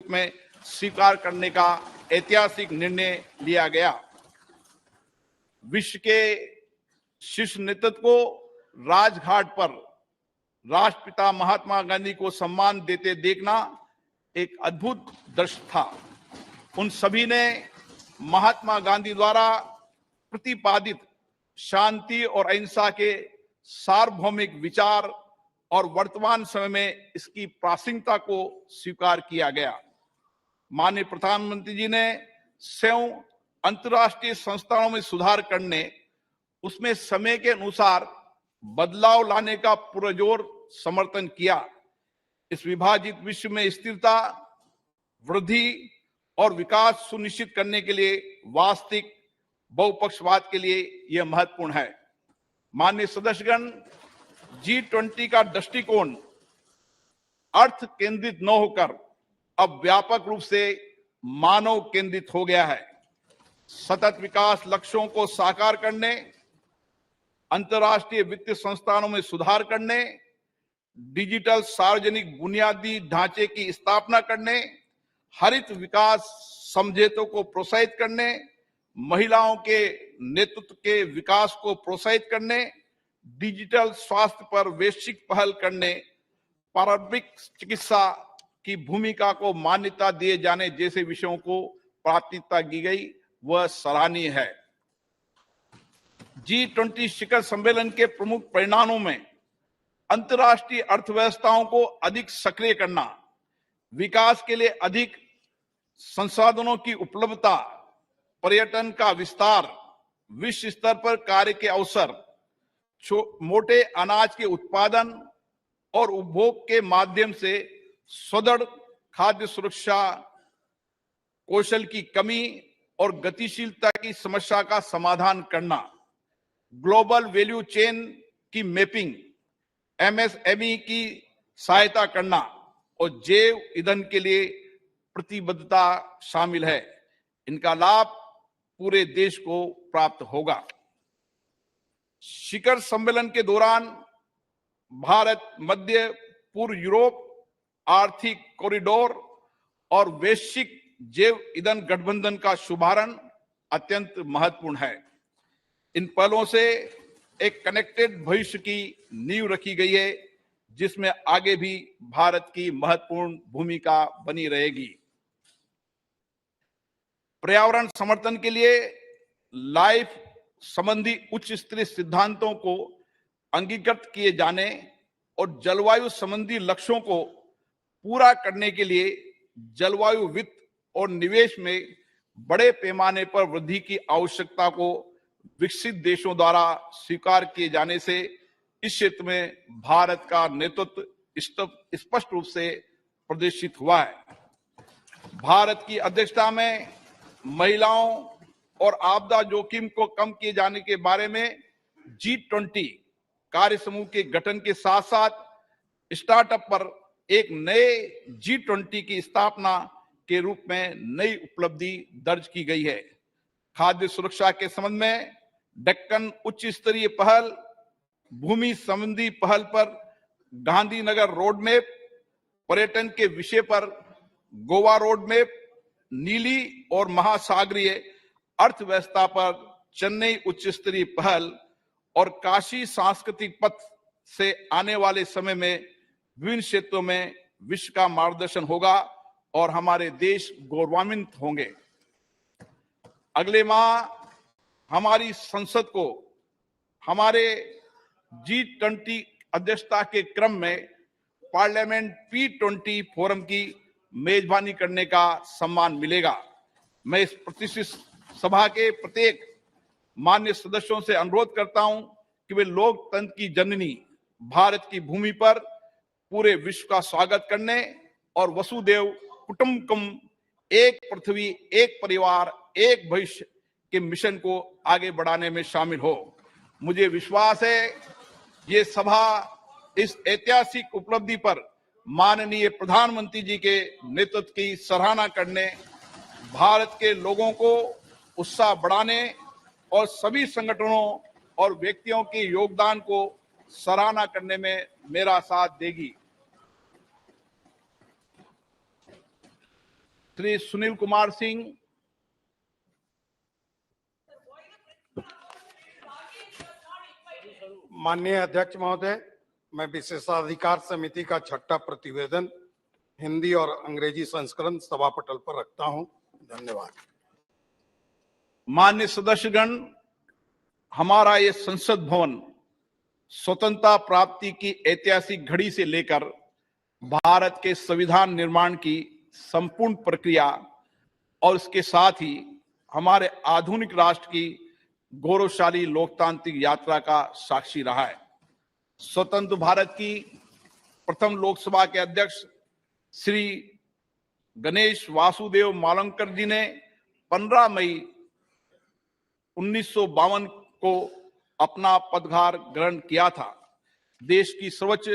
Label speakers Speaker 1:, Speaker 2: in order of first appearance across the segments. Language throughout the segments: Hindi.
Speaker 1: में स्वीकार करने का ऐतिहासिक निर्णय लिया गया। विश्व के शीर्ष नेतृत्व को राजघाट पर राष्ट्रपिता महात्मा गांधी को सम्मान देते देखना एक अद्भुत दृश्य था। उन सभी ने महात्मा गांधी द्वारा प्रतिपादित शांति और अहिंसा के सार्वभौमिक विचार और वर्तमान समय में इसकी प्रासंगिकता को स्वीकार किया गया। माननीय प्रधानमंत्री जी ने स्वयं अंतर्राष्ट्रीय संस्थानों में सुधार करने, उसमें समय के अनुसार बदलाव लाने का पुरजोर समर्थन किया। इस विभाजित विश्व में स्थिरता, वृद्धि और विकास सुनिश्चित करने के लिए वास्तविक बहुपक्षवाद के लिए यह महत्वपूर्ण है। माननीय सदस्यगण, G20 का दृष्टिकोण अर्थ केंद्रित न होकर अब व्यापक रूप से मानव केंद्रित हो गया है। सतत विकास लक्ष्यों को साकार करने, अंतर्राष्ट्रीय वित्तीय संस्थानों में सुधार करने, डिजिटल सार्वजनिक बुनियादी ढांचे की स्थापना करने, हरित विकास समझौतों को प्रोत्साहित करने, महिलाओं के नेतृत्व के विकास को प्रोत्साहित करने, डिजिटल स्वास्थ्य पर वैश्विक पहल करने, पारंपरिक चिकित्सा की भूमिका को मान्यता दिए जाने जैसे विषयों को प्राथमिकता दी गई, वह सराहनीय है। G20 शिखर सम्मेलन के प्रमुख परिणामों में अंतर्राष्ट्रीय अर्थव्यवस्थाओं को अधिक सक्रिय करना, विकास के लिए अधिक संसाधनों की उपलब्धता, पर्यटन का विस्तार, विश्व स्तर पर कार्य के अवसर, मोटे अनाज के उत्पादन और उपभोग के माध्यम से सुदृढ़ खाद्य सुरक्षा, कौशल की कमी और गतिशीलता की समस्या का समाधान करना, ग्लोबल वैल्यू चेन की मैपिंग, MSME की सहायता करना और जैव ईंधन के लिए प्रतिबद्धता शामिल है। इनका लाभ पूरे देश को प्राप्त होगा। शिखर सम्मेलन के दौरान भारत मध्य पूर्व यूरोप आर्थिक कॉरिडोर और वैश्विक जैव ईंधन गठबंधन का शुभारंभ अत्यंत महत्वपूर्ण है। इन पहलों से एक कनेक्टेड भविष्य की नींव रखी गई है, जिसमें आगे भी भारत की महत्वपूर्ण भूमिका बनी रहेगी। पर्यावरण समर्थन के लिए लाइफ संबंधी उच्च स्तरीय सिद्धांतों को अंगीकृत किए जाने और जलवायु संबंधी लक्ष्यों को पूरा करने के लिए जलवायु वित्त और निवेश में बड़े पैमाने पर वृद्धि की आवश्यकता को विकसित देशों द्वारा स्वीकार किए जाने से इस क्षेत्र में भारत का नेतृत्व स्पष्ट रूप से प्रदर्शित हुआ है। भारत की अध्यक्षता में महिलाओं और आपदा जोखिम को कम किए जाने के बारे में G20 कार्य समूह के गठन के साथ साथ स्टार्टअप पर एक नए G20 की स्थापना के रूप में नई उपलब्धि दर्ज की गई है। खाद्य सुरक्षा के संबंध में डेक्कन उच्च स्तरीय पहल, भूमि संबंधी पहल पर गांधीनगर रोड मैप, पर्यटन के विषय पर गोवा रोड मैप, नीली और महासागरीय अर्थव्यवस्था पर चेन्नई उच्च स्तरीय पहल और काशी सांस्कृतिक पथ से आने वाले समय में विभिन्न क्षेत्रों में विश्व का मार्गदर्शन होगा और हमारे देश गौरवान्वित होंगे। अगले माह हमारी संसद को हमारे G20 अध्यक्षता के क्रम में पार्लियामेंट P20 फोरम की मेजबानी करने का सम्मान मिलेगा। मैं इस प्रतिष्ठित सभा के प्रत्येक मान्य सदस्यों से अनुरोध करता हूं कि वे लोकतंत्र की जननी भारत की भूमि पर पूरे विश्व का स्वागत करने और वसुदेव कुटुंबकम, एक पृथ्वी एक परिवार एक भविष्य के मिशन को आगे बढ़ाने में शामिल हो। मुझे विश्वास है ये सभा इस ऐतिहासिक उपलब्धि पर माननीय प्रधानमंत्री जी के नेतृत्व की सराहना करने, भारत के लोगों को उत्साह बढ़ाने और सभी संगठनों और व्यक्तियों के योगदान को सराहना करने में मेरा साथ देगी। श्री सुनील कुमार सिंह,
Speaker 2: माननीय अध्यक्ष महोदय, मैं विशेषाधिकार समिति का छठा प्रतिवेदन हिंदी और अंग्रेजी संस्करण सभा पटल पर रखता हूं। धन्यवाद।
Speaker 1: मान्य सदस्यगण, हमारा ये संसद भवन स्वतंत्रता प्राप्ति की ऐतिहासिक घड़ी से लेकर भारत के संविधान निर्माण की संपूर्ण प्रक्रिया और इसके साथ ही हमारे आधुनिक राष्ट्र की गौरवशाली लोकतांत्रिक यात्रा का साक्षी रहा है। स्वतंत्र भारत की प्रथम लोकसभा के अध्यक्ष श्री गणेश वासुदेव मावलंकर जी ने 15 मई 1952 को अपना पदभार ग्रहण किया था। देश की सर्वोच्च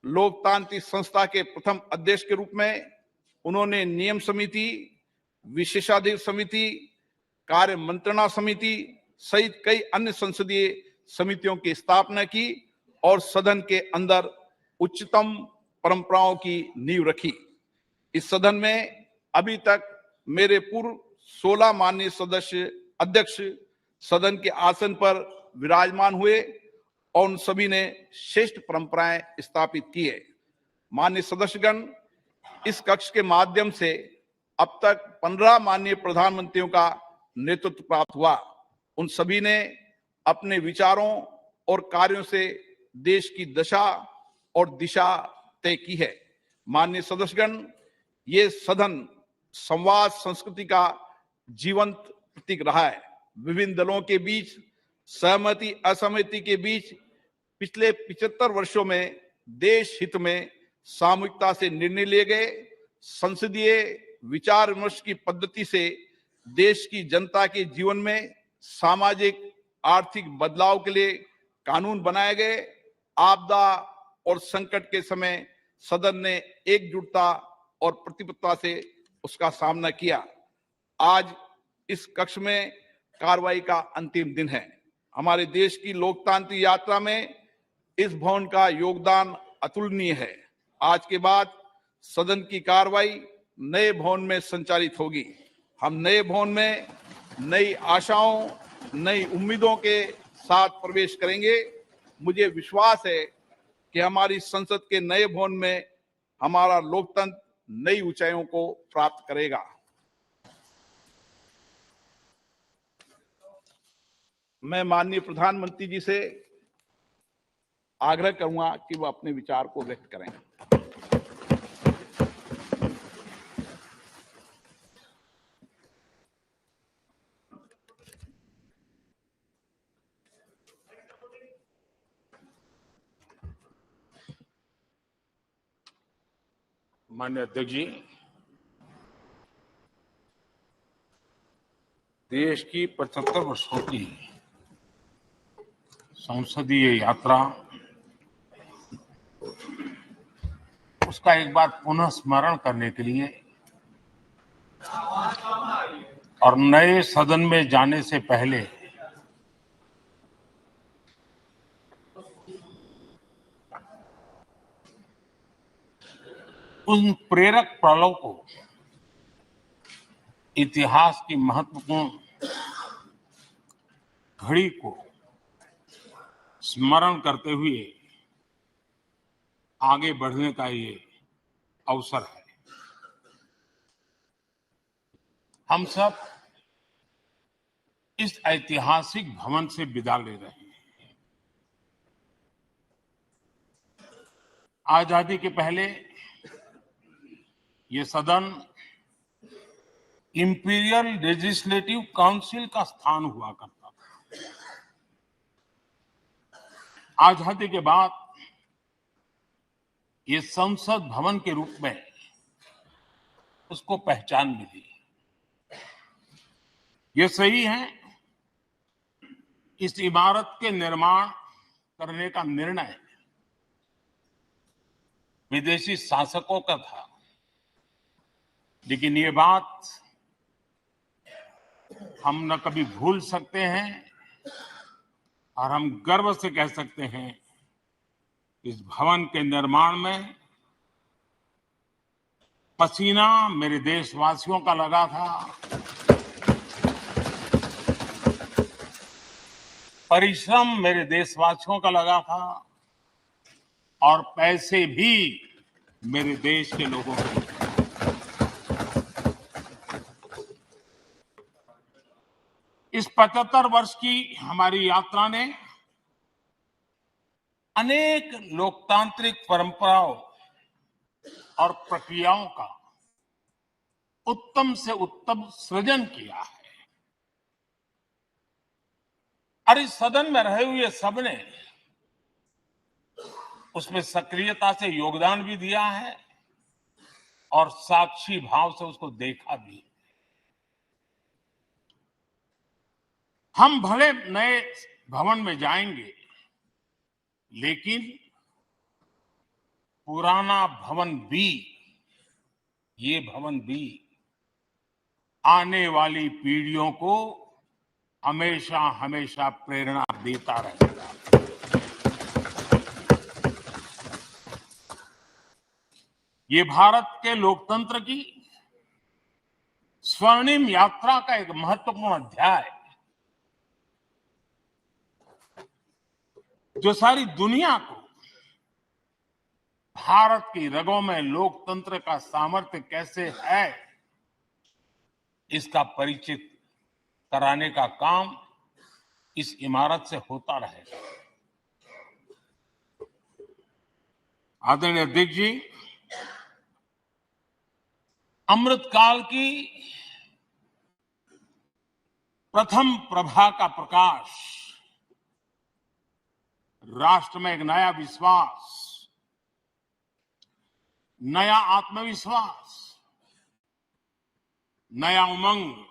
Speaker 1: लोकतांत्रिक संस्था के प्रथम अध्यक्ष के रूप में उन्होंने नियम समिति, विशेषाधिकार समिति, कार्य मंत्रणा समिति सहित कई अन्य संसदीय समितियों की स्थापना की और सदन के अंदर उच्चतम परंपराओं की नींव रखी। इस सदन में अभी तक मेरे पूर्व 16 माननीय सदस्य अध्यक्ष सदन के आसन पर विराजमान हुए और उन सभी ने श्रेष्ठ परंपराएं स्थापित की है। माननीय सदस्यगण, इस कक्ष के माध्यम से अब तक 15 माननीय प्रधानमंत्रियों का नेतृत्व प्राप्त हुआ। उन सभी ने अपने विचारों और कार्यों से देश की दशा और दिशा तय की है। माननीय सदस्यगण, ये सदन संवाद संस्कृति का जीवंत प्रतीक रहा है। विभिन्न दलों के बीच सहमति असहमति के बीच पिछले 75 वर्षों में देश हित में सामूहिकता से निर्णय लिए गए। संसदीय विचार विमर्श की पद्धति से देश की जनता के जीवन में सामाजिक आर्थिक बदलाव के लिए कानून बनाए गए। आपदा और संकट के समय सदन ने एकजुटता और प्रतिबद्धता से उसका सामना किया। आज इस कक्ष में कार्रवाई का अंतिम दिन है। हमारे देश की लोकतांत्रिक यात्रा में इस भवन का योगदान अतुलनीय है। आज के बाद सदन की कार्रवाई नए भवन में संचालित होगी। हम नए भवन में नई आशाओं, नई उम्मीदों के साथ प्रवेश करेंगे। मुझे विश्वास है कि हमारी संसद के नए भवन में हमारा लोकतंत्र नई ऊंचाइयों को प्राप्त करेगा। मैं माननीय प्रधानमंत्री जी से आग्रह करूंगा कि वो अपने विचार को व्यक्त करें।
Speaker 3: माननीय अध्यक्ष जी, देश की 75 वर्षों की संसदीय यात्रा, उसका एक बार पुनः स्मरण करने के लिए और नए सदन में जाने से पहले उन प्रेरक पलों को, इतिहास की महत्वपूर्ण घड़ी को स्मरण करते हुए आगे बढ़ने का ये अवसर है। हम सब इस ऐतिहासिक भवन से विदा ले रहे हैं। आजादी के पहले ये सदन इंपीरियल लेजिस्लेटिव काउंसिल का स्थान हुआ करता था। आजादी के बाद ये संसद भवन के रूप में उसको पहचान मिली। ये सही है, इस इमारत के निर्माण करने का निर्णय विदेशी शासकों का था, लेकिन ये बात हम न कभी भूल सकते हैं और हम गर्व से कह सकते हैं, इस भवन के निर्माण में पसीना मेरे देशवासियों का लगा था, परिश्रम मेरे देशवासियों का लगा था और पैसे भी मेरे देश के लोगों के। इस 75 वर्ष की हमारी यात्रा ने अनेक लोकतांत्रिक परंपराओं और प्रक्रियाओं का उत्तम से उत्तम सृजन किया है और इस सदन में रहे हुए सबने उसमें सक्रियता से योगदान भी दिया है और साक्षी भाव से उसको देखा भी। हम भले नए भवन में जाएंगे, लेकिन पुराना भवन भी, ये भवन भी आने वाली पीढ़ियों को हमेशा हमेशा प्रेरणा देता रहेगा। ये भारत के लोकतंत्र की स्वर्णिम यात्रा का एक महत्वपूर्ण अध्याय, जो सारी दुनिया को भारत की रगों में लोकतंत्र का सामर्थ्य कैसे है, इसका परिचित कराने का काम इस इमारत से होता रहेगा। आदरणीय अध्यक्ष जी, अमृतकाल की प्रथम प्रभा का प्रकाश राष्ट्र में एक नया विश्वास, नया आत्मविश्वास, नया उमंग,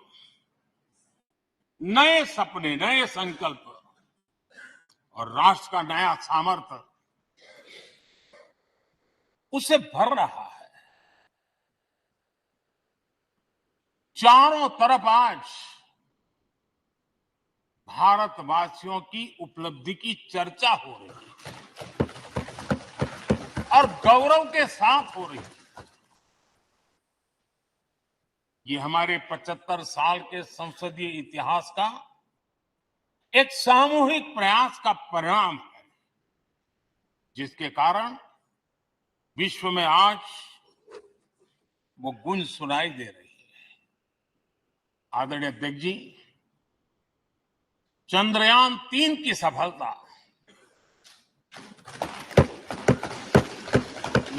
Speaker 3: नए सपने, नए संकल्प और राष्ट्र का नया सामर्थ्य उसे भर रहा है। चारों तरफ आज भारतवासियों की उपलब्धि की चर्चा हो रही है और गौरव के साथ हो रही है। ये हमारे 75 साल के संसदीय इतिहास का एक सामूहिक प्रयास का परिणाम है, जिसके कारण विश्व में आज वो गूंज सुनाई दे रही है। आदरणीय अध्यक्ष जी, चंद्रयान 3 की सफलता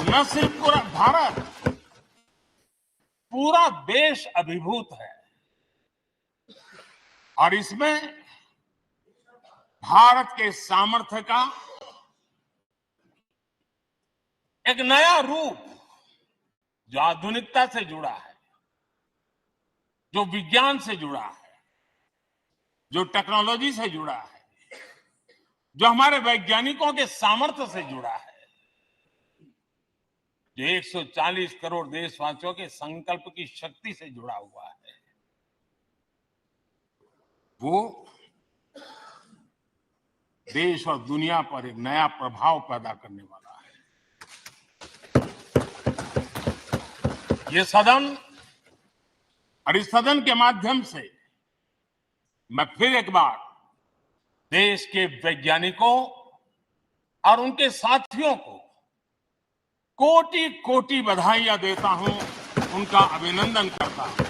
Speaker 3: न सिर्फ पूरा भारत, पूरा देश अभिभूत है और इसमें भारत के सामर्थ्य का एक नया रूप, जो आधुनिकता से जुड़ा है, जो विज्ञान से जुड़ा है, जो टेक्नोलॉजी से जुड़ा है, जो हमारे वैज्ञानिकों के सामर्थ्य से जुड़ा है, जो 140 करोड़ देशवासियों के संकल्प की शक्ति से जुड़ा हुआ है, वो देश और दुनिया पर एक नया प्रभाव पैदा करने वाला है। ये सदन और इस सदन के माध्यम से मैं फिर एक बार देश के वैज्ञानिकों और उनके साथियों को कोटि कोटि बधाइयां देता हूं, उनका अभिनंदन करता हूं।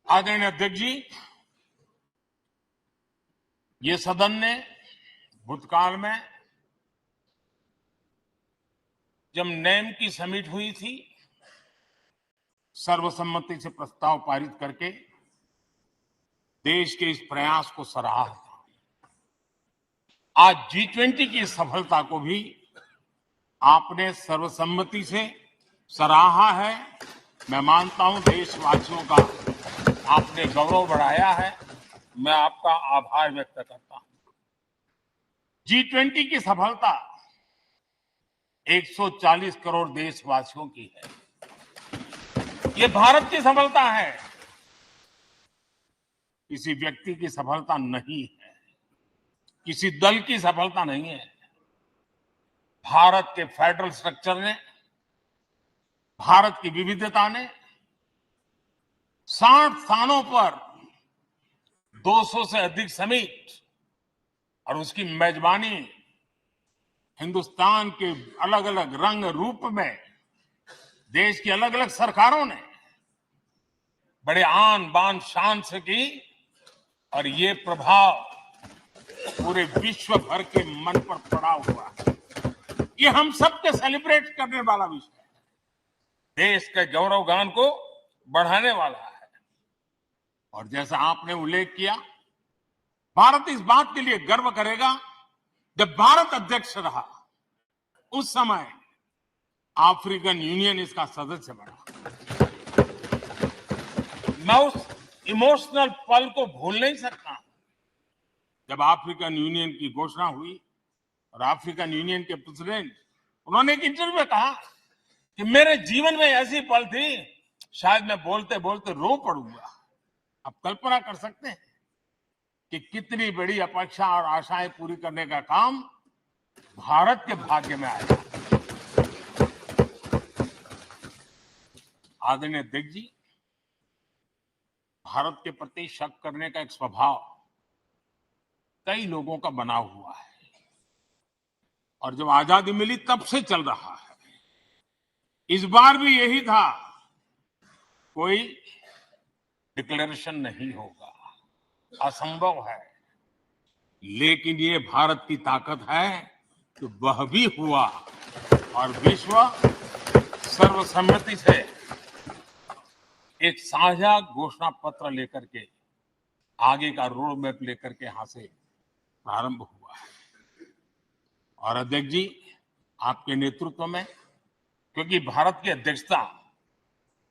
Speaker 3: आदरणीय अध्यक्ष जी, ये सदन ने भूतकाल में जब नेम की समिट हुई थी, सर्वसम्मति से प्रस्ताव पारित करके देश के इस प्रयास को सराहा था। आज G20 की सफलता को भी आपने सर्वसम्मति से सराहा है। मैं मानता हूं देशवासियों का आपने गौरव बढ़ाया है। मैं आपका आभार व्यक्त करता हूं। G20 की सफलता 140 करोड़ देशवासियों की है। ये भारत की सफलता है, किसी व्यक्ति की सफलता नहीं है। किसी दल की सफलता नहीं है। भारत के फेडरल स्ट्रक्चर ने, भारत की विविधता ने 60 स्थानों पर 200 से अधिक समिट और उसकी मेजबानी हिंदुस्तान के अलग अलग रंग रूप में देश की अलग अलग सरकारों ने बड़े आन बान शान से की और ये प्रभाव पूरे विश्व भर के मन पर पड़ा हुआ है। ये हम सबके सेलिब्रेट करने वाला विषय है, देश के गौरव गान को बढ़ाने वाला है। और जैसा आपने उल्लेख किया, भारत इस बात के लिए गर्व करेगा, जब भारत अध्यक्ष रहा उस समय अफ्रीकन यूनियन इसका सदस्य बना। मैं उस इमोशनल पल को भूल नहीं सकता जब अफ्रीकन यूनियन की घोषणा हुई और अफ्रीकन यूनियन के प्रेसिडेंट, उन्होंने एक इंटरव्यू में कहा कि मेरे जीवन में ऐसी पल थी, शायद मैं बोलते बोलते रो पड़ूंगा। आप कल्पना कर सकते हैं कि कितनी बड़ी अपेक्षा और आशाएं पूरी करने का काम भारत के भाग्य में आया। आदरणीय अध्यक्ष जी, भारत के प्रति शक करने का एक स्वभाव कई लोगों का बना हुआ है और जब आजादी मिली तब से चल रहा है। इस बार भी यही था, कोई डिक्लेरेशन नहीं होगा, असंभव है। लेकिन ये भारत की ताकत है कि वह भी हुआ और विश्व सर्वसम्मति से एक साझा घोषणा पत्र लेकर के आगे का रोड मैप लेकर के यहां से प्रारंभ हुआ है। और अध्यक्ष जी, आपके नेतृत्व में, क्योंकि भारत की अध्यक्षता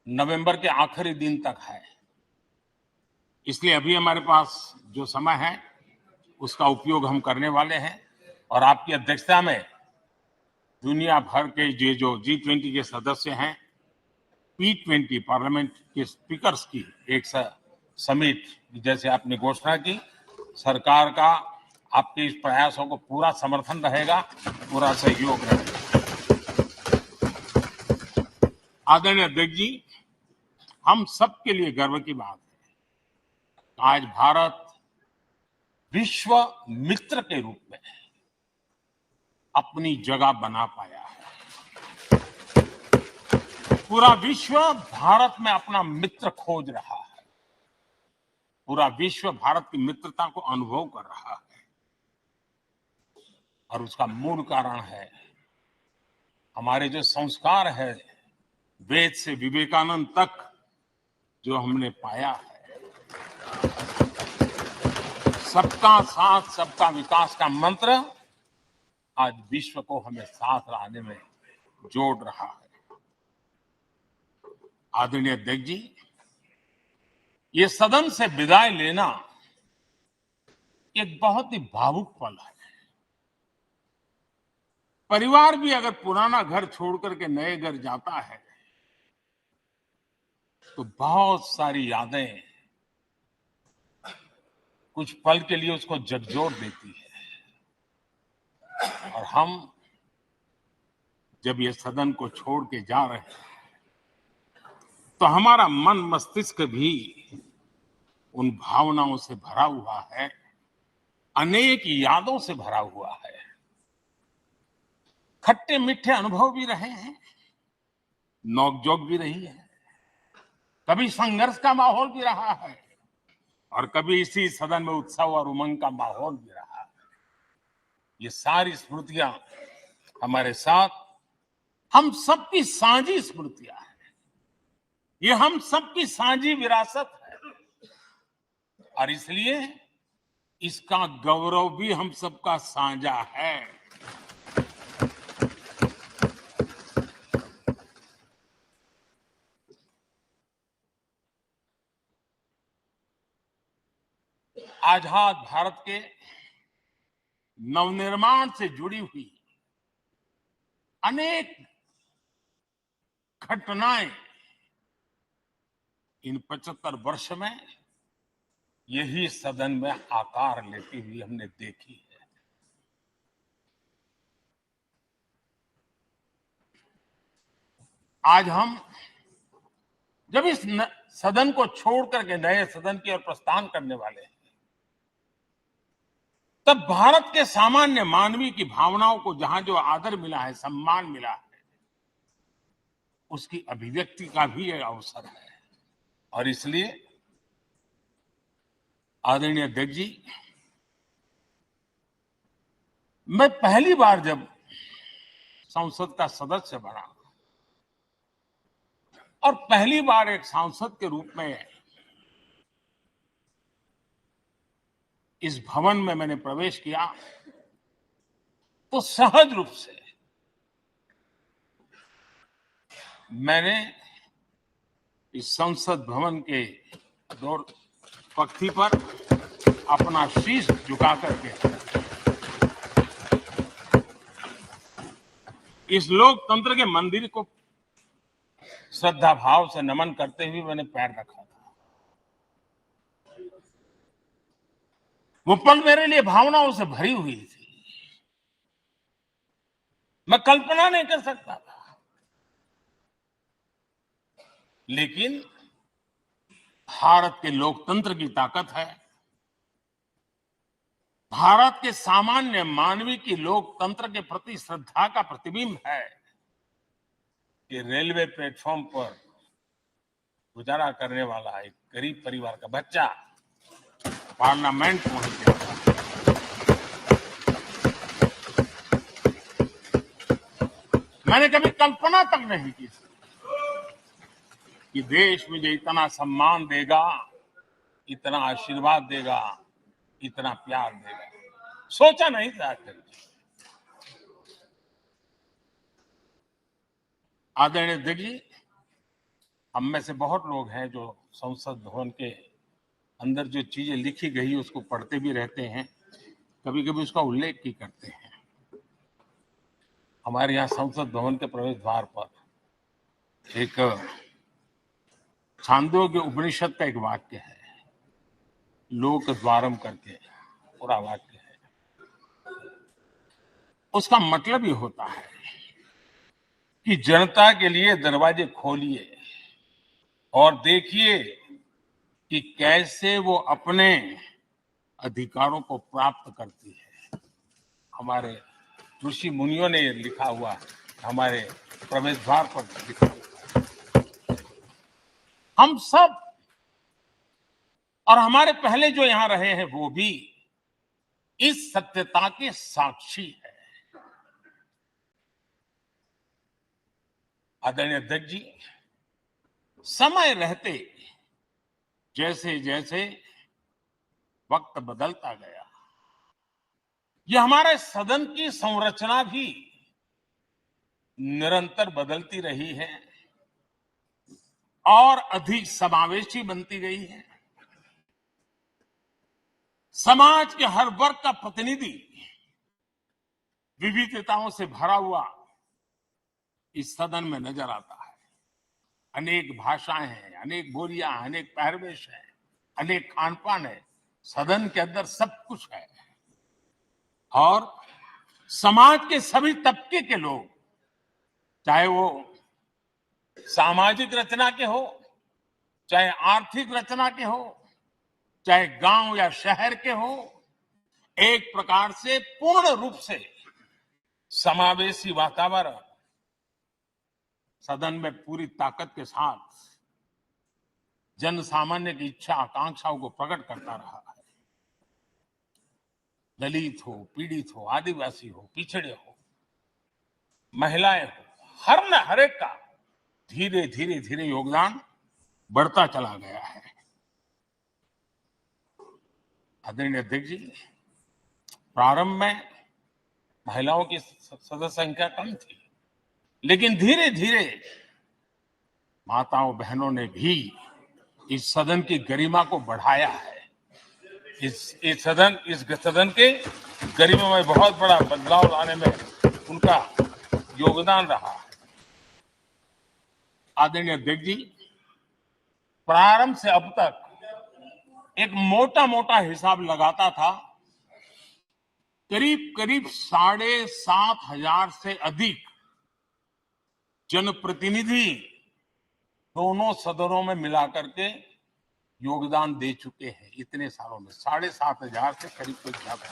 Speaker 3: नवंबर के आखिरी दिन तक है, इसलिए अभी हमारे पास जो समय है उसका उपयोग हम करने वाले हैं और आपकी अध्यक्षता में दुनिया भर के जो G20 के सदस्य हैं, P20 पार्लियामेंट के स्पीकर्स की एक समिट, जैसे आपने घोषणा की, सरकार का आपके इस प्रयासों को पूरा समर्थन रहेगा, पूरा सहयोग रहेगा। आदरणीय अध्यक्ष जी, हम सबके लिए गर्व की बात है, आज भारत विश्व मित्र के रूप में अपनी जगह बना पाया है। पूरा विश्व भारत में अपना मित्र खोज रहा है, पूरा विश्व भारत की मित्रता को अनुभव कर रहा है और उसका मूल कारण है हमारे जो संस्कार है, वेद से विवेकानंद तक जो हमने पाया है। सबका साथ सबका विकास का मंत्र आज विश्व को हमें साथ लाने में जोड़ रहा है। आदरणीय अध्यक्ष जी, ये सदन से विदाई लेना एक बहुत ही भावुक पल है। परिवार भी अगर पुराना घर छोड़ करके नए घर जाता है तो बहुत सारी यादें कुछ पल के लिए उसको झकझोर देती है। और हम जब ये सदन को छोड़ के जा रहे हैं तो हमारा मन मस्तिष्क भी उन भावनाओं से भरा हुआ है, अनेक यादों से भरा हुआ है। खट्टे मीठे अनुभव भी रहे हैं, नोकझोंक भी रही है, कभी संघर्ष का माहौल भी रहा है और कभी इसी सदन में उत्सव और उमंग का माहौल भी रहा है। ये सारी स्मृतियां हमारे साथ, हम सबकी साझी स्मृतियां हैं, ये हम सबकी साझी विरासत है और इसलिए इसका गौरव भी हम सबका साझा है। आजाद भारत के नवनिर्माण से जुड़ी हुई अनेक घटनाएं इन 75 वर्ष में यही सदन में आकार लेती हुई हमने देखी है। आज हम जब इस सदन को छोड़ करके नए सदन की ओर प्रस्थान करने वाले हैं, तब भारत के सामान्य मानवी की भावनाओं को जहां जो आदर मिला है, सम्मान मिला है, उसकी अभिव्यक्ति का भी एक अवसर है। और इसलिए आदरणीय अध्यक्ष जी, मैं पहली बार जब संसद का सदस्य बना और पहली बार एक सांसद के रूप में इस भवन में मैंने प्रवेश किया, तो सहज रूप से मैंने इस संसद भवन के दौर पक्ति पर अपना शीश झुका करके इस लोकतंत्र के मंदिर को श्रद्धा भाव से नमन करते हुए मैंने पैर रखा था। वो पल मेरे लिए भावनाओं से भरी हुई थी। मैं कल्पना नहीं कर सकता था, लेकिन भारत के लोकतंत्र की ताकत है, भारत के सामान्य मानवी की लोकतंत्र के प्रति श्रद्धा का प्रतिबिंब है कि रेलवे प्लेटफॉर्म पर गुजारा करने वाला एक गरीब परिवार का बच्चा पार्लियामेंट पहुंच गया। मैंने कभी कल्पना तक नहीं की कि देश मुझे इतना सम्मान देगा, इतना आशीर्वाद देगा, इतना प्यार देगा। सोचा नहीं था। आदरणीय अध्यक्ष जी, हम में से बहुत लोग हैं जो संसद भवन के अंदर जो चीजें लिखी गई उसको पढ़ते भी रहते हैं, कभी कभी उसका उल्लेख भी करते हैं। हमारे यहाँ संसद भवन के प्रवेश द्वार पर एक छांदोग्य उपनिषद का एक वाक्य है, लोक द्वारम करके पूरा वाक्य है। उसका मतलब ये होता है कि जनता के लिए दरवाजे खोलिए और देखिए कि कैसे वो अपने अधिकारों को प्राप्त करती है। हमारे ऋषि मुनियों ने लिखा हुआ, हमारे प्रवेश द्वार पर लिखा हुआ। हम सब और हमारे पहले जो यहां रहे हैं वो भी इस सत्यता के साक्षी है। आदरणीय अध्यक्ष जी, समय रहते जैसे जैसे वक्त बदलता गया, यह हमारे सदन की संरचना भी निरंतर बदलती रही है और अधिक समावेशी बनती गई है। समाज के हर वर्ग का प्रतिनिधि विविधताओं से भरा हुआ इस सदन में नजर आता है। अनेक भाषाएं हैं, अनेक बोलियां, अनेक पहरवेश है, अनेक खान पान है। सदन के अंदर सब कुछ है और समाज के सभी तबके के लोग, चाहे वो सामाजिक रचना के हो, चाहे आर्थिक रचना के हो, चाहे गांव या शहर के हो, एक प्रकार से पूर्ण रूप से समावेशी वातावरण सदन में पूरी ताकत के साथ जन सामान्य की इच्छा आकांक्षाओं को प्रकट करता रहा है। दलित हो, पीड़ित हो, आदिवासी हो, पिछड़े हो, महिलाएं हो, हर एक का धीरे धीरे धीरे योगदान बढ़ता चला गया है। आदरणीय अध्यक्ष जी, प्रारंभ में महिलाओं की सदस्य संख्या कम थी, लेकिन धीरे धीरे माताओं बहनों ने भी इस सदन की गरिमा को बढ़ाया है। इस सदन के गरिमा में बहुत बड़ा बदलाव लाने में उनका योगदान रहा है। आदरणीय अध्यक्ष जी, प्रारंभ से अब तक एक मोटा मोटा हिसाब लगाता था, करीब करीब 7,500 से अधिक जनप्रतिनिधि दोनों सदनों में मिला करके योगदान दे चुके हैं। इतने सालों में 7,500 से करीब कोई ज्यादा।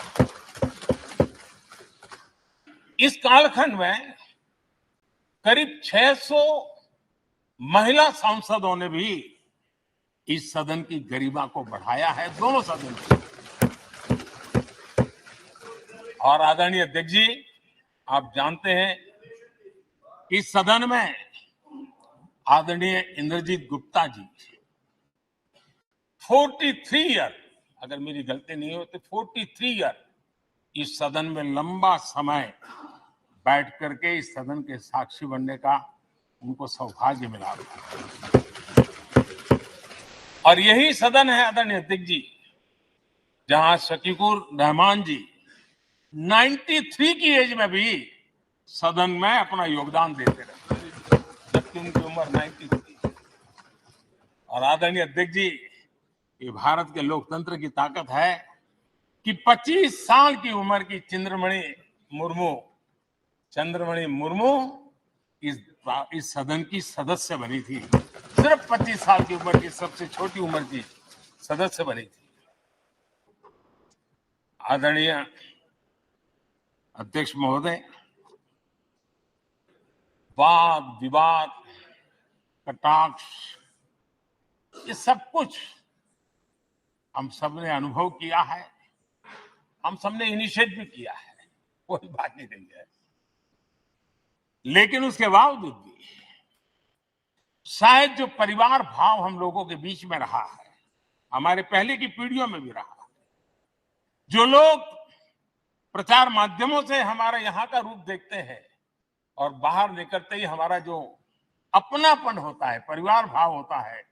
Speaker 3: इस कालखंड में करीब 600 महिला सांसदों ने भी इस सदन की गरिमा को बढ़ाया है, दोनों सदन की। और आदरणीय अध्यक्ष जी, आप जानते हैं इस सदन में आदरणीय इंद्रजीत गुप्ता जी 43 ईयर, अगर मेरी गलती नहीं हो तो 43 ईयर इस सदन में लंबा समय बैठ करके इस सदन के साक्षी बनने का उनको सौभाग्य मिला। और यही सदन है आदरणीय अध्यक्ष जी जहां शकीकुर रहमान जी 93 की एज में भी सदन में अपना योगदान देते रहे, जबकि उनकी उम्र 93। और आदरणीय अध्यक्ष जी, ये भारत के लोकतंत्र की ताकत है कि 25 साल की उम्र की चंद्रमणि मुर्मू इस सदन की सदस्य बनी थी। सिर्फ 25 साल की उम्र की, सबसे छोटी उम्र की सदस्य बनी थी। आदरणीय अध्यक्ष महोदय, वाद विवाद कटाक्ष ये सब कुछ हम सबने अनुभव किया है, हम सबने इनिशिएट भी किया है, कोई बात नहीं रही है। लेकिन उसके बावजूद भी शायद जो परिवार भाव हम लोगों के बीच में रहा है, हमारे पहले की पीढ़ियों में भी रहा, जो लोग प्रचार माध्यमों से हमारा यहाँ का रूप देखते हैं और बाहर निकलते ही हमारा जो अपनापन होता है, परिवार भाव होता है,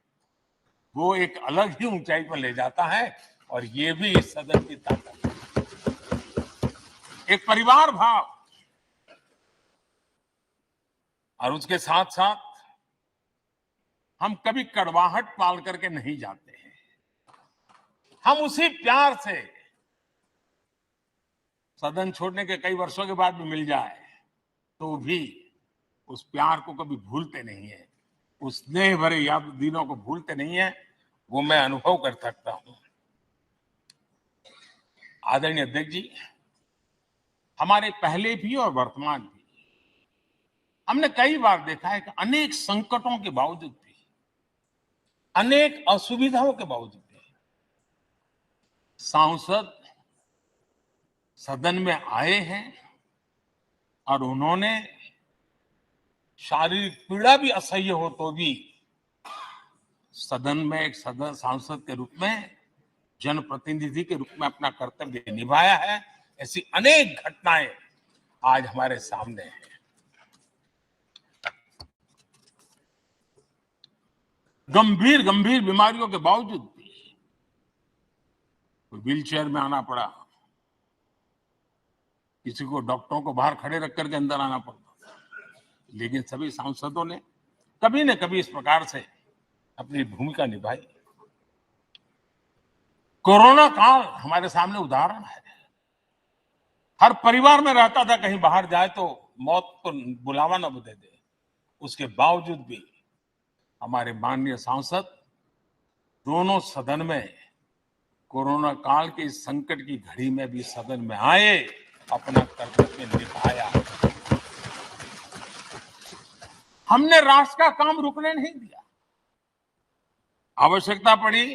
Speaker 3: वो एक अलग ही ऊंचाई पर ले जाता है। और ये भी इस सदन की ताकत है, एक परिवार भाव। और उसके साथ साथ हम कभी कड़वाहट पाल करके नहीं जाते हैं, हम उसी प्यार से सदन छोड़ने के कई वर्षों के बाद भी मिल जाए तो भी उस प्यार को कभी भूलते नहीं है, उस स्नेह भरे याद दिनों को भूलते नहीं है। वो मैं अनुभव कर सकता हूं। आदरणीय अध्यक्ष जी, हमारे पहले भी और वर्तमान भी हमने कई बार देखा है कि अनेक संकटों के बावजूद भी, अनेक असुविधाओं के बावजूद भी सांसद सदन में आए हैं और उन्होंने शारीरिक पीड़ा भी असह्य हो तो भी सदन में एक सांसद के रूप में, जनप्रतिनिधि के रूप में अपना कर्तव्य निभाया है। ऐसी अनेक घटनाएं आज हमारे सामने हैं। गंभीर बीमारियों के बावजूद भी व्हील चेयर में आना पड़ा, किसी को डॉक्टरों को बाहर खड़े रख करके अंदर आना पड़ता, लेकिन सभी सांसदों ने कभी न कभी इस प्रकार से अपनी भूमिका निभाई। कोरोना काल हमारे सामने उदाहरण है। हर परिवार में रहता था कहीं बाहर जाए तो मौत को बुलावा न दे दे, उसके बावजूद भी हमारे माननीय सांसद दोनों सदन में कोरोना काल के इस संकट की घड़ी में भी सदन में आए, अपना कर्तव्य निभाया। हमने राष्ट्र का काम रुकने नहीं दिया। आवश्यकता पड़ी,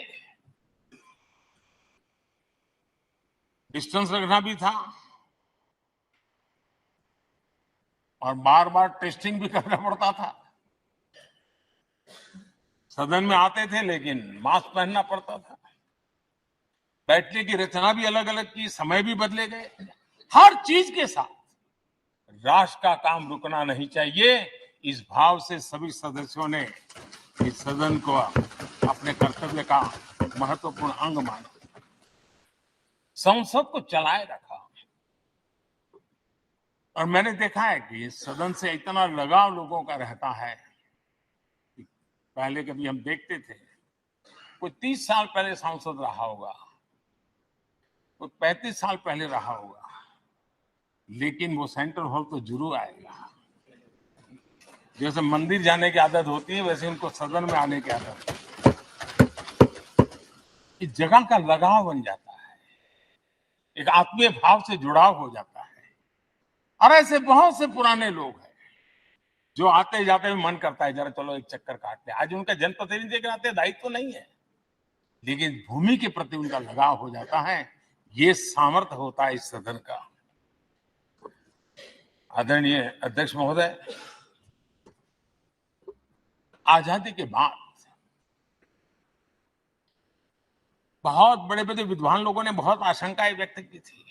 Speaker 3: डिस्टेंस रखना भी था और बार बार टेस्टिंग भी करना पड़ता था। सदन में आते थे लेकिन मास्क पहनना पड़ता था, बैठने की रचना भी अलग अलग की, समय भी बदले गए। हर चीज के साथ राष्ट्र का काम रुकना नहीं चाहिए, इस भाव से सभी सदस्यों ने इस सदन को अपने कर्तव्य का महत्वपूर्ण अंग माना, संसद को चलाए रखा। और मैंने देखा है कि इस सदन से इतना लगाव लोगों का रहता है। पहले कभी हम देखते थे कोई 30 साल पहले सांसद रहा होगा, कोई 35 साल पहले रहा होगा, लेकिन वो सेंट्रल हॉल तो जरूर आएगा। जैसे मंदिर जाने की आदत होती है वैसे इनको सदन में आने की आदत है। इस जगह का लगाव बन जाता है, एक आत्मीय भाव से जुड़ाव हो जाता है। और ऐसे बहुत से पुराने लोग हैं जो आते जाते हुए मन करता है जरा चलो एक चक्कर काटते। आज उनका जनप्रतिनिधि के नाते दायित्व तो नहीं है, लेकिन भूमि के प्रति उनका लगाव हो जाता है। ये सामर्थ्य होता है इस सदन का। आदरणीय अध्यक्ष महोदय, आजादी के बाद बहुत बड़े बड़े विद्वान लोगों ने बहुत आशंकाएं व्यक्त की थी,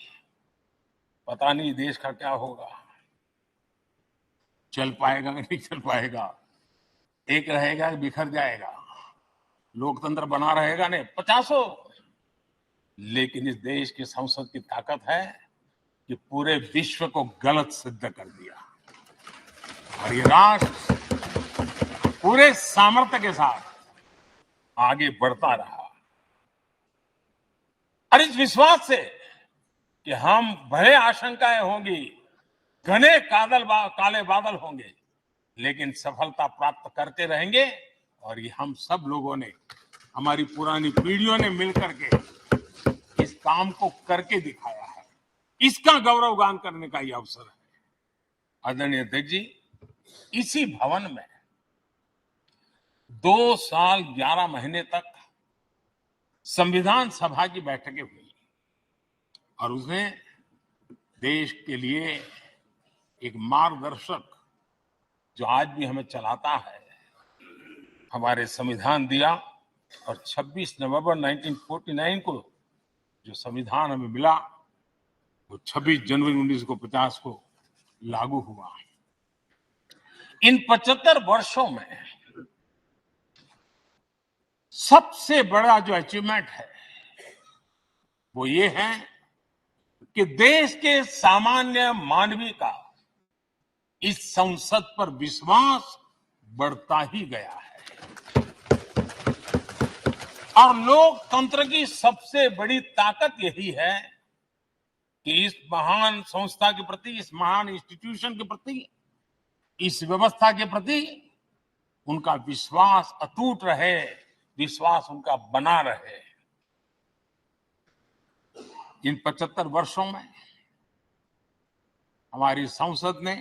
Speaker 3: पता नहीं देश का क्या होगा, चल पाएगा कि नहीं चल पाएगा, एक रहेगा कि बिखर जाएगा, लोकतंत्र बना रहेगा नहीं, पचासों। लेकिन इस देश की संसद की ताकत है कि पूरे विश्व को गलत सिद्ध कर दिया और ये राष्ट्र पूरे सामर्थ्य के साथ आगे बढ़ता रहा। और इस विश्वास से कि हम भले आशंकाएं होंगी, घने काले बादल होंगे, लेकिन सफलता प्राप्त करते रहेंगे। और ये हम सब लोगों ने, हमारी पुरानी पीढ़ियों ने मिलकर के इस काम को करके दिखाया है। इसका गौरवगान करने का ये अवसर है। आदरणीय अध्यक्ष जी, इसी भवन में 2 साल 11 महीने तक संविधान सभा की बैठकें हुई और उसने देश के लिए एक मार्गदर्शक जो आज भी हमें चलाता है, हमारे संविधान दिया। और 26 नवंबर 1949 को जो संविधान हमें मिला वो 26 जनवरी 1950 को लागू हुआ। इन 75 वर्षों में सबसे बड़ा जो अचीवमेंट है वो ये है कि देश के सामान्य मानवी का इस संसद पर विश्वास बढ़ता ही गया है। और लोकतंत्र की सबसे बड़ी ताकत यही है कि इस महान संस्था के प्रति, इस महान इंस्टीट्यूशन के प्रति, इस व्यवस्था के प्रति उनका विश्वास अटूट रहे, विश्वास उनका बना रहे। इन 75 वर्षों में हमारी संसद ने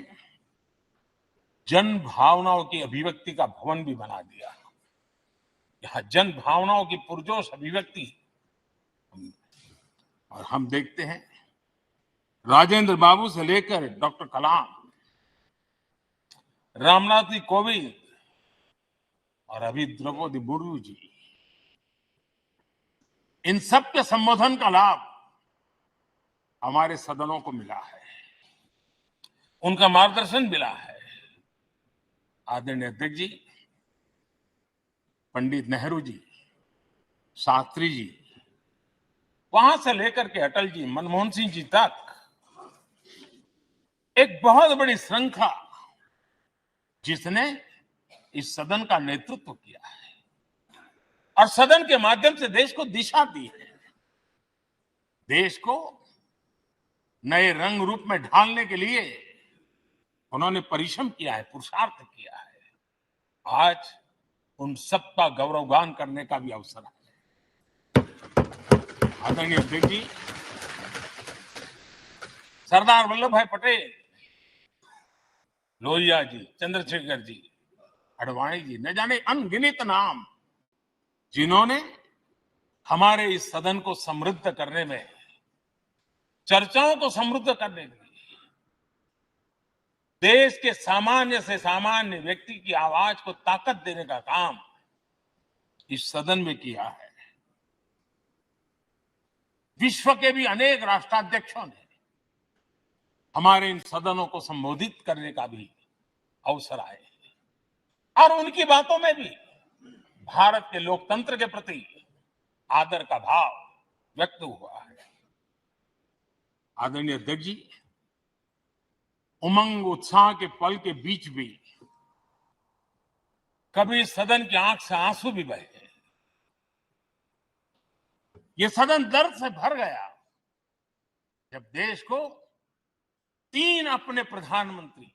Speaker 3: जन भावनाओं की अभिव्यक्ति का भवन भी बना दिया। यहां जन भावनाओं की पुरजोश अभिव्यक्ति, और हम देखते हैं राजेंद्र बाबू से लेकर डॉक्टर कलाम, रामनाथ जी कोविंद और अभी द्रौपदी मुर्मू जी, इन सब के संबोधन का लाभ हमारे सदनों को मिला है, उनका मार्गदर्शन मिला है। आदरणीय अध्यक्ष जी, पंडित नेहरू जी, शास्त्री जी, वहां से लेकर के अटल जी, मनमोहन सिंह जी तक एक बहुत बड़ी श्रृंखला जिसने इस सदन का नेतृत्व किया है और सदन के माध्यम से देश को दिशा दी है, देश को नए रंग रूप में ढालने के लिए उन्होंने परिश्रम किया है, पुरुषार्थ किया है। आज उन सबका गौरवगान करने का भी अवसर है। आदरणीय अध्यक्ष जी, सरदार वल्लभ भाई पटेल, लोहिया जी, चंद्रशेखर जी, अडवाणी जी, न जाने अनगिनत नाम जिन्होंने हमारे इस सदन को समृद्ध करने में, चर्चाओं को समृद्ध करने में, देश के सामान्य से सामान्य व्यक्ति की आवाज को ताकत देने का काम इस सदन में किया है। विश्व के भी अनेक राष्ट्राध्यक्षों ने हमारे इन सदनों को संबोधित करने का भी अवसर आए और उनकी बातों में भी भारत के लोकतंत्र के प्रति आदर का भाव व्यक्त हुआ है। आदरणीय अध्यक्ष जी, उमंग उत्साह के पल के बीच भी कभी सदन की आंख से आंसू भी बहे। ये सदन दर्द से भर गया जब देश को 3 अपने प्रधानमंत्री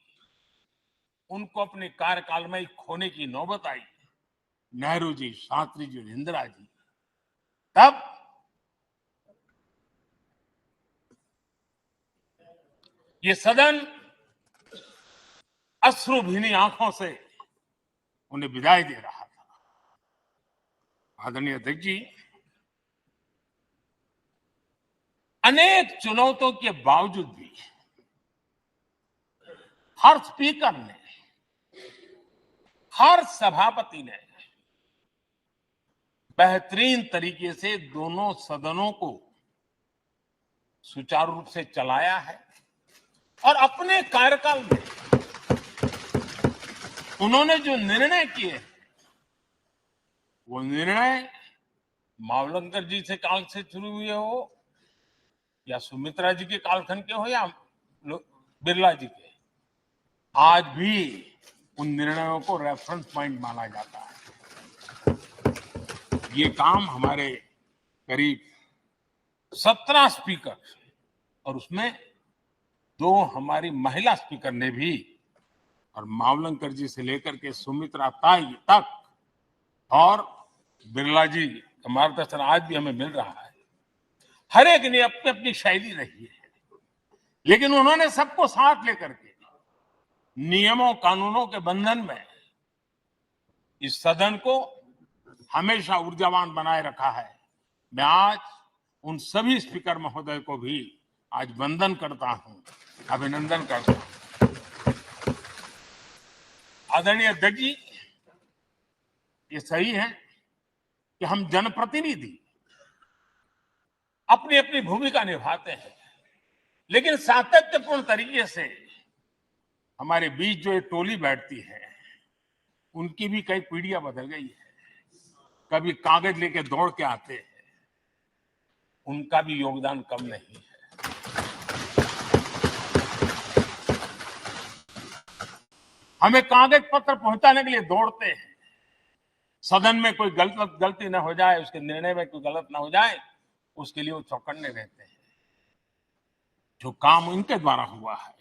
Speaker 3: उनको अपने कार्यकाल में ही खोने की नौबत आई। नेहरू जी, शास्त्री जी और इंदिरा जी। तब ये सदन अश्रु भीनी आंखों से उन्हें विदाई दे रहा था। आदरणीय अध्यक्ष जी, अनेक चुनौतियों के बावजूद भी हर स्पीकर ने, हर सभापति ने बेहतरीन तरीके से दोनों सदनों को सुचारू रूप से चलाया है और अपने कार्यकाल में उन्होंने जो निर्णय किए वो निर्णय मावलंकर जी से काल से शुरू हुए हो या सुमित्रा जी के कालखंड के हो या बिरला जी के, आज भी उन निर्णयों को रेफरेंस पॉइंट माना जाता है। ये काम हमारे करीब 17 स्पीकर और उसमें 2 हमारी महिला स्पीकर ने भी, और मावलंकर जी से लेकर के सुमित्रा ताई तक और बिरला जी का मार्गदर्शन आज भी हमें मिल रहा है। हर एक ने अपनी अपनी शैली रही है, लेकिन उन्होंने सबको साथ लेकर के नियमों कानूनों के बंधन में इस सदन को हमेशा ऊर्जावान बनाए रखा है। मैं आज उन सभी स्पीकर महोदय को भी आज वंदन करता हूं, अभिनंदन करता हूं। आदरणीय अध्यक्ष जी, ये सही है कि हम जनप्रतिनिधि अपनी अपनी भूमिका निभाते हैं, लेकिन सातत्यपूर्ण तरीके से हमारे बीच जो एक टोली बैठती है उनकी भी कई पीढ़ियां बदल गई है। कभी कागज लेके दौड़ के आते हैं, उनका भी योगदान कम नहीं है। हमें कागज पत्र पहुंचाने के लिए दौड़ते हैं, सदन में कोई गलती न हो जाए, उसके निर्णय में कोई गलत ना हो जाए, उसके लिए वो चौकन्ने रहते हैं। जो काम उनके द्वारा हुआ है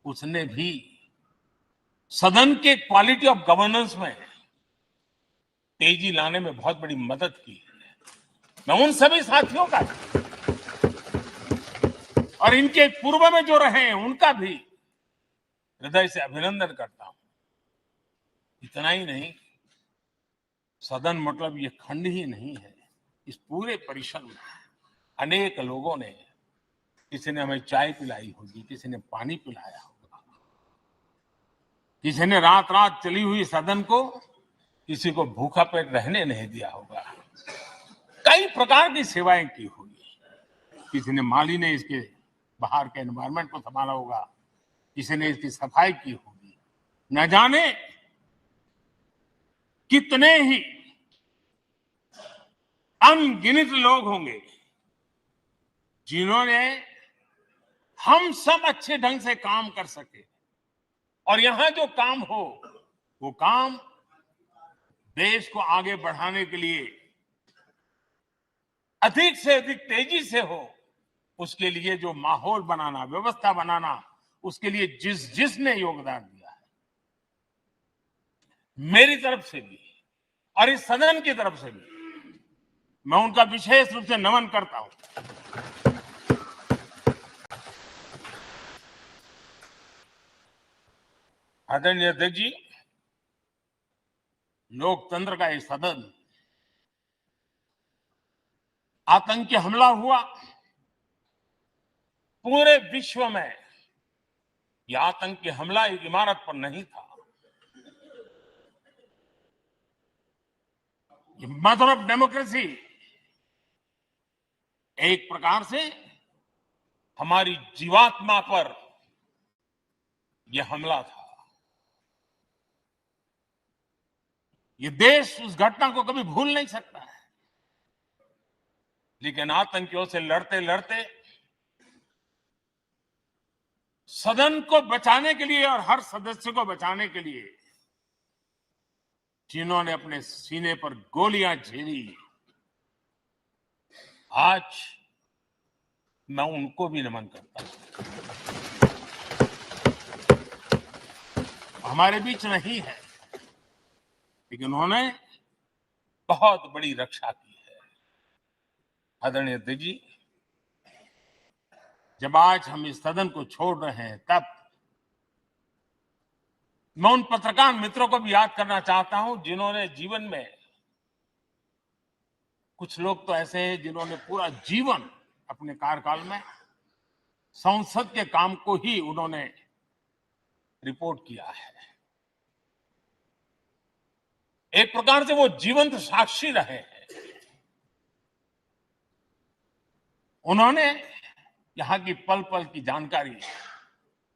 Speaker 3: उसने भी सदन के क्वालिटी ऑफ गवर्नेंस में तेजी लाने में बहुत बड़ी मदद की है। मैं उन सभी साथियों का और इनके पूर्व में जो रहे हैं उनका भी हृदय से अभिनंदन करता हूं। इतना ही नहीं, सदन मतलब ये खंड ही नहीं है, इस पूरे परिसर में अनेक लोगों ने, किसी ने हमें चाय पिलाई होगी, किसी ने पानी पिलाया होगा, किसी ने रात रात चली हुई सदन को किसी को भूखा पेट रहने नहीं दिया होगा। कई प्रकार की सेवाएं की होगी। किसी ने माली ने इसके बाहर के एनवायरनमेंट को संभाला होगा, किसी ने इसकी सफाई की होगी। न जाने कितने ही अनगिनत लोग होंगे जिन्होंने हम सब अच्छे ढंग से काम कर सके और यहां जो काम हो वो काम देश को आगे बढ़ाने के लिए अधिक से अधिक तेजी से हो, उसके लिए जो माहौल बनाना, व्यवस्था बनाना, उसके लिए जिसने योगदान दिया है, मेरी तरफ से भी और इस सदन की तरफ से भी मैं उनका विशेष रूप से नमन करता हूं। आदरणीय अध्यक्ष जी, लोकतंत्र का ये सदन, आतंकी हमला हुआ, पूरे विश्व में यह आतंकी हमला एक इमारत पर नहीं था, ये मदर ऑफ डेमोक्रेसी एक प्रकार से हमारी जीवात्मा पर यह हमला था। ये देश उस घटना को कभी भूल नहीं सकता है, लेकिन आतंकियों से लड़ते लड़ते सदन को बचाने के लिए और हर सदस्य को बचाने के लिए जिन्होंने अपने सीने पर गोलियां झेली, आज मैं उनको भी नमन करता हूं। हमारे बीच नहीं है, लेकिन उन्होंने बहुत बड़ी रक्षा की है। आदरणीय अध्यक्ष जी, जब आज हम इस सदन को छोड़ रहे हैं, तब मैं उन पत्रकार मित्रों को भी याद करना चाहता हूं जिन्होंने जीवन में, कुछ लोग तो ऐसे हैं जिन्होंने पूरा जीवन अपने कार्यकाल में संसद के काम को ही उन्होंने रिपोर्ट किया है। एक प्रकार से वो जीवंत साक्षी रहे हैं। उन्होंने यहाँ की पल पल की जानकारी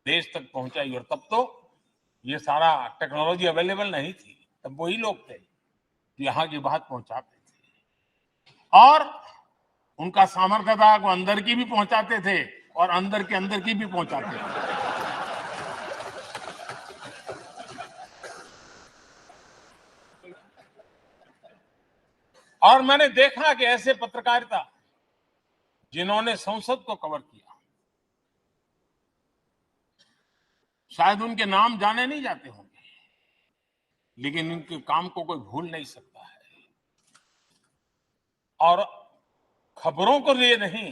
Speaker 3: देश तक पहुंचाई, और तब तो ये सारा टेक्नोलॉजी अवेलेबल नहीं थी। तब वही लोग थे जो यहाँ की बात पहुंचाते थे, और उनका सामर्थ्य था वो अंदर की भी पहुंचाते थे और अंदर के अंदर की भी पहुंचाते थे। और मैंने देखा कि ऐसे पत्रकारिता जिन्होंने संसद को कवर किया, शायद उनके नाम जाने नहीं जाते होंगे, लेकिन इनके काम को कोई भूल नहीं सकता है। और खबरों को लिए नहीं,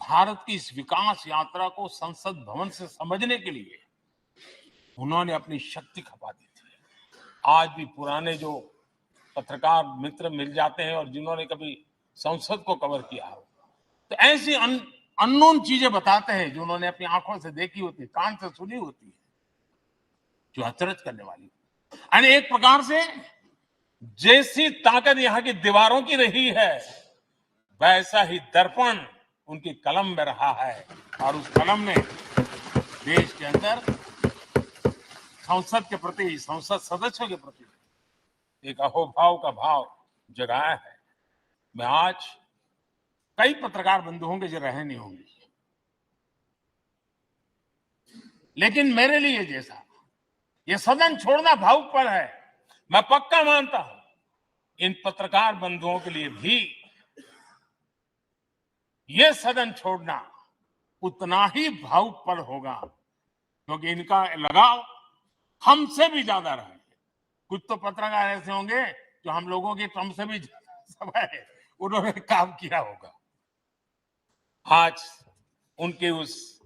Speaker 3: भारत की इस विकास यात्रा को संसद भवन से समझने के लिए उन्होंने अपनी शक्ति खपा दी थी। आज भी पुराने जो पत्रकार मित्र मिल जाते हैं और जिन्होंने कभी संसद को कवर किया हो, तो ऐसी अननोन चीजें बताते हैं जो उन्होंने अपनी आंखों से देखी होती, कान से सुनी होती है, जो अचरज करने वाली। यानी एक प्रकार से जैसी ताकत यहाँ की दीवारों की रही है, वैसा ही दर्पण उनकी कलम में रहा है, और उस कलम ने देश के अंदर संसद के प्रति, संसद सदस्यों के प्रति एक अहोभाव का भाव जगाया है। मैं आज कई पत्रकार बंधु होंगे जो रहे नहीं होंगे, लेकिन मेरे लिए जैसा ये सदन छोड़ना भावुक पल है, मैं पक्का मानता हूं इन पत्रकार बंधुओं के लिए भी ये सदन छोड़ना उतना ही भावुक पल होगा, क्योंकि इनका लगाव हमसे भी ज्यादा रहे। कुछ तो पत्रकार ऐसे होंगे जो हम लोगों की कम से भी समय उन्होंने काम किया होगा। आज उनके उस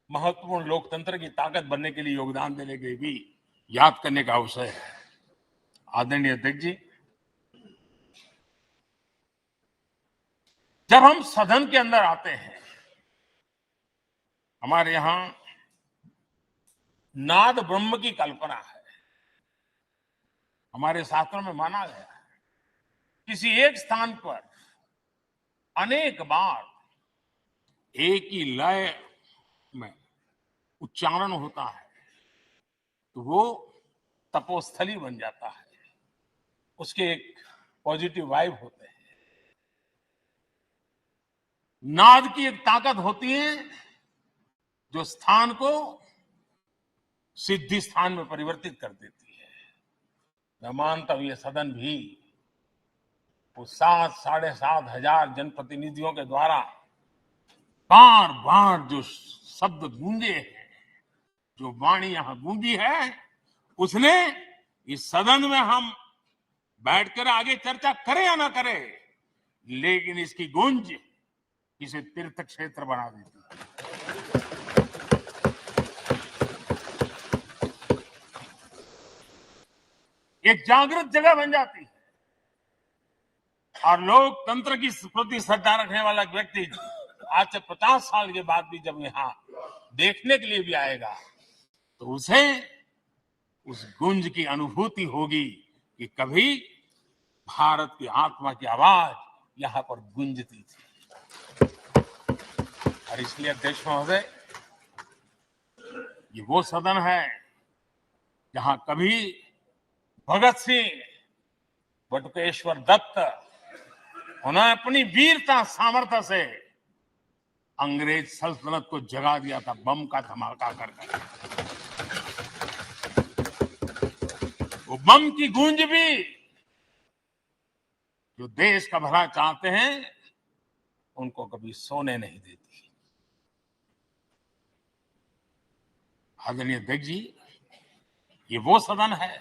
Speaker 3: महत्वपूर्ण लोकतंत्र की ताकत बनने के लिए योगदान देने के लिए भी याद करने का अवसर है। आदरणीय अध्यक्ष जी, जब हम सदन के अंदर आते हैं, हमारे यहां नाद ब्रह्म की कल्पना है। हमारे शास्त्रों में माना गया है किसी एक स्थान पर अनेक बार एक ही लय में उच्चारण होता है तो वो तपोस्थली बन जाता है, उसके एक पॉजिटिव वाइब होते हैं। नाद की एक ताकत होती है जो स्थान को सिद्धि स्थान में परिवर्तित कर देती है। मैं मानता हूं ये सदन भी उस 7,500 हजार जनप्रतिनिधियों के द्वारा बार बार जो शब्द गूंजे हैं, जो वाणी यहां गूंजी है, उसने इस सदन में हम बैठकर आगे चर्चा करें या ना करें, लेकिन इसकी गूंज इसे तीर्थ क्षेत्र बना देती है। एक जागृत जगह बन जाती है, और लोकतंत्र की प्रति श्रद्धा रखने वाला व्यक्ति आज से 50 साल के बाद भी जब यहाँ देखने के लिए भी आएगा तो उसे उस गुंज की अनुभूति होगी कि कभी भारत की आत्मा की आवाज यहाँ पर गूंजती थी। और इसलिए अध्यक्ष महोदय, ये वो सदन है जहां कभी भगत सिंह, बटुकेश्वर दत्त, उन्होंने अपनी वीरता सामर्थ्य से अंग्रेज सल्तनत को जगा दिया था बम का धमाका कर। वो बम की गूंज भी जो देश का भला चाहते हैं उनको कभी सोने नहीं देती। आदरणीय अध्यक्ष जी, ये वो सदन है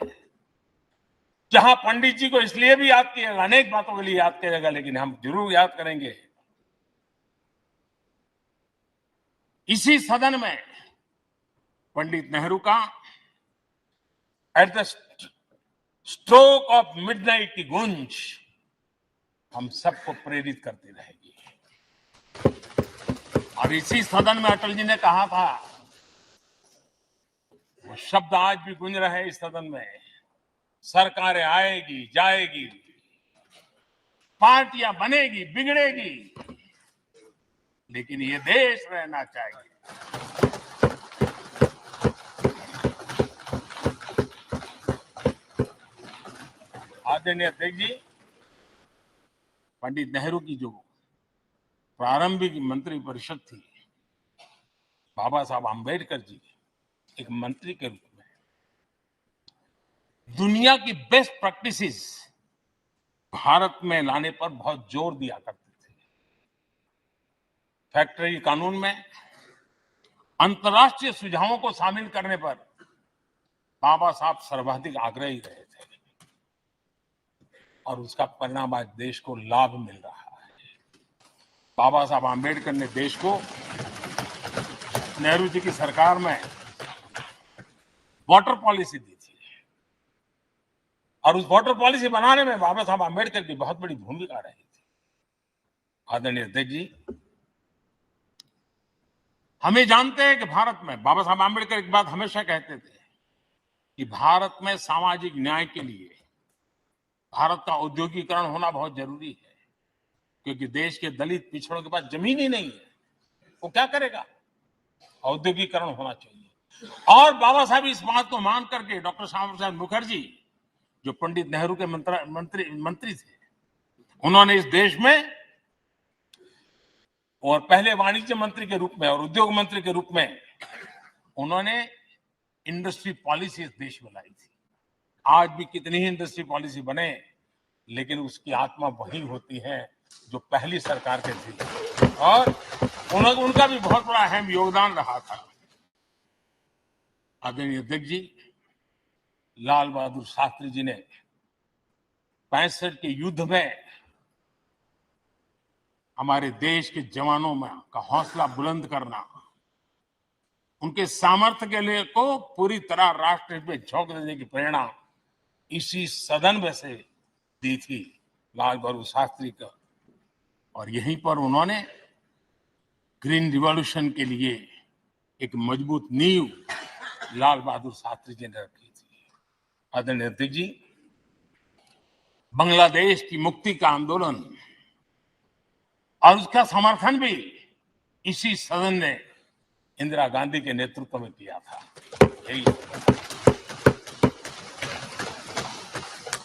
Speaker 3: जहां पंडित जी को इसलिए भी याद किया, अनेक बातों के लिए याद किया जाएगा, लेकिन हम जरूर याद करेंगे इसी सदन में पंडित नेहरू का at the stroke of midnight की गूंज हम सबको प्रेरित करती रहेगी। और इसी सदन में अटल जी ने कहा था, वो शब्द आज भी गूंज रहे हैं इस सदन में, सरकारें आएगी जाएगी, पार्टियां बनेगी बिगड़ेगी, लेकिन ये देश रहना चाहिए। आदरणीय अध्यक्ष जी, पंडित नेहरू की जो प्रारंभिक मंत्री परिषद थी, बाबा साहब आम्बेडकर जी एक मंत्री के रूप में दुनिया की बेस्ट प्रैक्टिसेस भारत में लाने पर बहुत जोर दिया करते थे। फैक्ट्री कानून में अंतर्राष्ट्रीय सुझावों को शामिल करने पर बाबा साहब सर्वाधिक आग्रही रहे थे, और उसका परिणाम आज देश को लाभ मिल रहा है। बाबा साहब आम्बेडकर ने देश को नेहरू जी की सरकार में वाटर पॉलिसी दी थी, और उस वाटर पॉलिसी बनाने में बाबा साहब आम्बेडकर की बहुत बड़ी भूमिका रही थी। आदरणीय अध्यक्ष जी, हमें जानते हैं कि भारत में बाबा साहब आम्बेडकर एक बात हमेशा कहते थे कि भारत में सामाजिक न्याय के लिए भारत का औद्योगिकरण होना बहुत जरूरी है, क्योंकि देश के दलित पिछड़ों के पास जमीन ही नहीं है, वो क्या करेगा? औद्योगिकरण होना चाहिए। और बाबा साहब इस बात को मान करके, डॉक्टर श्यामा प्रसाद मुखर्जी जो पंडित नेहरू के मंत्री थे, उन्होंने इस देश में और पहले वाणिज्य मंत्री के रूप में और उद्योग मंत्री के रूप में उन्होंने इंडस्ट्री पॉलिसी इस देश में लाई थी। आज भी कितनी ही इंडस्ट्री पॉलिसी बने, लेकिन उसकी आत्मा वही होती है जो पहली सरकार के थी, और उनका भी बहुत बड़ा अहम योगदान रहा था। आदरणीय अध्यक्ष जी, लाल बहादुर शास्त्री जी ने 65 के युद्ध में हमारे देश के जवानों में का हौसला बुलंद करना, उनके सामर्थ्य के लिए को पूरी तरह राष्ट्र में झोंक देने की प्रेरणा इसी सदन में से दी थी लाल बहादुर शास्त्री का। और यहीं पर उन्होंने ग्रीन रिवॉल्यूशन के लिए एक मजबूत नींव लाल बहादुर शास्त्री जी ने रखी थी। आदरणीय अध्यक्ष जी, बांग्लादेश की मुक्ति का आंदोलन और उसका समर्थन भी इसी सदन ने इंदिरा गांधी के नेतृत्व में किया था।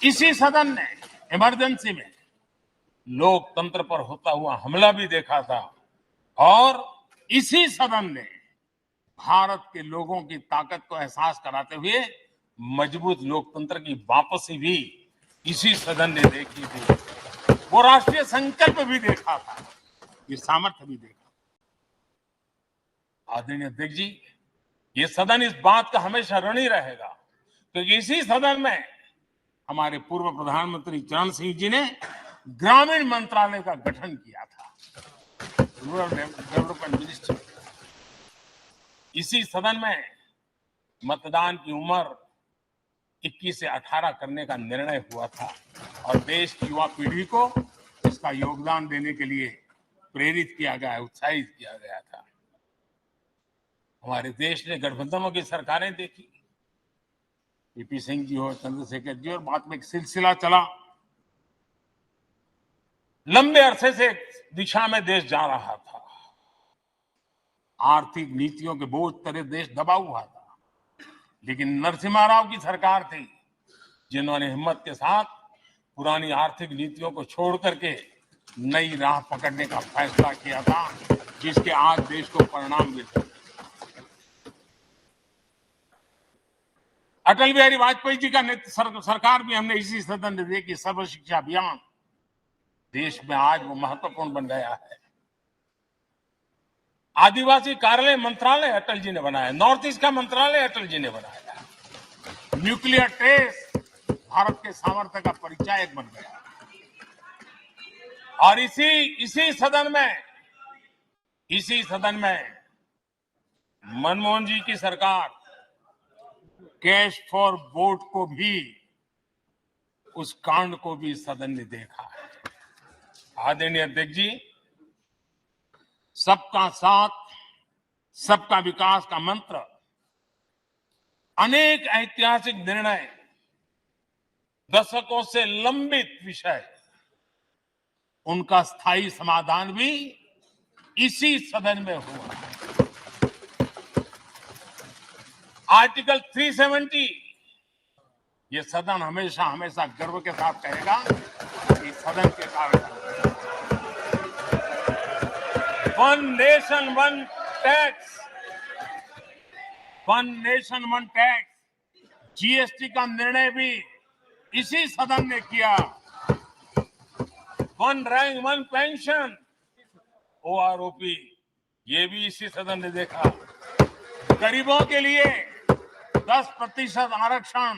Speaker 3: इसी सदन ने इमरजेंसी में लोकतंत्र पर होता हुआ हमला भी देखा था, और इसी सदन ने भारत के लोगों की ताकत को एहसास कराते हुए मजबूत लोकतंत्र की वापसी भी इसी सदन ने देखी थी। वो राष्ट्रीय संकल्प भी देखा था, ये सामर्थ्य भी देखा। आदरणीय अध्यक्ष जी, ये सदन इस बात का हमेशा ऋणी रहेगा, क्योंकि इसी सदन में हमारे पूर्व प्रधानमंत्री चरण सिंह जी ने ग्रामीण मंत्रालय का गठन किया था, रूरल डेवलपमेंट मिनिस्ट्री। इसी सदन में मतदान की उम्र 21 से 18 करने का निर्णय हुआ था, और देश की युवा पीढ़ी को इसका योगदान देने के लिए प्रेरित किया गया, उत्साहित किया गया था। हमारे देश ने गठबंधनों की सरकारें देखी, पीपी सिंह जी हो, चंद्रशेखर जी, और बाद में एक सिलसिला चला। लंबे अरसे से दिशा में देश जा रहा था, आर्थिक नीतियों के बोझ तले देश दबा हुआ था, लेकिन नरसिम्हा राव की सरकार थी जिन्होंने हिम्मत के साथ पुरानी आर्थिक नीतियों को छोड़ करके नई राह पकड़ने का फैसला किया था, जिसके आज देश को परिणाम मिलते हैं। अटल बिहारी वाजपेयी जी का सरकार भी हमने इसी सदन ने देखी। सर्व शिक्षा अभियान देश में आज वो महत्वपूर्ण बन गया है। आदिवासी कार्यालय मंत्रालय अटल जी ने बनाया, नॉर्थ ईस्ट का मंत्रालय अटल जी ने बनाया, न्यूक्लियर टेस्ट भारत के सामर्थ्य का परिचायक बन गया। और इसी सदन में मनमोहन जी की सरकार कैश फॉर वोट को भी, उस कांड को भी सदन ने देखा है। आदरणीय अध्यक्ष जी, सबका साथ सबका विकास का मंत्र, अनेक ऐतिहासिक निर्णय, दशकों से लंबित विषय, उनका स्थायी समाधान भी इसी सदन में हुआ। आर्टिकल 370, ये सदन हमेशा हमेशा गर्व के साथ कहेगा कि सदन के कारण one nation one tax, one nation one tax, GST का निर्णय भी इसी सदन ने किया। One rank one pension, OROP, ये भी इसी सदन ने देखा। गरीबों के लिए 10% आरक्षण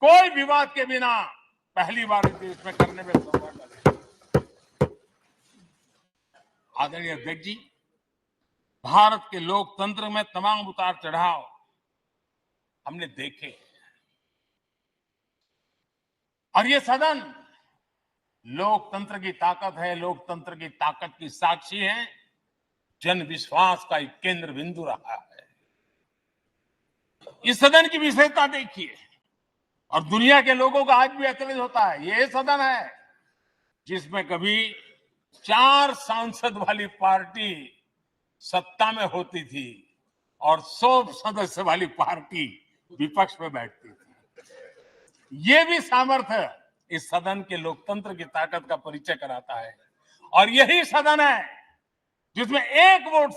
Speaker 3: कोई विवाद के बिना पहली बार इस देश में करने में सफल रहे। आदरणीय अध्यक्ष जी, भारत के लोकतंत्र में तमाम उतार चढ़ाव हमने देखे, और ये सदन लोकतंत्र की ताकत है, लोकतंत्र की ताकत की साक्षी है, जन विश्वास का एक केंद्र बिंदु रहा है। इस सदन की विशेषता देखिए, और दुनिया के लोगों का आज भी आश्चर्य होता है। ये सदन है जिसमें कभी 4 सांसद वाली पार्टी सत्ता में होती थी और 100 सदस्य वाली पार्टी विपक्ष में बैठती थी। ये भी सामर्थ्य इस सदन के लोकतंत्र की ताकत का परिचय कराता है। और यही सदन है जिसमें एक वोट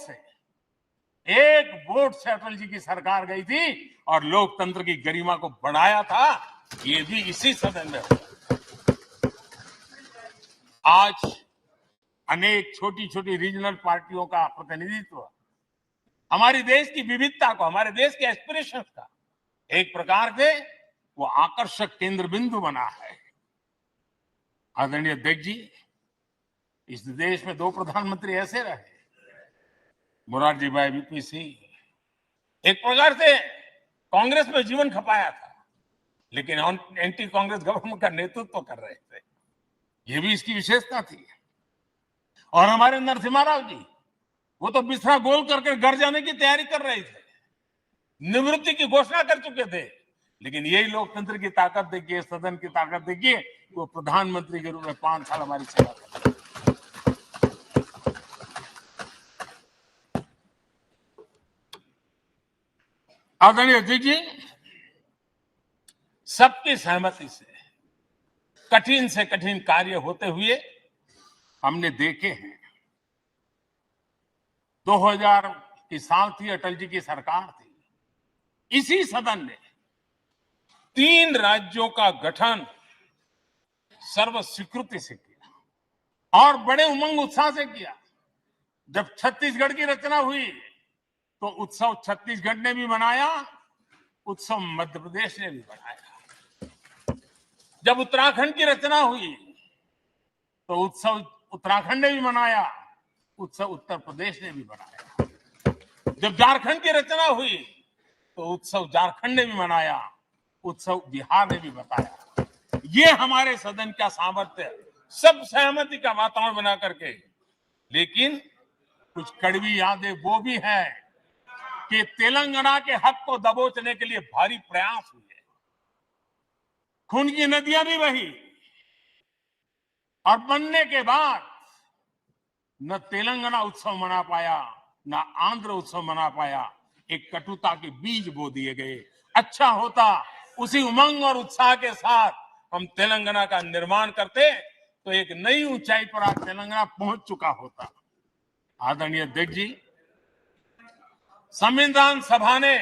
Speaker 3: से अटल जी की सरकार गई थी और लोकतंत्र की गरिमा को बढ़ाया था। ये भी इसी सदन में हुआ। आज अनेक छोटी छोटी रीजनल पार्टियों का प्रतिनिधित्व हमारे देश की विविधता को, हमारे देश के एस्पिरेशंस का एक प्रकार से वो आकर्षक केंद्र बिंदु बना है। आदरणीय अध्यक्ष जी, इस देश में 2 प्रधानमंत्री ऐसे रहे, मोरारजी भाई वीपी सिंह एक प्रकार से कांग्रेस में जीवन खपाया था, लेकिन एंटी कांग्रेस गवर्नमेंट का नेतृत्व कर रहे थे। ये भी इसकी विशेषता थी। और हमारे नरसिम्हा राव जी, वो तो बिस्तरा गोल करके घर जाने की तैयारी कर रहे थे, निवृत्ति की घोषणा कर चुके थे, लेकिन यही लोकतंत्र की ताकत देखिए, सदन की ताकत देखिए, वो प्रधानमंत्री के रूप में 5 साल हमारी सेवा कर रहे। आदरणीय अध्यक्ष जी, सबकी सहमति से कठिन कार्य होते हुए हमने देखे हैं। 2000 की साल थी, अटल जी की सरकार थी। इसी सदन ने 3 राज्यों का गठन सर्व स्वीकृति से किया और बड़े उमंग उत्साह से किया। जब छत्तीसगढ़ की रचना हुई तो उत्सव छत्तीसगढ़ ने भी मनाया, उत्सव मध्य प्रदेश ने भी मनाया। जब उत्तराखंड की रचना हुई तो उत्सव उत्तराखंड ने भी मनाया, उत्सव उत्तर प्रदेश ने भी मनाया। जब झारखंड की रचना हुई तो उत्सव झारखंड ने भी मनाया, उत्सव बिहार ने भी बताया। ये हमारे सदन का सामर्थ्य, सब सहमति का वातावरण बना करके। लेकिन कुछ कड़वी यादें वो भी है कि तेलंगाना के हक को दबोचने के लिए भारी प्रयास हुए, खून की नदियां भी बही, और बनने के बाद न तेलंगाना उत्सव मना पाया, न आंध्र उत्सव मना पाया। एक कटुता के बीज बो दिए गए। अच्छा होता उसी उमंग और उत्साह के साथ हम तेलंगाना का निर्माण करते तो एक नई ऊंचाई पर आज तेलंगाना पहुंच चुका होता। आदरणीय अध्यक्ष जी, संविधान सभा ने,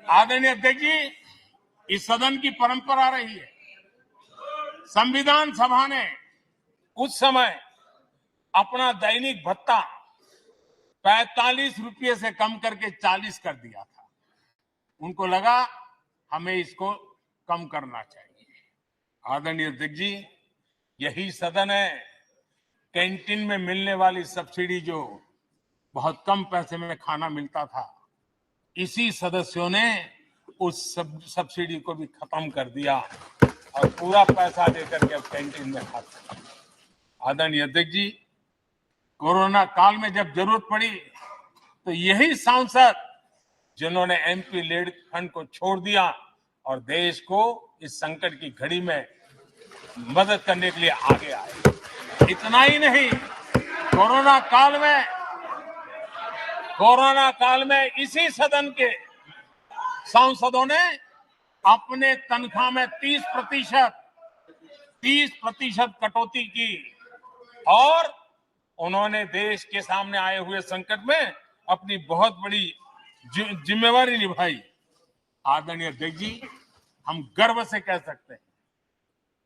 Speaker 3: आदरणीय अध्यक्ष जी, इस सदन की परंपरा रही है। संविधान सभा ने उस समय अपना दैनिक भत्ता 45 रुपये से कम करके 40 कर दिया था। उनको लगा हमें इसको कम करना चाहिए। आदरणीय अध्यक्ष जी, यही सदन है कैंटीन में मिलने वाली सब्सिडी, जो बहुत कम पैसे में खाना मिलता था, इसी सदस्यों ने उस सब्सिडी को भी खत्म कर दिया और पूरा पैसा देकर के अब कैंटीन में खाते हैं। आदरणीय अध्यक्ष जी, कोरोना काल में जब जरूरत पड़ी तो यही सांसद जिन्होंने एमपी लेड फंड को छोड़ दिया और देश को इस संकट की घड़ी में मदद करने के लिए आगे आए। इतना ही नहीं, कोरोना काल में इसी सदन के सांसदों ने अपने तनख्वाह में 30% कटौती की और उन्होंने देश के सामने आए हुए संकट में अपनी बहुत बड़ी जिम्मेवारी निभाई। आदरणीय अध्यक्ष जी, हम गर्व से कह सकते हैं,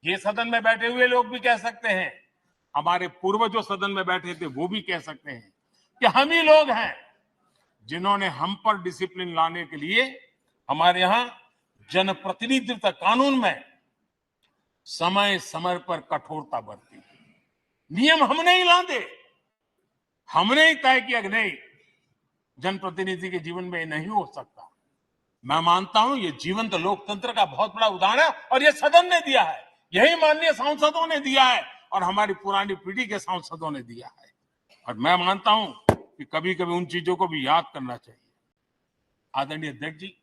Speaker 3: ये सदन में बैठे हुए लोग भी कह सकते हैं, हमारे पूर्वज जो सदन में बैठे थे वो भी कह सकते हैं कि हम ही लोग हैं जिन्होंने हम पर डिसिप्लिन लाने के लिए हमारे यहां जनप्रतिनिधित्व कानून में समय समय पर कठोरता बरती। नियम हमने ही लादे, हमने ही तय किया कि नहीं, जनप्रतिनिधि के जीवन में नहीं हो सकता। मैं मानता हूं ये जीवंत लोकतंत्र का बहुत बड़ा उदाहरण है और ये सदन ने दिया है, यही माननीय सांसदों ने दिया है और हमारी पुरानी पीढ़ी के सांसदों ने दिया है। और मैं मानता हूं कि कभी कभी उन चीजों को भी याद करना चाहिए। आदरणीय अध्यक्ष जी,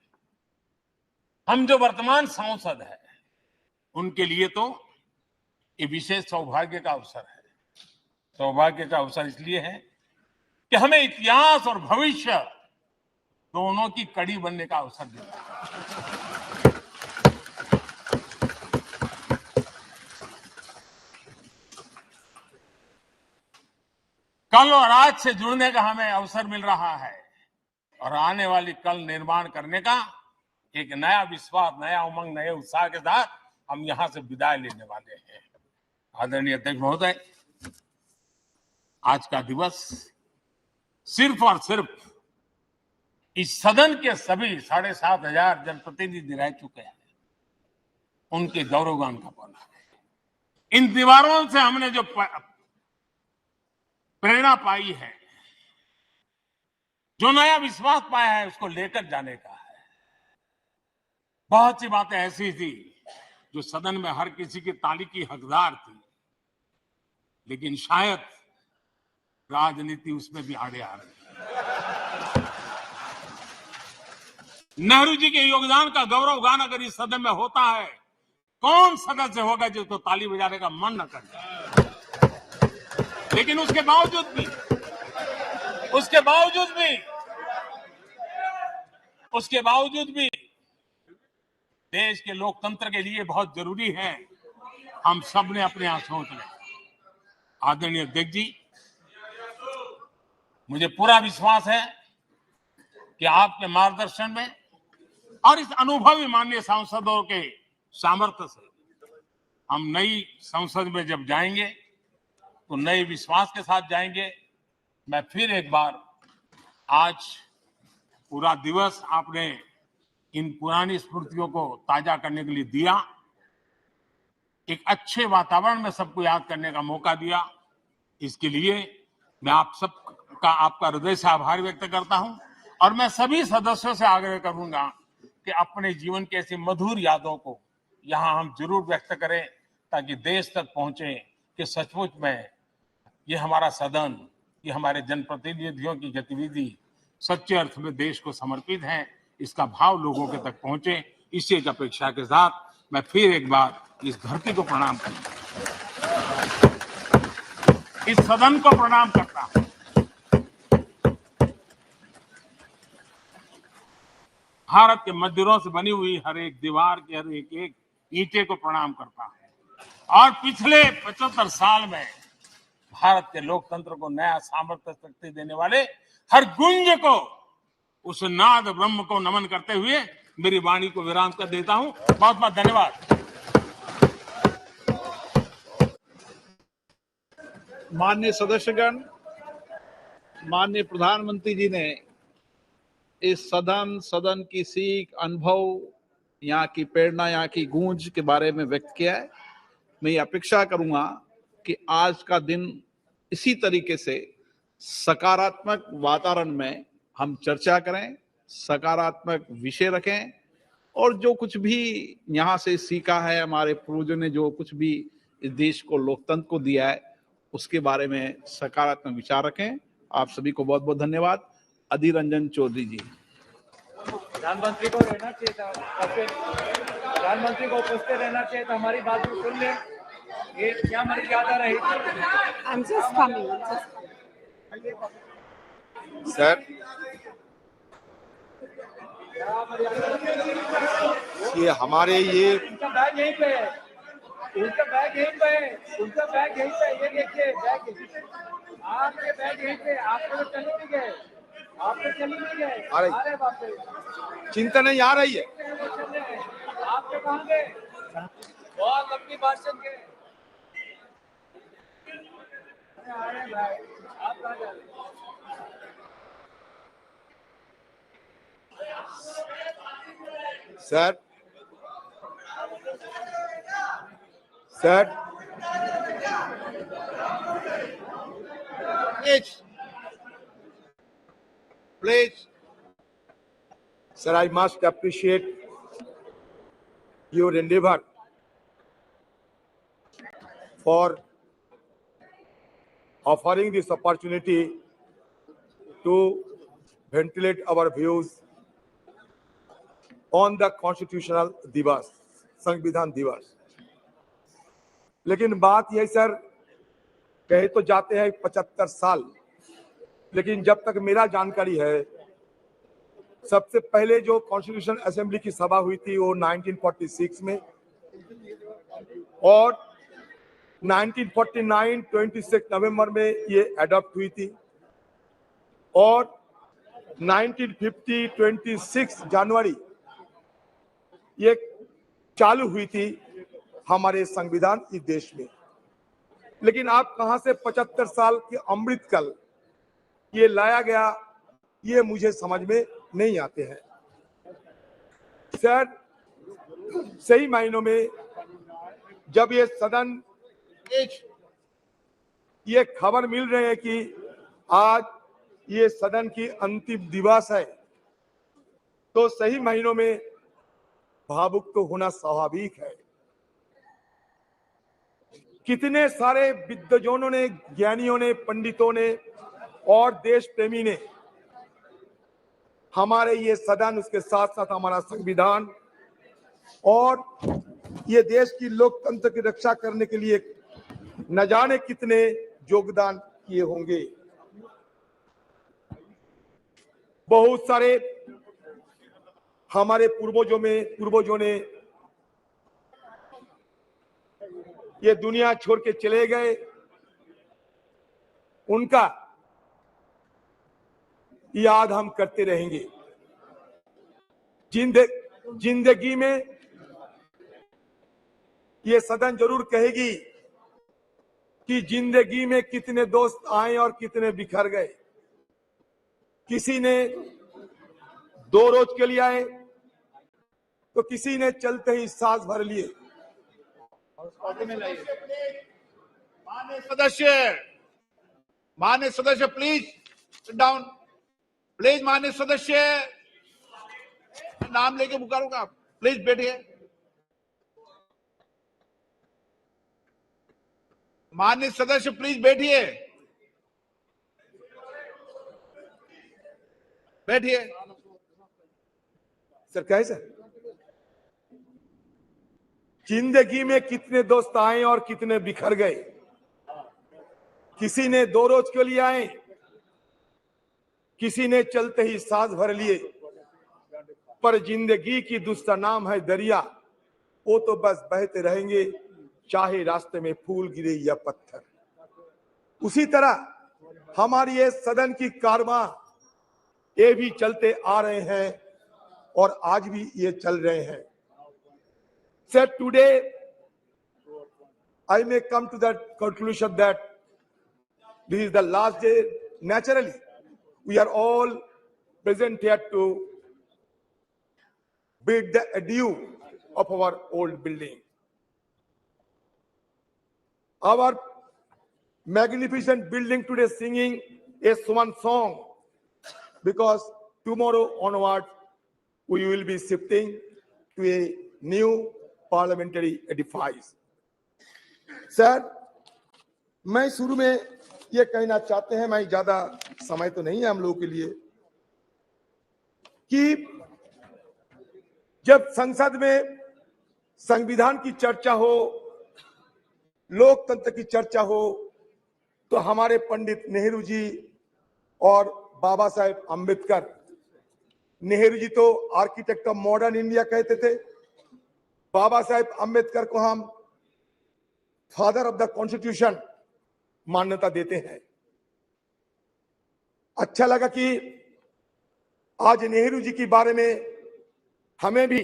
Speaker 3: हम जो वर्तमान सांसद हैं उनके लिए तो ये विशेष सौभाग्य का अवसर है। सौभाग्य का अवसर इसलिए है कि हमें इतिहास और भविष्य दोनों की कड़ी बनने का अवसर देता है। कल और आज से जुड़ने का हमें अवसर मिल रहा है और आने वाली कल निर्माण करने का एक नया विश्वास, नया उमंग, नए उत्साह के साथ हम यहां से विदाई लेने वाले हैं। आदरणीय अध्यक्ष महोदय, आज का दिवस सिर्फ और सिर्फ इस सदन के सभी 7,500 जनप्रतिनिधि रह चुके हैं उनके गौरवगान का पल है। इन दीवारों से हमने जो प्रेरणा पाई है, जो नया विश्वास पाया है, उसको लेकर जाने का है। बहुत सी बातें ऐसी थी जो सदन में हर किसी की ताली की हकदार थी, लेकिन शायद राजनीति उसमें भी आड़े आ रही। नेहरू जी के योगदान का गौरव गान अगर इस सदन में होता है, कौन सदस्य होगा जिसको ताली बजाने का मन न करे। लेकिन उसके बावजूद भी देश के लोकतंत्र के लिए बहुत जरूरी है हम सब ने अपने यहां सोच लें। आदरणीय अध्यक्ष जी, मुझे पूरा विश्वास है कि आपके मार्गदर्शन में और इस अनुभवी माननीय सांसदों के सामर्थ्य से हम नई संसद में जब जाएंगे तो नए विश्वास के साथ जाएंगे। मैं फिर एक बार, आज पूरा दिवस आपने इन पुरानी स्मृतियों को ताजा करने के लिए दिया, एक अच्छे वातावरण में सबको याद करने का मौका दिया, इसके लिए मैं आप सबका, आपका हृदय से आभार व्यक्त करता हूं। और मैं सभी सदस्यों से आग्रह करूंगा कि अपने जीवन की ऐसी मधुर यादों को यहां हम जरूर व्यक्त करें, ताकि देश तक पहुंचे कि सचमुच में ये हमारा सदन, ये हमारे जनप्रतिनिधियों की गतिविधि सच्चे अर्थ में देश को समर्पित है, इसका भाव लोगों के तक पहुंचे। इसी एक अपेक्षा के साथ मैं फिर एक बार इस धरती को प्रणाम करता हूं, इस सदन को प्रणाम करता हूं। भारत के मंदिरों से बनी हुई हर एक दीवार के हर एक ईंटे को प्रणाम करता हूं और पिछले 75 साल में भारत के लोकतंत्र को नया सामर्थ्य शक्ति देने वाले हर गुंज को, उस नाद ब्रह्म को नमन करते हुए मेरी वाणी को विराम कर देता हूं। बहुत बहुत धन्यवाद।
Speaker 1: माननीय सदस्यगण, माननीय प्रधानमंत्री जी ने इस सदन की सीख, अनुभव, यहाँ की प्रेरणा, यहाँ की गूंज के बारे में व्यक्त किया है। मैं ये अपेक्षा करूंगा कि आज का दिन इसी तरीके से सकारात्मक वातावरण में हम चर्चा करें, सकारात्मक विषय रखें और जो कुछ भी यहाँ से सीखा है, हमारे पूर्वजों ने जो कुछ भी इस देश को, लोकतंत्र को दिया है, उसके बारे में सकारात्मक विचार रखें। आप सभी को बहुत बहुत धन्यवाद। अधीर रंजन चौधरी जी।
Speaker 4: प्रधानमंत्री को रहना चाहिए था, प्रधानमंत्री को उपस्थित रहना चाहिए था, हमारी बात भी सुन ले। ये क्या हमारी ज्यादा रही?
Speaker 5: I'm just coming.
Speaker 6: सर, ये हमारे ये
Speaker 4: उनका बैग यहीं पे है, उनका बैग यहीं पे है, उनका बैग यहीं पे, ये देखिए बैग, आपके बैग यहीं पे, आपको तो चले नहीं गए, आप तो चले नहीं गए, अरे बाप रे,
Speaker 6: चिंता नहीं आ रही है।
Speaker 4: आपके कहाँ गए? बहुत लंबी भाषण के। अरे भाई, आप कहाँ जा रहे हैं?
Speaker 6: Sir, sir, please, sir, I must appreciate your endeavor for offering this opportunity to ventilate our views on the constitutional दिवस, संविधान दिवस। लेकिन बात यह सर, कहे तो जाते हैं 75 साल, लेकिन जब तक मेरा जानकारी है, सबसे पहले जो कॉन्स्टिट्यूशन असेंबली की सभा हुई थी वो 1946 में, और 1949 26 नवंबर में ये अडॉप्ट हुई थी, और 1950 26 जनवरी ये चालू हुई थी हमारे संविधान इस देश में। लेकिन आप कहां से 75 साल के अमृतकाल ये लाया गया, ये मुझे समझ में नहीं आते हैं सर। सही मायनों में जब ये सदन, ये खबर मिल रही है कि आज ये सदन की अंतिम दिवस है, तो सही मायनों में भावुक तो होना स्वाभाविक है। कितने सारे विद्वजनों ने, ज्ञानियों ने, पंडितों ने और देश प्रेमी ने हमारे ये सदन, उसके साथ साथ हमारा संविधान और ये देश की लोकतंत्र की रक्षा करने के लिए न जाने कितने योगदान किए होंगे। बहुत सारे हमारे पूर्वजों ने ये दुनिया छोड़ के चले गए, उनका याद हम करते रहेंगे। जिंदगी में ये सदन जरूर कहेगी कि जिंदगी में कितने दोस्त आए और कितने बिखर गए। किसी ने 2 रोज के लिए आए, तो किसी ने चलते ही सांस भर लिए।
Speaker 1: माननीय सदस्य प्लीज सिट डाउन, प्लीज। माननीय सदस्य, नाम लेके पुकारूंगा, प्लीज बैठिए। माननीय सदस्य प्लीज बैठिए, बैठिए।
Speaker 6: सर क्या है सर? जिंदगी में कितने दोस्त आए और कितने बिखर गए। किसी ने 2 रोज के लिए आए, किसी ने चलते ही सांस भर लिए। पर जिंदगी की दूसरा नाम है दरिया, वो तो बस बहते रहेंगे, चाहे रास्ते में फूल गिरे या पत्थर। उसी तरह हमारी ये सदन की कारवां ये भी चलते आ रहे हैं और आज भी ये चल रहे हैं। Sir, today I may come to that conclusion that this is the last day. Naturally, we are all present here to bid the adieu of our old building. Our magnificent building today singing a swan song, because tomorrow onward we will be shifting to a new parliamentary edifice. Sir, मैं शुरू में ये कहना चाहते हैं, मैं ज्यादा समय तो नहीं है हम लोगों के लिए, कि जब संसद में संविधान की चर्चा हो, लोकतंत्र की चर्चा हो, तो हमारे पंडित नेहरू जी और बाबा साहेब अंबेडकर, नेहरू जी तो आर्किटेक्ट ऑफ मॉडर्न इंडिया कहते थे, बाबा साहेब अंबेडकर को हम फादर ऑफ द कॉन्स्टिट्यूशन मान्यता देते हैं। अच्छा लगा कि आज नेहरू जी के बारे में हमें भी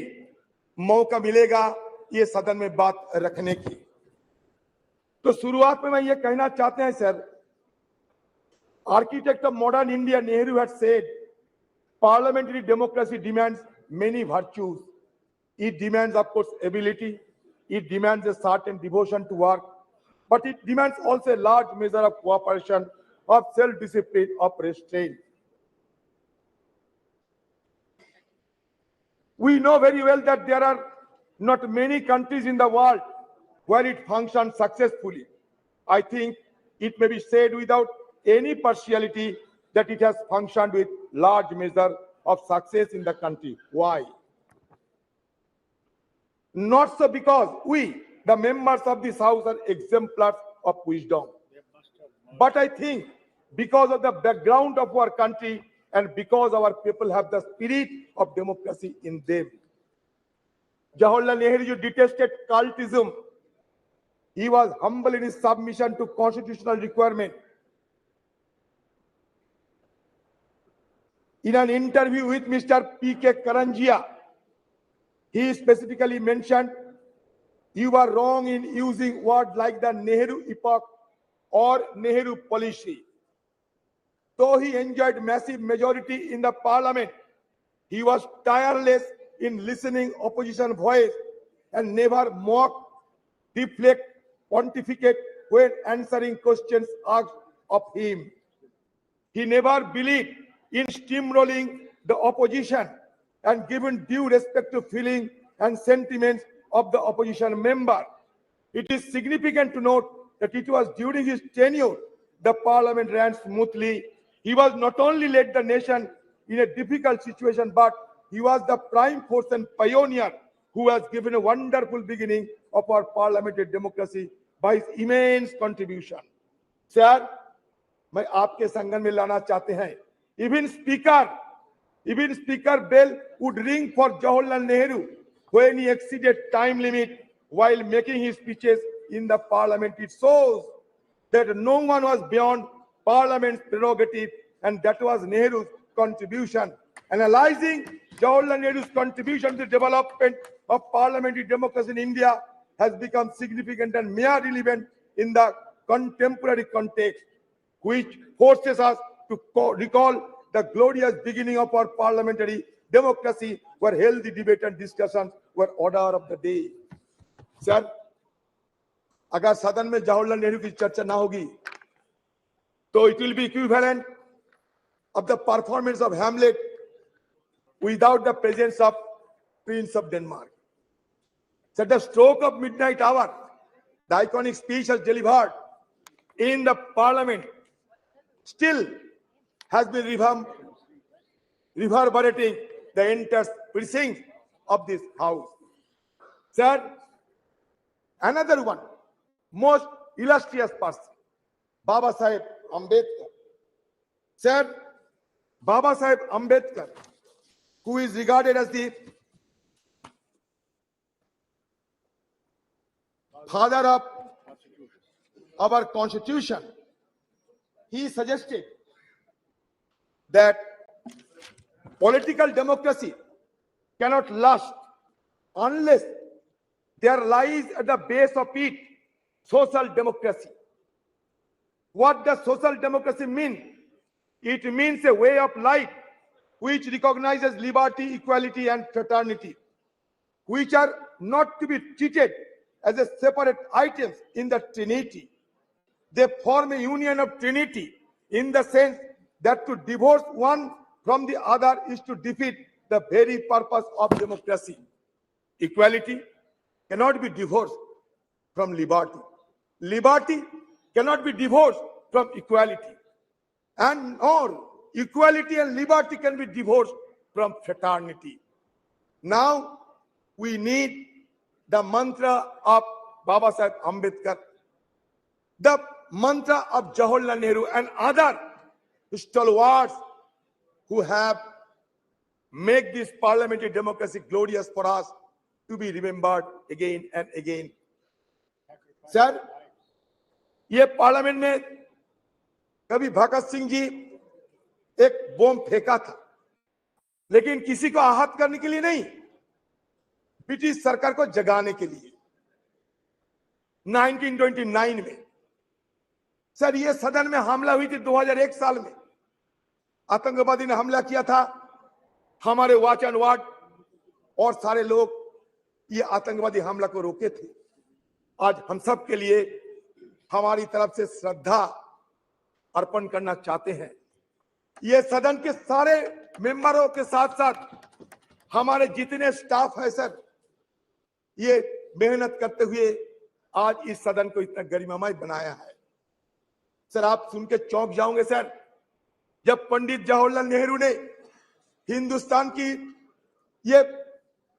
Speaker 6: मौका मिलेगा ये सदन में बात रखने की। तो शुरुआत में मैं ये कहना चाहते हैं sir, architect of modern India Nehru had said, parliamentary democracy demands many virtues. It demands, of course, ability. It demands a certain devotion to work, but it demands also a large measure of cooperation, of self-discipline, of restraint. We know very well that there are not many countries in the world where it functions successfully. I think it may be said without any partiality that it has functioned with large measure of success in the country. Why? Not so because we, the members of this house, are exemplars of wisdom, but I think because of the background of our country and because our people have the spirit of democracy in them. Jawaharlal Nehru detested cultism. He was humble in his submission to constitutional requirement. In an interview with Mr. P.K. Karanjia, he specifically mentioned, "You are wrong in using words like the Nehru epoch or Nehru policy." Though he enjoyed massive majority in the parliament, he was tireless in listening opposition voice and never mock, deflect, pontificate when answering questions asked of him. He never believed in steamrolling the opposition and given due respect to feeling and sentiments of the opposition member. It is significant to note that it was during his tenure the parliament ran smoothly. He was not only led the nation in a difficult situation, but he was the prime force and pioneer who has given a wonderful beginning of our parliamentary democracy by his immense contribution. Sir, मैं आपके संगठन में लाना चाहते हैं, even speaker bell would ring for Jawaharlal Nehru when he exceeded time limit while making his speeches in the parliament. It shows that no one was beyond parliament's prerogative, and that was Nehru's contribution. Analyzing Jawaharlal Nehru's contribution to the development of parliamentary democracy in India has become significant and mere relevant in the contemporary context, which forces us to recall the glorious beginning of our parliamentary democracy, where healthy debate and discussions were order of the day. Sir, अगर सदन में जवाहरलाल नेहरू की चर्चा ना होगी, तो it will be equivalent of the performance of Hamlet without the presence of Prince of Denmark. So at the stroke of midnight hour, the iconic speech was delivered in the parliament still has been reverberating the entire precinct of this house. Sir, another one, most illustrious person, Baba Saheb Ambedkar. Sir, Baba Saheb Ambedkar, who is regarded as the father of our constitution, he suggested that political democracy cannot last unless there lies at the base of it social democracy. What does social democracy mean? It means a way of life which recognizes liberty, equality, and fraternity, which are not to be treated as a separate items in the Trinity. They form a union of Trinity in the sense that to divorce one from the other is to defeat the very purpose of democracy. Equality cannot be divorced from liberty. Liberty cannot be divorced from equality. And nor equality and liberty can be divorced from fraternity. Now we need the mantra of Baba Sahib Ambedkar, the mantra of Jawaharlal Nehru and other stalwarts who have made this parliamentary democracy glorious for us to be remembered again and again. Sir, ये पार्लियामेंट में कभी भगत सिंह जी एक बम फेंका था, लेकिन किसी को आहत करने के लिए नहीं, ब्रिटिश सरकार को जगाने के लिए। 1929 में सर ये सदन में हमला हुई थी। 2001 साल में आतंकवादी ने हमला किया था। हमारे वॉच एंड वार्ड और सारे लोग ये आतंकवादी हमला को रोके थे। आज हम सब के लिए हमारी तरफ से श्रद्धा अर्पण करना चाहते हैं। ये सदन के सारे मेंबरों के साथ साथ हमारे जितने स्टाफ है सर, ये मेहनत करते हुए आज इस सदन को इतना गरिमामय बनाया है। सर आप सुन के चौंक जाओगे सर, जब पंडित जवाहरलाल नेहरू ने हिंदुस्तान की ये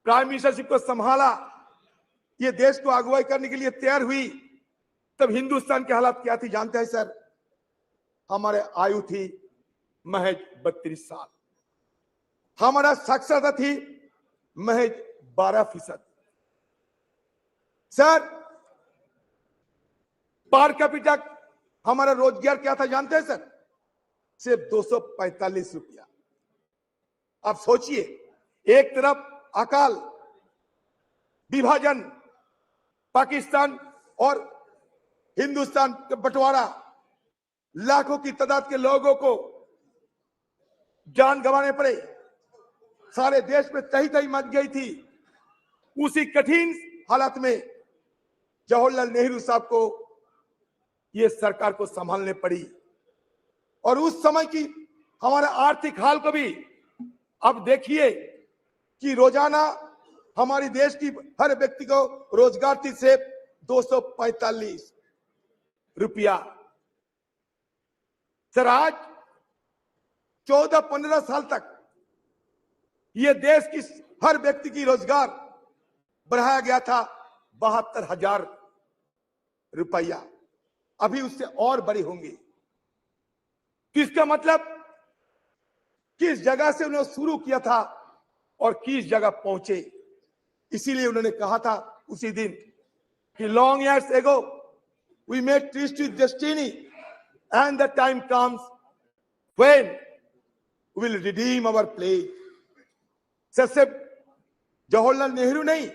Speaker 6: प्राइम मिनिस्टरशिप को संभाला, ये देश को अगुवाई करने के लिए तैयार हुई, तब हिंदुस्तान की हालत क्या थी जानते हैं सर? हमारे आयु थी महज 32 साल, हमारा साक्षरता थी महज 12%। सर पर कैपिटा हमारा रोजगार क्या था जानते हैं सर? सिर्फ 245 रुपया। आप सोचिए, एक तरफ अकाल, विभाजन, पाकिस्तान और हिंदुस्तान का बंटवारा, लाखों की तादाद के लोगों को जान गंवाने पड़े, सारे देश में तही तही मच गई थी। उसी कठिन हालत में जवाहरलाल नेहरू साहब को ये सरकार को संभालने पड़ी। और उस समय की हमारे आर्थिक हाल को भी अब देखिए कि रोजाना हमारी देश की हर व्यक्ति को रोजगार थी सिर्फ 245 रुपया। सर आज 14-15 साल तक ये देश की हर व्यक्ति की रोजगार बढ़ाया गया था 72,000 रुपया, अभी उससे और बड़ी होंगी। किसका मतलब किस जगह से उन्होंने शुरू किया था और किस जगह पहुंचे। इसीलिए उन्होंने कहा था उसी दिन कि long years ago we made tryst with destiny and the time comes when we will redeem our pledge. सिर्फ जवाहरलाल नेहरू नहीं,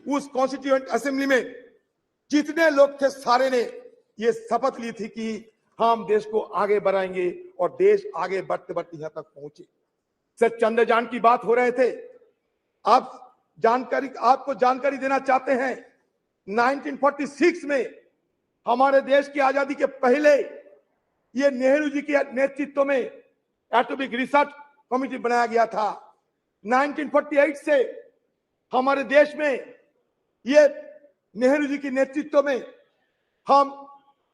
Speaker 6: उस कॉन्स्टिट्यूएंट असेंबली में जितने लोग थे सारे ने ये शपथ ली थी कि हम देश को आगे बढ़ाएंगे, और देश आगे बढ़ते बढ़ते यहां तक पहुंचे। सर चंद्रयान की बात हो रहे थे, आपको जानकारी देना चाहते हैं। 1946 में हमारे देश की आजादी के पहले ये नेहरू जी के नेतृत्व में एटॉमिक रिसर्च कमेटी बनाया गया था। 1948 से हमारे देश में ये नेहरू जी के नेतृत्व में हम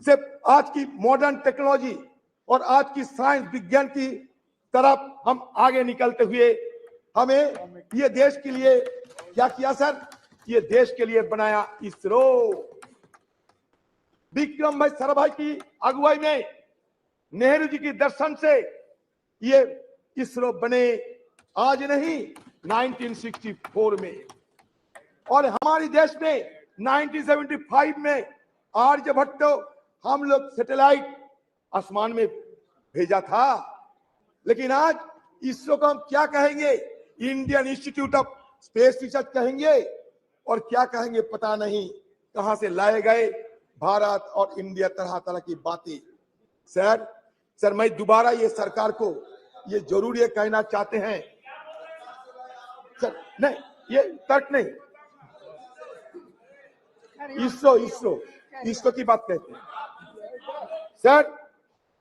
Speaker 6: सिर्फ आज की मॉडर्न टेक्नोलॉजी और आज की साइंस विज्ञान की तरफ हम आगे निकलते हुए हमें ये देश के लिए क्या किया सर? ये देश के लिए बनाया इसरो। विक्रम भाई साराभाई की अगुवाई में, नेहरू जी के दर्शन से ये इसरो बने, आज नहीं 1964 में। और हमारे देश में 1975 में आर्यभट्ट हम लोग सैटेलाइट आसमान में भेजा था। लेकिन आज इसरो को हम क्या कहेंगे? Indian institute of space research कहेंगे, और क्या कहेंगे पता नहीं। कहां से लाए गए भारत और इंडिया, तरह तरह की बातें। सर मैं दोबारा ये सरकार को ये जरूर ये कहना चाहते हैं सर, नहीं ये तर्क नहीं, इसरो इसरो इसरो की बात कहते हैं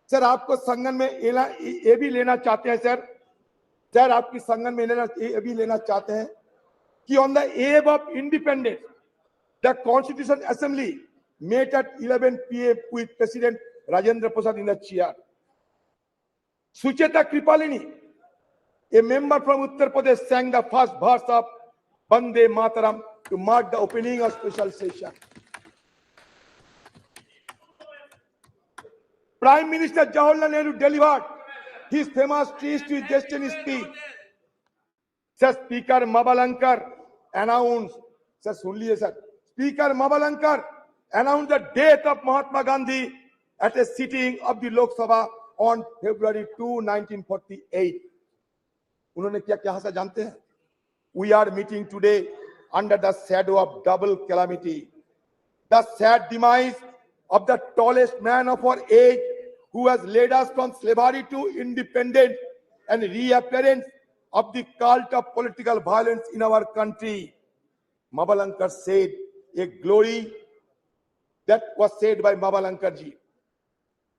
Speaker 6: सर आपको संगठन में ये भी लेना चाहते हैं सर आपकी संगठन में ये भी लेना चाहते हैं कि on the above of independence the constitution assembly met at 11 p.m. with President Rajendra Prasad in the chair. Sucheta Kripalini, a member from Uttar Pradesh, sang the first verse of Bande Mataram to mark the opening of special session. Prime Minister Jawaharlal Nehru delivered his famous Trees to Destiny speech. Sir, Speaker Mabalankar announced, sir, सुन लीजिए sir, Speaker Mabalankar announced the death of Mahatma Gandhi at a sitting of the Lok Sabha on February 2, 1948. उन्होंने क्या कहा था जानते हैं? We are meeting today under the shadow of double calamity. The sad demise of the tallest man of our age who has led us from slavery to independence and reappearance of the cult of political violence in our country. Mabalankar said, a glory that was said by Mabalankar ji.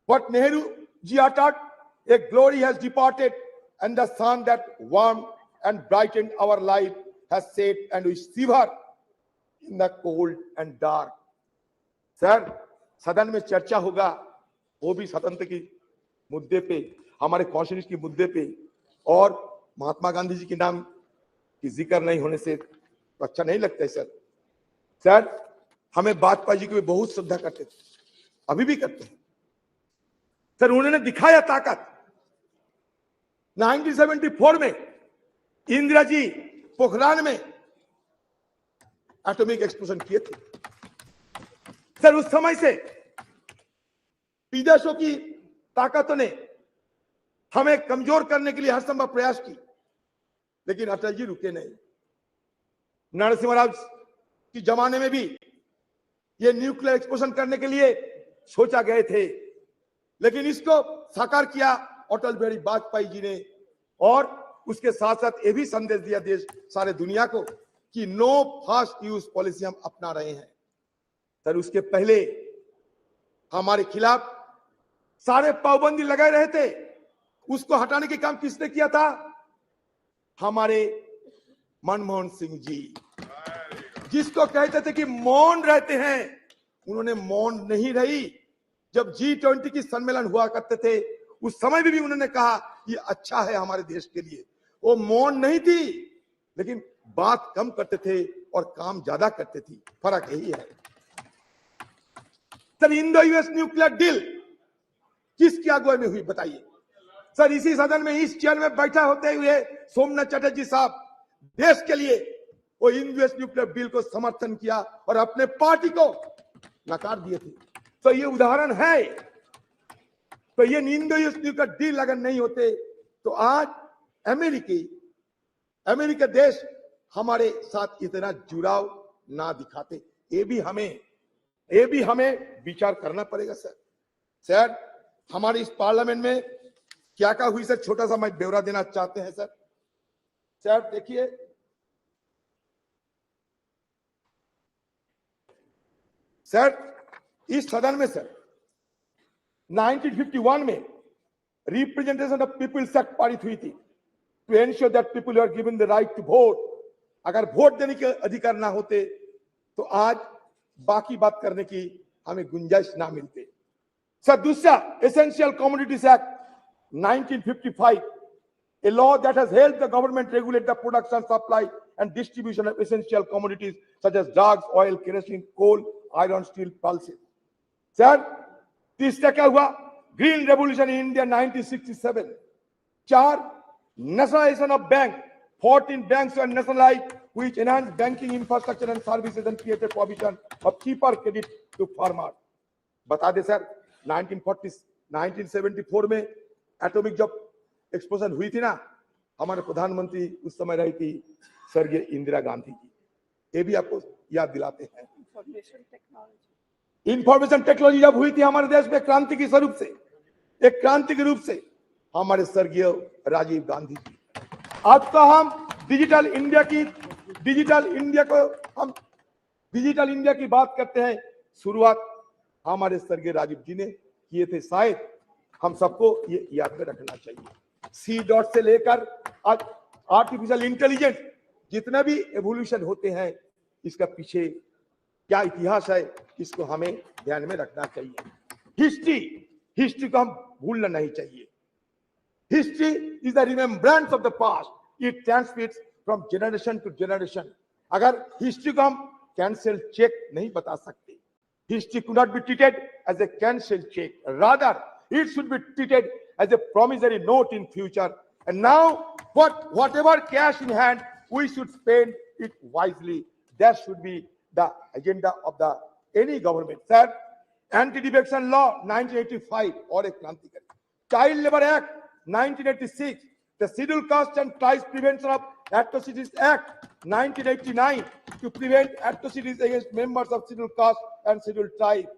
Speaker 6: But Nehru ji uttered, a glory has departed and the sun that warmed and brightened our life has set and we shiver in the cold and dark. Sir, सदन में चर्चा होगा, वो भी स्वतंत्र की मुद्दे पे, हमारे कॉन्स्टिट्यूशन की मुद्दे पे, और महात्मा गांधी जी के नाम की जिक्र नहीं होने से तो अच्छा नहीं लगता है सर हमें वाजपेयी जी को भी बहुत श्रद्धा करते थे, अभी भी करते हैं सर। उन्होंने दिखाया ताकत 1974 में इंदिरा जी पोखरान में एटॉमिक एक्सप्लोजन किए थे सर। उस समय से विदेशों की ताकतों ने हमें कमजोर करने के लिए हर संभव प्रयास की, लेकिन अटल जी रुके नहीं। नरसिम्हा राव की जमाने में भी ये न्यूक्लियर एक्सप्लोजन करने के लिए सोचा गए थे, लेकिन इसको साकार किया अटल बिहारी वाजपेयी जी ने, और उसके साथ साथ ये भी संदेश दिया देश सारे दुनिया को कि नो फास्ट यूज पॉलिसी हम अपना रहे हैं सर। उसके पहले हमारे खिलाफ सारे पाबंदी लगाए रहे थे, उसको हटाने के काम किसने किया था? हमारे मनमोहन सिंह जी, जिसको कहते थे कि मौन रहते हैं, उन्होंने मौन नहीं रही। जब G20 की सम्मेलन हुआ करते थे उस समय भी उन्होंने कहा ये अच्छा है हमारे देश के लिए। वो मौन नहीं थी, लेकिन बात कम करते थे और काम ज्यादा करते थी, फर्क यही है sir. Indo US nuclear deal किसकी अगुवाई में हुई बताइए सर? इसी सदन में इस चेयर में बैठा होते हुए सोमनाथ चटर्जी साहब देश के लिए वो इंडो यूएस न्यूक्लियर बिल को समर्थन किया और अपने पार्टी को नकार दिए थे। तो ये उदाहरण है। तो ये इंडो यूएस न्यूक्लियर डील अगर नहीं होते तो आज अमेरिका देश हमारे साथ इतना जुड़ाव ना दिखाते। ये भी हमें विचार करना पड़ेगा सर। हमारे इस पार्लियामेंट में क्या क्या हुई सर, छोटा सा मैं ब्यौरा देना चाहते हैं सर देखिए सर, इस सदन में सर 1951 में रिप्रेजेंटेशन ऑफ पीपल्स एक्ट पारित हुई थी to ensure that people are given the right to vote. अगर वोट देने के अधिकार ना होते तो आज बाकी बात करने की हमें गुंजाइश ना मिलते सर। दूसरा, essential commodities act 1955, a law that has helped the government regulate the production, supply and distribution of essential commodities such as drugs, oil, kerosene, coal, iron, steel, pulses. Sir तीसरा क्या हुआ? Green revolution in India 1967। 4, nationalisation of bank, 14 banks were nationalized which enhanced banking infrastructure and services and created provision of cheaper credit to farmers. बता दे सर, 1974 में एटॉमिक जब एक्सप्लोजन हुई थी ना, हमारे प्रधानमंत्री उस समय रही थी स्वर्गीय इंदिरा गांधी जी। ये भी आपको याद दिलाते हैं। इंफॉर्मेशन टेक्नोलॉजी जब हुई थी हमारे देश में क्रांति के स्वरूप से, एक क्रांति के रूप से, हमारे स्वर्गीय राजीव गांधी जी। आज तो हम डिजिटल इंडिया की बात करते हैं। शुरुआत हमारे स्वर्गीय राजीव जी ने किए थे, शायद हम सबको ये याद में रखना चाहिए। सी डॉट से लेकर आज आर्टिफिशियल इंटेलिजेंस, जितने भी एवोल्यूशन होते हैं, इसका पीछे क्या इतिहास है, इसको हमें ध्यान में रखना चाहिए। हिस्ट्री को हम भूलना नहीं चाहिए। History is the remembrance of the past, it transmits from generation to generation. अगर हिस्ट्री को हम कैंसिल चेक नहीं बता सकते, history could not be treated as a cancel cheque, rather it should be treated as a promissory note in future. And now whatever cash in hand, we should spend it wisely. That should be the agenda of the any government. Sir, anti-defection law 1985 और एक क्रांतिकारी, child labor act 1986, the scheduled caste and tribes prevention of atrocities act 1989 to prevent atrocities against members of scheduled caste and scheduled tribe.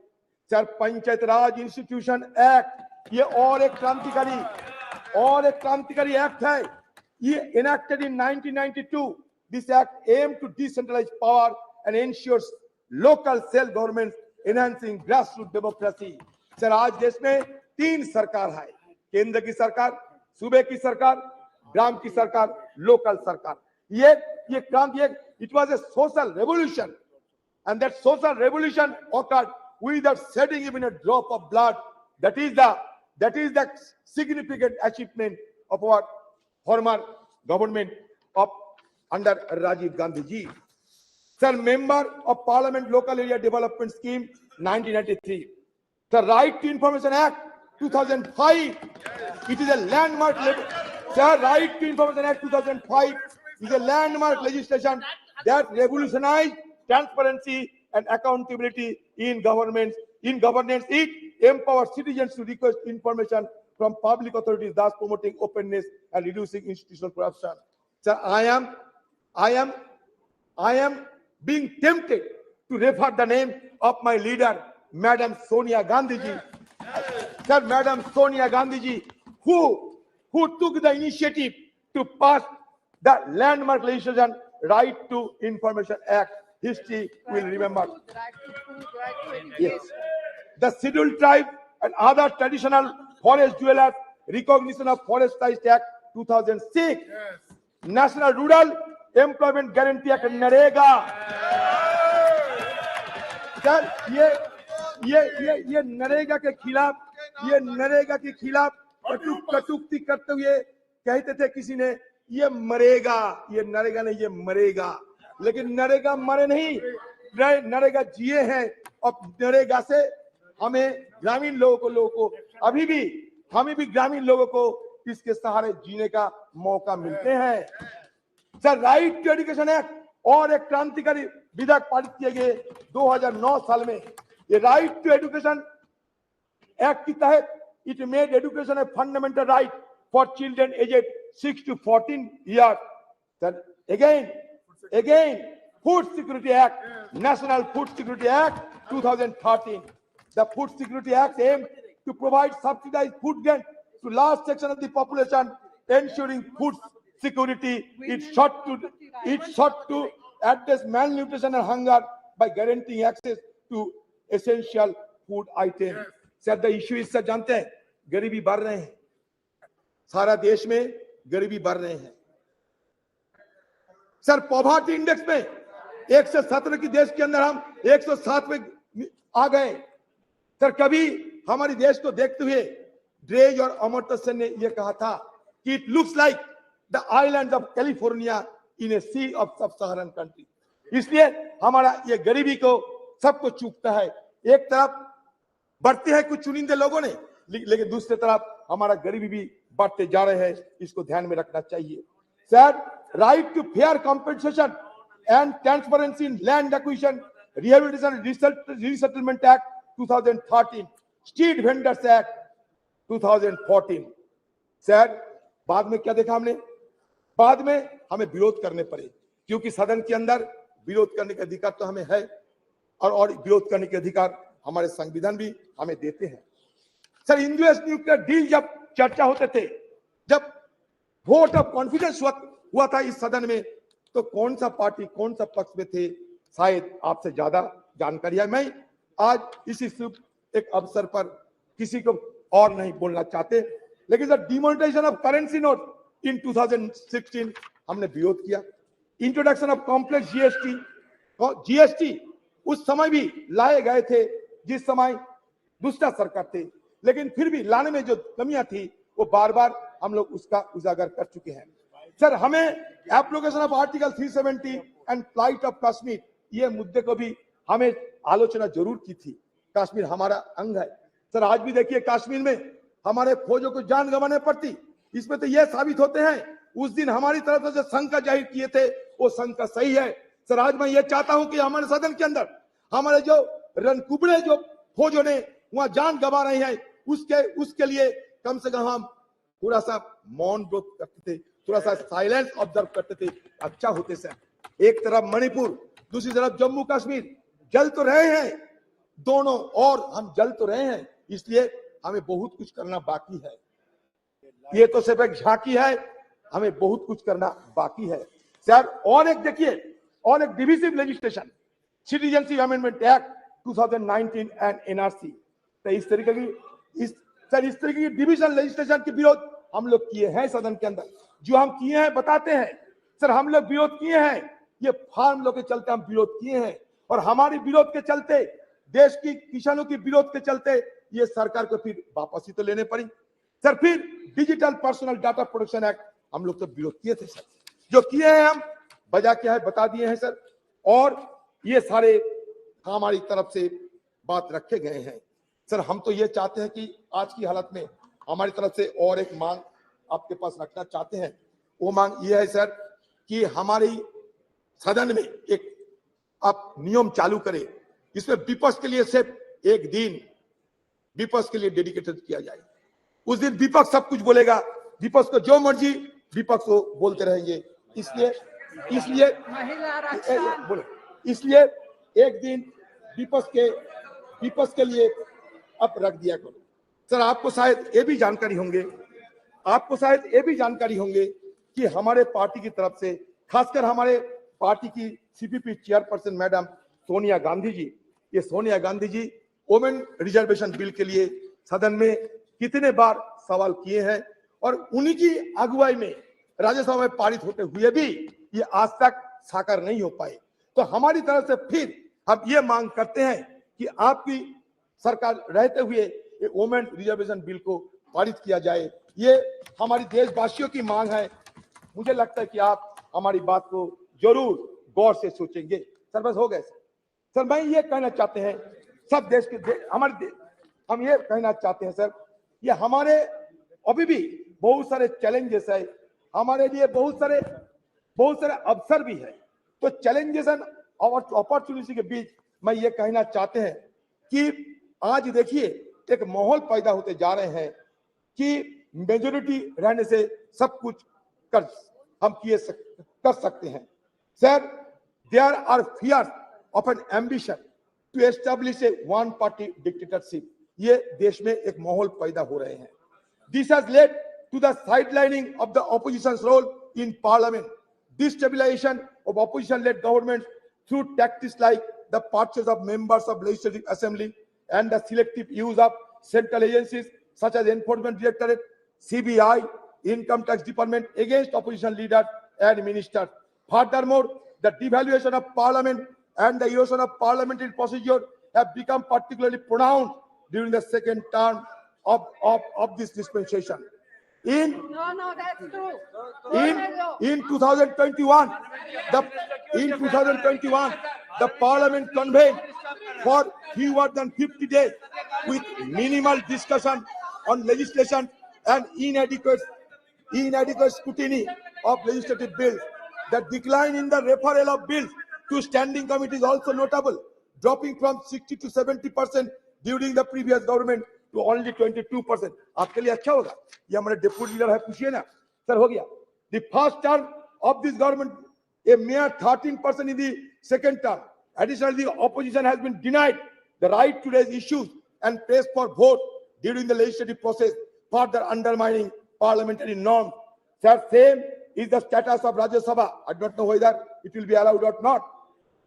Speaker 6: Sir, panchayat Raj institution act, ये और एक क्रांतिकारी एक्ट है। ये enacted in 1992. This act aimed to decentralize power and ensures local self government, enhancing grassroots democracy. Sir, आज देश में 3 सरकार है, केंद्र की सरकार, सूबे की सरकार, ग्राम की सरकार, लोकल सरकार। ये क्रांति, it was a social revolution, and that social revolution occurred without shedding even a drop of blood. That is the significant achievement of our former government of under Rajiv Gandhi ji. Sir, member of Parliament Local Area Development Scheme 1993. The Right to Information Act 2005. It is a landmark. Sir, Right to Information Act 2005 is a landmark legislation that revolutionized transparency and accountability in governance. It empowers citizens to request information from public authorities, thus promoting openness and reducing institutional corruption. Sir, I am being tempted to refer the name of my leader, Madam Sonia Gandhi ji. Sir, Madam Sonia Gandhi ji, who took the initiative to pass the landmark legislation, Right to Information Act. History will remember. Yes. The scheduled tribe and other traditional forest dwellers, recognition of Forest Rights Act 2006, National Rural Employment Guarantee Act NREGA. Sir, ये नरेगा के खिलाफ कटुक्ति करते हुए कहते थे किसी ने, ये मरेगा, ये नरेगा नहीं, ये मरेगा। लेकिन नरेगा मरे नहीं, नरेगा जिए हैं। और नरेगा से हमें ग्रामीण लोगों को अभी भी ग्रामीण लोगों को इसके सहारे जीने का मौका मिलते हैं। Sir, right to education act और एक क्रांतिकारी विधेयक पारित किए गए 2009 साल में। ये राइट टू एजुकेशन एक्ट के तहत it made education a fundamental right for children aged 6 to 14 years. Sir, again, Food Security Act, National Food Security Act 2013. The Food Security Act aimed to provide subsidized food grain to large section of the population, ensuring food security. It sought to address malnutrition and hunger by guaranteeing access to essential food items. Sir, the issue is, sir, जानते हैं, गरीबी बढ़ रहे हैं, सारा देश में गरीबी बढ़ रहे हैं। सर, पॉवर्टी इंडेक्स में 117 की देश के अंदर हम 107 में आ गए। सर, कभी हमारे देश को देखते हुए ड्रेज और अमर्त्य सेन ने यह कहा था कि it looks like the islands of California in a sea of sub Saharan country. इसलिए हमारा ये गरीबी को सबको चूकता है। एक तरफ बढ़ते हैं कुछ चुनिंदे लोगों ने, लेकिन दूसरी तरफ हमारा गरीबी भी बढ़ते जा रहे हैं। इसको ध्यान में रखना चाहिए। Sir, right to fair compensation and transparency in land acquisition, rehabilitation resettlement act 2013, street vendors act 2014। Sir, बाद में क्या देखा हमने? बाद में हमें विरोध करने पड़े, क्योंकि सदन के अंदर विरोध करने का अधिकार तो हमें है, और विरोध करने के अधिकार हमारे संविधान भी हमें देते हैं। सर, यूएस न्यूक्लियर डील जब चर्चा होते थे, जब वोट ऑफ कॉन्फिडेंस हुआ था इस सदन में, तो कौन सा पार्टी कौन सा पक्ष में थे, शायद आपसे ज्यादा जानकारी है। मैं आज इसी शुभ एक अवसर पर किसी को और नहीं बोलना चाहते, लेकिन sir demonetization of currency note in 2016 हमने विरोध किया। इंट्रोडक्शन ऑफ कॉम्प्लेक्स जीएसटी उस समय भी लाए गए थे जिस समय दूसरा सरकार थे, लेकिन फिर भी लाने में जो कमियां थी वो बार बार हम लोग उसका उजागर कर चुके हैं। सर हमें application of article 370 and flight of Kashmir, ये मुद्दे को भी हमें आलोचना जरूर की थी। कश्मीर हमारा अंग है सर, आज भी देखिए कश्मीर में हमारे फौजों को जान गंवाने पड़ती, इसमें तो यह साबित होते हैं उस दिन हमारी तरफ से जो शंका जाहिर किए थे वो शंका सही है। सर आज मैं ये चाहता हूं कि हमारे सदन के अंदर हमारे जो रणकुबड़े जो फौजों ने वहां जान गंवा रहे हैं उसके लिए कम से कम हम थोड़ा सा मौन व्रत करते थे, थोड़ा सा साइलेंस ऑब्जर्व करते थे, अच्छा होते सर। एक तरफ मणिपुर, दूसरी तरफ जम्मू कश्मीर जल तो रहे हैं दोनों, और हम जल तो रहे हैं, इसलिए हमें बहुत कुछ करना बाकी है। ये तो सिर्फ एक झांकी है, हमें बहुत कुछ करना बाकी है सर। और एक देखिए, और एक divisive legislation, citizenship amendment act 2019 and NRC, तो इस तरीके की डिविजन लेजिस्लेशन के विरोध हम लोग किए हैं सदन के अंदर। जो हम किए हैं बताते हैं सर, हम लोग विरोध किए हैं, ये फार्म लॉ के चलते हम विरोध किए हैं, और हमारी विरोध के चलते, देश की किसानों की विरोध के चलते ये सरकार को फिर वापसी तो लेने पड़ी सर। फिर digital personal data protection act हम लोग तो विरोध किए थे सर, जो किए हैं हम बजा क्या है बता दिए हैं सर, और ये सारे हमारी तरफ से बात रखे गए हैं सर। हम तो ये चाहते हैं कि आज की हालत में हमारी तरफ से और एक मांग आपके पास रखना चाहते हैं। वो मांग ये है सर कि हमारी सदन में एक आप नियम चालू करें, इसमें विपक्ष के लिए सिर्फ एक दिन विपक्ष के लिए डेडिकेटेड किया जाए। उस दिन विपक्ष सब कुछ बोलेगा, विपक्ष को जो मर्जी विपक्ष को बोलते रहेंगे, इसलिए एक दिन विपक्ष के लिए अब रख दिया करो सर। आपको शायद ये भी जानकारी होंगे कि हमारे पार्टी की तरफ से, खासकर हमारे पार्टी की CPP chairperson madam Sonia Gandhi ji, ये Sonia Gandhi ji women reservation bill के लिए सदन में कितने बार सवाल किए हैं, और उन्हीं की अगुवाई में राज्यसभा में पारित होते हुए भी ये आज तक साकार नहीं हो पाए। तो हमारी तरफ से फिर हम ये मांग करते हैं कि आपकी सरकार रहते हुए ये वोमेन रिजर्वेशन बिल को पारित किया जाए। ये हमारी देशवासियों की मांग है। मुझे लगता है कि आप हमारी बात को जरूर गौर से सोचेंगे सर। बस हो गए सर। मैं ये कहना चाहते हैं सब देश के हम ये कहना चाहते हैं सर, ये हमारे अभी भी बहुत सारे चैलेंजेस है, हमारे लिए बहुत सारे अवसर भी है। तो चैलेंजेस और अपॉर्चुनिटी के बीच मैं ये कहना चाहते हैं कि आज देखिए एक माहौल पैदा होते जा रहे हैं कि मेजोरिटी रहने से सब कुछ कर सकते हैं sir. There are fears of an ambition to establish a one party dictatorship, ये देश में एक माहौल पैदा हो रहे हैं। This has led to the sidelining of the opposition's role in Parliament, destabilization of opposition-led governments through tactics like the purchase of members of legislative assembly and the selective use of central agencies such as Enforcement Directorate, CBI, Income Tax Department against opposition leaders and ministers. Furthermore, the devaluation of parliament and the erosion of parliamentary procedure have become particularly pronounced during the second term of this dispensation.
Speaker 5: No, that's true.
Speaker 6: In 2021, the parliament convened for fewer than 50 days with minimal discussion on legislation and inadequate scrutiny of legislative bills. The decline in the referral of bills to standing committee is also notable, dropping from 60 to 70% during the previous government to only 22%. आपके लिए अच्छा होगा, ये हमारे डिप्टी लीडर है, पूछिए ना सर। हो गया the first term of this government, a mere 13% in the second term. Additionally, the opposition has been denied the right to raise issues and press for vote during the legislative process, further undermining parliamentary norms. Sir, same is the status of Rajya Sabha. I don't know whether it will be allowed or not.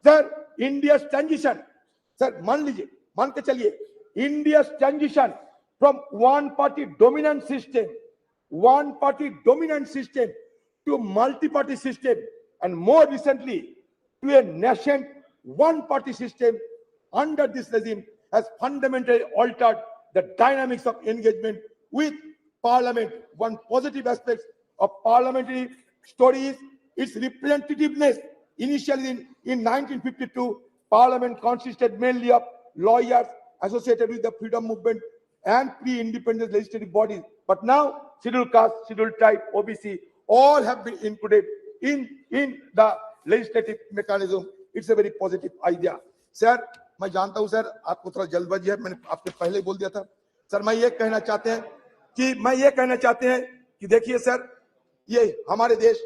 Speaker 6: Sir, India's transition. Sir, मान के चलिए, India's transition from one-party dominant system to multi-party system, and more recently to a nascent one-party system under this regime has fundamentally altered the dynamics of engagement with Parliament. One positive aspect of parliamentary story is its representativeness. Initially in 1952, Parliament consisted mainly of lawyers associated with the freedom movement and pre-independence legislative bodies. But now, scheduled caste, scheduled tribe, OBC, all have been included in the legislative mechanism. It's a very positive idea. Sir, मैं जानता हूं सर आपको थोड़ा जल्दबाजी है, मैंने आपको पहले बोल दिया था. सर, मैं ये कहना चाहते हैं कि देखिए सर, ये हमारे देश,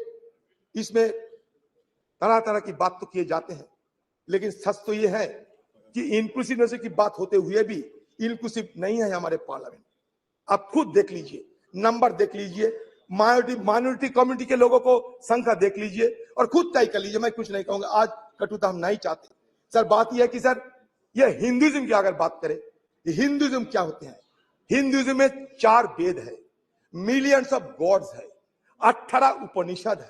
Speaker 6: इसमें तरह तरह की बात तो किए जाते हैं, लेकिन सच तो ये है कि इंक्लूसिवनेस की बात होते हुए भी इंक्लूसिव नहीं है हमारे पार्लियामेंट. आप खुद देख लीजिए, नंबर देख लीजिए, माइनॉरिटी कम्युनिटी के लोगों को संख्या देख लीजिए और खुद तय कर लीजिए. मैं कुछ नहीं कहूंगा, आज कटुता हम नहीं चाहते. सर, बात यह है कि सर, ये हिंदुइज्म की अगर बात करें, हिंदुइज्म क्या होते हैं? हिंदुइज्म में 4 वेद है, मिलियंस ऑफ गॉड्स है, 18 उपनिषद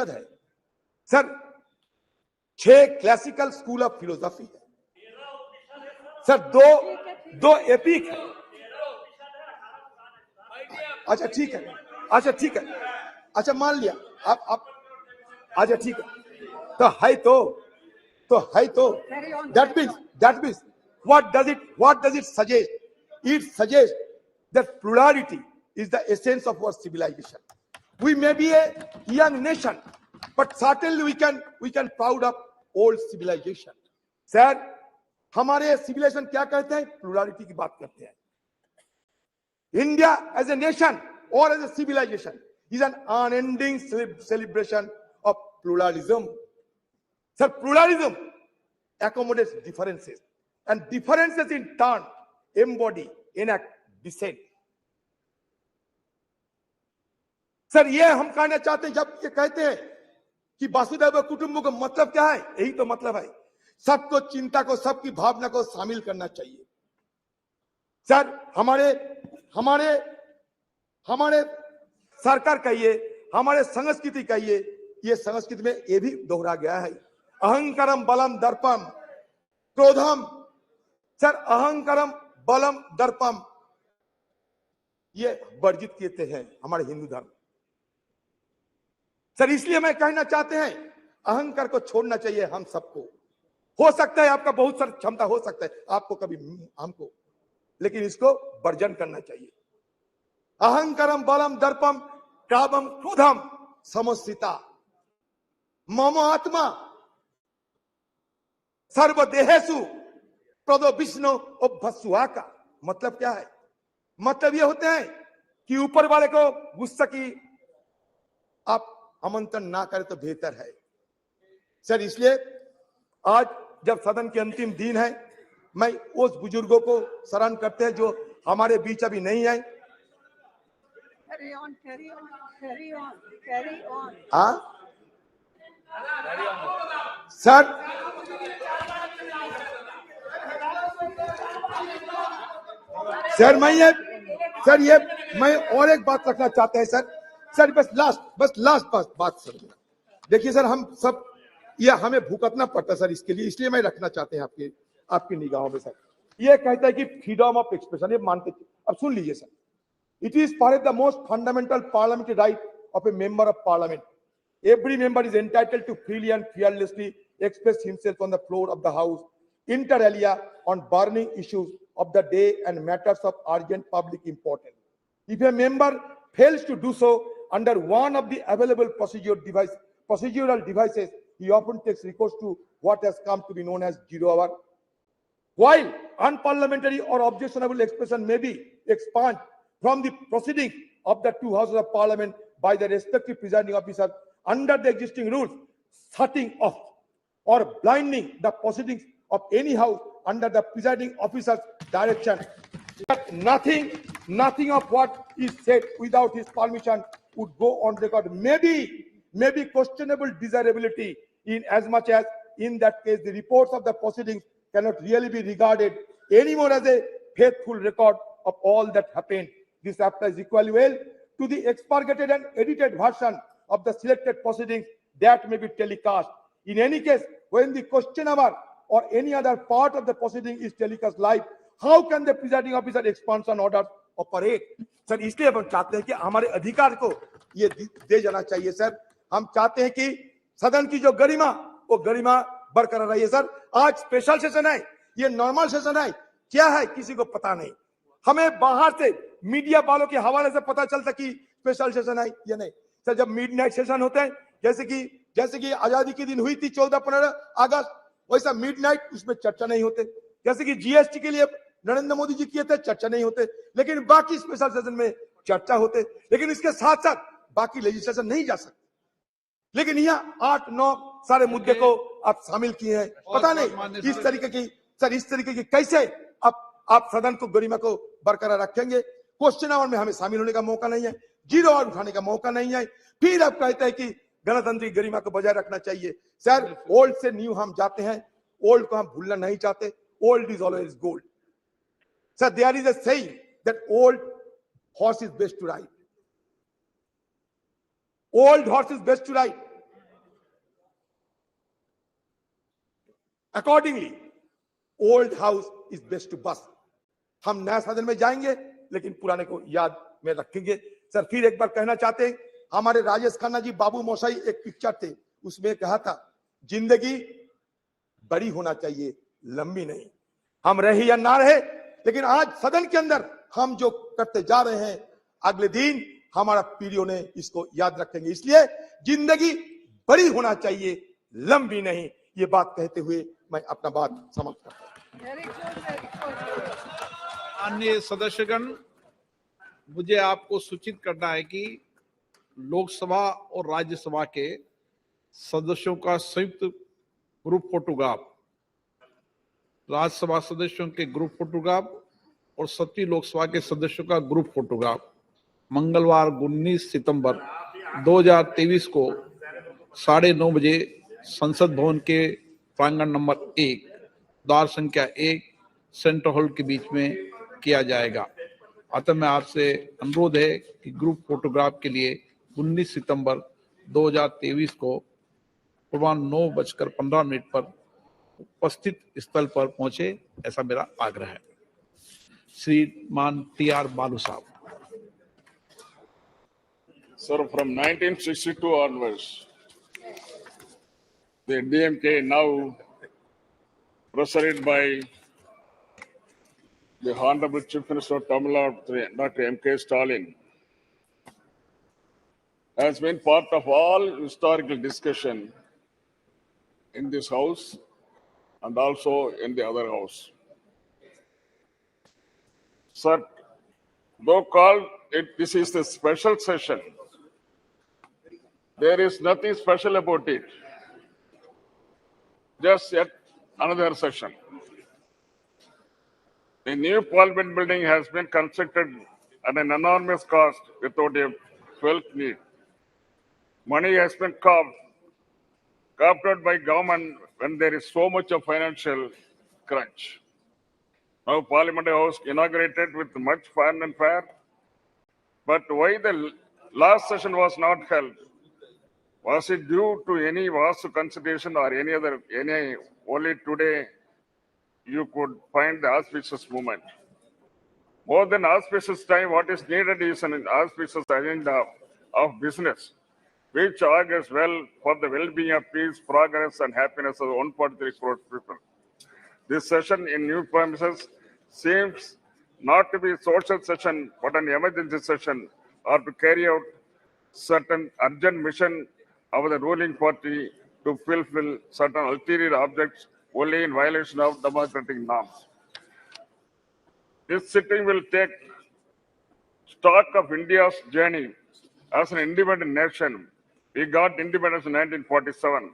Speaker 6: है. Sir, 6 classical school of philosophy है. सर, दो एपिक है. अच्छा ठीक है, अच्छा मान लिया आप अच्छा ठीक है, तो है तो that means what does it suggest? It suggests that plurality is the essence of our civilization. We may be a young nation, but certainly we can proud of old civilization. Sir, हमारे civilization क्या कहते हैं? Plurality की बात करते हैं. India as a nation or as a civilization is an unending celebration of pluralism. Sir, pluralism accommodates differences, and differences in turn embody, enact dissent. Sir, ये हम कहना चाहते हैं, जब ये कहते हैं कि वासुदेव कुटुंब का मतलब क्या है? यही तो मतलब है, सबको चिंता को, सबकी भावना को शामिल करना चाहिए. सर, हमारे सरकार कहिए, हमारे संस्कृति कहिए, ये संस्कृति में ये भी दोहरा गया है. अहंकारम बलम दर्पम क्रोधम. सर, अहंकारम बलम दर्पम ये वर्जित किए हैं हमारे हिंदू धर्म. सर, इसलिए मैं कहना चाहते हैं, अहंकार को छोड़ना चाहिए हम सबको. हो सकता है आपका बहुत सारी क्षमता हो सकता है, आपको कभी हमको, लेकिन इसको वर्जन करना चाहिए. अहंकारम बलम दर्पम कामम क्रोधम समस्थिता मम आत्मा सर्वदेहेषु प्रदो विष्णु अभ्यसुआ. का मतलब क्या है? मतलब ये होते हैं कि ऊपर वाले को गुस्सा की आप आमंत्रण ना करें तो बेहतर है. सर, इसलिए आज जब सदन के अंतिम दिन है, मैं उस बुजुर्गों को स्मरण करते हैं जो हमारे बीच अभी नहीं है.
Speaker 5: Carry on.
Speaker 6: हाँ सर, ये मैं और एक बात रखना चाहते हैं सर, बस लास्ट बात सर. देखिए सर, हम सब ये हमें भुगतना पड़ता सर इसके लिए, इसलिए मैं रखना चाहते हैं आपकी निगाहों में. सर, ये कहता है कि फ्रीडम ऑफ एक्सप्रेशन, ये मानते. अब सुन लीजिए sir, it is perhaps the most fundamental parliamentary right of a member of parliament. Every member is entitled to freely and fearlessly express himself on the floor of the house, inter alia, on burning issues of the day and matters of urgent public importance. If a member fails to do so under one of the available procedural devices, he often takes recourse to what has come to be known as 0 hour. While unparliamentary or objectionable expression may be expunged from the proceedings of the 2 houses of parliament by the respective presiding officer under the existing rules, shutting off or blinding the proceedings of any house under the presiding officer's direction. But nothing nothing of what is said without his permission would go on record. Maybe questionable desirability, in as much as in that case the reports of the proceedings cannot really be regarded anymore as a faithful record of all that happened. This applies equally well to the expurgated and edited version of the selected proceedings that may be telecast. In any case, when the question hour or any other part of the proceeding is telecast live, how can the presiding officer expansion order operate? Sir, इसलिए हम चाहते हैं कि हमारे अधिकार को ये दे जाना चाहिए सर. हम चाहते हैं कि सदन की जो गरिमा, वो गरिमा बरकरार रही है सर. आज स्पेशल सेशन है, ये नॉर्मल सेशन है, क्या है किसी को पता नहीं. हमें बाहर से मीडिया वालों के हवाले से पता चलता कि स्पेशल सेशन है या नहीं. सर, जब मिडनाइट सेशन होते हैं, जैसे कि आजादी के दिन हुई थी 14-15 अगस्त, वैसा मिडनाइट उसमें चर्चा नहीं होते. जैसे कि जीएसटी के लिए नरेंद्र मोदी जी किए थे, चर्चा नहीं होते, लेकिन बाकी स्पेशल सेशन में चर्चा होते. लेकिन इसके साथ साथ बाकी लेजिस्लेशन नहीं जा सकते. लेकिन यहाँ 8-9 सारे मुद्दे को आप शामिल किए हैं. पता नहीं इस तरीके की कैसे आप सदन को गरिमा को बरकरार रखेंगे. क्वेश्चन आवर में हमें शामिल होने का मौका नहीं है, जीरो आवर उठाने का मौका नहीं है. फिर आप कहते हैं कि गणतंत्र गरिमा को बजाय रखना चाहिए. सर, ओल्ड से न्यू हम जाते हैं, ओल्ड को हम भूलना नहीं चाहते. Old is always gold. Sir, there is a saying that old horse is best to ride. Old horse is best to ride. Accordingly, old house is best to bust. हम नया सदन में जाएंगे, लेकिन पुराने को याद में रखेंगे. सर, फिर एक बार कहना चाहते हैं, हमारे राजेश खन्ना जी बाबू मोशाई एक पिक्चर थे, उसमें कहा था जिंदगी बड़ी होना चाहिए, लंबी नहीं. हम रहे या ना रहे, लेकिन आज सदन के अंदर हम जो करते जा रहे हैं, अगले दिन हमारा पीढ़ियों ने इसको याद रखेंगे. इसलिए जिंदगी बड़ी होना चाहिए, लंबी नहीं. ये बात कहते हुए मैं अपना बात समाप्त करता हूं.
Speaker 1: अन्य सदस्यगण, मुझे आपको सूचित करना है कि लोकसभा और राज्यसभा के सदस्यों का संयुक्त ग्रुप फोटोग्राफ, राज्यसभा सदस्यों के ग्रुप फोटोग्राफ और 7वीं लोकसभा के सदस्यों का ग्रुप फोटोग्राफ मंगलवार 19 सितंबर 2023 को 9:30 बजे संसद भवन के प्रांगण नंबर 1, द्वार संख्या 1, सेंट्रल हॉल के बीच में किया जाएगा. अतः मैं आपसे अनुरोध है कि ग्रुप फोटोग्राफ के लिए 19 सितंबर 2023 को पूर्वाह्न 9:15 पर उपस्थित स्थल पर पहुंचे, ऐसा मेरा आग्रह है. श्रीमान TR बालू साहब.
Speaker 7: Sir, from 1962 onwards, the DMK, now presided by the Honorable Chief Minister of Tamil Nadu, Dr. M.K. Stalin, has been part of all historical discussion in this house and also in the other house. Sir, though called it, this is the special session. There is nothing special about it. Just yet another session. The new Parliament building has been constructed at an enormous cost without a felt need. Money has been carved out by government when there is so much of financial crunch. Now Parliament House inaugurated with much fun and fair. But why the last session was not held? Was it due to any Vastu consideration or any only today you could find the auspicious moment? More than auspicious time, what is needed is an auspicious agenda of business, which augurs well for the well-being of peace, progress, and happiness of 1.3 crore people. This session in new premises seems not to be a social session, but an emergency session, or to carry out certain urgent mission of the ruling party to fulfill certain ulterior objects only in violation of democratic norms. This sitting will take stock of India's journey as an independent nation. We got independence in 1947.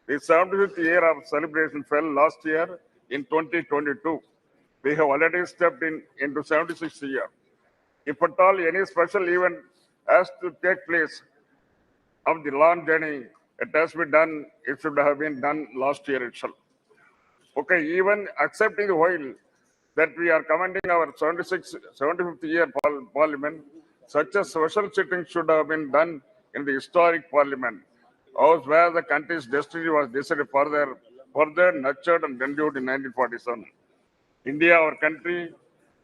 Speaker 7: The 75th year of celebration fell last year in 2022. We have already stepped into 76th year. If at all any special event has to take place of the long journey, it has been done, it should have been done last year itself. Okay, even accepting the while that we are commending our 75th year parliament, such a special sitting should have been done in the historic parliament, house where the country's destiny was decided further nurtured and renewed in 1947. India, our country,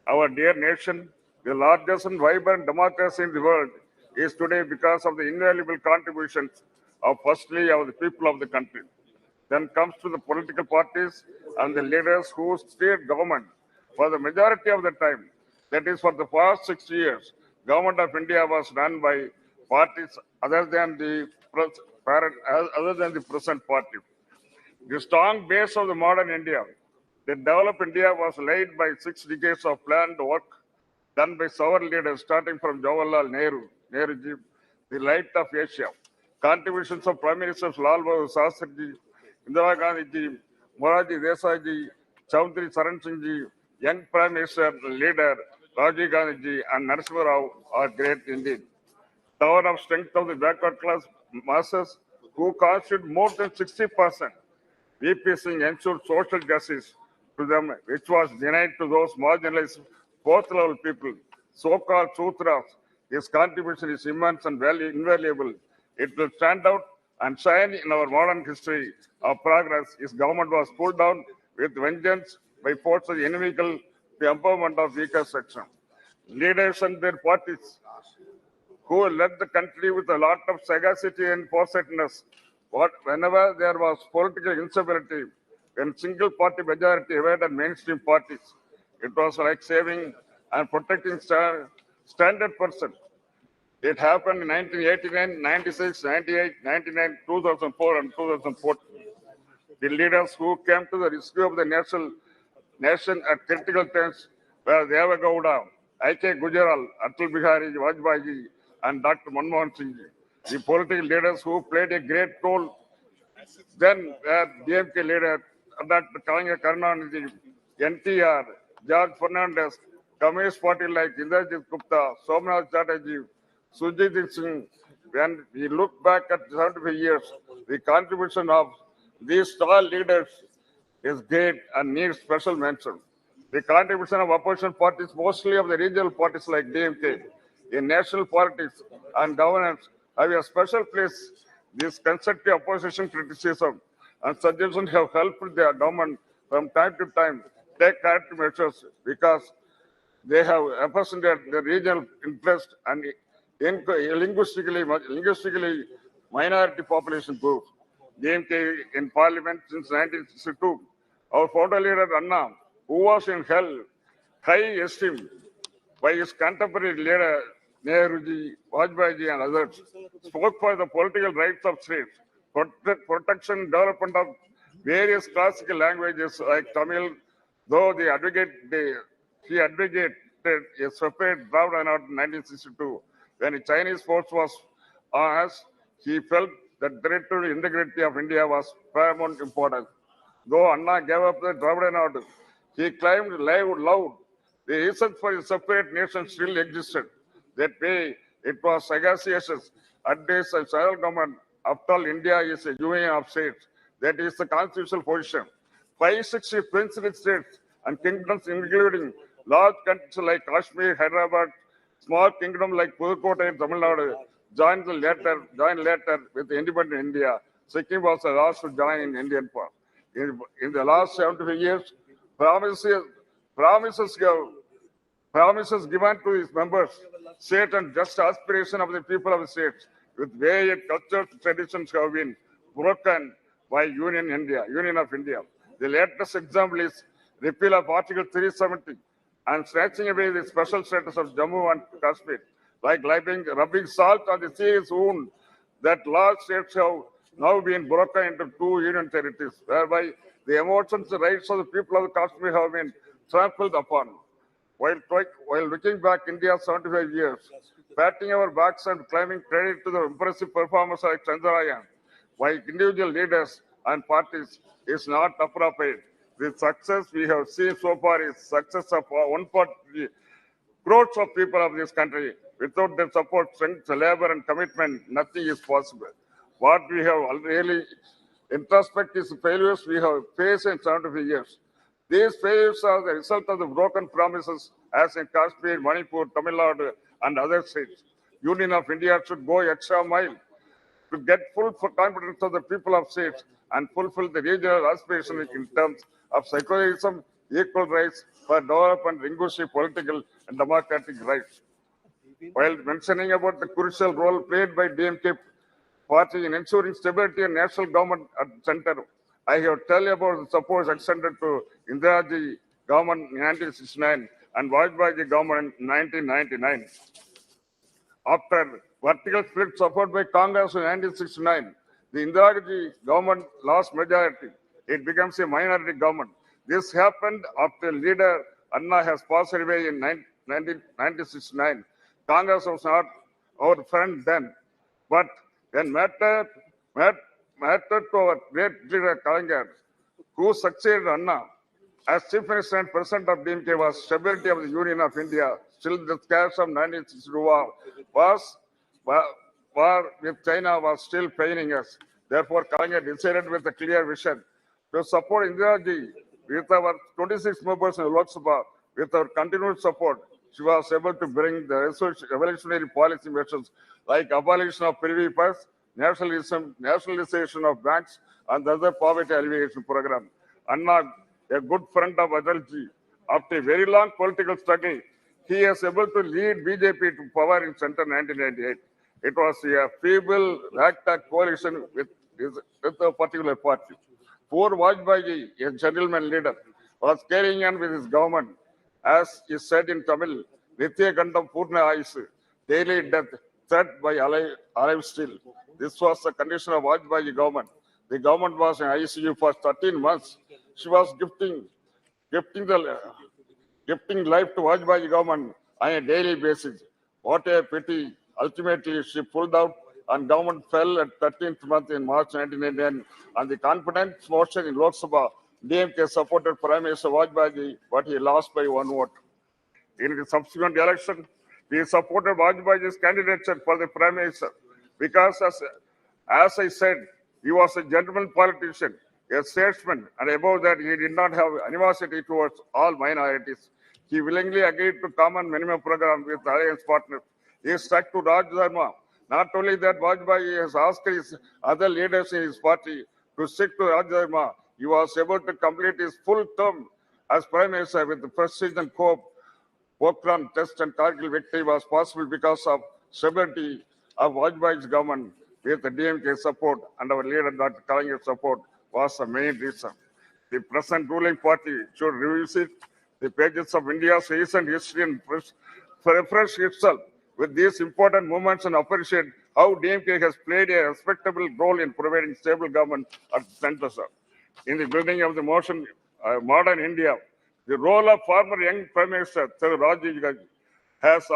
Speaker 7: our dear nation, the largest and vibrant democracy in the world, is today because of the invaluable contributions of firstly of the people of the country. Then comes to the political parties and the leaders who steered government for the majority of the time. That is, for the past 6 years, government of India was run by parties other than the present party. The strong base of the modern India, the developed India, was laid by 6 decades of planned work done by several leaders, starting from Jawaharlal Nehruji, the light of Asia. Contributions of Prime Ministers Lal Bahadur Shastri, Indira Gandhi ji, Morarji Desai ji, Chaudhry Charan Singh ji, young Prime Minister leader Rajiv Gandhi ji, and Narasimha Rao are great indeed. Tower of strength of the backward class masses who constitute more than 60%. VP Singh ensured social justice to them, which was denied to those marginalized fourth-level people, so-called Sutras. His contribution is immense and invaluable. It will stand out and shine in our modern history of progress. His government was pulled down with vengeance by forces inimical to the empowerment of weaker section. Leaders and their parties who led the country with a lot of sagacity and foresightedness. Whenever there was political instability, when single party majority evaded mainstream parties, it was like saving and protecting standard person. It happened in 1989, 96, 98, 99, 2004, and 2014. The leaders who came to the rescue of the nation at critical times were Deva Gowda, I.K. Gujaral, Atal Bihari Vajpayee, and Dr. Manmohan Singh. The political leaders who played a great role then were DMK leader Dr. Kalanga Karunanidhi, NTR, George Fernandez, Communist Party like Indrajit Gupta, Somnath Chatterjee, Sujit Singh. When we look back at 75 years, the contribution of these tall leaders is great and needs special mention. The contribution of opposition parties, mostly of the regional parties like DMK, in national politics and governance, have a special place. This constructive opposition criticism and suggestions have helped the government from time to time take corrective measures because they have represented the regional interest and linguistically minority population groups. DMK in parliament since 1962. Our founder leader Anna, who was in high esteem by his contemporary leader Nehruji, Vajpayee, and others, spoke for the political rights of states, protection, development of various classical languages like Tamil, though he advocated a separate Dravida Nadu in 1962. When the Chinese force was on us, he felt that territorial integrity of India was paramount importance. Though Anna gave up the Dravida Nadu, he claimed loud the reason for a separate nation still existed. That way, it was sagacious advice of central government. After all, India is a union of states. That is the constitutional position. 560 princely states and kingdoms, including large countries like Kashmir, Hyderabad, small kingdom like Pudukottai in Tamil Nadu, joined later with independent India. Sikkim was the last to join in Indian part. In the last 75 years, promises given to its members, state and just aspiration of the people of the states with various cultures, traditions have been broken by Union of India. The latest example is repeal of Article 370 and snatching away the special status of Jammu and Kashmir, like rubbing salt on the serious wound that large states have now been broken into 2 union territories, whereby the emotions and rights of the people of Kashmir have been trampled upon. While looking back India's 75 years, patting our backs and claiming credit to the impressive performance like Chandrayaan by individual leaders and parties is not appropriate. The success we have seen so far is success of one party crores of people of this country. Without their support, strength, labor, and commitment, nothing is possible. What we have really introspect is failures we have faced in 75 years. These failures are the result of the broken promises as in Kashmir, Manipur, Tamil Nadu, and other states. Union of India should go extra mile to get full confidence of the people of states and fulfill the regional aspirations in terms of secularism, equal rights for development, linguistic, political, and democratic rights. While mentioning about the crucial role played by DMK party in ensuring stability and national government at the center, I have tell you about the support extended to Indiraji government in 1969 and Vajpayee government in 1999. After vertical split support by Congress in 1969, the Indira Gandhi government lost majority. It becomes a minority government. This happened after leader Anna has passed away in 1969. Congress was not our friend then, but when mattered to our great leader Kalinga, who succeeded Anna as Chief Minister and President of DMK was stability of the Union of India. Still, the scares of 1962 war with China was still paining us. Therefore, Kalinga decided with a clear vision to support Indira Ji with our 26 members in Lok Sabha. With our continued support, she was able to bring the revolutionary policy measures like abolition of privy purse, nationalization of banks, and the other poverty alleviation program. Anna, a good friend of Adalji, after a very long political struggle, he is able to lead BJP to power in center 1998. It was a feeble, ragtag coalition with a particular party. Poor Vajpayee, a gentleman leader, was carrying on with his government. As is said in Tamil, Nitya Gandam Purna Ayusu, daily death, threat by alive still. This was the condition of Vajpayee government. The government was in ICU for 13 months. She was gifting life to Vajpayee government on a daily basis. What a pity. Ultimately, she pulled out and government fell at 13th month in March 1999. On the confidence motion in Lok Sabha, DMK supported Prime Minister Vajpayee, but he lost by one vote. In the subsequent election, we supported Vajpayee's candidature for the Prime Minister because, as I said, he was a gentleman politician, a statesman, and above that, he did not have animosity towards all minorities. He willingly agreed to common minimum program with alliance partners. He stuck to Raj Dharma. Not only that, Vajpayee has asked his other leaders in his party to stick to Raj Dharma. He was able to complete his full term as Prime Minister with the prestige and hope. Pokhran test and Kargil victory was possible because of stability of Vajpayee's government with the DMK support and our leader Dr. Kalinga's support was the main reason. The present ruling party should revisit the pages of India's recent history and refresh itself with these important movements and appreciate how DMK has played a respectable role in providing stable government at the center. In the building of the modern India, the role of former young Prime Minister Rajiv Gandhi has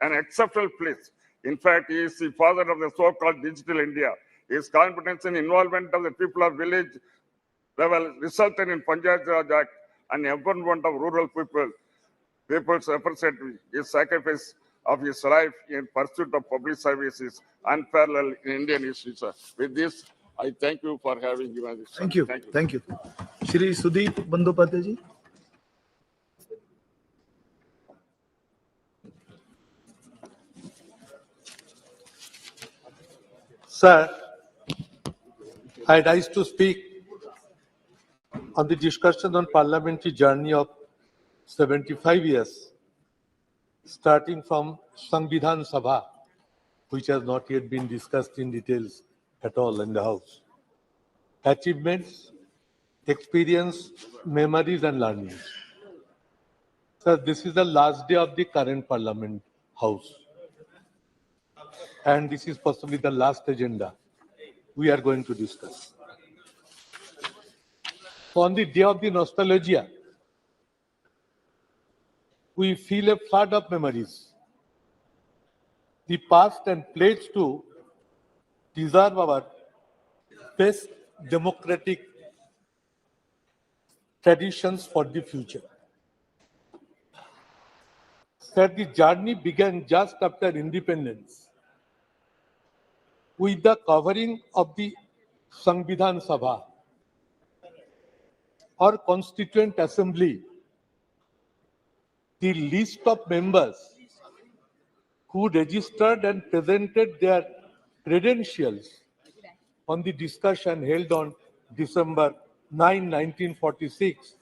Speaker 7: an exceptional place. In fact, he is the father of the so-called digital India. His competence and involvement of the people of village level resulted in Panchayat Raj Act and empowerment of rural people's representative. His sacrifice of his life in pursuit of public services unparalleled in Indian history. Sir. With this, I thank you for having given this.
Speaker 8: Thank you. Thank you. Shri Sudeep Bandyopadhyay ji.
Speaker 9: Sir, I rise to speak on the discussion on parliamentary journey of 75 years, starting from Samvidhan Sabha, which has not yet been discussed in details at all in the House. Achievements, experience, memories and learnings. Sir, this is the last day of the current Parliament House. And this is possibly the last agenda we are going to discuss. So on the day of the nostalgia, we feel a flood of memories. The past and pledge to preserve our best democratic traditions for the future. that the journey began just after independence with the covering of the Samvidhan Sabha or Constituent Assembly. The list of members who registered and presented their credentials on the discussion held on December 9, 1946,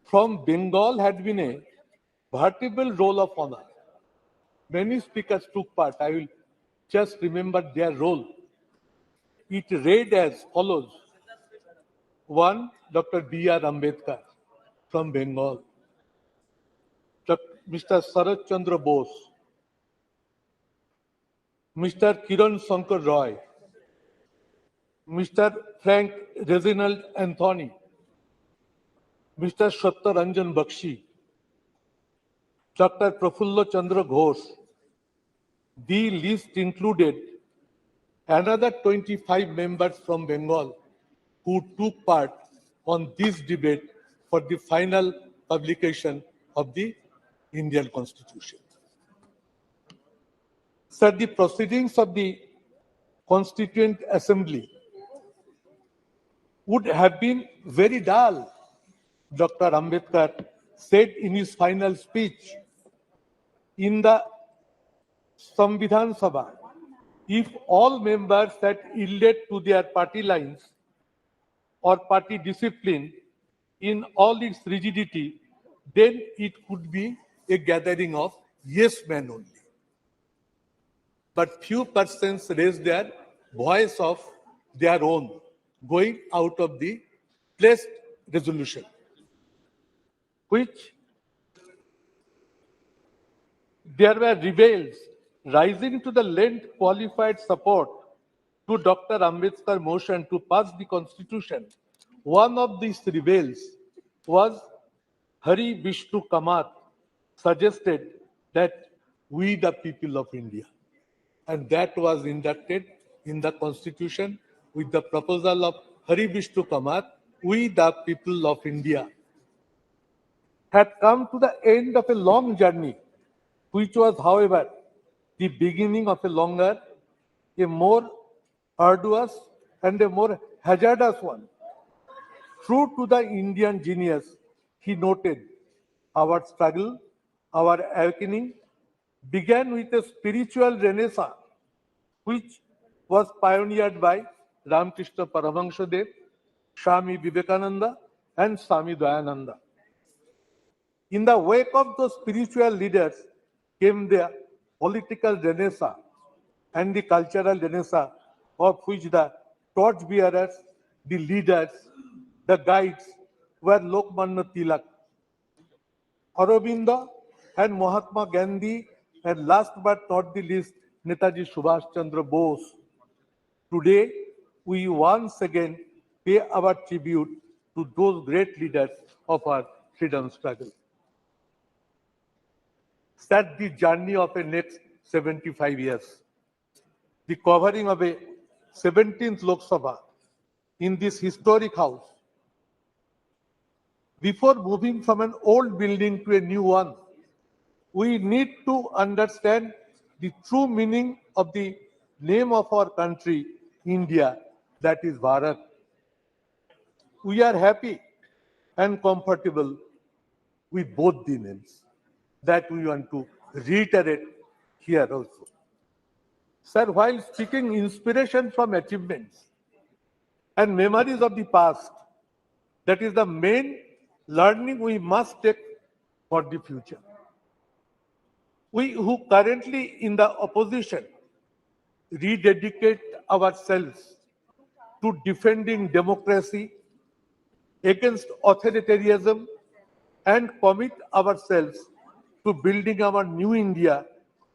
Speaker 9: from Bengal had been a veritable roll of honor. Many speakers took part. I will just remember their role. It read as follows. 1. Dr. B.R. Ambedkar from Bengal. Mr. Sarat Chandra Bose. Mr. Kiran Shankar Roy. Mr. Frank Reginald Anthony. Mr. Satyaranjan Bakshi. Dr. Prafulla Chandra Ghosh. The list included another 25 members from Bengal who took part on this debate for the final publication of the Indian Constitution. Sir, the proceedings of the Constituent Assembly would have been very dull, Dr. Ambedkar said in his final speech in the Samvidhan Sabha. If all members had yielded to their party lines or party discipline in all its rigidity, then it could be a gathering of yes men only. But few persons raised their voice of their own, going out of the placed resolution, which there were rebels rising to the lent qualified support to Dr. Ambedkar's motion to pass the constitution. One of these rebels was Hari Vishnu Kamath, suggested that we the people of India. And that was inducted in the constitution with the proposal of Hari Vishnu Kamath, we the people of India, had come to the end of a long journey, which was, however, the beginning of a longer, a more arduous and a more hazardous one. True to the Indian genius, he noted, our struggle, our awakening began with a spiritual renaissance, which was pioneered by Ramakrishna Paramahansadev, Swami Vivekananda, and Swami Dayananda. In the wake of those spiritual leaders came the political renaissance and the cultural renaissance, of which the torchbearers, the leaders, the guides were Lokmanya Tilak, Aurobindo, and Mahatma Gandhi, and last but not the least, Netaji Subhash Chandra Bose. Today, we once again pay our tribute to those great leaders of our freedom struggle. Start the journey of a next 75 years. The covering of a 17th Lok Sabha in this historic house. Before moving from an old building to a new one, we need to understand the true meaning of the name of our country, India, that is Bharat. We are happy and comfortable with both the names. That we want to reiterate here also. Sir, while speaking inspiration from achievements and memories of the past, that is the main learning we must take for the future. We who currently in the opposition rededicate ourselves to defending democracy against authoritarianism and commit ourselves to building our new India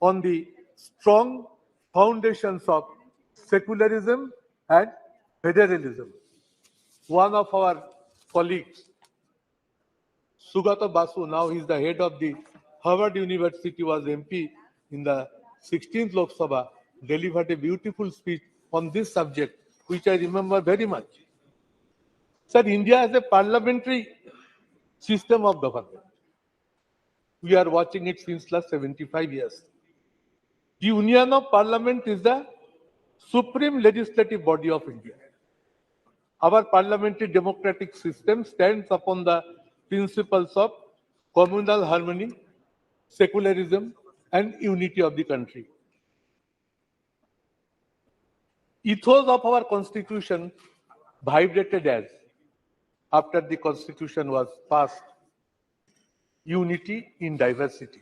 Speaker 9: on the strong foundations of secularism and federalism. One of our colleagues, Sugata Basu, now he is the head of the Harvard University, was MP in the 16th Lok Sabha, delivered a beautiful speech on this subject, which I remember very much. Sir, India has a parliamentary system of government. We are watching it since last 75 years. The Union of Parliament is the supreme legislative body of India. Our parliamentary democratic system stands upon the principles of communal harmony, secularism, and unity of the country. Ethos of our constitution vibrated as, after the constitution was passed, unity in diversity.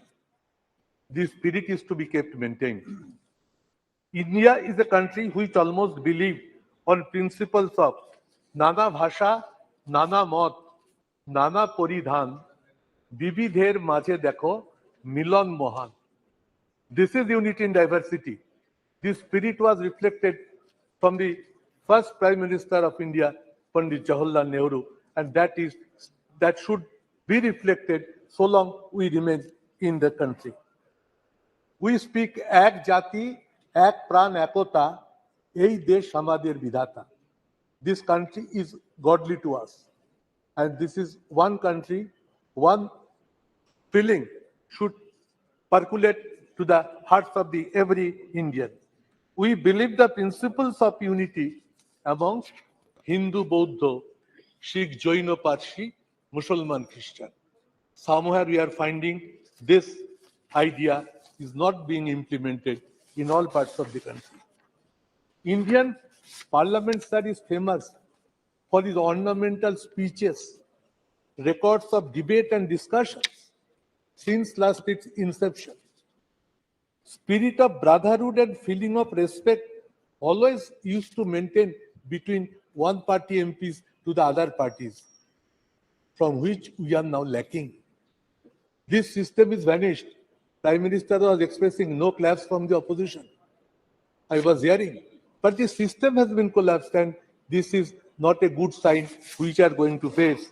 Speaker 9: This spirit is to be kept maintained. India is a country which almost believes on principles of Nana Bhasha, Nana Mot, Nana Poridhan, Bibidher Maje Dekho, Milan Mohan. This is unity in diversity. This spirit was reflected from the first Prime Minister of India, Pandit Jawaharlal Nehru, and that should be reflected so long we remain in the country. We speak Ek Jati, Ek Pran Ekota, Ei Desh Hamader Vidhata. This country is godly to us. And this is one country, one feeling should percolate to the hearts of every Indian. We believe the principles of unity amongst Hindu, Bauddha, Sikh, Jaina, Parsi, Muslim, Christian. Somewhere we are finding this idea is not being implemented in all parts of the country. Indian Parliament, sir, is famous for its ornamental speeches, records of debate and discussions since last its inception. Spirit of brotherhood and feeling of respect always used to maintain between one party MPs to the other parties, from which we are now lacking. This system is vanished. Prime Minister was expressing no claps from the opposition. I was hearing. But the system has been collapsed, and this is not a good sign which are going to face.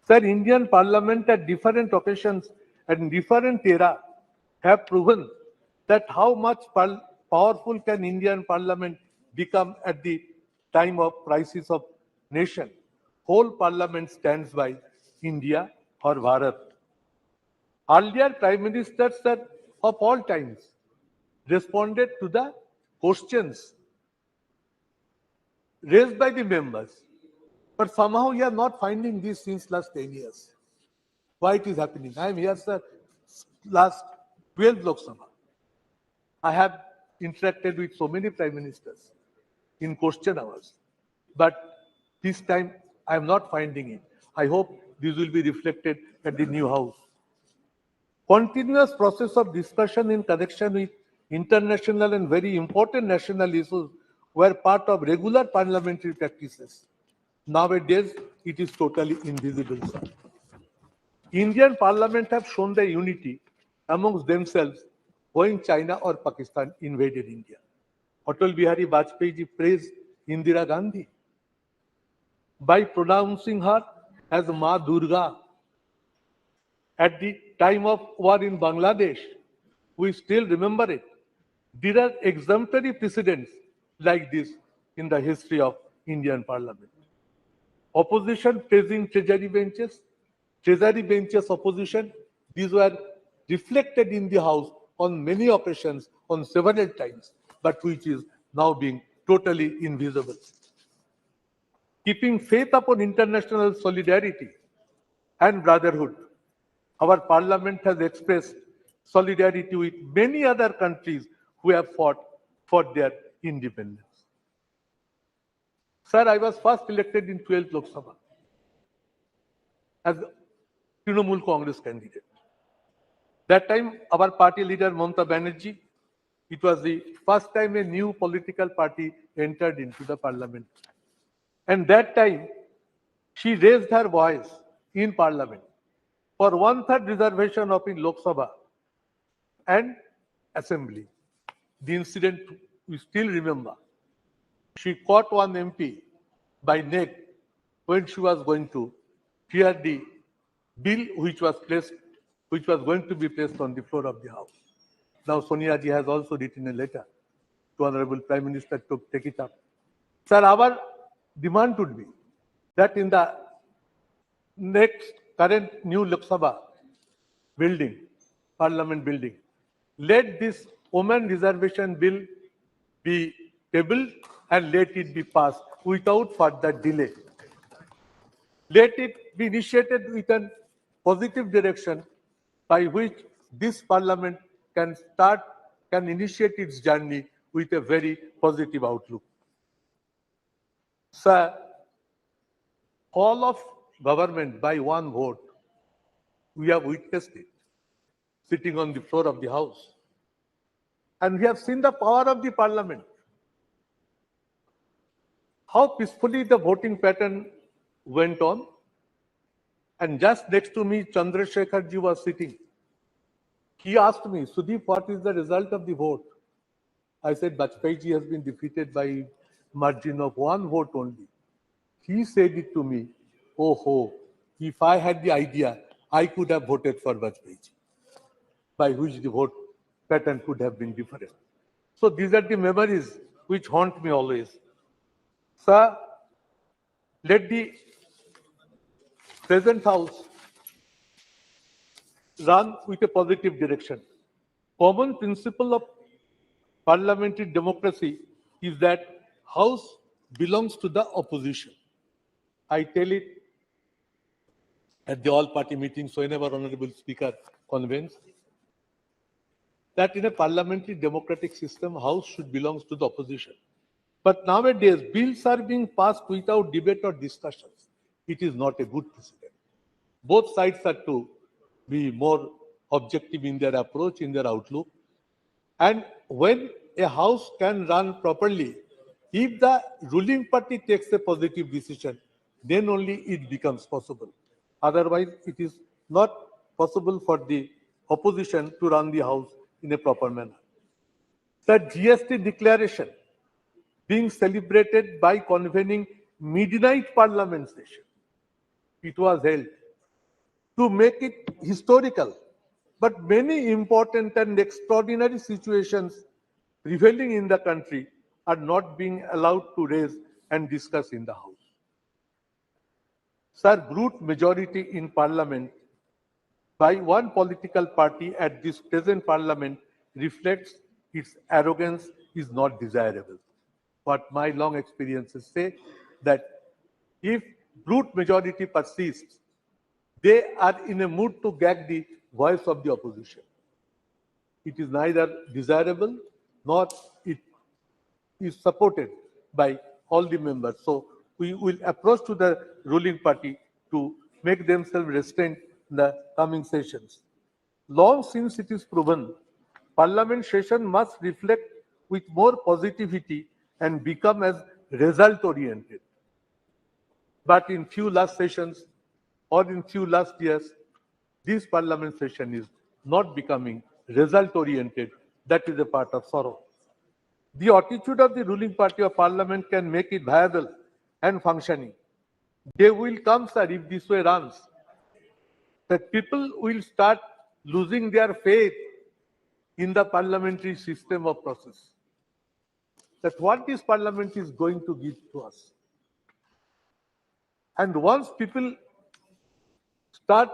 Speaker 9: Sir, Indian Parliament at different occasions and different era have proven that how much powerful can Indian Parliament become at the time of crisis of nation. Whole Parliament stands by India or Bharat. Earlier Prime Ministers, sir, of all times responded to the questions raised by the members. But somehow we are not finding this since last 10 years. Why it is happening? I am here, sir, last 12 Lok Sabha. I have interacted with so many Prime Ministers in question hours. But this time I am not finding it. I hope this will be reflected at the new house. Continuous process of discussion in connection with international and very important national issues were part of regular parliamentary practices. Nowadays, it is totally invisible, sir. Indian Parliament have shown their unity amongst themselves when China or Pakistan invaded India. Atal Bihari Vajpayee ji praised Indira Gandhi by pronouncing her as Ma Durga. At the time of war in Bangladesh, we still remember it. There are exemplary precedents like this in the history of Indian Parliament. Opposition praising treasury benches opposition, these were reflected in the House on many occasions, on several times, but which is now being totally invisible. Keeping faith upon international solidarity and brotherhood, our Parliament has expressed solidarity with many other countries who have fought for their independence. Sir, I was first elected in 12th Lok Sabha as Trinamool Congress candidate. That time, our party leader Mamata Banerjee, it was the first time a new political party entered into the parliament. And that time, she raised her voice in parliament for 1/3 reservation of in Lok Sabha and assembly. The incident we still remember. She caught one MP by neck when she was going to hear the bill which was going to be placed on the floor of the House. Now Sonia ji has also written a letter to Honorable Prime Minister to take it up. Sir, our demand would be that in the next current new Lok Sabha, building, Parliament building. Let this women reservation bill be tabled and let it be passed without further delay. Let it be initiated with a positive direction by which this Parliament can initiate its journey with a very positive outlook. Sir, fall of government by one vote, we have witnessed it sitting on the floor of the House. And we have seen the power of the Parliament. How peacefully the voting pattern went on. And just next to me, Chandrasekhar ji was sitting. He asked me, Sudeep, what is the result of the vote? I said, Bajpayee ji has been defeated by margin of one vote only. He said it to me, oh ho, if I had the idea, I could have voted for Bajpayee ji, by which the vote pattern could have been different. So these are the memories which haunt me always. Sir, let the present House run with a positive direction. Common principle of parliamentary democracy is that House belongs to the opposition. I tell it at the all-party meetings whenever Honorable Speaker convenes that in a parliamentary democratic system, House should belong to the opposition. But nowadays, bills are being passed without debate or discussions. It is not a good precedent. Both sides are to be more objective in their approach, in their outlook. And when a House can run properly, if the ruling party takes a positive decision, then only it becomes possible. Otherwise, it is not possible for the opposition to run the House in a proper manner. The GST declaration being celebrated by convening midnight parliament session. It was held to make it historical. But many important and extraordinary situations prevailing in the country are not being allowed to raise and discuss in the House. Sir, brute majority in Parliament by one political party at this present Parliament reflects its arrogance is not desirable. What my long experiences say that if brute majority persists, they are in a mood to gag the voice of the opposition. It is neither desirable nor it is supported by all the members. So we will approach to the ruling party to make themselves restrained in the coming sessions. Long since it is proven, Parliament session must reflect with more positivity and become as result-oriented. But in few last sessions or in few last years, this Parliament session is not becoming result-oriented. That is a part of sorrow. The attitude of the ruling party of Parliament can make it viable and functioning. They will come, sir, if this way runs. That people will start losing their faith in the parliamentary system of process. That what this Parliament is going to give to us. And once people start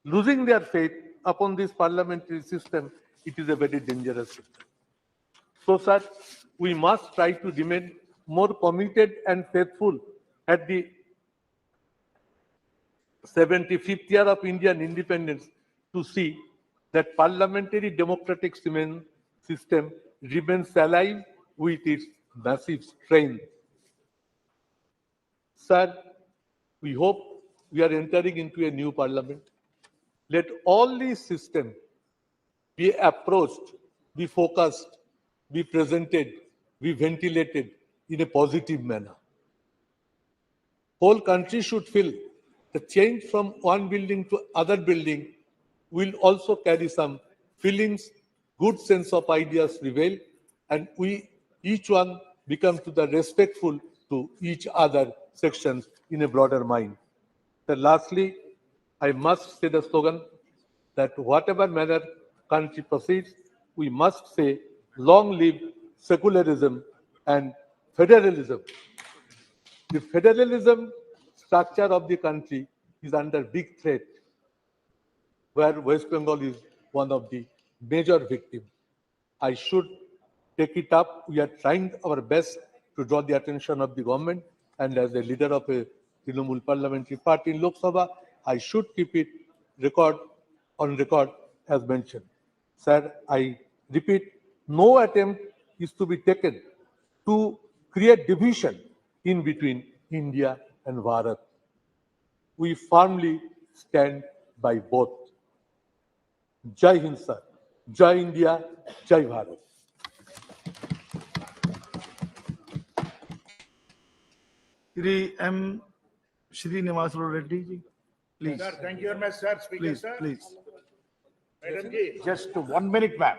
Speaker 9: losing their faith upon this parliamentary system, it is a very dangerous system. So, sir, we must try to remain more committed and faithful at the 75th year of Indian independence to see that parliamentary democratic system remains alive with its massive strength. Sir, we hope we are entering into a new parliament. Let all these systems be approached, be focused, be presented, be ventilated in a positive manner. Whole country should feel the change from one building to other building will also carry some feelings, good sense of ideas prevail, and we each one become to the respectful to each other sections in a broader mind. Then lastly, I must say the slogan that whatever manner country proceeds, we must say, long live secularism and federalism. The federalism structure of the country is under big threat. where West Bengal is one of the major victims. I should take it up. We are trying our best to draw the attention of the government, and as a leader of a Trinamool parliamentary party in Lok Sabha, I should keep it on record as mentioned. Sir, I repeat, no attempt is to be taken to create division in between India and Bharat. We firmly stand by both. Jai Hind, sir. Jai India, Jai Bharat.
Speaker 8: Shri M. Shri Nivas Reddy ji, please.
Speaker 10: Sir, thank you very much, sir. Speaker,
Speaker 8: Please,
Speaker 10: sir.
Speaker 8: please.
Speaker 10: Madam ji, just 1 minute, ma'am.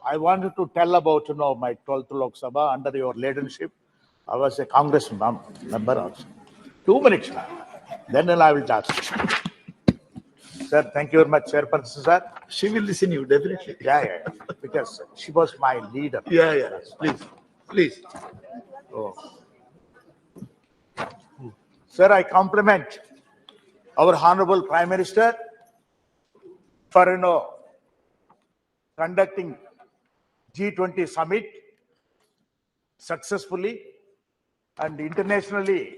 Speaker 10: I wanted to tell about, my 12th Lok Sabha under your leadership. I was a Congress member also. 2 minutes, ma'am. Then I will talk. Sir, thank you very much, Chairperson, sir.
Speaker 8: She will listen you, definitely.
Speaker 10: Yeah. Because she was my leader.
Speaker 8: Yeah. Please, please.
Speaker 10: Oh. Sir, I compliment our Honorable Prime Minister for, conducting G20 summit successfully, and internationally,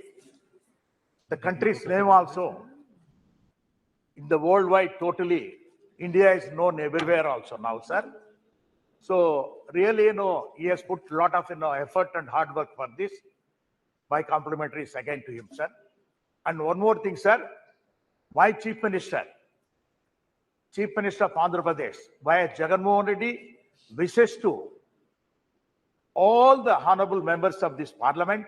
Speaker 10: the country's name also in the worldwide totally, India is known everywhere also now, sir. So really, he has put a lot of, effort and hard work for this. My complimentaries again to him, sir. And one more thing, sir, my Chief Minister of Andhra Pradesh, Y.S. Jagannath Reddy, wishes to all the honorable members of this parliament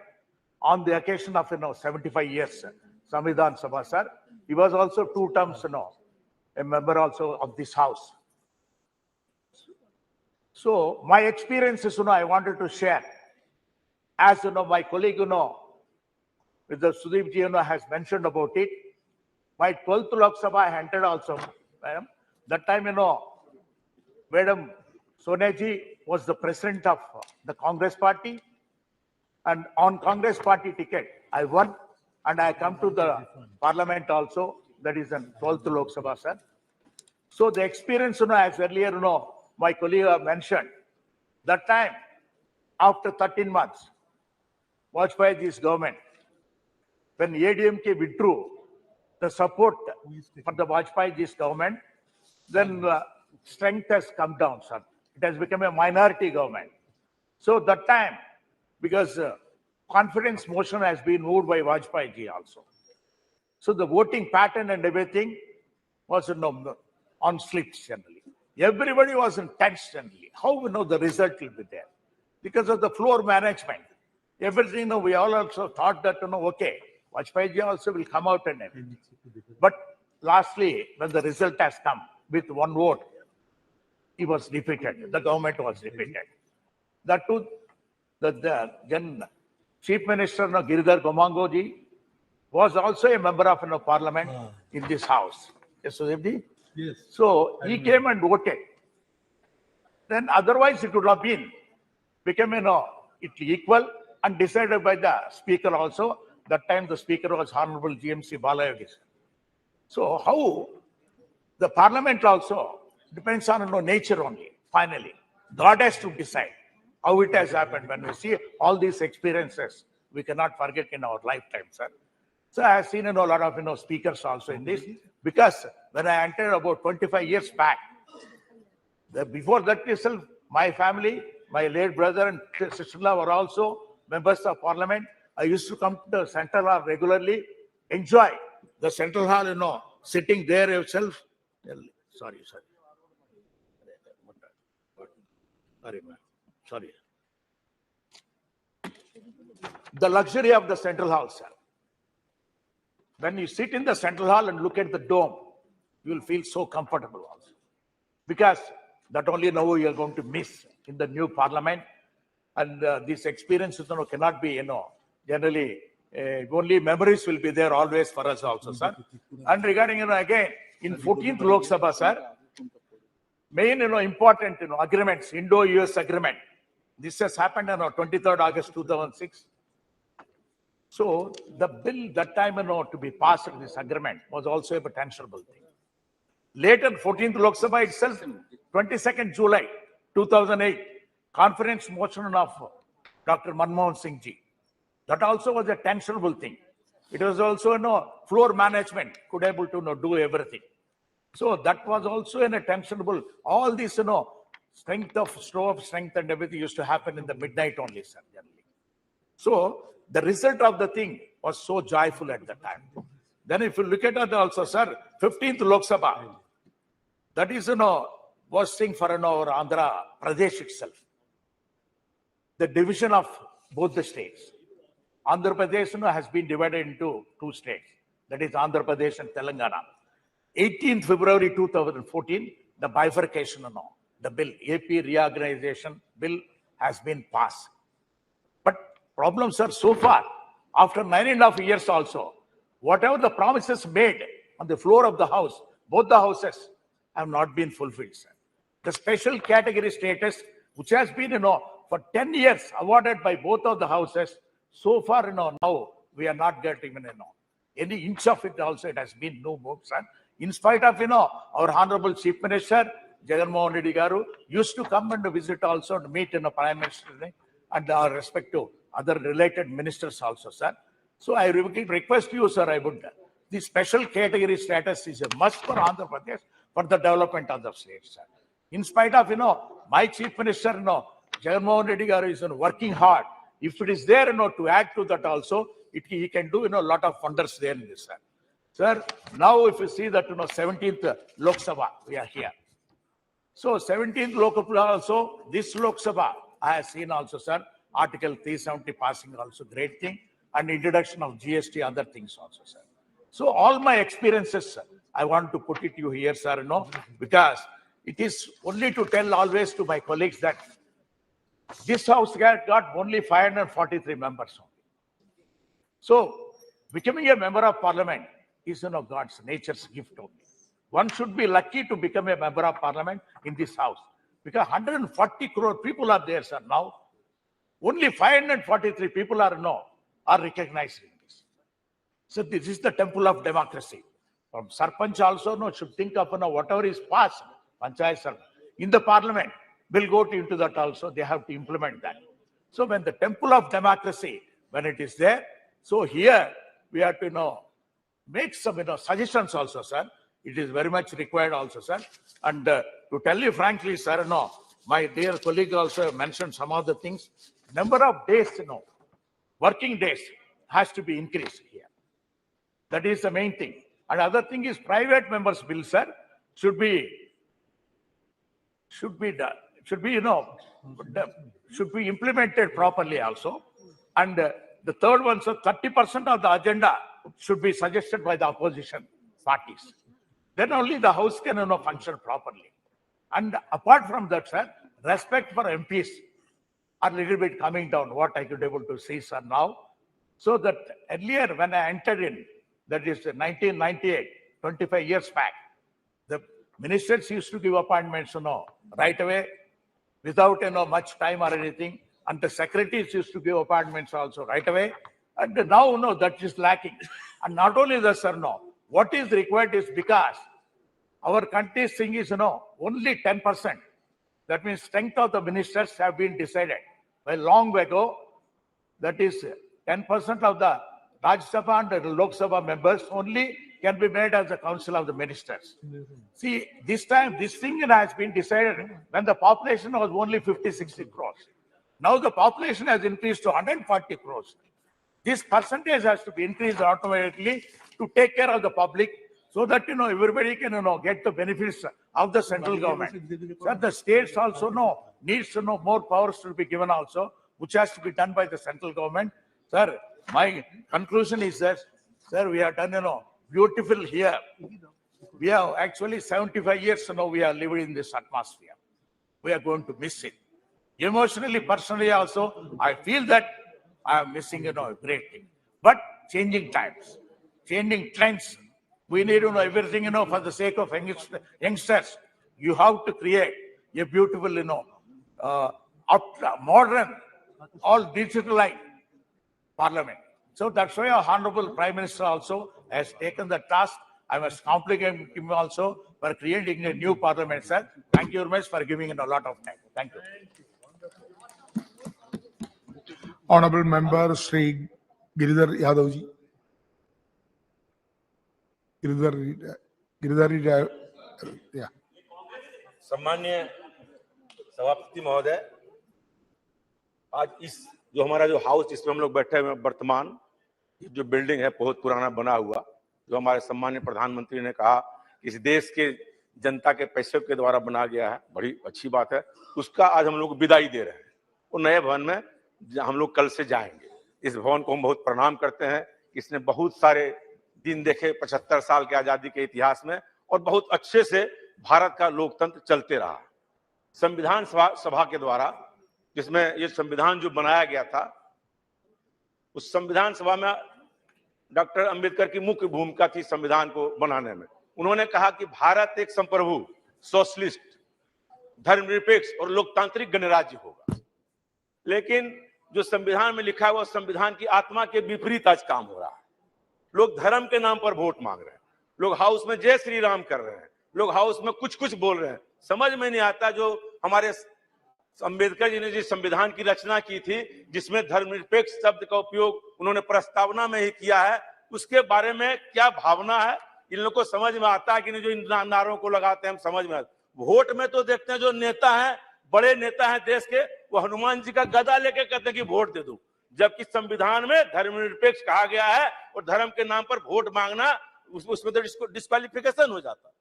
Speaker 10: on the occasion of 75 years Samvidhan Sabha, sir. He was also 2 terms, a member also of this house. So my experiences, I wanted to share. As my colleague, with the Sudeep ji, has mentioned about it. My 12th Lok Sabha I entered also, madam. That time, Madam Sonia ji was the president of the Congress party, and on Congress party ticket, I won, and I come to the parliament also. That is in 12th Lok Sabha, sir. So the experience, as earlier, my colleague mentioned, that time, after 13 months, Vajpayee ji's government, when ADMK withdrew the support for the Vajpayee ji's government, then strength has come down, sir. It has become a minority government. So that time, because confidence motion has been moved by Vajpayee ji also. So the voting pattern and everything was on slips generally. Everybody was in tense generally. How we know the result will be there? Because of the floor management. Everything, we all also thought that, okay, Vajpayee ji also will come out and everything. But lastly, when the result has come with 1 vote, he was defeated. The government was defeated. That too, the Chief Minister Giridhar Gomango ji was also a member of parliament in this house. Yes, Sudeep ji?
Speaker 9: Yes.
Speaker 10: So he came and voted. Then otherwise it would have become it equal and decided by the speaker also. That time the speaker was Honorable GMC Balayogi. So how the parliament also depends on nature only. Finally, God has to decide how it has happened. When we see all these experiences, we cannot forget in our lifetime, sir. So I have seen a lot of speakers also in this, because when I entered about 25 years back, before that itself, my family, my late brother and sister-in-law were also members of parliament. I used to come to the Central Hall regularly, enjoy the Central Hall, sitting there yourself. Sorry, ma'am. Sorry. The luxury of the Central Hall, sir. When you sit in the Central Hall and look at the dome, you will feel so comfortable also. Because that only now you are going to miss in the new parliament. And these experiences cannot be, generally, only memories will be there always for us also, sir. And regarding, again, in 14th Lok Sabha, sir, main, important, agreements, Indo-US agreement. This has happened on 23rd August 2006. So the bill that time, to be passed in this agreement was also a potential thing. Later, 14th Lok Sabha itself, 22nd July 2008, conference motion of Dr. Manmohan Singh ji. That also was a tensionable thing. It was also, floor management could able to do everything. So that was also in a tensionable. All this, strength of show of strength and everything used to happen in the midnight only, sir, generally. So the result of the thing was so joyful at the time. Then if you look at it also, sir, 15th Lok Sabha, that is, was thing for, our Andhra Pradesh itself. The division of both the states. Andhra Pradesh, has been divided into two states. That is Andhra Pradesh and Telangana. 18th February 2014, the bifurcation, the bill, AP reorganization bill has been passed. But problems are so far, after 9.5 years also, whatever the promises made on the floor of the house, both the houses have not been fulfilled, sir. The special category status, which has been, for 10 years awarded by both of the houses, so far, now we are not getting even, any inch of it also, it has been no move, sir. In spite of, our Honorable Chief Minister, Jagan Mohan Reddy Garu, used to come and visit also to meet Prime Minister and respect to other related ministers also, sir. So I request you, sir, the special category status is a must for Andhra Pradesh for the development of the state, sir. In spite of, my Chief Minister, Jagan Mohan Reddy Garu is working hard. If it is there, to add to that also, he can do, a lot of wonders there in this, sir. Sir, now if you see that, 17th Lok Sabha, we are here. So 17th Lok Sabha also, this Lok Sabha, I have seen also, sir, Article 370 passing also, great thing, and introduction of GST, other things also, sir. So all my experiences, sir, I want to put it to you here, sir, because it is only to tell always to my colleagues that this house got only 543 members only. So becoming a member of parliament is, God's nature's gift only. One should be lucky to become a member of parliament in this house, because 140 crore people are there, sir, now. Only 543 people are recognized in this. So this is the temple of democracy. From Sarpanch also, should think of, whatever is passed, Panchayat Sarpanch, in the parliament, will go into that also. They have to implement that. So when the temple of democracy, when it is there, so here we have to, make some, suggestions also, sir. It is very much required also, sir. And to tell you frankly, sir, my dear colleague also mentioned some of the things. Number of days, working days has to be increased here. That is the main thing. And other thing is private members' bill, sir, should be implemented properly also. And the third one, sir, 30% of the agenda should be suggested by the opposition parties. Then only the house can, function properly. And apart from that, sir, respect for MPs are a little bit coming down, what I could able to see, sir, now. So that earlier when I entered in, that is 1998, 25 years back, the ministers used to give appointments, right away, without, much time or anything. And the secretaries used to give appointments also right away. And now, that is lacking. And not only that, sir, what is required is because our country's thing is, only 10%. That means strength of the ministers have been decided by long ago. That is 10% of the Rajya Sabha and Lok Sabha members only can be made as the council of the ministers. See, this time, this thing has been decided when the population was only 50-60 crores. Now the population has increased to 140 crores. This percentage has to be increased automatically to take care of the public, so that, everybody can, get the benefits of the central government. So the states also needs to more powers to be given also, which has to be done by the central government. Sir, my conclusion is that, sir, we have done, beautiful here. We have actually 75 years now we are living in this atmosphere. We are going to miss it. Emotionally, personally also, I feel that I am missing, a great thing. But changing times, changing trends, we need to know everything, for the sake of youngsters. You have to create a beautiful, modern, all digitalized parliament. So that's why our Honorable Prime Minister also has taken the task I must compliment him also for creating a new parliament, sir. Thank you very much for giving him a lot of time. Thank you.
Speaker 8: Honorable member Shri Giridhar Yadav ji. Giridhar, yeah.
Speaker 11: सम्मान्य सभापति महोदय, आज इस जो हमारा जो हाउस जिसमें हम लोग बैठे हुए हैं वर्तमान जो बिल्डिंग है बहुत पुराना बना हुआ, जो हमारे सम्मान्य प्रधानमंत्री ने कहा कि इस देश के जनता के पैसे के द्वारा बना गया है, बड़ी अच्छी बात है। उसका आज हम लोग विदाई दे रहे हैं। वो नए भवन में हम लोग कल से जाएंगे। इस भवन को हम बहुत प्रणाम करते हैं। इसने बहुत सारे दिन देखे 75 साल के आजादी के इतिहास में, और बहुत अच्छे से भारत का लोकतंत्र चलते रहा। संविधान सभा के द्वारा जिसमें ये संविधान जो बनाया गया था, उस संविधान सभा में डॉक्टर अंबेडकर की मुख्य भूमिका थी संविधान को बनाने में। उन्होंने कहा कि भारत एक संप्रभु, सोशलिस्ट, धर्मनिरपेक्ष और लोकतांत्रिक गणराज्य होगा। लेकिन जो संविधान में लिखा है वो संविधान की आत्मा के विपरीत आज काम हो रहा है। लोग धर्म के नाम पर वोट मांग रहे हैं, लोग हाउस में जय श्री राम कर रहे हैं, लोग हाउस में कुछ कुछ बोल रहे हैं। समझ में नहीं आता जो हमारे अंबेडकर जी ने जिस संविधान की रचना की थी, जिसमें धर्मनिरपेक्ष शब्द का उपयोग उन्होंने प्रस्तावना में ही किया है, उसके बारे में क्या भावना है इन लोगों को समझ में आता है कि नहीं? जो इन नारों को लगाते हैं हम समझ में आता। वोट में तो देखते हैं जो नेता हैं, बड़े नेता हैं देश के, वो हनुमान जी का गदा लेके कहते हैं कि वोट दे दो, जबकि संविधान में धर्मनिरपेक्ष कहा गया है और धर्म के नाम पर वोट मांगना उसमें तो डिस्क्वालिफिकेशन हो जाता है।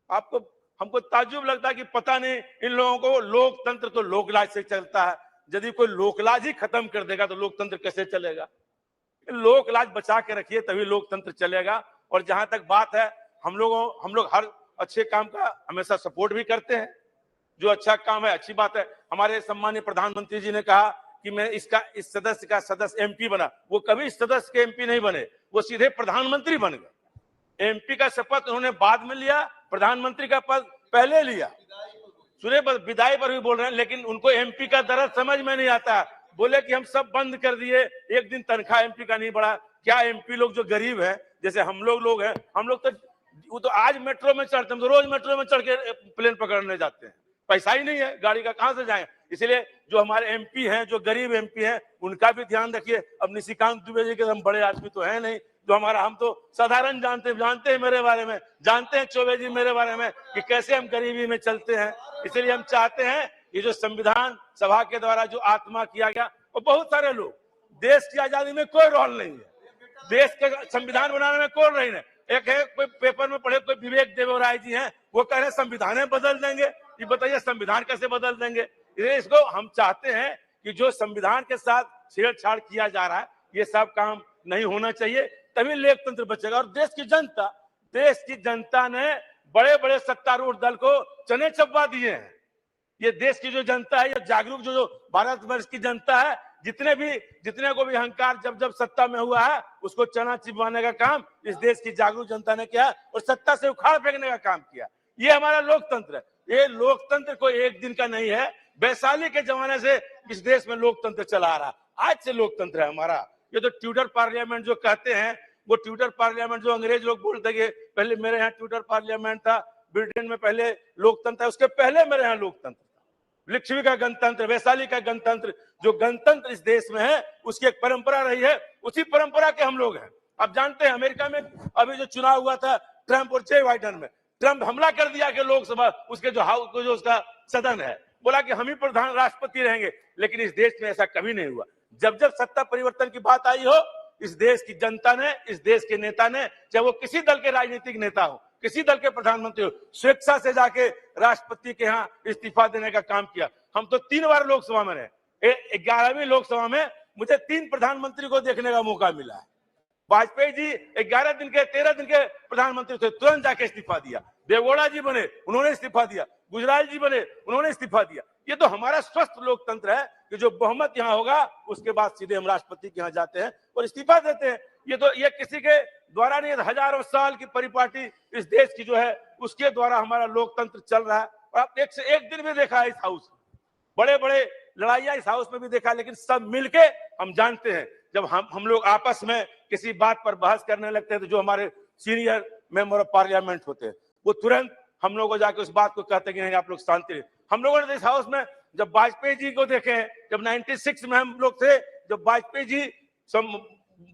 Speaker 11: आपको हमको ताज्जुब लगता है कि पता नहीं इन लोगों को लोकतंत्र तो लोकलाज से चलता है। यदि कोई लोकलाज ही खत्म कर देगा तो लोकतंत्र कैसे चलेगा? लोकलाज बचा के रखिए तभी लोकतंत्र चलेगा। और जहां तक बात है, हम लोग हर अच्छे काम का हमेशा सपोर्ट भी करते हैं। जो अच्छा काम है अच्छी बात है। हमारे सम्मानीय प्रधानमंत्री जी ने कहा कि मैं इस सदस्य का सदस्य एमपी बना। वो कभी इस सदस्य के एमपी नहीं बने, वो सीधे प्रधानमंत्री बन गए। एमपी का शपथ उन्होंने बाद में लिया, प्रधानमंत्री का पद पहले लिया। सुने विदाई पर भी बोल रहे हैं, लेकिन उनको एमपी का दर्द समझ में नहीं आता। बोले कि हम सब बंद कर दिए, एक दिन तनख्वाह एमपी का नहीं बढ़ा। क्या एमपी लोग जो गरीब है, जैसे हम लोग हैं, हम लोग तो वो तो आज मेट्रो में चढ़ते हैं, तो रोज मेट्रो में चढ़ के प्लेन पकड़ने जाते हैं। पैसा ही नहीं है, गाड़ी का कहां से जाएं? इसलिए जो हमारे एमपी हैं, जो गरीब एमपी हैं, उनका भी ध्यान रखिए। अब निशिकांत दुबे जी के हम बड़े आदमी तो है नहीं, जो हम तो साधारण जानते हैं मेरे बारे में, जानते हैं चौबे जी मेरे बारे में कि कैसे हम गरीबी में चलते हैं। इसलिए हम चाहते हैं ये जो संविधान सभा के द्वारा जो आत्मा किया गया, और बहुत सारे लोग, देश की आजादी में कोई रोल नहीं है, देश का संविधान बनाने में कोई नहीं है। एक है कोई पेपर में पढ़े, कोई विवेक देवराय जी हैं, वो कह रहे संविधान बदल देंगे। ये बताइए संविधान कैसे बदल देंगे? इसको हम चाहते हैं कि जो संविधान के साथ छेड़छाड़ किया जा रहा है, ये सब काम नहीं होना चाहिए, तभी लोकतंत्र बचेगा। और देश की जनता ने बड़े बड़े सत्तारूढ़ दल को चने चबवा दिए हैं। ये देश की जो जनता है, ये जागरूक जो भारतवर्ष की जनता है, जितने को भी अहंकार जब सत्ता में हुआ है, उसको चना चिपवाने का काम इस देश की जागरूक जनता ने किया और सत्ता से उखाड़ फेंकने का काम किया। ये हमारा लोकतंत्र है। ये लोकतंत्र कोई एक दिन का नहीं है, वैशाली के जमाने से इस देश में लोकतंत्र चला आ रहा, आज से लोकतंत्र है हमारा। ये तो ट्यूटर पार्लियामेंट जो कहते हैं, वो ट्यूटर पार्लियामेंट जो अंग्रेज लोग बोलते हैं, पहले मेरे यहाँ ट्यूटर पार्लियामेंट था, ब्रिटेन में पहले लोकतंत्र, उसके पहले मेरे यहाँ लोकतंत्र, लिच्छवी का गणतंत्र, वैशाली का गणतंत्र। जो गणतंत्र इस देश में है, उसकी एक परंपरा रही है, उसी परंपरा के हम लोग हैं। आप जानते हैं अमेरिका में अभी जो चुनाव हुआ था ट्रंप और जे बाइडेन में, ट्रंप हमला कर दिया कि लोकसभा उसके जो उसका सदन है, बोला कि हम ही प्रधान राष्ट्रपति रहेंगे। लेकिन इस देश में ऐसा कभी नहीं हुआ। जब सत्ता परिवर्तन की बात आई हो, इस देश की जनता ने, इस देश के नेता ने, चाहे वो किसी दल के राजनीतिक नेता हो, किसी दल के प्रधानमंत्री हो, स्वेच्छा से जाके राष्ट्रपति के यहाँ इस्तीफा देने का काम किया। हम तो 3 बार लोकसभा में रहे। 11वीं लोकसभा में मुझे 3 प्रधानमंत्री को देखने का मौका मिला है। वाजपेयी जी 13 दिन के प्रधानमंत्री थे, तुरंत जाके इस्तीफा दिया। देवगौड़ा जी बने, उन्होंने इस्तीफा दिया। गुजराल जी बने, उन्होंने इस्तीफा दिया। ये तो हमारा स्वस्थ लोकतंत्र है कि जो बहुमत यहाँ होगा उसके बाद सीधे हम राष्ट्रपति के यहाँ जाते हैं और इस्तीफा देते हैं। ये किसी के द्वारा नहीं, हजारों साल की परिपाटी इस देश की जो है उसके द्वारा हमारा लोकतंत्र चल रहा है। और आप एक से एक दिन में देखा है इस हाउस, बड़े बड़े लड़ाइयां इस हाउस में भी देखा, लेकिन सब मिलके हम जानते हैं जब हम लोग आपस में किसी बात पर बहस करने लगते हैं तो जो हमारे सीनियर मेंबर ऑफ पार्लियामेंट होते हैं, वो तुरंत हम लोगों को जाके उस बात को कहते हैं कि नहीं आप लोग शांति रहिए। हम लोगों ने इस हाउस में जब वाजपेयी जी को देखे, जब 96 में हम लोग थे, जब वाजपेयी जी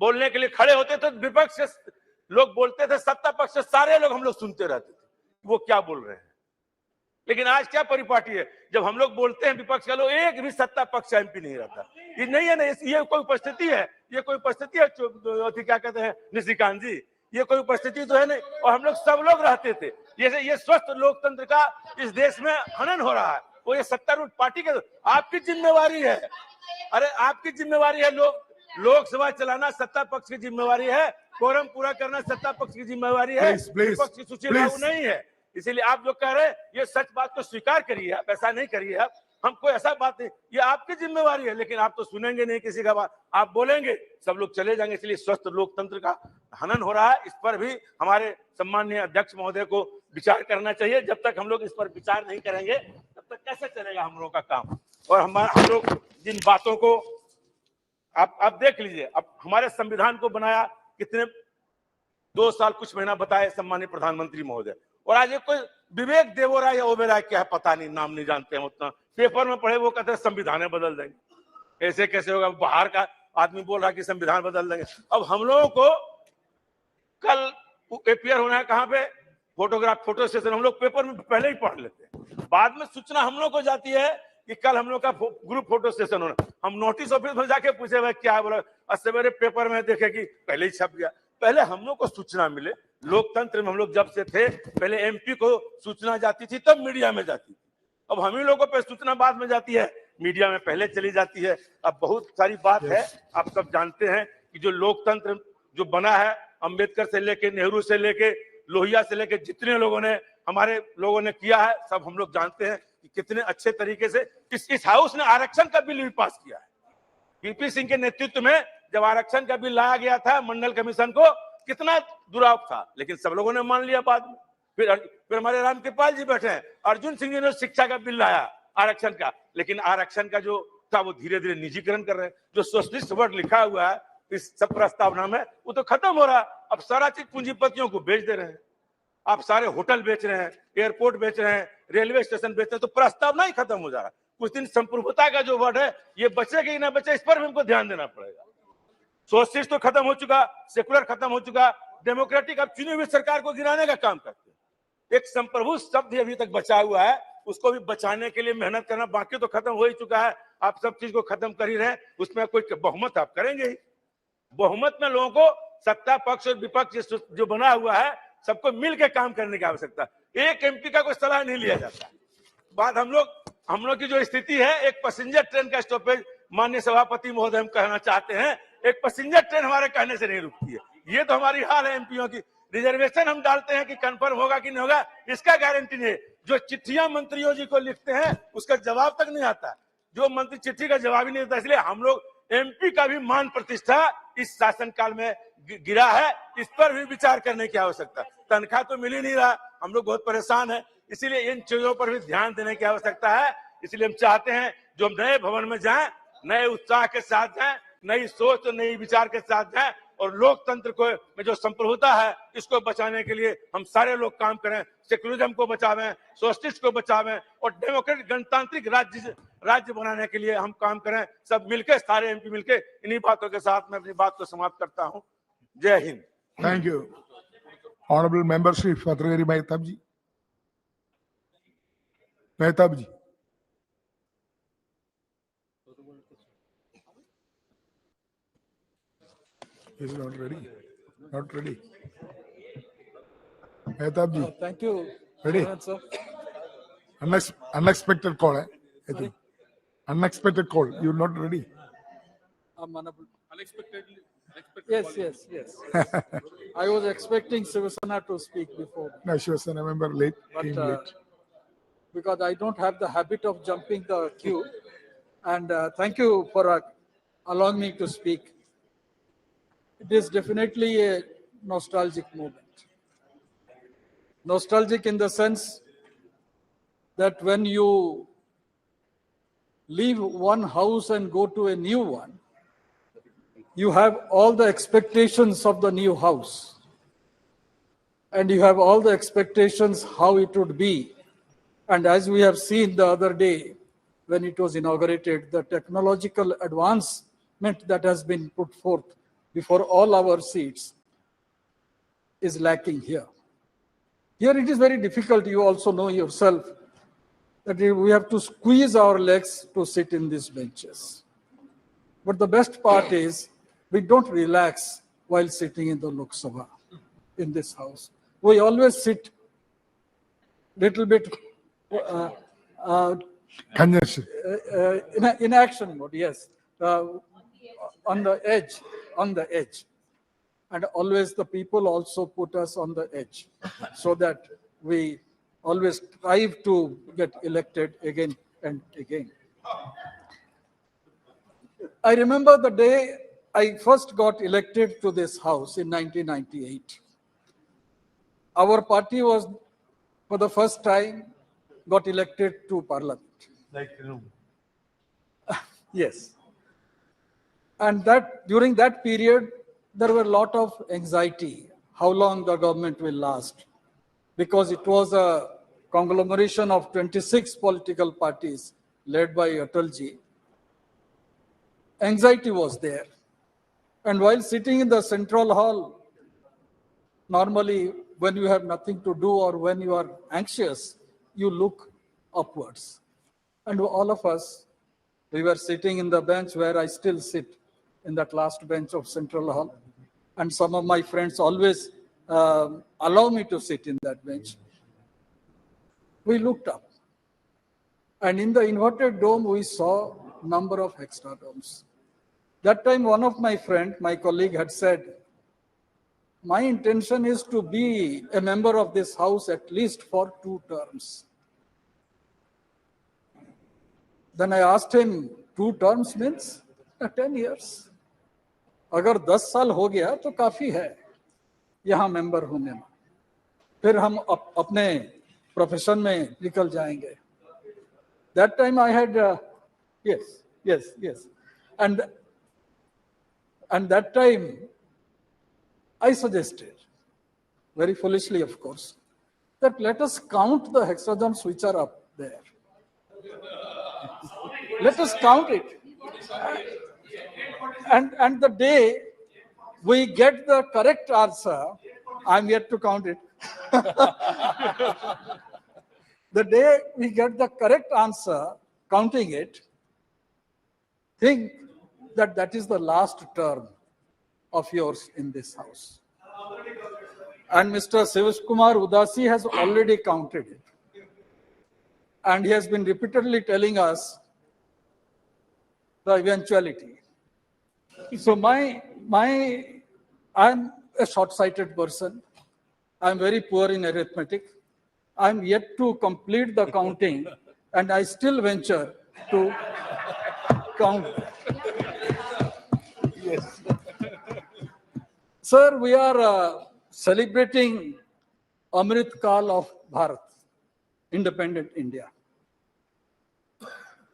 Speaker 11: बोलने के लिए खड़े होते तो विपक्ष से लोग बोलते थे, सत्ता पक्ष से सारे लोग हम लोग सुनते रहते थे वो क्या बोल रहे हैं। लेकिन आज क्या परिपाटी है, जब हम लोग बोलते हैं विपक्ष का लोग, एक भी सत्ता पक्ष एमपी नहीं रहता। ये नहीं है ना, ये कोई उपस्थिति है, ये कोई उपस्थिति है, क्या कहते हैं निशिकांत जी, ये कोई उपस्थिति तो है नहीं। और हम लोग सब लोग रहते थे। ये स्वस्थ लोकतंत्र का इस देश में हनन हो रहा है, वो ये सत्तारूढ़ पार्टी के आपकी जिम्मेवारी है। अरे आपकी जिम्मेवारी है, लोकसभा चलाना सत्ता पक्ष की जिम्मेवारी है, कोरम पूरा करना सत्ता पक्ष की जिम्मेवारी है, विपक्ष की सूची लागू नहीं है। इसीलिए आप जो कह रहे हैं ये सच बात को स्वीकार करिए, आप ऐसा नहीं करिए। आप हम कोई ऐसा बात नहीं, ये आपकी जिम्मेवारी है, लेकिन आप तो सुनेंगे नहीं किसी का बात, आप बोलेंगे सब लोग चले जाएंगे। इसलिए स्वस्थ लोकतंत्र का हनन हो रहा है, इस पर भी हमारे सम्माननीय अध्यक्ष महोदय को विचार करना चाहिए। जब तक हम लोग इस पर विचार नहीं करेंगे तब तक कैसे चलेगा हम लोगों का काम। और हम लोग जिन बातों को आप देख लीजिए, अब हमारे संविधान को बनाया कितने 2 साल कुछ महीना बताए सम्मानीय प्रधानमंत्री महोदय, और आज कोई विवेक देवोराय या ओबेराय क्या है पता नहीं, नाम नहीं जानते हैं उतना, पेपर में पढ़े वो कहते हैं संविधान बदल देंगे। ऐसे कैसे होगा, बाहर का आदमी बोल रहा है कि संविधान बदल देंगे। अब हम लोगों को कल अपियर होना है कहाँ पे, फोटो सेशन, हम लोग पेपर में पहले ही पढ़ लेते हैं, बाद में सूचना हम लोग को जाती है कि कल हम लोग का ग्रुप फोटो सेशन होना। हम नोटिस ऑफिस में जाके पूछे भाई क्या बोला, सवेरे पेपर में देखे कि पहले ही छप गया। पहले हम लोग को सूचना मिले, लोकतंत्र में हम लोग जब से थे पहले एमपी को सूचना जाती थी तब मीडिया में जाती थी, अब हम ही लोगों पे सूचना बाद में जाती है, मीडिया में पहले चली जाती है। अब बहुत सारी बात है, आप सब जानते हैं कि जो लोकतंत्र जो बना है, अंबेडकर से लेके, नेहरू से लेके, लोहिया से लेके, जितने लोगों ने हमारे लोगों ने किया है सब हम लोग जानते हैं कि कितने अच्छे तरीके से इस हाउस ने आरक्षण का बिल भी पास किया है। वीपी सिंह के नेतृत्व में जब आरक्षण का बिल लाया गया था मंडल कमीशन को, कितना दुराव था, लेकिन सब लोगों ने मान लिया बाद में। फिर हमारे रामकृपाल जी बैठे हैं, अर्जुन सिंह जी ने शिक्षा का बिल लाया आरक्षण का, लेकिन आरक्षण का जो था वो धीरे धीरे निजीकरण कर रहे हैं। जो सोशलिस्ट वर्ड लिखा हुआ है इस सब प्रस्तावना में वो तो खत्म हो रहा है। अब सारा चीज पूंजीपतियों को बेच दे रहे हैं, आप सारे होटल बेच रहे हैं, एयरपोर्ट बेच रहे हैं, रेलवे स्टेशन बेच रहे हैं, तो प्रस्तावना ही खत्म हो जा रहा है। कुछ दिन संप्रभुता का जो वर्ड है ये बचेगा कि ना बचे, इस पर भी हमको ध्यान देना पड़ेगा। सोशलिस्ट तो खत्म हो चुका, सेकुलर खत्म हो चुका, डेमोक्रेटिक अब चुनी हुई सरकार को गिराने का काम करते हैं। एक संप्रभु शब्द अभी तक बचा हुआ है, उसको भी बचाने के लिए मेहनत करना, बाकी तो खत्म हो ही चुका है। आप सब चीज को खत्म कर ही रहे, उसमें कोई बहुमत आप करेंगे ही। बहुमत में लोगों को सत्ता पक्ष और विपक्ष जो बना हुआ है सबको मिलकर काम करने की आवश्यकता, एक एमपी का कोई सलाह नहीं लिया जाता। बात हम लोग की जो स्थिति है, एक पैसेंजर ट्रेन का स्टॉपेज, माननीय सभापति महोदय हम कहना चाहते हैं, एक पैसेंजर ट्रेन हमारे कहने से नहीं रुकती है। ये तो हमारी हाल है एमपीओ की। रिजर्वेशन हम डालते हैं कि कंफर्म होगा कि नहीं होगा, इसका गारंटी नहीं है। जो चिट्ठियां मंत्रियों जी को लिखते हैं उसका जवाब तक नहीं आता, जो मंत्री चिट्ठी का जवाब ही नहीं देता। इसलिए हम लोग एमपी का भी मान प्रतिष्ठा इस शासनकाल में गिरा है, इस पर भी विचार करने की आवश्यकता। तनख्वाह तो मिल ही नहीं रहा, हम लोग बहुत परेशान है, इसीलिए इन चीजों पर भी ध्यान देने की आवश्यकता है। इसलिए हम चाहते हैं जो नए भवन में जाएं, नए उत्साह के साथ जाएं, नई सोच और नई विचार के साथ जाएं, और लोकतंत्र को में जो संप्रभुता है इसको बचाने के लिए हम सारे लोग काम करें। सेकुलरिज्म को बचावें, सोशलिस्ट को बचावें, और डेमोक्रेटिक गणतांत्रिक राज्य बनाने के लिए हम काम करें, सब मिलकर, सारे एमपी मिलकर। इन्हीं बातों के साथ मैं अपनी बात को समाप्त करता हूं। जय हिंद।
Speaker 8: Thank you. Honourable member Shri फतरगिरी Mahtab ji. Mahtab ji. Is not ready. Not ready. Mehtab ji.
Speaker 12: Thank you.
Speaker 8: Ready?
Speaker 12: Sir.
Speaker 8: Unexpected call, I think. Unexpected call. You're not ready.
Speaker 12: I'm unable. Unexpectedly. Yes. I was expecting Sivasana to speak before.
Speaker 8: No, she was a member late.
Speaker 12: But
Speaker 8: came late.
Speaker 12: because I don't have the habit of jumping the queue, and thank you for allowing me to speak. It is definitely a nostalgic moment. Nostalgic in the sense that when you leave one house and go to a new one, you have all the expectations of the new house. and you have all the expectations how it would be. And as we have seen the other day, when it was inaugurated, the technological advancement that has been put forth before all our seats is lacking here. Here it is very difficult, you also know yourself, that we have to squeeze our legs to sit in these benches. But the best part is, we don't relax while sitting in the Lok Sabha, in this house. We always sit little bit
Speaker 8: Congestion.
Speaker 12: in action mode, yes, on the edge. And always the people also put us on the edge so that we always strive to get elected again and again. I remember the day I first got elected to this house in 1998. Our party was, for the first time, got elected to parliament. Yes. And that during that period, there were a lot of anxiety, how long the government will last, because it was a conglomeration of 26 political parties led by Atalji. Anxiety was there. And while sitting in the central hall, normally when you have nothing to do or when you are anxious, you look upwards. And all of us, we were sitting in the bench where I still sit, in that last bench of Central Hall. And some of my friends always allow me to sit in that bench. We looked up. And in the inverted dome, we saw number of hexadomes. That time, one of my friend, my colleague had said, my intention is to be a member of this house at least for 2 terms. Then I asked him, 2 terms means 10 years. अगर 10 साल हो गया तो काफी है यहाँ मेंबर होने में, फिर हम अपने प्रोफेशन में निकल जाएंगे. That time I had yes, and that time I suggested, very foolishly of course, that let us count the hexagrams which are up there. Let us count it. And the day we get the correct answer, I'm yet to count it. The day we get the correct answer, counting it, think that that is the last term of yours in this house. And Mr. Shiv Kumar Udasi has already counted it. And he has been repeatedly telling us the eventuality. So I'm a short-sighted person. I'm very poor in arithmetic. I'm yet to complete the counting, and I still venture to count. Yes. Sir, we are celebrating Amrit Kal of Bharat, independent India.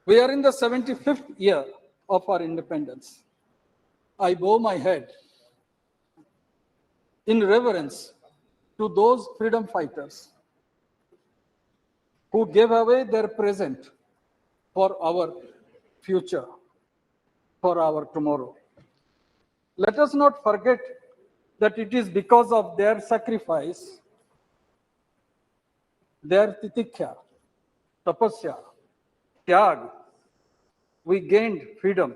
Speaker 12: We are in the 75th year of our independence. I bow my head in reverence to those freedom fighters who gave away their present for our future, for our tomorrow. Let us not forget that it is because of their sacrifice, their titikya, tapasya, tyag, we gained freedom.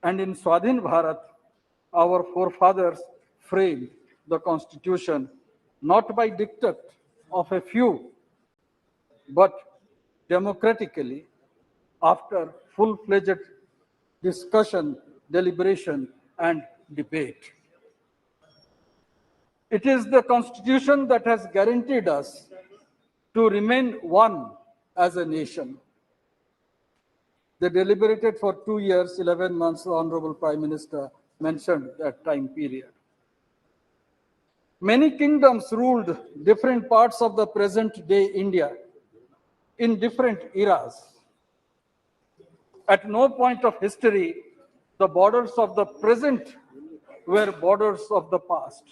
Speaker 12: And in Swadhin Bharat, our forefathers framed the constitution not by diktat of a few, but democratically after full-fledged discussion, deliberation, and debate. It is the constitution that has guaranteed us to remain one as a nation. They deliberated for 2 years, 11 months, the Honorable Prime Minister mentioned that time period. Many kingdoms ruled different parts of the present-day India in different eras. At no point of history, the borders of the present were borders of the past.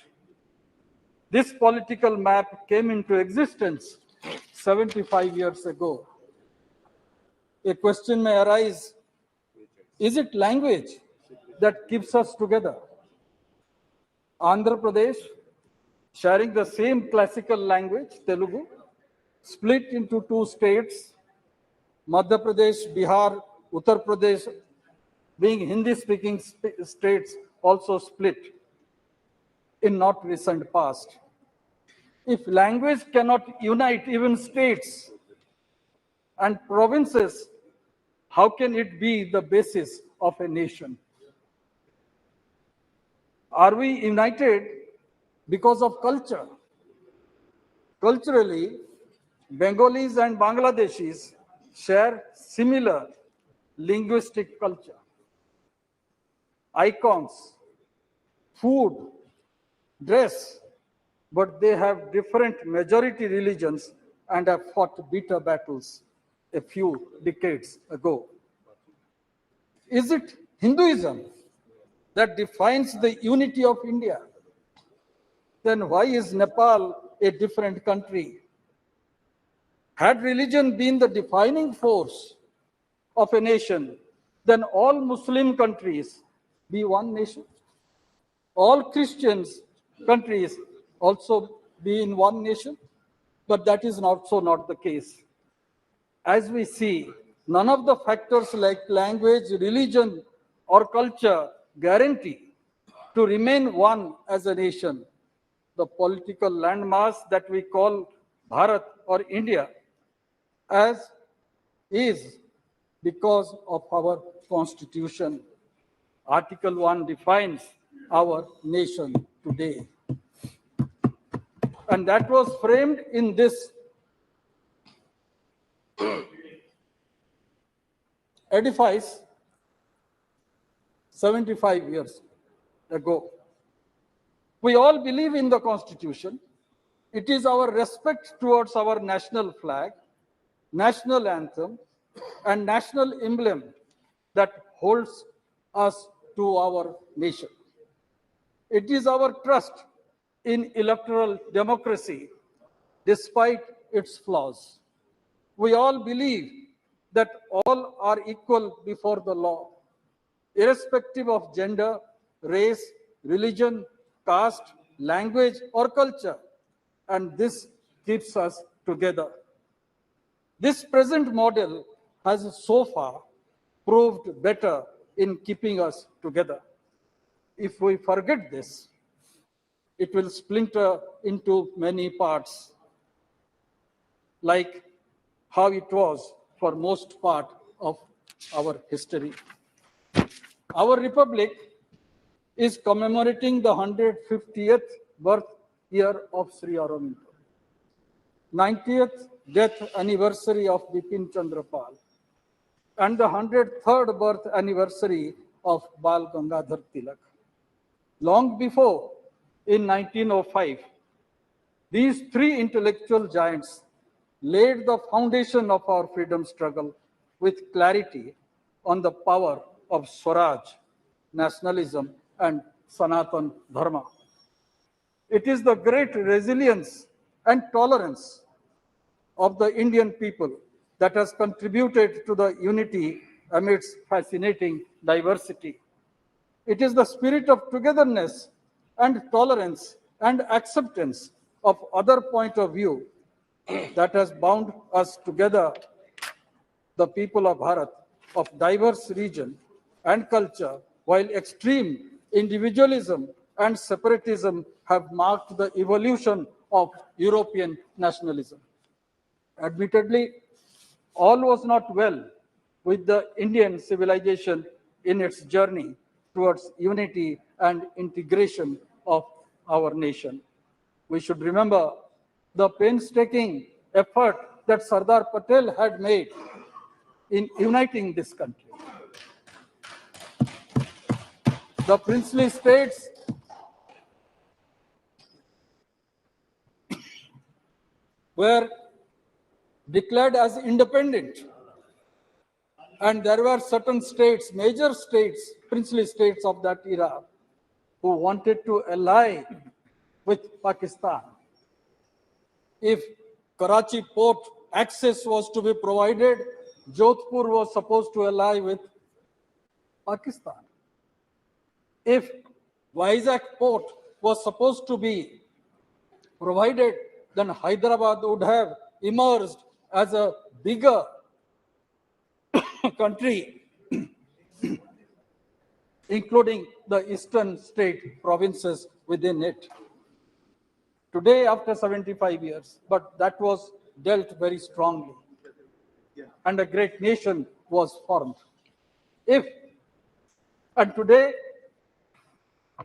Speaker 12: This political map came into existence 75 years ago. A question may arise, is it language that keeps us together? Andhra Pradesh, sharing the same classical language, Telugu, split into two states, Madhya Pradesh, Bihar, Uttar Pradesh, being Hindi-speaking states, also split in not recent past. If language cannot unite even states and provinces, how can it be the basis of a nation? Are we united because of culture? Culturally, Bengalis and Bangladeshis share similar linguistic culture. Icons, food, dress, but they have different majority religions and have fought bitter battles a few decades ago. Is it Hinduism that defines the unity of India? Then why is Nepal a different country? Had religion been the defining force of a nation, then all Muslim countries be one nation. All Christians countries also be in one nation, but that is also not the case. As we see, none of the factors like language, religion, or culture guarantee to remain one as a nation. The political landmass that we call Bharat or India as is because of our constitution. Article 1 defines our nation today. And that was framed in this edifice 75 years ago. We all believe in the Constitution. It is our respect towards our national flag, national anthem, and national emblem that holds us to our nation. It is our trust in electoral democracy, despite its flaws. We all believe that all are equal before the law, irrespective of gender, race, religion, caste, language, or culture, and this keeps us together. This present model has so far proved better in keeping us together. If we forget this, it will splinter into many parts, like how it was for most part of our history. Our republic is commemorating the 150th birth year of Sri Aurobindo, 90th death anniversary of Bipin Chandra Pal, and the 103rd birth anniversary of Bal Gangadhar Tilak. Long before, in 1905, these three intellectual giants laid the foundation of our freedom struggle with clarity on the power of Swaraj, nationalism, and Sanatan Dharma. It is the great resilience and tolerance of the Indian people that has contributed to the unity amidst fascinating diversity. It is the spirit of togetherness and tolerance and acceptance of other point of view that has bound us together, the people of Bharat, of diverse region and culture, while extreme individualism and separatism have marked the evolution of European nationalism. Admittedly, all was not well with the Indian civilization in its journey towards unity and integration of our nation. We should remember the painstaking effort that Sardar Patel had made in uniting this country. The princely states were declared as independent, and there were certain states, major states, princely states of that era, who wanted to ally with Pakistan. If Karachi port access was to be provided, Jodhpur was supposed to ally with Pakistan. If Vizag port was supposed to be provided, then Hyderabad would have emerged as a bigger country, including the eastern state provinces within it. Today, after 75 years, but that was dealt very strongly, and a great nation was formed. And today,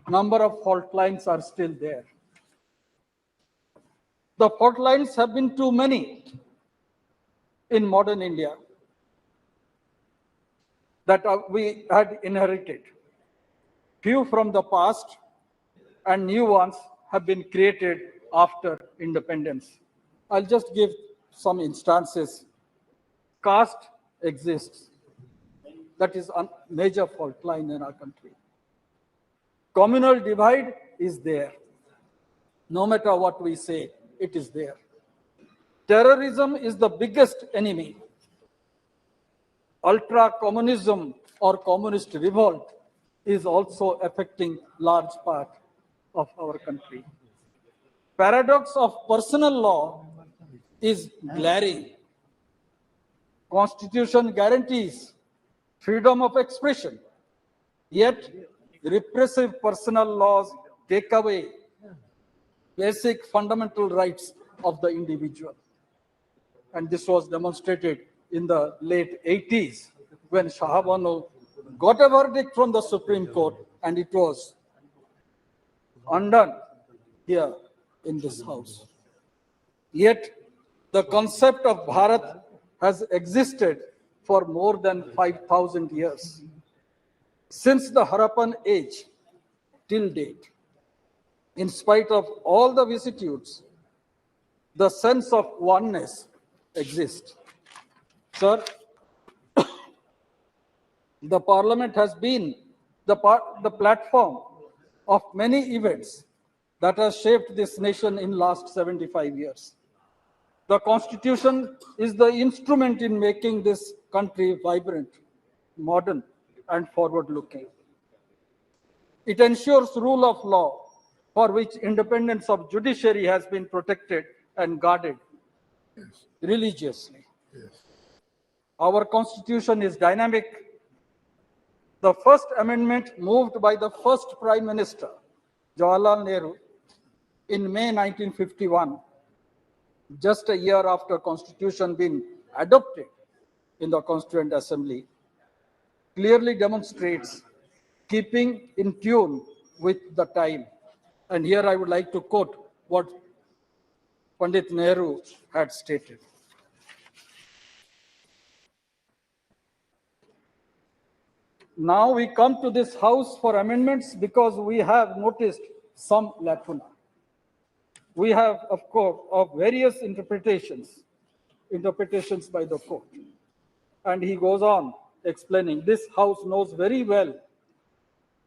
Speaker 12: number of fault lines are still there. The fault lines have been too many in modern India that we had inherited. Few from the past and new ones have been created after independence. I'll just give some instances. Caste exists. That is a major fault line in our country. Communal divide is there. No matter what we say, it is there. Terrorism is the biggest enemy. Ultra-communism or communist revolt is also affecting large part of our country. Paradox of personal law is glaring. Constitution guarantees freedom of expression, yet repressive personal laws take away basic fundamental rights of the individual. And this was demonstrated in the late 80s when Shah Banu got a verdict from the Supreme Court and it was undone here in this house. Yet the concept of Bharat has existed for more than 5,000 years. Since the Harappan age till date, in spite of all the vicissitudes, the sense of oneness exists. Sir, the parliament has been the platform of many events that have shaped this nation in last 75 years. The constitution is the instrument in making this country vibrant, modern, and forward-looking. It ensures rule of law, for which independence of judiciary has been protected and guarded religiously. Our constitution is dynamic. The first amendment moved by the first Prime Minister, Jawaharlal Nehru, in May 1951, just a year after Constitution being adopted in the Constituent Assembly, clearly demonstrates keeping in tune with the time. And here I would like to quote what Pandit Nehru had stated. Now we come to this house for amendments because we have noticed some lacuna. We have, of course, of various interpretations by the court. And he goes on explaining, this house knows very well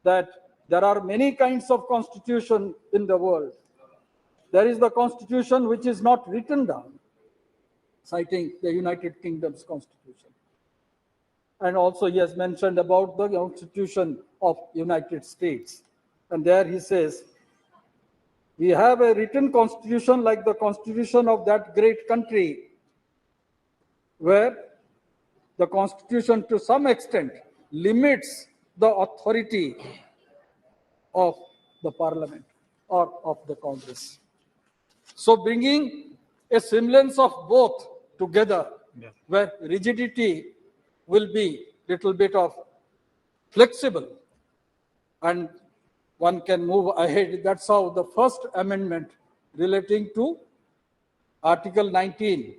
Speaker 12: that there are many kinds of constitution in the world. There is the constitution which is not written down, citing the United Kingdom's constitution. And also he has mentioned about the Constitution of United States. And there he says, we have a written constitution like the constitution of that great country, where the constitution to some extent limits the authority of the parliament or of the Congress. So bringing a semblance of both together, where rigidity will be little bit of flexible and one can move ahead. That's how the first amendment relating to Article 19,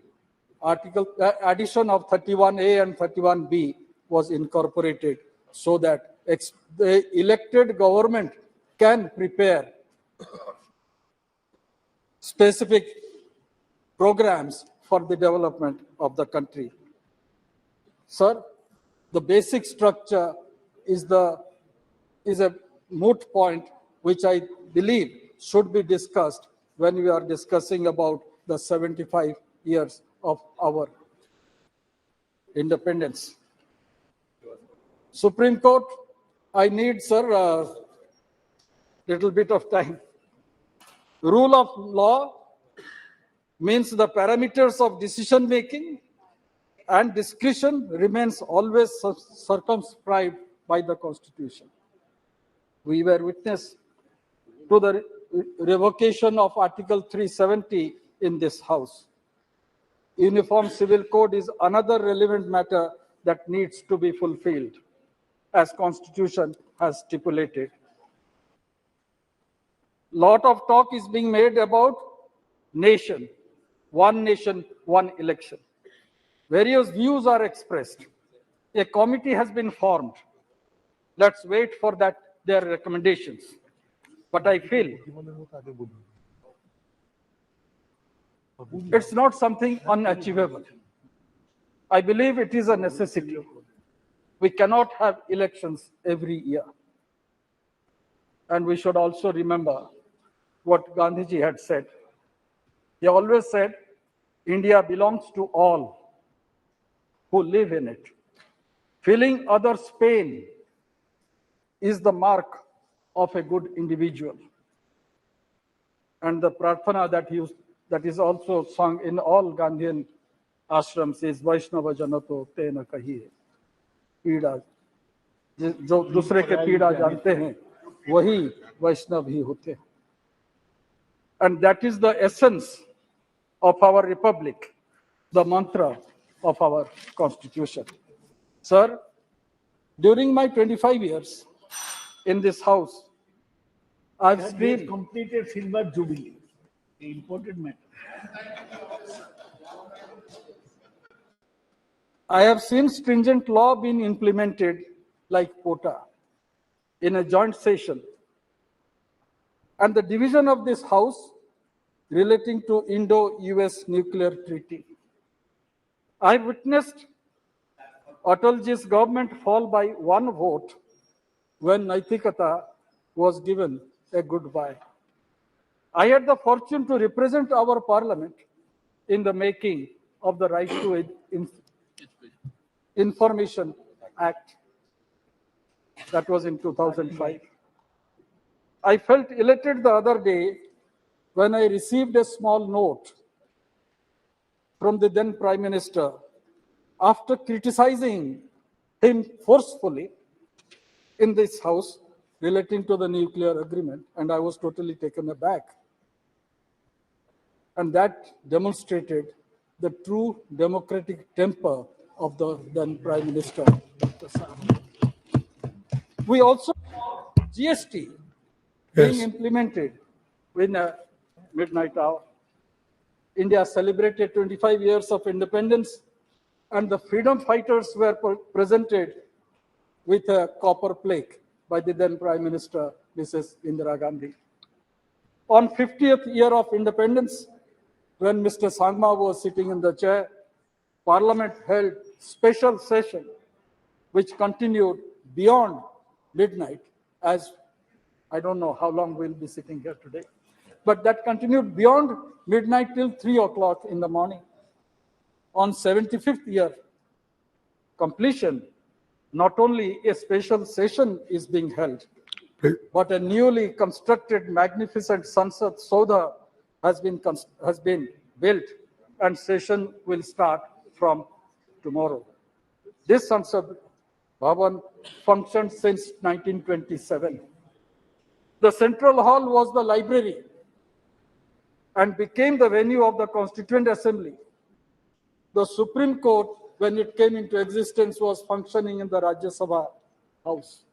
Speaker 12: addition of 31A and 31B was incorporated so that the elected government can prepare specific programs for the development of the country. Sir, the basic structure is a moot point which I believe should be discussed when we are discussing about the 75 years of our independence. Supreme Court, I need, sir, a little bit of time. Rule of law means the parameters of decision making and discretion remains always circumscribed by the Constitution. We were witness to the revocation of Article 370 in this House. Uniform Civil Code is another relevant matter that needs to be fulfilled, as Constitution has stipulated. Lot of talk is being made about nation, one election. Various views are expressed. A committee has been formed. Let's wait for their recommendations. But I feel it's not something unachievable. I believe it is a necessity. We cannot have elections every year. And we should also remember what Gandhiji had said. He always said, India belongs to all who live in it. Feeling others' pain is the mark of a good individual. And the prarthana that is also sung in all Gandhian ashrams is Vaishnava Janato Tena Kahiye. पीड़ा जो दूसरे के पीड़ा जानते हैं वही वैष्णव ही होते हैं. And that is the essence of our republic, the mantra of our constitution. Sir, during my 25 years in this house, I've seen
Speaker 10: completed silver jubilee, the important matter.
Speaker 12: I have seen stringent law being implemented like quota in a joint session, and the division of this house relating to Indo-US nuclear treaty. I witnessed Atalji's government fall by one vote when Naitikata was given a goodbye. I had the fortune to represent our parliament in the making of the Right to Information Act. That was in 2005. I felt elated the other day when I received a small note from the then Prime Minister after criticizing him forcefully in this house relating to the nuclear agreement, and I was totally taken aback. And that demonstrated the true democratic temper of the then Prime Minister, Dr. Samayam. We also saw GST being implemented in a midnight hour. India celebrated 25 years of independence, and the freedom fighters were presented with a copper plaque by the then Prime Minister, Mrs. Indira Gandhi. On 50th year of independence, when Mr. Sangma was sitting in the chair, Parliament held special session, which continued beyond midnight, as I don't know how long we'll be sitting here today, but that continued beyond midnight till 3 o'clock in the morning. On 75th year completion, not only a special session is being held, but a newly constructed magnificent Sansad Saudha has been built, and session will start from tomorrow. This Sansad Bhavan functioned since 1927. The central hall was the library and became the venue of the Constituent Assembly. The Supreme Court, when it came into existence, was functioning in the Rajya Sabha house.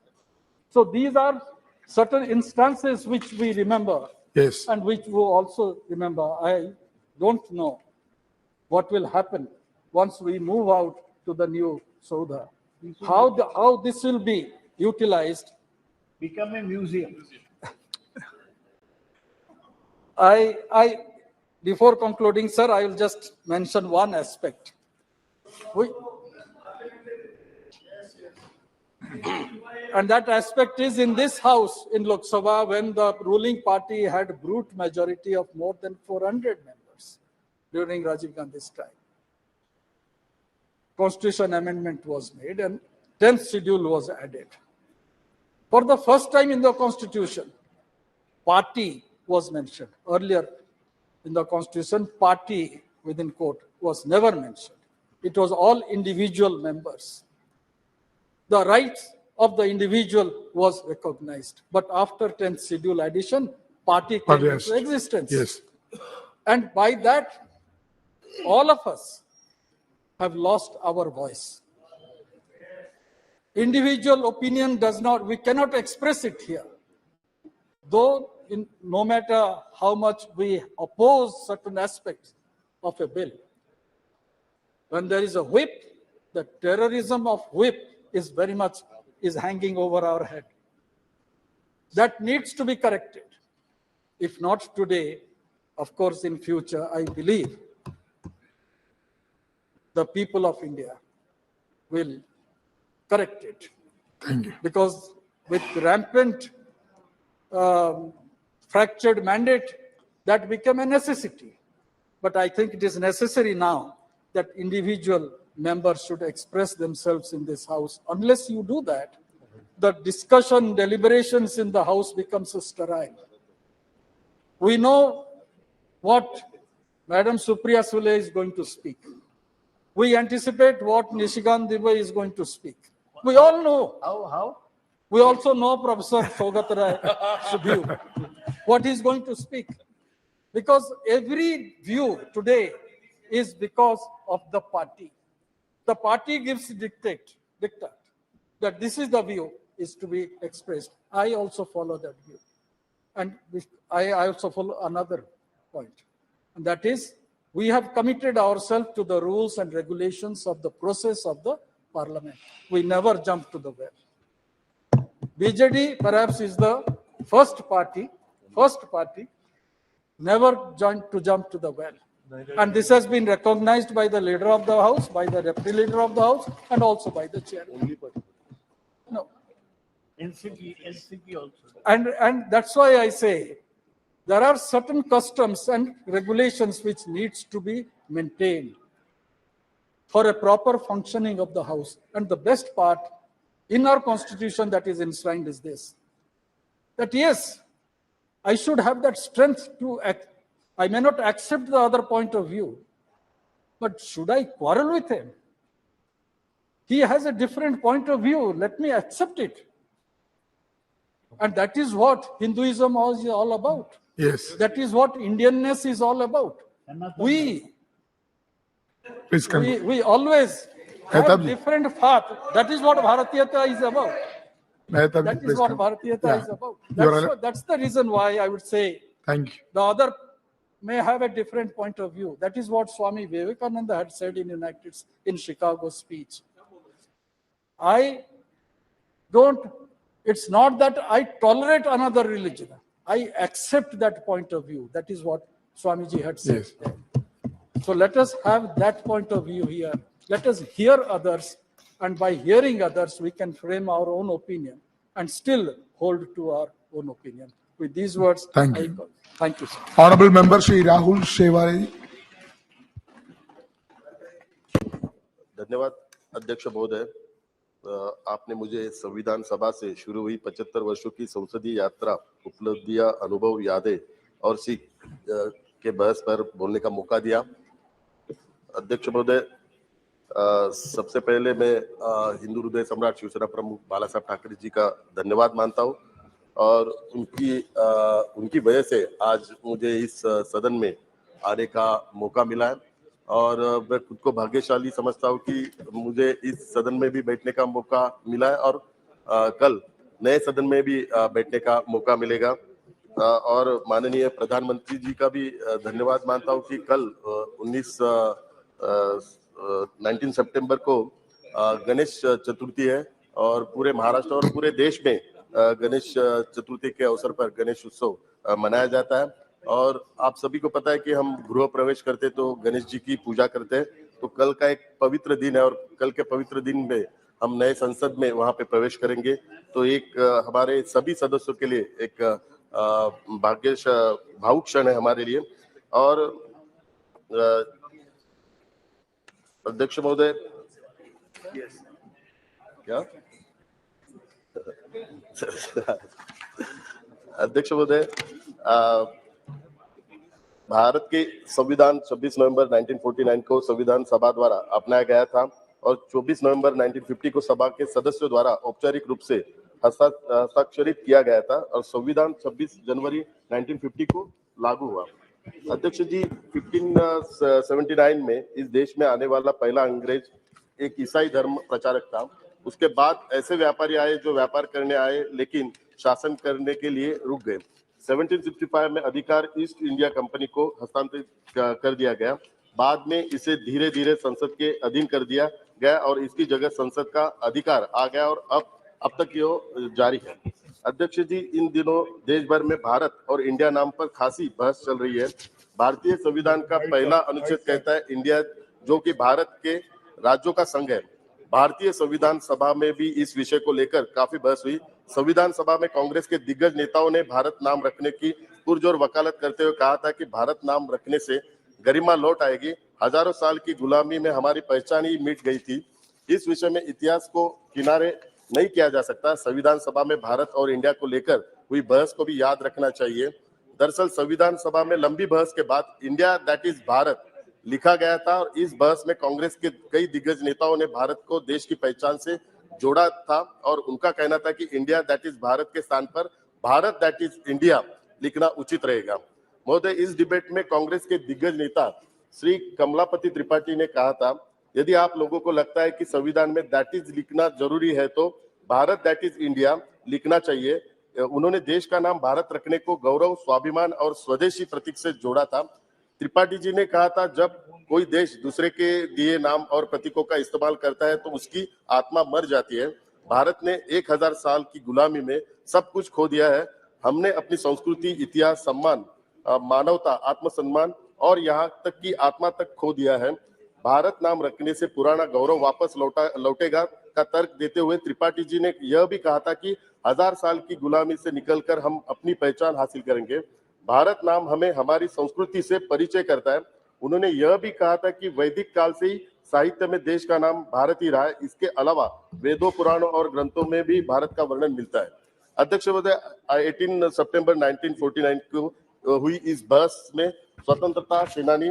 Speaker 12: So these are certain instances which we remember,
Speaker 8: Yes.
Speaker 12: and which we also remember. I don't know what will happen once we move out to the new Saudha. How this will be utilized.
Speaker 10: Become a museum.
Speaker 12: Before concluding, sir, I will just mention one aspect. And that aspect is in this house, in Lok Sabha, when the ruling party had brute majority of more than 400 members during Rajiv Gandhi's time. Constitution amendment was made and 10th schedule was added. For the first time in the Constitution, party was mentioned. Earlier in the Constitution, party within quote was never mentioned. It was all individual members. The rights of the individual was recognized. But after 10th schedule addition, party came
Speaker 8: Yes.
Speaker 12: into existence.
Speaker 8: Yes.
Speaker 12: And by that, all of us have lost our voice. Individual opinion does not, we cannot express it here. Though no matter how much we oppose certain aspects of a bill, when there is a whip, the terrorism of whip is very much hanging over our head. That needs to be corrected. If not today, of course in future, I believe the people of India will correct it.
Speaker 8: Thank you.
Speaker 12: Because with rampant fractured mandate, that became a necessity. But I think it is necessary now that individual members should express themselves in this house. Unless you do that, the discussion, deliberations in the house becomes sterile. We know what Madam Supriya Sule is going to speak. We anticipate what Nishikant Dubey is going to speak. We all know. How? We also know Professor Sogat Ray's view, what he is going to speak. Because every view today is because of the party. The party gives dictate that this is the view is to be expressed. I also follow that view. And I also follow another point. And that is, we have committed ourselves to the rules and regulations of the process of the parliament. We never jump to the well. BJD perhaps is the first party, never jump to the well. And this has been recognized by the leader of the house, by the deputy leader of the house, and also by the chair. No.
Speaker 10: NCP also.
Speaker 12: And that's why I say there are certain customs and regulations which needs to be maintained for a proper functioning of the house. And the best part in our constitution that is enshrined is this, that yes, I should have that strength to act. I may not accept the other point of view, but should I quarrel with him? He has a different point of view. Let me accept it. And that is what Hinduism is all about.
Speaker 8: Yes.
Speaker 12: That is what Indianness is all about. We always have different path. That is what Bharatiyata is about. That is what Bharatiyata is about. That's the reason why I would say
Speaker 8: Thank you.
Speaker 12: the other may have a different point of view. That is what Swami Vivekananda had said in Chicago speech. It's not that I tolerate another religion. I accept that point of view. That is what Swamiji had said.
Speaker 8: Yes.
Speaker 12: So let us have that point of view here. Let us hear others, and by hearing others, we can frame our own opinion and still hold to our own opinion. With these words,
Speaker 8: Thank you.
Speaker 12: Thank you, sir.
Speaker 8: Honorable Member Shri Rahul Sheware.
Speaker 13: धन्यवाद अध्यक्ष महोदय, आपने मुझे संविधान सभा से शुरू हुई 75 वर्षों की संसदीय यात्रा, उपलब्धियां, अनुभव, यादें और सीख के बहस पर बोलने का मौका दिया। अध्यक्ष महोदय, सबसे पहले मैं हिंदू हृदय सम्राट शिवसेना प्रमुख बाला साहब ठाकरे जी का धन्यवाद मानता हूं और उनकी वजह से आज मुझे इस सदन में आने का मौका मिला है और मैं खुद को भाग्यशाली समझता हूं कि मुझे इस सदन में भी बैठने का मौका मिला है और कल नए सदन में भी बैठने का मौका मिलेगा। और माननीय प्रधानमंत्री जी का भी धन्यवाद मानता हूं कि कल 19 सितंबर को गणेश चतुर्थी है और पूरे महाराष्ट्र और पूरे देश में गणेश चतुर्थी के अवसर पर गणेश उत्सव मनाया जाता है। और आप सभी को पता है कि हम गृह प्रवेश करते तो गणेश जी की पूजा करते हैं, तो कल का एक पवित्र दिन है और कल के पवित्र दिन में हम नए संसद में वहां पे प्रवेश करेंगे तो एक हमारे सभी सदस्यों के लिए एक भावुक क्षण है हमारे लिए। और अध्यक्ष महोदय, क्या अध्यक्ष महोदय, भारत के संविधान 26 नवंबर 1949 को संविधान सभा द्वारा अपनाया गया था और 24 नवंबर 1950 को सभा के सदस्यों द्वारा औपचारिक रूप से हस्ताक्षरित किया गया था और संविधान 26 जनवरी 1950 को लागू हुआ। अध्यक्ष जी, 1579 में इस देश में आने वाला पहला अंग्रेज एक ईसाई धर्म प्रचारक था। उसके बाद ऐसे व्यापारी आए जो व्यापार करने आए लेकिन शासन करने के लिए रुक गए। 1765 में अधिकार ईस्ट इंडिया कंपनी को हस्तांतरित कर दिया गया। बाद में इसे धीरे धीरे संसद के अधीन कर दिया गया और इसकी जगह संसद का अधिकार आ गया और अब तक ये जारी है। अध्यक्ष जी, इन दिनों देश भर में भारत और इंडिया नाम पर खासी बहस चल रही है। भारतीय संविधान का पहला अनुच्छेद कहता है इंडिया, जो कि भारत के राज्यों का संघ है। भारतीय संविधान सभा में भी इस विषय को लेकर काफी बहस हुई। संविधान सभा में कांग्रेस के दिग्गज नेताओं ने भारत नाम रखने की पुरजोर वकालत करते हुए कहा था कि भारत नाम रखने से गरिमा लौट आएगी। हजारों साल की गुलामी में हमारी पहचान ही मिट गई थी। इस विषय में इतिहास को किनारे नहीं किया जा सकता। संविधान सभा में भारत और इंडिया को लेकर हुई बहस को भी याद रखना चाहिए। दरअसल संविधान सभा में लंबी बहस के बाद इंडिया दैट इज भारत लिखा गया था और इस बहस में कांग्रेस के कई दिग्गज नेताओं ने भारत को देश की पहचान से जोड़ा था और उनका कहना था कि इंडिया दैट इज भारत के स्थान पर भारत दैट इज इंडिया लिखना उचित रहेगा। महोदय, इस डिबेट में कांग्रेस के दिग्गज नेता श्री कमलापति त्रिपाठी ने कहा था, यदि आप लोगों को लगता है कि संविधान में दैट इज लिखना जरूरी है तो भारत दैट इज इंडिया लिखना चाहिए। उन्होंने देश का नाम भारत रखने को गौरव, स्वाभिमान और स्वदेशी प्रतीक से जोड़ा था। त्रिपाठी जी ने कहा था, जब कोई देश दूसरे के दिए नाम और प्रतीकों का इस्तेमाल करता है तो उसकी आत्मा मर जाती है। भारत ने 1000 साल की गुलामी में सब कुछ खो दिया है। हमने अपनी संस्कृति, इतिहास, सम्मान, मानवता, आत्मसम्मान और यहाँ तक की आत्मा तक खो दिया है। भारत नाम रखने से पुराना गौरव वापस लौटेगा का तर्क देते हुए त्रिपाठी जी ने यह भी कहा था कि 1000 साल की गुलामी से निकलकर हम अपनी पहचान हासिल करेंगे। भारत नाम हमें हमारी संस्कृति से परिचय करता है। उन्होंने यह भी कहा था कि वैदिक काल से ही साहित्य में देश का नाम भारत ही रहा है। इसके अलावा वेदों, पुराणों और ग्रंथों में भी भारत का वर्णन मिलता है। अध्यक्ष महोदय, 18 सितंबर 1949 को हुई इस बहस में स्वतंत्रता सेनानी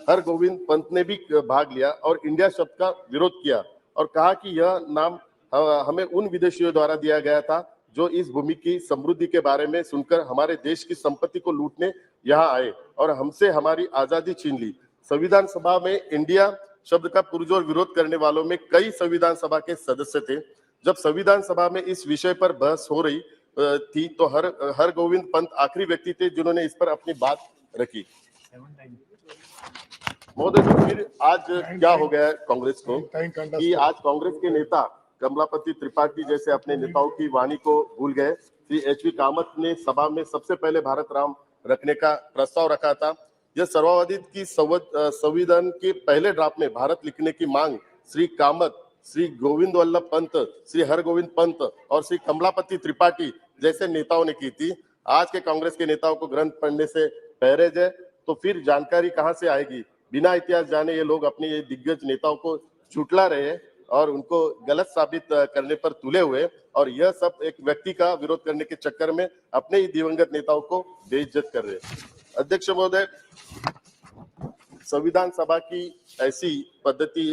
Speaker 13: हरगोविंद पंत ने भी भाग लिया और इंडिया शब्द का विरोध किया और कहा कि यह नाम हमें उन विदेशियों द्वारा दिया गया था जो इस भूमि की समृद्धि के बारे में सुनकर हमारे देश की संपत्ति को लूटने यहाँ आए और हमसे हमारी आजादी छीन ली। संविधान सभा में इंडिया शब्द का पुरजोर विरोध करने वालों में कई संविधान सभा के सदस्य थे। जब संविधान सभा में इस विषय पर बहस हो रही थी तो हरगोविंद पंत आखिरी व्यक्ति थे जिन्होंने इस पर अपनी बात रखी। महोदय, फिर आज क्या हो गया कांग्रेस को कि आज कांग्रेस के नेता कमलापति त्रिपाठी जैसे अपने नेताओं की वाणी को भूल गए। श्री एच.वी. कामत ने सभा में सबसे पहले भारत नाम रखने का प्रस्ताव रखा था। यह सर्वाधिक की संविधान के पहले ड्राफ्ट में भारत लिखने की मांग श्री कामत, श्री गोविंद वल्लभ पंत, श्री हरगोविंद पंत और श्री कमलापति त्रिपाठी जैसे नेताओं ने की थी। आज के कांग्रेस के नेताओं को ग्रंथ पढ़ने से परहेज है तो फिर जानकारी कहां से आएगी। बिना इतिहास जाने ये लोग अपने ये दिग्गज नेताओं को झुठला रहे और उनको गलत साबित करने पर तुले हुए और यह सब एक व्यक्ति का विरोध करने के चक्कर में अपने ही दिवंगत नेताओं को बेइज्जत कर रहे। अध्यक्ष महोदय, संविधान सभा की ऐसी पद्धति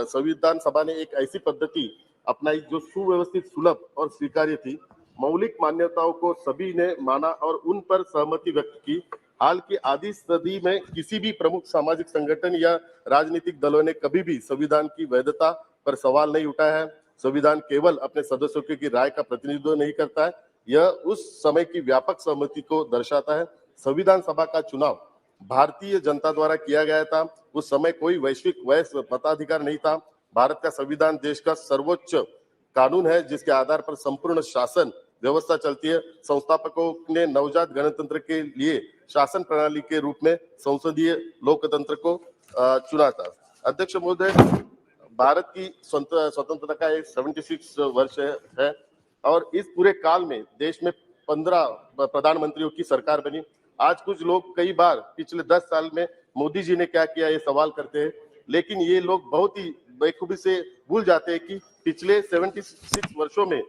Speaker 13: संविधान सभा ने एक ऐसी पद्धति अपनाई जो सुव्यवस्थित, सुलभ और स्वीकार्य थी। मौलिक मान्यताओं को सभी ने माना और उन पर सहमति व्यक्त की। हाल की आधी सदी में किसी भी प्रमुख सामाजिक संगठन या राजनीतिक दलों ने कभी भी संविधान की वैधता पर सवाल नहीं उठाया है। संविधान केवल अपने सदस्यों की राय का प्रतिनिधित्व नहीं करता है, यह उस समय की व्यापक सहमति को दर्शाता है। संविधान सभा का चुनाव भारतीय जनता द्वारा किया गया था। उस समय कोई वैश्विक वैश्व मताधिकार नहीं था। भारत का संविधान देश का सर्वोच्च कानून है जिसके आधार पर संपूर्ण शासन व्यवस्था चलती है। संस्थापकों ने नवजात गणतंत्र के लिए शासन प्रणाली के रूप में संसदीय लोकतंत्र को चुना था। अध्यक्ष महोदय, भारत की स्वतंत्रता का एक 76 वर्ष है और इस पूरे काल में देश में 15 प्रधानमंत्रियों की सरकार बनी। आज कुछ लोग कई बार पिछले 10 साल में मोदी जी ने क्या किया ये सवाल करते हैं, लेकिन ये लोग बहुत ही बेखूबी से भूल जाते हैं कि पिछले 76 वर्षों में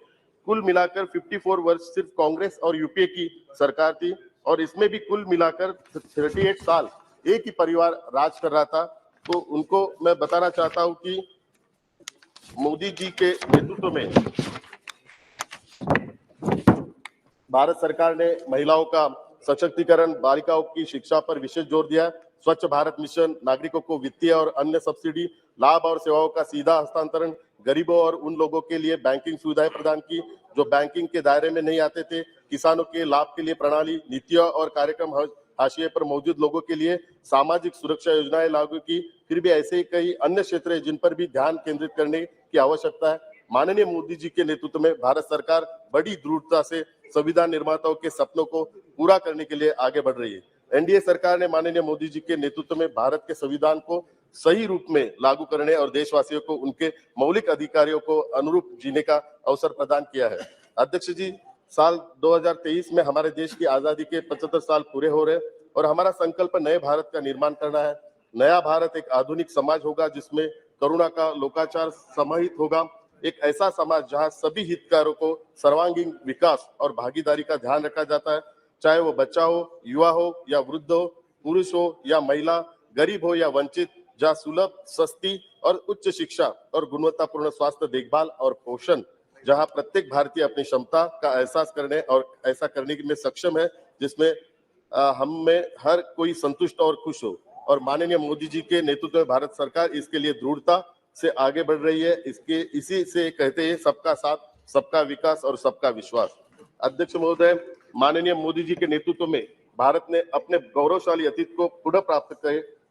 Speaker 13: कुल मिलाकर 54 वर्ष सिर्फ कांग्रेस और यूपीए की सरकार थी और इसमें भी कुल मिलाकर 38 साल एक ही परिवार राज कर रहा था। तो उनको मैं बताना चाहता हूं कि मोदी जी के नेतृत्व में भारत सरकार ने महिलाओं का सशक्तिकरण, बालिकाओं की शिक्षा पर विशेष जोर दिया। स्वच्छ भारत मिशन, नागरिकों को वित्तीय और अन्य सब्सिडी, लाभ और सेवाओं का सीधा हस्तांतरण, गरीबों और उन लोगों के लिए बैंकिंग सुविधाएं प्रदान की जो बैंकिंग के दायरे में नहीं आते थे। किसानों के लाभ के लिए प्रणाली, नीतियां और कार्यक्रम, हाशिए पर मौजूद लोगों के लिए सामाजिक सुरक्षा योजनाएं लागू की। फिर भी ऐसे ही कई अन्य क्षेत्र हैं जिन पर भी ध्यान केंद्रित करने की आवश्यकता है। माननीय मोदी जी के नेतृत्व में भारत सरकार बड़ी दृढ़ता से संविधान निर्माताओं के सपनों को पूरा करने के लिए आगे बढ़ रही है। एनडीए सरकार ने माननीय मोदी जी के नेतृत्व में भारत के संविधान को सही रूप में लागू करने और देशवासियों को उनके मौलिक अधिकारों को अनुरूप जीने का अवसर प्रदान किया है। अध्यक्ष जी, साल 2023 में हमारे देश की आजादी के 75 साल पूरे हो रहे हैं और हमारा संकल्प नए भारत का निर्माण करना है। नया भारत एक आधुनिक समाज होगा जिसमें करुणा का लोकाचार समाहित होगा, एक ऐसा समाज जहां सभी हितधारकों को सर्वांगीण विकास और भागीदारी का ध्यान रखा जाता है, चाहे वो बच्चा हो, युवा हो या वृद्ध हो, पुरुष हो या महिला, गरीब हो या वंचित, जहां सुलभ, सस्ती और उच्च शिक्षा और गुणवत्तापूर्ण स्वास्थ्य देखभाल और पोषण, जहां प्रत्येक भारतीय अपनी क्षमता का एहसास करने और ऐसा करने में सक्षम है जिसमें हम में हर कोई संतुष्ट और खुश हो। और माननीय मोदी जी के नेतृत्व में भारत सरकार इसके लिए दृढ़ता से आगे बढ़ रही है। इसी से कहते हैं सबका साथ, सबका विकास और सबका विश्वास। अध्यक्ष महोदय, माननीय मोदी जी के नेतृत्व में भारत ने अपने गौरवशाली अतीत को पुनः प्राप्त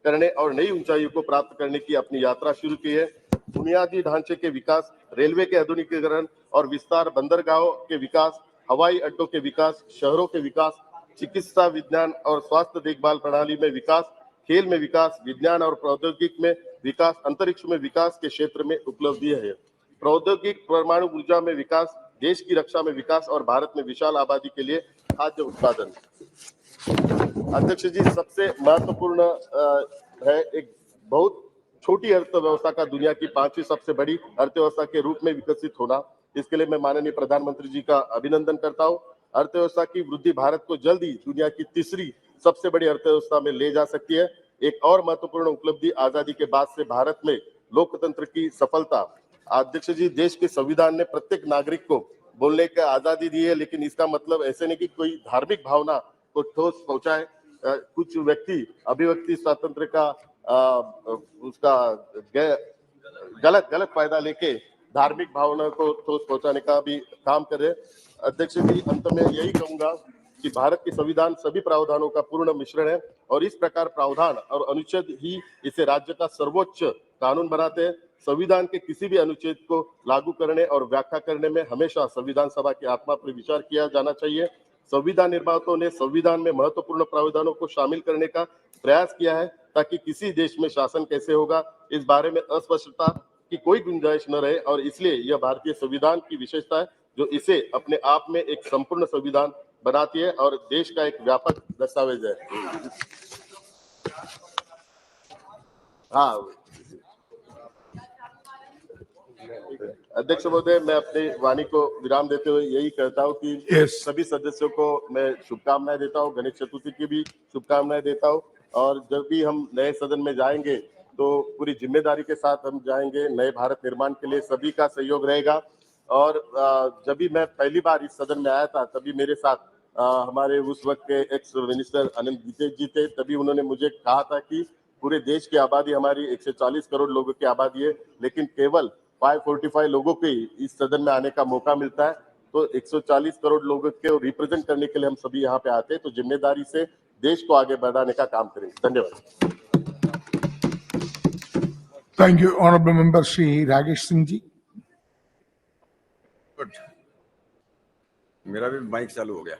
Speaker 13: करने और नई ऊंचाइयों को प्राप्त करने की अपनी यात्रा शुरू की है। बुनियादी ढांचे के विकास, रेलवे के आधुनिकीकरण और विस्तार, बंदरगाहों के विकास, हवाई अड्डों के विकास, शहरों के विकास, चिकित्सा विज्ञान और स्वास्थ्य देखभाल प्रणाली में विकास, खेल में विकास, विज्ञान और प्रौद्योगिकी में विकास, अंतरिक्ष में विकास के क्षेत्र में उपलब्धि है। प्रौद्योगिक परमाणु ऊर्जा में विकास, देश की रक्षा में विकास और भारत में विशाल आबादी के लिए खाद्य उत्पादन। अध्यक्ष जी, सबसे महत्वपूर्ण है एक बहुत छोटी अर्थव्यवस्था का दुनिया की 5वीं सबसे बड़ी अर्थव्यवस्था के रूप में विकसित होना। इसके लिए मैं माननीय प्रधानमंत्री जी का अभिनंदन करता हूँ। अर्थव्यवस्था की वृद्धि भारत को जल्द ही दुनिया की तीसरी सबसे बड़ी अर्थव्यवस्था में ले जा सकती है। एक और महत्वपूर्ण उपलब्धि आजादी के बाद से भारत में लोकतंत्र की सफलता। अध्यक्ष जी, देश के संविधान ने प्रत्येक नागरिक को बोलने की आजादी दी है, लेकिन इसका मतलब ऐसे नहीं कि कोई धार्मिक भावना को ठोस पहुंचाए। कुछ व्यक्ति अभिव्यक्ति स्वातंत्र का उसका गलत फायदा लेके धार्मिक भावना को ठोस पहुंचाने का भी काम कर रहे। अध्यक्ष जी, अंत में यही कहूंगा कि भारत के संविधान सभी प्रावधानों का पूर्ण मिश्रण है और इस प्रकार प्रावधान और अनुच्छेद ही इसे राज्य का सर्वोच्च कानून बनाते हैं। संविधान के किसी भी अनुच्छेद को लागू करने और व्याख्या करने में हमेशा संविधान सभा की आत्मा पर विचार किया जाना चाहिए। संविधान निर्माताओं ने संविधान में महत्वपूर्ण प्रावधानों को शामिल करने का प्रयास किया है ताकि किसी देश में शासन कैसे होगा इस बारे में अस्पष्टता की कोई गुंजाइश न रहे और इसलिए यह भारतीय संविधान की विशेषता है जो इसे अपने आप में एक संपूर्ण संविधान बनाती है और देश का एक व्यापक दस्तावेज है। हाँ अध्यक्ष महोदय, मैं अपनी वाणी को विराम देते हुए यही कहता हूँ कि सभी सदस्यों को मैं शुभकामनाएं देता हूँ, गणेश चतुर्थी की भी शुभकामनाएं देता हूँ और जब भी हम नए सदन में जाएंगे तो पूरी जिम्मेदारी के साथ हम जाएंगे। नए भारत निर्माण के लिए सभी का सहयोग रहेगा और जब भी मैं पहली बार इस सदन में आया था तभी मेरे साथ हमारे उस वक्त के एक्स मिनिस्टर अनंत विजय जी थे। तभी उन्होंने मुझे कहा था कि पूरे देश की आबादी हमारी 140 करोड़ लोगों की आबादी है, लेकिन केवल 545 लोगों को इस सदन में आने का मौका मिलता है। तो 140 करोड़ लोगों को रिप्रेजेंट करने के लिए हम सभी यहाँ पे आते हैं, तो जिम्मेदारी से देश को आगे बढ़ाने का काम करेंगे। धन्यवाद।
Speaker 8: Thank you honourable member Shri Rakesh Singh ji.
Speaker 14: Good, मेरा भी माइक चालू हो गया।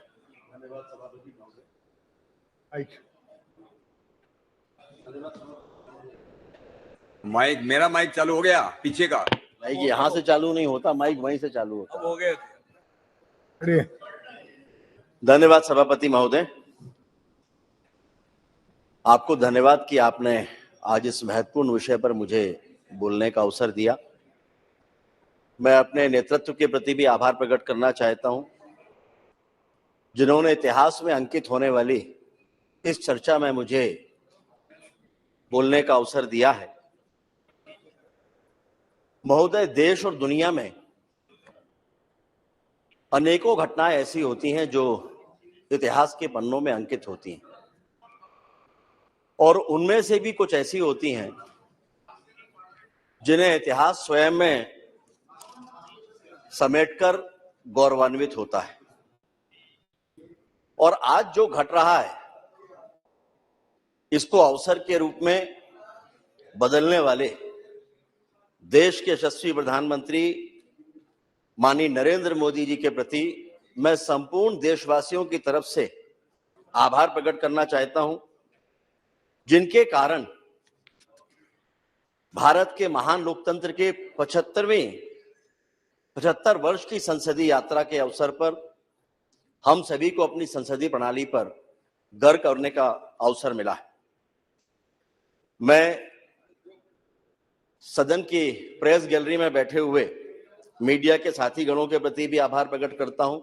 Speaker 14: माइक मेरा माइक चालू हो गया पीछे का।
Speaker 15: माइक यहाँ से चालू नहीं होता, माइक वहीं से चालू होता।
Speaker 14: हो गया।
Speaker 8: अरे
Speaker 15: धन्यवाद सभापति महोदय, आपको धन्यवाद कि आपने आज इस महत्वपूर्ण विषय पर मुझे बोलने का अवसर दिया। मैं अपने नेतृत्व के प्रति भी आभार प्रकट करना चाहता हूं, जिन्होंने इतिहास में अंकित होने वाली इस चर्चा में मुझे बोलने का अवसर दिया है। महोदय, देश और दुनिया में अनेकों घटनाएं ऐसी होती हैं जो इतिहास के पन्नों में अंकित होती हैं, और उनमें से भी कुछ ऐसी होती हैं जिन्हें इतिहास स्वयं में समेटकर गौरवान्वित होता है। और आज जो घट रहा है, इसको अवसर के रूप में बदलने वाले देश के यशस्वी प्रधानमंत्री माननीय नरेंद्र मोदी जी के प्रति मैं संपूर्ण देशवासियों की तरफ से आभार प्रकट करना चाहता हूं, जिनके कारण भारत के महान लोकतंत्र के 75 वर्ष की संसदीय यात्रा के अवसर पर हम सभी को अपनी संसदीय प्रणाली पर गर्व करने का अवसर मिला है। मैं सदन की प्रेस गैलरी में बैठे हुए मीडिया के साथी गणों के प्रति भी आभार प्रकट करता हूं,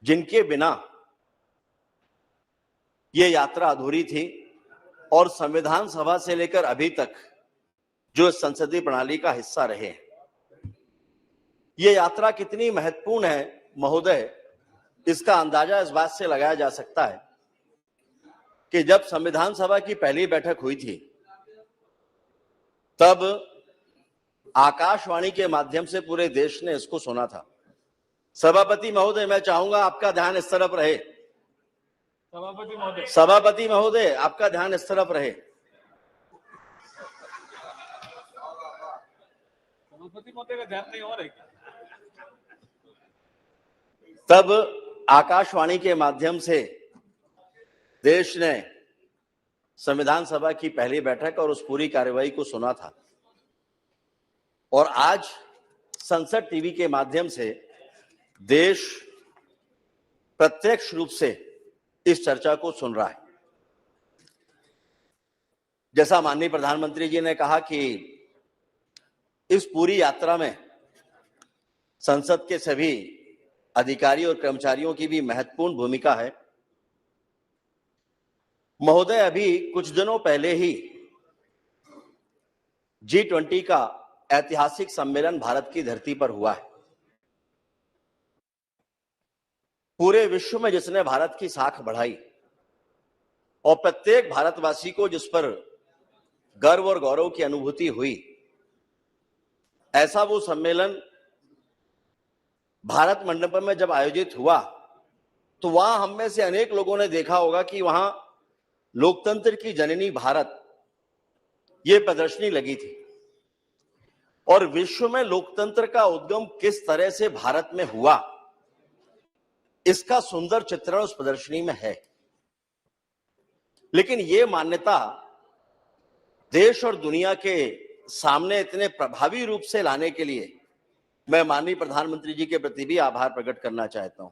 Speaker 15: जिनके बिना ये यात्रा अधूरी थी और संविधान सभा से लेकर अभी तक जो संसदीय प्रणाली का हिस्सा रहे। ये यात्रा कितनी महत्वपूर्ण है महोदय, इसका अंदाजा इस बात से लगाया जा सकता है कि जब संविधान सभा की पहली बैठक हुई थी, तब आकाशवाणी के माध्यम से पूरे देश ने इसको सुना था। सभापति महोदय, मैं चाहूंगा आपका ध्यान इस तरफ रहे। सभापति महोदय, आपका ध्यान इस तरफ रहे।
Speaker 4: सभापति महोदय का ध्यान नहीं हो रहा है।
Speaker 15: तब आकाशवाणी के माध्यम से देश ने संविधान सभा की पहली बैठक और उस पूरी कार्यवाही को सुना था, और आज संसद टीवी के माध्यम से देश प्रत्यक्ष रूप से इस चर्चा को सुन रहा है। जैसा माननीय प्रधानमंत्री जी ने कहा कि इस पूरी यात्रा में संसद के सभी अधिकारी और कर्मचारियों की भी महत्वपूर्ण भूमिका है। महोदय, अभी कुछ दिनों पहले ही G20 का ऐतिहासिक सम्मेलन भारत की धरती पर हुआ है। पूरे विश्व में जिसने भारत की साख बढ़ाई और प्रत्येक भारतवासी को जिस पर गर्व और गौरव की अनुभूति हुई, ऐसा वो सम्मेलन भारत मंडपम में जब आयोजित हुआ तो वहां हम में से अनेक लोगों ने देखा होगा कि वहां लोकतंत्र की जननी भारत, ये प्रदर्शनी लगी थी, और विश्व में लोकतंत्र का उद्गम किस तरह से भारत में हुआ, इसका सुंदर चित्रण उस प्रदर्शनी में है। लेकिन ये मान्यता देश और दुनिया के सामने इतने प्रभावी रूप से लाने के लिए मैं माननीय प्रधानमंत्री जी के प्रति भी आभार प्रकट करना चाहता हूं।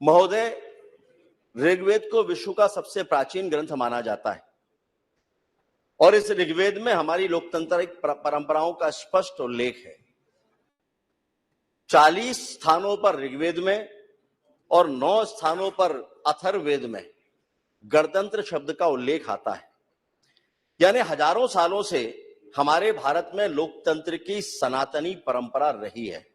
Speaker 15: महोदय, ऋग्वेद को विश्व का सबसे प्राचीन ग्रंथ माना जाता है, और इस ऋग्वेद में हमारी लोकतांत्रिक परंपराओं का स्पष्ट उल्लेख है। 40 स्थानों पर ऋग्वेद में और 9 स्थानों पर अथर्ववेद में गणतंत्र शब्द का उल्लेख आता है। यानी हजारों सालों से हमारे भारत में लोकतंत्र की सनातनी परंपरा रही है।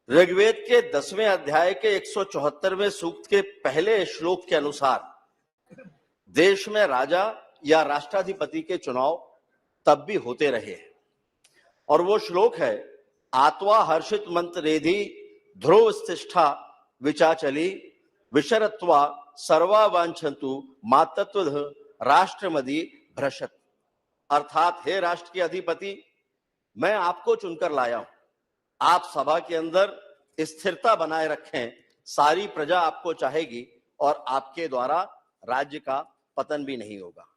Speaker 15: ऋग्वेद के 10वें अध्याय के 174वें सूक्त के पहले श्लोक के अनुसार देश में राजा या राष्ट्राधिपति के चुनाव तब भी होते रहे, और वो श्लोक है, आत्वा हर्षित मंत्रेधि ध्रुव स्तिष्ठा विचाचली विशरत्वा सर्वा वांछन्तु मातत्व राष्ट्रमदि भ्रशत। अर्थात, हे राष्ट्र के अधिपति, मैं आपको चुनकर लाया हूं, आप सभा के अंदर स्थिरता बनाए रखें, सारी प्रजा आपको चाहेगी और आपके द्वारा राज्य का पतन भी नहीं होगा।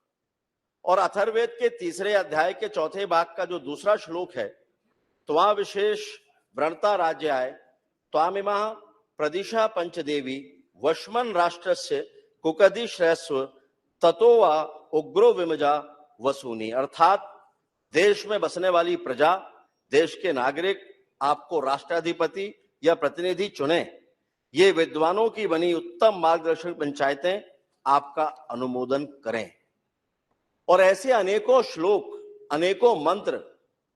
Speaker 15: और अथर्ववेद के तीसरे अध्याय के चौथे भाग का जो दूसरा श्लोक है, त्वा विशेष व्रणता राज्य आय त्वामिमा प्रदिशा पंचदेवी वश्मन राष्ट्रस्य कुकदी श्रेयस्व ततो वा उग्रो विमजा वसूनी। अर्थात देश में बसने वाली प्रजा, देश के नागरिक आपको राष्ट्राधिपति या प्रतिनिधि चुने, ये विद्वानों की बनी उत्तम मार्गदर्शक पंचायतें आपका अनुमोदन करें। और ऐसे अनेकों श्लोक, अनेकों मंत्र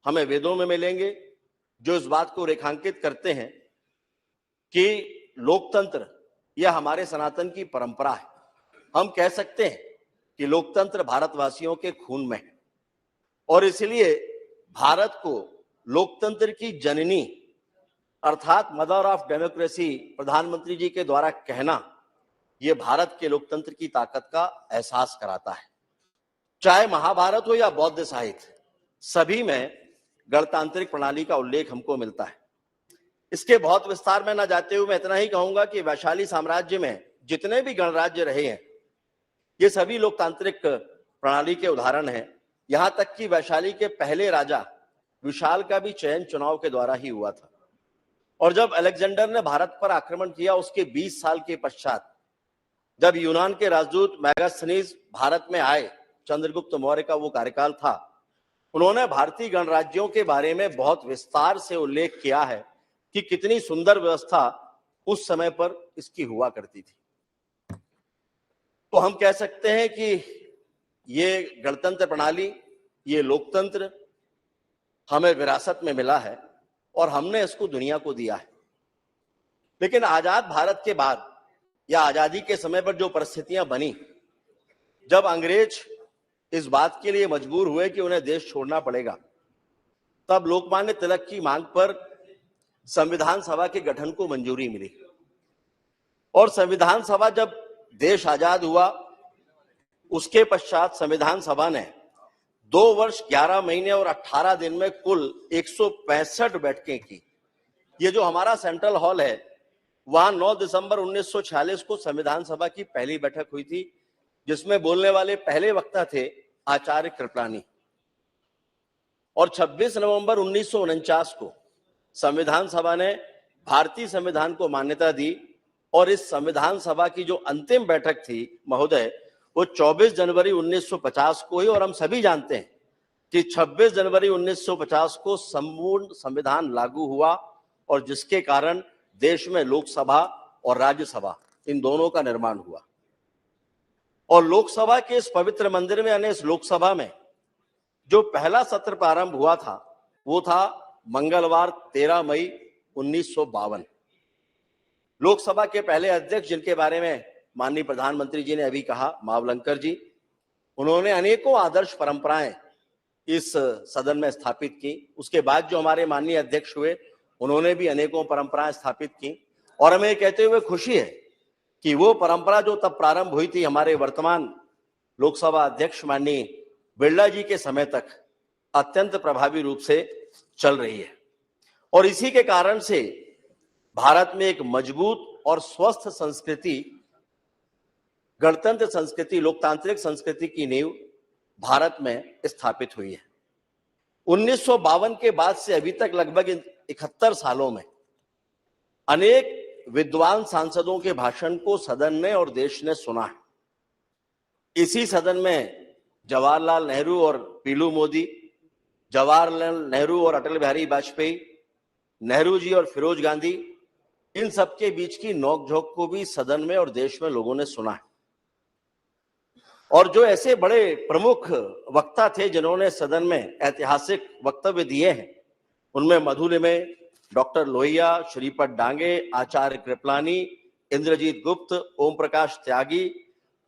Speaker 15: हमें वेदों में मिलेंगे जो इस बात को रेखांकित करते हैं कि लोकतंत्र यह हमारे सनातन की परंपरा है। हम कह सकते हैं कि लोकतंत्र भारतवासियों के खून में है और इसलिए भारत को लोकतंत्र की जननी अर्थात मदर ऑफ डेमोक्रेसी प्रधानमंत्री जी के द्वारा कहना, यह भारत के लोकतंत्र की ताकत का एहसास कराता है। चाहे महाभारत हो या बौद्ध साहित्य, सभी में गणतांत्रिक प्रणाली का उल्लेख हमको मिलता है। इसके बहुत विस्तार में न जाते हुए मैं इतना ही कहूंगा कि वैशाली साम्राज्य में जितने भी गणराज्य रहे हैं, ये सभी लोकतांत्रिक प्रणाली के उदाहरण हैं। यहां तक कि वैशाली के पहले राजा विशाल का भी चयन चुनाव के द्वारा ही हुआ था। और जब अलेक्जेंडर ने भारत पर आक्रमण किया, उसके 20 साल के पश्चात जब यूनान के राजदूत मैगास्थनीज भारत में आए, चंद्रगुप्त मौर्य का वो कार्यकाल था, उन्होंने भारतीय गणराज्यों के बारे में बहुत विस्तार से उल्लेख किया है कि कितनी सुंदर व्यवस्था उस समय पर इसकी हुआ करती थी। तो हम कह सकते हैं कि ये गणतंत्र प्रणाली, ये लोकतंत्र हमें विरासत में मिला है और हमने इसको दुनिया को दिया है। लेकिन आजाद भारत के बाद या आजादी के समय पर जो परिस्थितियां बनी, जब अंग्रेज इस बात के लिए मजबूर हुए कि उन्हें देश छोड़ना पड़ेगा, तब लोकमान्य तिलक की मांग पर संविधान सभा के गठन को मंजूरी मिली। और संविधान सभा जब देश आजाद हुआ, उसके पश्चात संविधान सभा ने 2 वर्ष 11 महीने और 18 दिन में कुल 165 बैठकें की। ये जो हमारा सेंट्रल हॉल है, वहां 9 दिसंबर 1946 को संविधान सभा की पहली बैठक हुई थी, जिसमें बोलने वाले पहले वक्ता थे आचार्य कृपलानी। और 26 नवंबर 1949 को संविधान सभा ने भारतीय संविधान को मान्यता दी और इस संविधान सभा की जो अंतिम बैठक थी महोदय, वो 24 जनवरी 1950 को ही। और हम सभी जानते हैं कि 26 जनवरी 1950 को संपूर्ण संविधान लागू हुआ और जिसके कारण देश में लोकसभा और राज्यसभा इन दोनों का निर्माण हुआ। और लोकसभा के इस पवित्र मंदिर में, यानी इस लोकसभा में जो पहला सत्र प्रारंभ हुआ था, वो था मंगलवार 13 मई 1952। लोकसभा के पहले अध्यक्ष, जिनके बारे में माननीय प्रधानमंत्री जी ने अभी कहा, मावलंकर जी, उन्होंने अनेकों आदर्श परंपराएं इस सदन में स्थापित की। उसके बाद जो हमारे माननीय अध्यक्ष हुए, उन्होंने भी अनेकों परंपराएं स्थापित की। और हमें कहते हुए खुशी है कि वो परंपरा जो तब प्रारंभ हुई थी, हमारे वर्तमान लोकसभा अध्यक्ष माननीय बिरला जी के समय तक अत्यंत प्रभावी रूप से चल रही है। और इसी के कारण से भारत में एक मजबूत और स्वस्थ संस्कृति, गणतंत्र संस्कृति, लोकतांत्रिक संस्कृति की नींव भारत में स्थापित हुई है। 1952 के बाद से अभी तक लगभग 71 सालों में अनेक विद्वान सांसदों के भाषण को सदन ने और देश ने सुना है। इसी सदन में जवाहरलाल नेहरू और पीलू मोदी, जवाहरलाल नेहरू और अटल बिहारी वाजपेयी, नेहरू जी और फिरोज गांधी, इन सबके बीच की नोकझोंक को भी सदन में और देश में लोगों ने सुना है। और जो ऐसे बड़े प्रमुख वक्ता थे जिन्होंने सदन में ऐतिहासिक वक्तव्य दिए हैं, उनमें मधुलिमे, डॉक्टर लोहिया, श्रीपद डांगे, आचार्य कृपलानी, इंद्रजीत गुप्त, ओम प्रकाश त्यागी,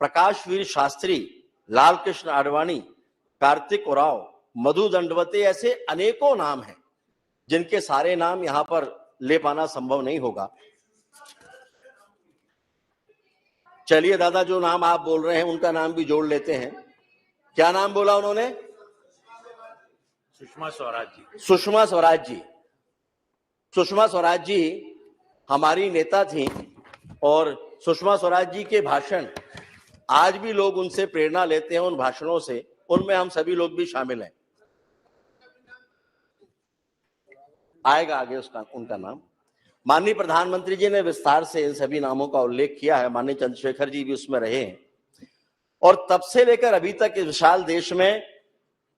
Speaker 15: प्रकाशवीर शास्त्री, लाल कृष्ण आडवाणी, कार्तिक उराव, मधु दंडवते, ऐसे अनेकों नाम हैं जिनके सारे नाम यहां पर ले पाना संभव नहीं होगा। चलिए दादा, जो नाम आप बोल रहे हैं उनका नाम भी जोड़ लेते हैं। क्या नाम बोला उन्होंने?
Speaker 3: सुषमा स्वराज जी।
Speaker 15: सुषमा स्वराज जी। सुषमा स्वराज जी हमारी नेता थी और सुषमा स्वराज जी के भाषण आज भी लोग उनसे प्रेरणा लेते हैं, उन भाषणों से। उनमें हम सभी लोग भी शामिल हैं। आएगा आगे उसका उनका नाम। माननीय प्रधानमंत्री जी ने विस्तार से इन सभी नामों का उल्लेख किया है, माननीय चंद्रशेखर जी भी उसमें रहे हैं। और तब से लेकर अभी तक इस विशाल देश में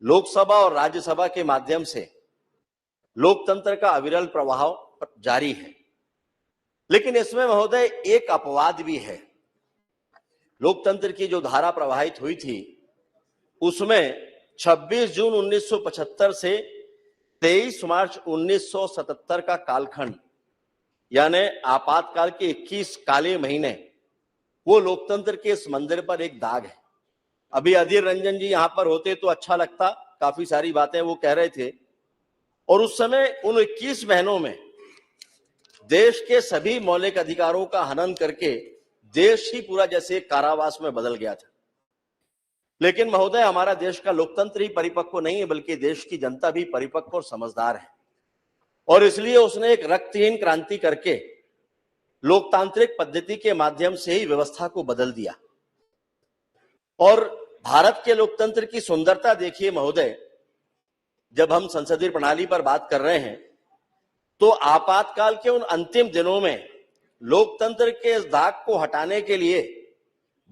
Speaker 15: लोकसभा और राज्यसभा के माध्यम से लोकतंत्र का अविरल प्रवाह जारी है। लेकिन इसमें महोदय एक अपवाद भी है। लोकतंत्र की जो धारा प्रवाहित हुई थी उसमें 26 जून 1975 से 23 मार्च 1977 का कालखंड यानी आपातकाल के 21 काले महीने वो लोकतंत्र के इस मंदिर पर एक दाग है। अभी अधीर रंजन जी यहां पर होते तो अच्छा लगता, काफी सारी बातें वो कह रहे थे। और उस समय उन 21 महीनों में देश के सभी मौलिक अधिकारों का हनन करके देश ही पूरा जैसे कारावास में बदल गया था। लेकिन महोदय हमारा देश का लोकतंत्र ही परिपक्व नहीं है, बल्कि देश की जनता भी परिपक्व और समझदार है। और इसलिए उसने एक रक्तहीन क्रांति करके लोकतांत्रिक पद्धति के माध्यम से ही व्यवस्था को बदल दिया। और भारत के लोकतंत्र की सुंदरता देखिए महोदय, जब हम संसदीय प्रणाली पर बात कर रहे हैं तो आपातकाल के उन अंतिम दिनों में लोकतंत्र के इस दाग को हटाने के लिए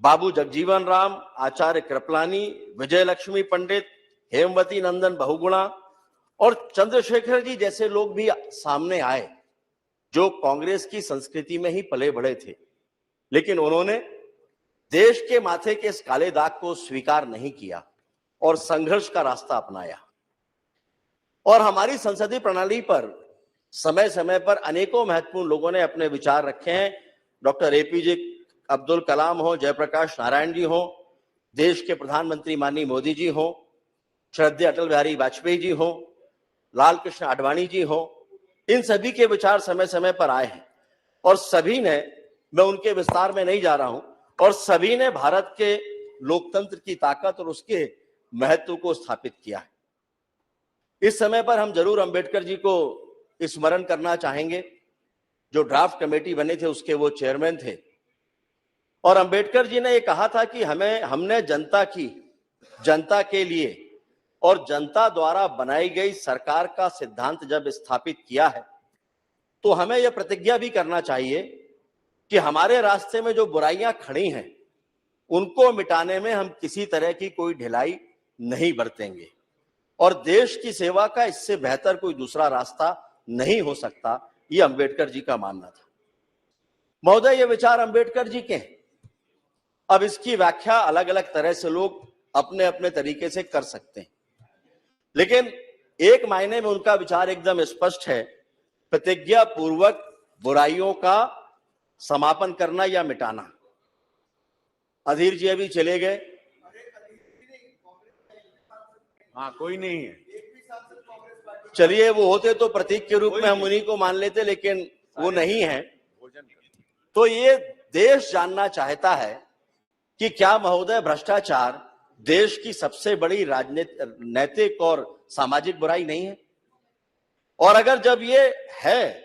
Speaker 15: बाबू जगजीवन राम, आचार्य कृपलानी, विजय लक्ष्मी पंडित, हेमवती नंदन बहुगुणा और चंद्रशेखर जी जैसे लोग भी सामने आए जो कांग्रेस की संस्कृति में ही पले बढ़े थे। लेकिन उन्होंने देश के माथे के इस काले दाग को स्वीकार नहीं किया और संघर्ष का रास्ता अपनाया। और हमारी संसदीय प्रणाली पर समय समय पर अनेकों महत्वपूर्ण लोगों ने अपने विचार रखे हैं। डॉक्टर एपीजे अब्दुल कलाम हो, जयप्रकाश नारायण जी हो, देश के प्रधानमंत्री माननीय मोदी जी हो, श्रद्धेय अटल बिहारी वाजपेयी जी हो, लाल कृष्ण आडवाणी जी हो, इन सभी के विचार समय समय पर आए हैं। और सभी ने, मैं उनके विस्तार में नहीं जा रहा हूं, और सभी ने भारत के लोकतंत्र की ताकत और उसके महत्व को स्थापित किया है। इस समय पर हम जरूर अंबेडकर जी को स्मरण करना चाहेंगे। जो ड्राफ्ट कमेटी बने थे उसके वो चेयरमैन थे। और अंबेडकर जी ने ये कहा था कि हमने जनता के लिए और जनता द्वारा बनाई गई सरकार का सिद्धांत जब स्थापित किया है तो हमें यह प्रतिज्ञा भी करना चाहिए कि हमारे रास्ते में जो बुराइयां खड़ी हैं उनको मिटाने में हम किसी तरह की कोई ढिलाई नहीं बरतेंगे। और देश की सेवा का इससे बेहतर कोई दूसरा रास्ता नहीं हो सकता, ये अंबेडकर जी का मानना था। महोदय ये विचार अंबेडकर जी के हैं। अब इसकी व्याख्या अलग अलग तरह से लोग अपने अपने तरीके से कर सकते हैं, लेकिन एक मायने में उनका विचार एकदम स्पष्ट है, प्रतिज्ञा पूर्वक बुराइयों का समापन करना या मिटाना। अधीर जी अभी चले गए।
Speaker 3: हाँ, कोई नहीं है।
Speaker 15: चलिए, वो होते तो प्रतीक के रूप में हम उन्हीं को मान लेते, लेकिन वो नहीं है। तो ये देश जानना चाहता है कि क्या महोदय भ्रष्टाचार देश की सबसे बड़ी राजनीतिक, नैतिक और सामाजिक बुराई नहीं है? और अगर जब ये है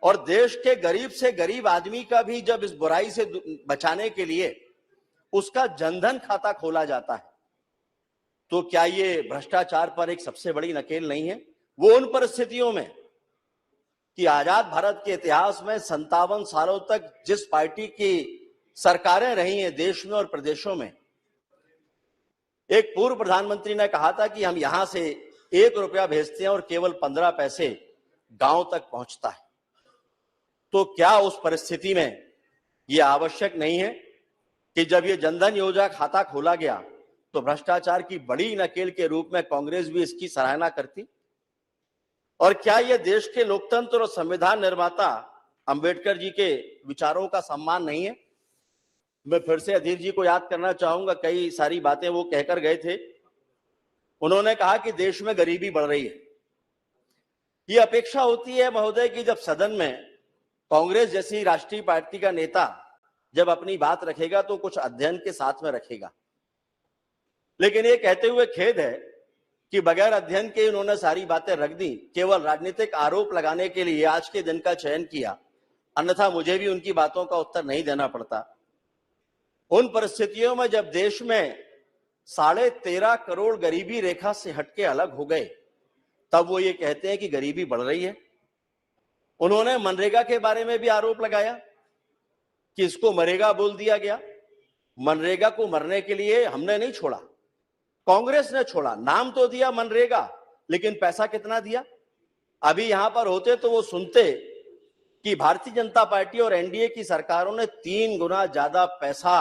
Speaker 15: और देश के गरीब से गरीब आदमी का भी जब इस बुराई से बचाने के लिए उसका जनधन खाता खोला जाता है, तो क्या ये भ्रष्टाचार पर एक सबसे बड़ी नकेल नहीं है? वो उन परिस्थितियों में कि आजाद भारत के इतिहास में 57 सालों तक जिस पार्टी की सरकारें रही हैं देश में और प्रदेशों में, एक पूर्व प्रधानमंत्री ने कहा था कि हम यहां से 1 रुपया भेजते हैं और केवल 15 पैसे गांव तक पहुंचता है। तो क्या उस परिस्थिति में यह आवश्यक नहीं है कि जब ये जनधन योजना खाता खोला गया तो भ्रष्टाचार की बड़ी नकेल के रूप में कांग्रेस भी इसकी सराहना करती? और क्या यह देश के लोकतंत्र और संविधान निर्माता अंबेडकर जी के विचारों का सम्मान नहीं है? मैं फिर से अधीर जी को याद करना चाहूंगा, कई सारी बातें वो कहकर गए थे। उन्होंने कहा कि देश में गरीबी बढ़ रही है। ये अपेक्षा होती है महोदय कि जब सदन में कांग्रेस जैसी राष्ट्रीय पार्टी का नेता जब अपनी बात रखेगा तो कुछ अध्ययन के साथ में रखेगा। लेकिन ये कहते हुए खेद है कि बगैर अध्ययन के उन्होंने सारी बातें रख दी, केवल राजनीतिक आरोप लगाने के लिए आज के दिन का चयन किया। अन्यथा मुझे भी उनकी बातों का उत्तर नहीं देना पड़ता। उन परिस्थितियों में जब देश में 13.5 करोड़ गरीबी रेखा से हटके अलग हो गए, तब वो ये कहते हैं कि गरीबी बढ़ रही है। उन्होंने मनरेगा के बारे में भी आरोप लगाया कि इसको मरेगा बोल दिया गया। मनरेगा को मरने के लिए हमने नहीं छोड़ा, कांग्रेस ने छोड़ा। नाम तो दिया मनरेगा, लेकिन पैसा कितना दिया? अभी यहां पर होते तो वो सुनते कि भारतीय जनता पार्टी और एनडीए की सरकारों ने 3 गुना ज्यादा पैसा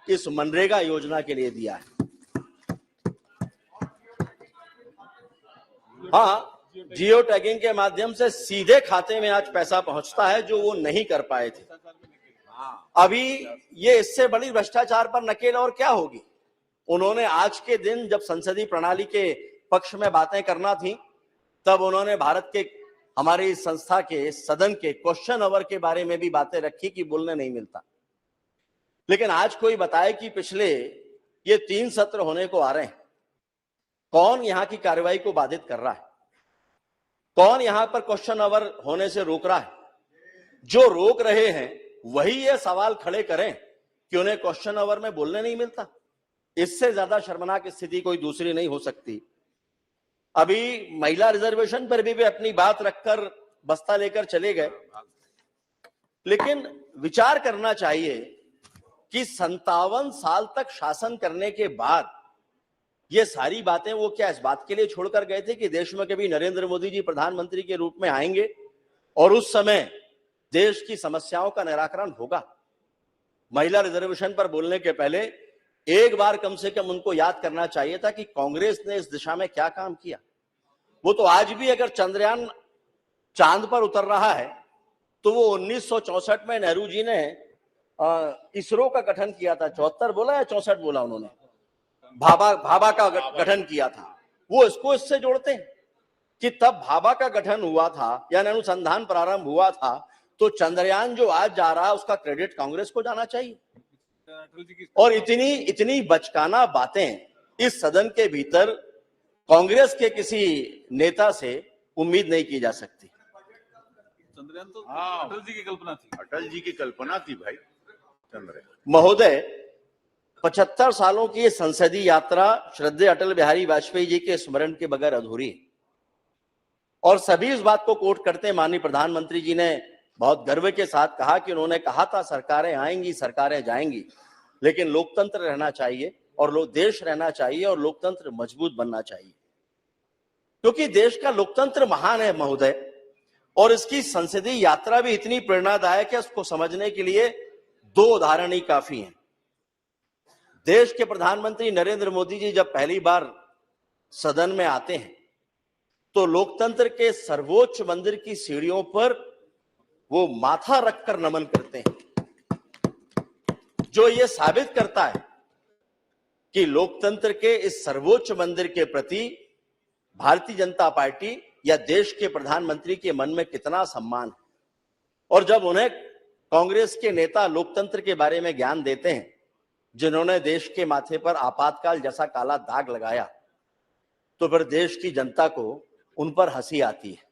Speaker 15: इस मनरेगा योजना के लिए दिया है। हाँ, जियो टैगिंग के माध्यम से सीधे खाते में आज पैसा पहुंचता है, जो वो नहीं कर पाए थे। अभी ये इससे बड़ी भ्रष्टाचार पर नकेल और क्या होगी? उन्होंने आज के दिन जब संसदीय प्रणाली के पक्ष में बातें करना थी, तब उन्होंने भारत के हमारी संस्था के सदन के क्वेश्चन आवर के बारे में भी बातें रखी कि बोलने नहीं मिलता। लेकिन आज कोई बताए कि पिछले ये 3 सत्र होने को आ रहे हैं, कौन यहां की कार्रवाई को बाधित कर रहा है? कौन यहां पर क्वेश्चन आवर होने से रोक रहा है? जो रोक रहे हैं वही ये सवाल खड़े करें कि उन्हें क्वेश्चन आवर में बोलने नहीं मिलता। इससे ज्यादा शर्मनाक स्थिति कोई दूसरी नहीं हो सकती। अभी महिला रिजर्वेशन पर भी वे अपनी बात रखकर बस्ता लेकर चले गए, लेकिन विचार करना चाहिए कि 57 साल तक शासन करने के बाद ये सारी बातें वो क्या इस बात के लिए छोड़कर गए थे कि देश में कभी नरेंद्र मोदी जी प्रधानमंत्री के रूप में आएंगे और उस समय देश की समस्याओं का निराकरण होगा? महिला रिजर्वेशन पर बोलने के पहले एक बार कम से कम उनको याद करना चाहिए था कि कांग्रेस ने इस दिशा में क्या काम किया। वो तो आज भी अगर चंद्रयान चांद पर उतर रहा है तो वो 1964 में नेहरू जी ने इसरो का गठन किया था। 74 बोला या 64 बोला उन्होंने? भाभा का गठन किया था। वो इसको इससे जोड़ते हैं कि तब भाभा का गठन हुआ था, यानी अनुसंधान प्रारंभ हुआ था, तो चंद्रयान जो आज जा रहा है उसका क्रेडिट कांग्रेस को जाना चाहिए। और इतनी बचकाना बातें इस सदन के भीतर कांग्रेस के किसी नेता से उम्मीद नहीं की जा सकती।
Speaker 16: चंद्रयान तो अटल जी की कल्पना थी।
Speaker 11: अटल जी की कल्पना थी भाई चंद्रयान।
Speaker 15: महोदय, 75 सालों की ये संसदीय यात्रा श्रद्धेय अटल बिहारी वाजपेयी जी के स्मरण के बगैर अधूरी है। और सभी इस बात को कोट करते हैं। माननीय प्रधानमंत्री जी ने बहुत गर्व के साथ कहा कि उन्होंने कहा था सरकारें आएंगी, सरकारें जाएंगी, लेकिन लोकतंत्र रहना चाहिए और देश रहना चाहिए और लोकतंत्र मजबूत बनना चाहिए, क्योंकि देश का लोकतंत्र महान है महोदय। और इसकी संसदीय यात्रा भी इतनी प्रेरणादायक है, उसको समझने के लिए 2 उदाहरण ही काफी हैं। देश के प्रधानमंत्री नरेंद्र मोदी जी जब पहली बार सदन में आते हैं तो लोकतंत्र के सर्वोच्च मंदिर की सीढ़ियों पर वो माथा रखकर नमन करते हैं, जो ये साबित करता है कि लोकतंत्र के इस सर्वोच्च मंदिर के प्रति भारतीय जनता पार्टी या देश के प्रधानमंत्री के मन में कितना सम्मान है। और जब उन्हें कांग्रेस के नेता लोकतंत्र के बारे में ज्ञान देते हैं, जिन्होंने देश के माथे पर आपातकाल जैसा काला दाग लगाया, तो फिर देश की जनता को उन पर हंसी आती है।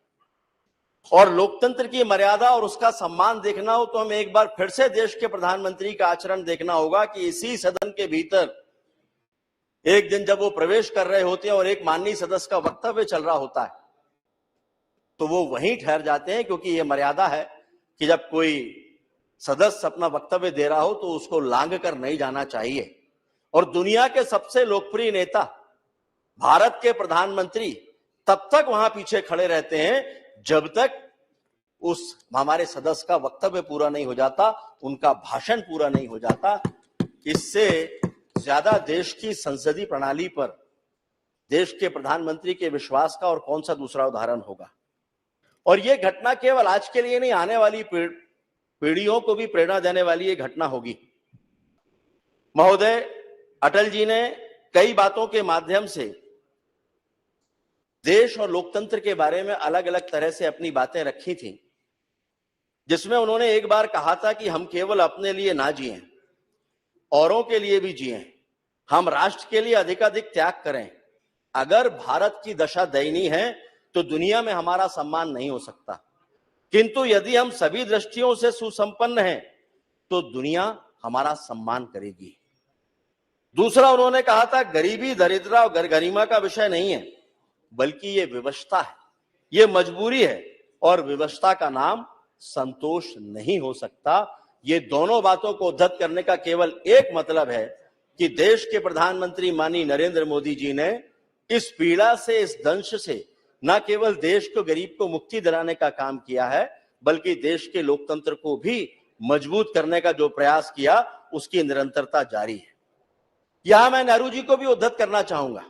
Speaker 15: और लोकतंत्र की मर्यादा और उसका सम्मान देखना हो तो हमें एक बार फिर से देश के प्रधानमंत्री का आचरण देखना होगा कि इसी सदन के भीतर एक दिन जब वो प्रवेश कर रहे होते हैं और एक माननीय सदस्य का वक्तव्य चल रहा होता है, तो वो वहीं ठहर जाते हैं, क्योंकि ये मर्यादा है कि जब कोई सदस्य अपना वक्तव्य दे रहा हो तो उसको लांघ कर नहीं जाना चाहिए। और दुनिया के सबसे लोकप्रिय नेता भारत के प्रधानमंत्री तब तक वहां पीछे खड़े रहते हैं जब तक उस हमारे सदस्य का वक्तव्य पूरा नहीं हो जाता, उनका भाषण पूरा नहीं हो जाता। इससे ज्यादा देश की संसदीय प्रणाली पर देश के प्रधानमंत्री के विश्वास का और कौन सा दूसरा उदाहरण होगा। और यह घटना केवल आज के लिए नहीं, आने वाली पीढ़ियों को भी प्रेरणा देने वाली ये घटना होगी। महोदय, अटल जी ने कई बातों के माध्यम से देश और लोकतंत्र के बारे में अलग अलग तरह से अपनी बातें रखी थी, जिसमें उन्होंने एक बार कहा था कि हम केवल अपने लिए ना जिएं, औरों के लिए भी जिएं, हम राष्ट्र के लिए अधिकाधिक त्याग करें। अगर भारत की दशा दयनीय है तो दुनिया में हमारा सम्मान नहीं हो सकता, किंतु यदि हम सभी दृष्टियों से सुसंपन्न हैं तो दुनिया हमारा सम्मान करेगी। दूसरा उन्होंने कहा था गरीबी, दरिद्रता और गरिमा का विषय नहीं है, बल्कि ये विवशता है, ये मजबूरी है, और विवशता का नाम संतोष नहीं हो सकता। ये दोनों बातों को उद्धत करने का केवल एक मतलब है कि देश के प्रधानमंत्री माननीय नरेंद्र मोदी जी ने इस पीड़ा से, इस दंश से न केवल देश को, गरीब को मुक्ति दिलाने का काम किया है, बल्कि देश के लोकतंत्र को भी मजबूत करने का जो प्रयास किया, उसकी निरंतरता जारी है। यहां मैं नेहरू जी को भी उद्धत करना चाहूंगा।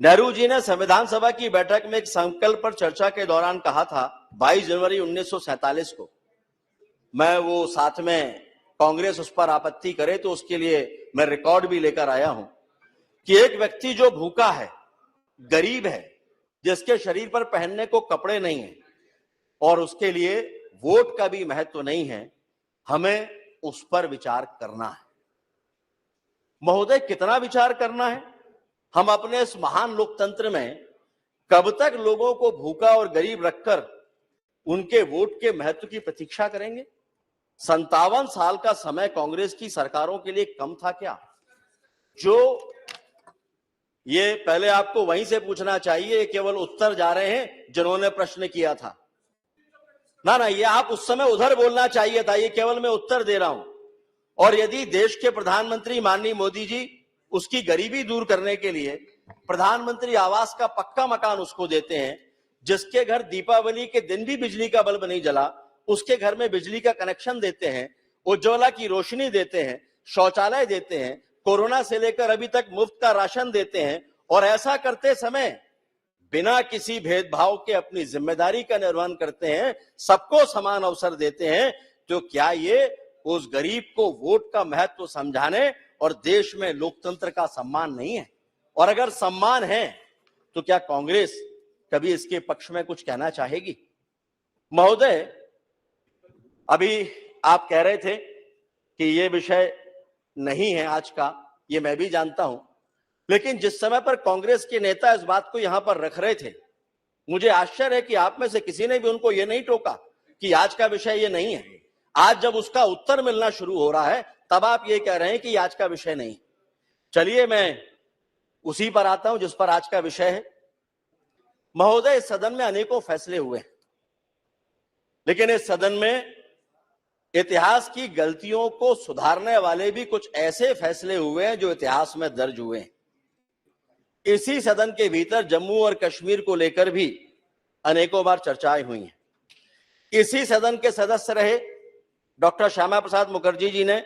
Speaker 15: नेहरू जी ने संविधान सभा की बैठक में एक संकल्प पर चर्चा के दौरान कहा था, 22 जनवरी 1947 को, मैं वो साथ में कांग्रेस उस पर आपत्ति करे तो उसके लिए मैं रिकॉर्ड भी लेकर आया हूं, कि एक व्यक्ति जो भूखा है, गरीब है, जिसके शरीर पर पहनने को कपड़े नहीं है और उसके लिए वोट का भी महत्व नहीं है, हमें उस पर विचार करना है। महोदय, कितना विचार करना है? हम अपने इस महान लोकतंत्र में कब तक लोगों को भूखा और गरीब रखकर उनके वोट के महत्व की प्रतीक्षा करेंगे? 57 साल का समय कांग्रेस की सरकारों के लिए कम था क्या? जो ये पहले आपको वहीं से पूछना चाहिए, केवल उत्तर जा रहे हैं जिन्होंने प्रश्न किया था। ना, ये आप उस समय उधर बोलना चाहिए था, ये केवल मैं उत्तर दे रहा हूं। और यदि देश के प्रधानमंत्री माननीय मोदी जी उसकी गरीबी दूर करने के लिए प्रधानमंत्री आवास का पक्का मकान उसको देते हैं, जिसके घर दीपावली के दिन भी बिजली का बल्ब नहीं जला, उसके घर में बिजली का कनेक्शन देते हैं, उज्ज्वला की रोशनी देते हैं, शौचालय देते हैं, कोरोना से लेकर अभी तक मुफ्त का राशन देते हैं, और ऐसा करते समय बिना किसी भेदभाव के अपनी जिम्मेदारी का निर्वहन करते हैं, सबको समान अवसर देते हैं, तो क्या ये उस गरीब को वोट का महत्व समझाने और देश में लोकतंत्र का सम्मान नहीं है? और अगर सम्मान है तो क्या कांग्रेस कभी इसके पक्ष में कुछ कहना चाहेगी? महोदय, अभी आप कह रहे थे कि ये विषय नहीं है आज का, ये मैं भी जानता हूं, लेकिन जिस समय पर कांग्रेस के नेता इस बात को यहां पर रख रहे थे, मुझे आश्चर्य है कि आप में से किसी ने भी उनको ये नहीं टोका कि आज का विषय ये नहीं है। आज जब उसका उत्तर मिलना शुरू हो रहा है, तब आप ये कह रहे हैं कि आज का विषय नहीं। चलिए मैं उसी पर आता हूं जिस पर आज का विषय है। महोदय, इस सदन में अनेकों फैसले हुए हैं, लेकिन इस सदन में इतिहास की गलतियों को सुधारने वाले भी कुछ ऐसे फैसले हुए हैं जो इतिहास में दर्ज हुए हैं। इसी सदन के भीतर जम्मू और कश्मीर को लेकर भी अनेकों बार चर्चाएं हुई हैं। इसी सदन के सदस्य रहे डॉक्टर श्यामा प्रसाद मुखर्जी जी ने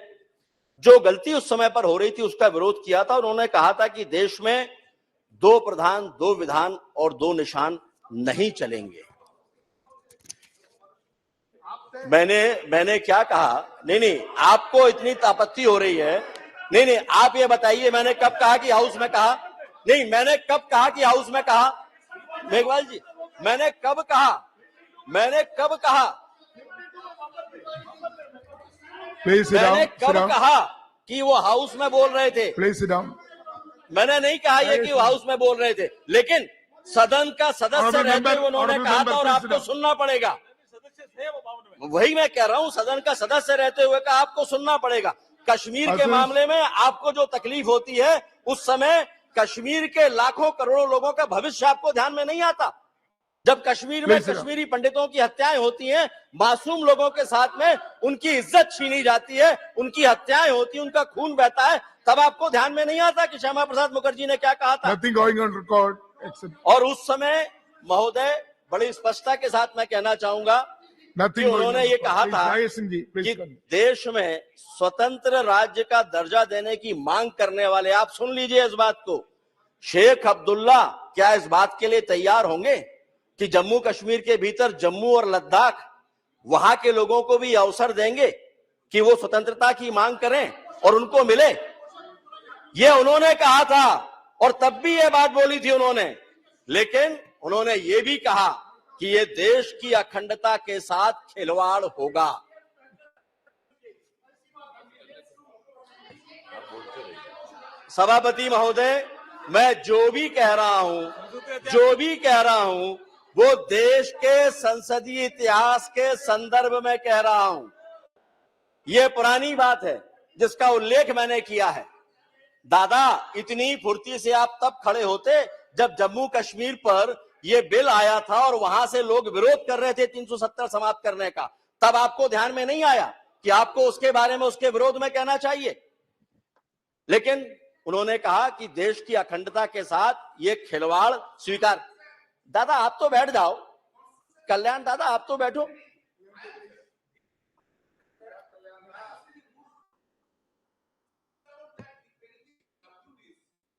Speaker 15: जो गलती उस समय पर हो रही थी उसका विरोध किया था। उन्होंने कहा था कि देश में 2 प्रधान, 2 विधान और 2 निशान नहीं चलेंगे। मैंने क्या कहा? नहीं, आपको इतनी आपत्ति हो रही है। नहीं, आप ये बताइए, मैंने कब कहा कि हाउस में कहा? नहीं, मैंने कब कहा कि हाउस में कहा? मेघवाल जी, मैंने कब कहा? मैंने कब कहा कि वो हाउस में बोल रहे थे?
Speaker 8: Please sit down.
Speaker 15: मैंने नहीं कहा ये कि वो हाउस में बोल रहे थे, लेकिन सदन का सदस्य रहते हुए उन्होंने कहा था और आपको सुनना पड़ेगा। वही मैं कह रहा हूं, सदन का सदस्य रहते हुए का आपको सुनना पड़ेगा। कश्मीर के मामले में आपको जो तकलीफ होती है, उस समय कश्मीर के लाखों करोड़ों लोगों का भविष्य आपको ध्यान में नहीं आता। जब कश्मीर में कश्मीरी पंडितों की हत्याएं होती हैं, मासूम लोगों के साथ में उनकी इज्जत छीनी जाती है, उनकी हत्याएं होती हैं, उनका खून बहता है, तब आपको ध्यान में नहीं आता कि श्यामा प्रसाद मुखर्जी ने क्या कहा था।
Speaker 8: Nothing going on record,
Speaker 15: और उस समय महोदय, बड़ी स्पष्टता के साथ मैं कहना चाहूंगा कि उन्होंने ये कहा था कि देश में स्वतंत्र राज्य का दर्जा देने की मांग करने वाले, आप सुन लीजिए इस बात को, शेख अब्दुल्ला क्या इस बात के लिए तैयार होंगे कि जम्मू कश्मीर के भीतर जम्मू और लद्दाख, वहां के लोगों को भी अवसर देंगे कि वो स्वतंत्रता की मांग करें और उनको मिले? ये उन्होंने कहा था और तब भी ये बात बोली थी उन्होंने। लेकिन उन्होंने ये भी कहा कि ये देश की अखंडता के साथ खिलवाड़ होगा। सभापति महोदय, मैं जो भी कह रहा हूं वो देश के संसदीय इतिहास के संदर्भ में कह रहा हूं। यह पुरानी बात है जिसका उल्लेख मैंने किया है। दादा इतनी फुर्ती से आप तब खड़े होते जब जम्मू कश्मीर पर यह बिल आया था और वहां से लोग विरोध कर रहे थे 370 समाप्त करने का। तब आपको ध्यान में नहीं आया कि आपको उसके बारे में, उसके विरोध में कहना चाहिए। लेकिन उन्होंने कहा कि देश की अखंडता के साथ ये खिलवाड़ स्वीकार। दादा आप तो बैठ जाओ, कल्याण दादा आप तो बैठो।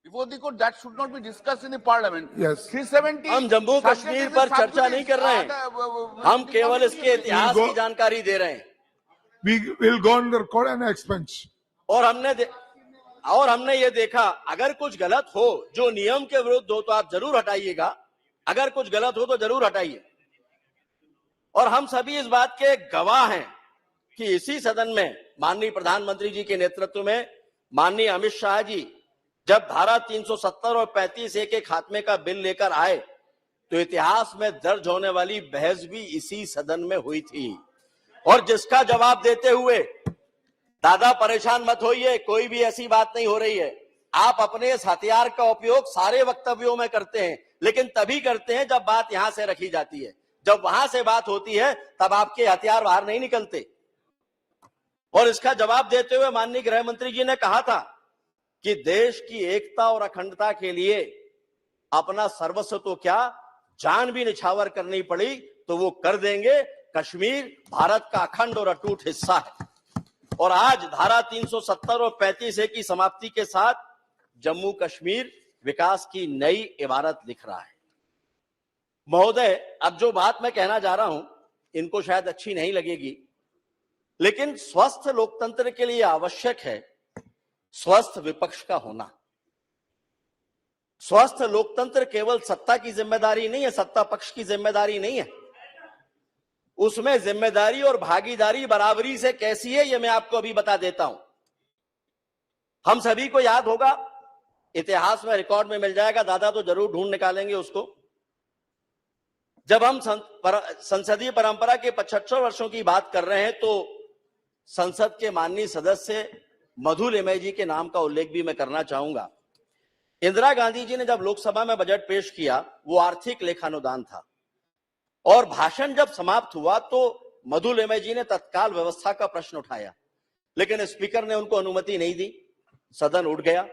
Speaker 1: Before the court, that should not be discussed in the parliament.
Speaker 8: Yes.
Speaker 1: 370.
Speaker 15: हम जम्मू कश्मीर पर चर्चा नहीं कर रहे हैं, हम केवल इसके इतिहास की जानकारी दे रहे हैं।
Speaker 8: We will go on the record and expense.
Speaker 15: और हमने ये देखा, अगर कुछ गलत हो जो नियम के विरुद्ध हो तो आप जरूर हटाइएगा, अगर कुछ गलत हो तो जरूर हटाइए। और हम सभी इस बात के गवाह हैं कि इसी सदन में माननीय प्रधानमंत्री जी के नेतृत्व में माननीय अमित शाह जी जब धारा 370 और 35A के खात्मे का बिल लेकर आए तो इतिहास में दर्ज होने वाली बहस भी इसी सदन में हुई थी। और जिसका जवाब देते हुए, दादा परेशान मत होइए, कोई भी ऐसी बात नहीं हो रही है। आप अपने इस हथियार का उपयोग सारे वक्तव्यों में करते हैं, लेकिन तभी करते हैं जब बात यहां से रखी जाती है। जब वहां से बात होती है तब आपके हथियार बाहर नहीं निकलते। और इसका जवाब देते हुए माननीय गृह मंत्री जी ने कहा था कि देश की एकता और अखंडता के लिए अपना सर्वस्व तो क्या, जान भी निछावर करनी पड़ी तो वो कर देंगे। कश्मीर भारत का अखंड और अटूट हिस्सा है। और आज धारा 370 और 35A की समाप्ति के साथ जम्मू कश्मीर विकास की नई इबारत लिख रहा है। महोदय, अब जो बात मैं कहना जा रहा हूं इनको शायद अच्छी नहीं लगेगी, लेकिन स्वस्थ लोकतंत्र के लिए आवश्यक है स्वस्थ विपक्ष का होना। स्वस्थ लोकतंत्र केवल सत्ता की जिम्मेदारी नहीं है, सत्ता पक्ष की जिम्मेदारी नहीं है। उसमें जिम्मेदारी और भागीदारी बराबरी से कैसी है ये मैं आपको अभी बता देता हूं। हम सभी को याद होगा, इतिहास में रिकॉर्ड में मिल जाएगा, दादा तो जरूर ढूंढ निकालेंगे उसको। जब हम संसदीय परंपरा के 75 वर्षों की बात कर रहे हैं तो संसद के माननीय सदस्य मधु लिमय जी के नाम का उल्लेख भी मैं करना चाहूंगा। इंदिरा गांधी जी ने जब लोकसभा में बजट पेश किया वो आर्थिक लेखानुदान था, और भाषण जब समाप्त हुआ तो मधु लिमय जी ने तत्काल व्यवस्था का प्रश्न उठाया, लेकिन स्पीकर ने उनको अनुमति नहीं दी, सदन उठ गया।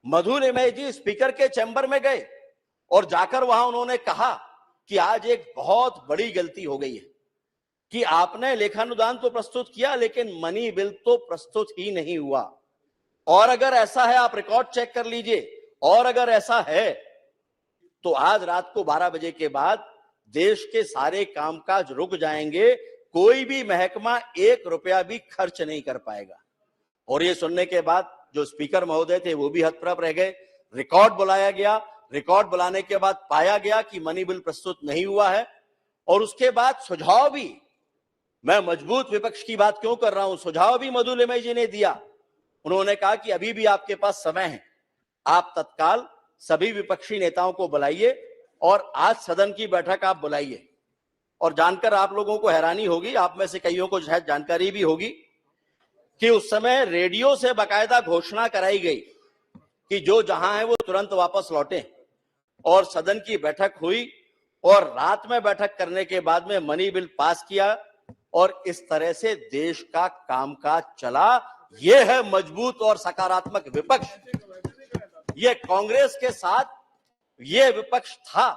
Speaker 15: मधु लिमय जी स्पीकर के चैम्बर में गए और जाकर वहां उन्होंने कहा कि आज एक बहुत बड़ी गलती हो गई है कि आपने लेखानुदान तो प्रस्तुत किया लेकिन मनी बिल तो प्रस्तुत ही नहीं हुआ। और अगर ऐसा है, आप रिकॉर्ड चेक कर लीजिए, और अगर ऐसा है तो आज रात को 12 बजे के बाद देश के सारे कामकाज रुक जाएंगे, कोई भी महकमा 1 रुपया भी खर्च नहीं कर पाएगा। और ये सुनने के बाद जो स्पीकर महोदय थे वो भी हतप्रभ रह गए। रिकॉर्ड बुलाया गया, रिकॉर्ड बुलाने के बाद पाया गया कि मनी बिल प्रस्तुत नहीं हुआ है। और उसके बाद सुझाव भी, मैं मजबूत विपक्ष की बात क्यों कर रहा हूं, सुझाव भी मधु लिमय जी ने दिया। उन्होंने कहा कि अभी भी आपके पास समय है, आप तत्काल सभी विपक्षी नेताओं को बुलाइए और आज सदन की बैठक आप बुलाइए। और जानकर आप लोगों को हैरानी होगी, आप में से कईयों को शायद जानकारी भी होगी कि उस समय रेडियो से बाकायदा घोषणा कराई गई कि जो जहां है वो तुरंत वापस लौटे। और सदन की बैठक हुई और रात में बैठक करने के बाद में मनी बिल पास किया और इस तरह से देश का कामकाज चला। यह है मजबूत और सकारात्मक विपक्ष। यह कांग्रेस के साथ यह विपक्ष था।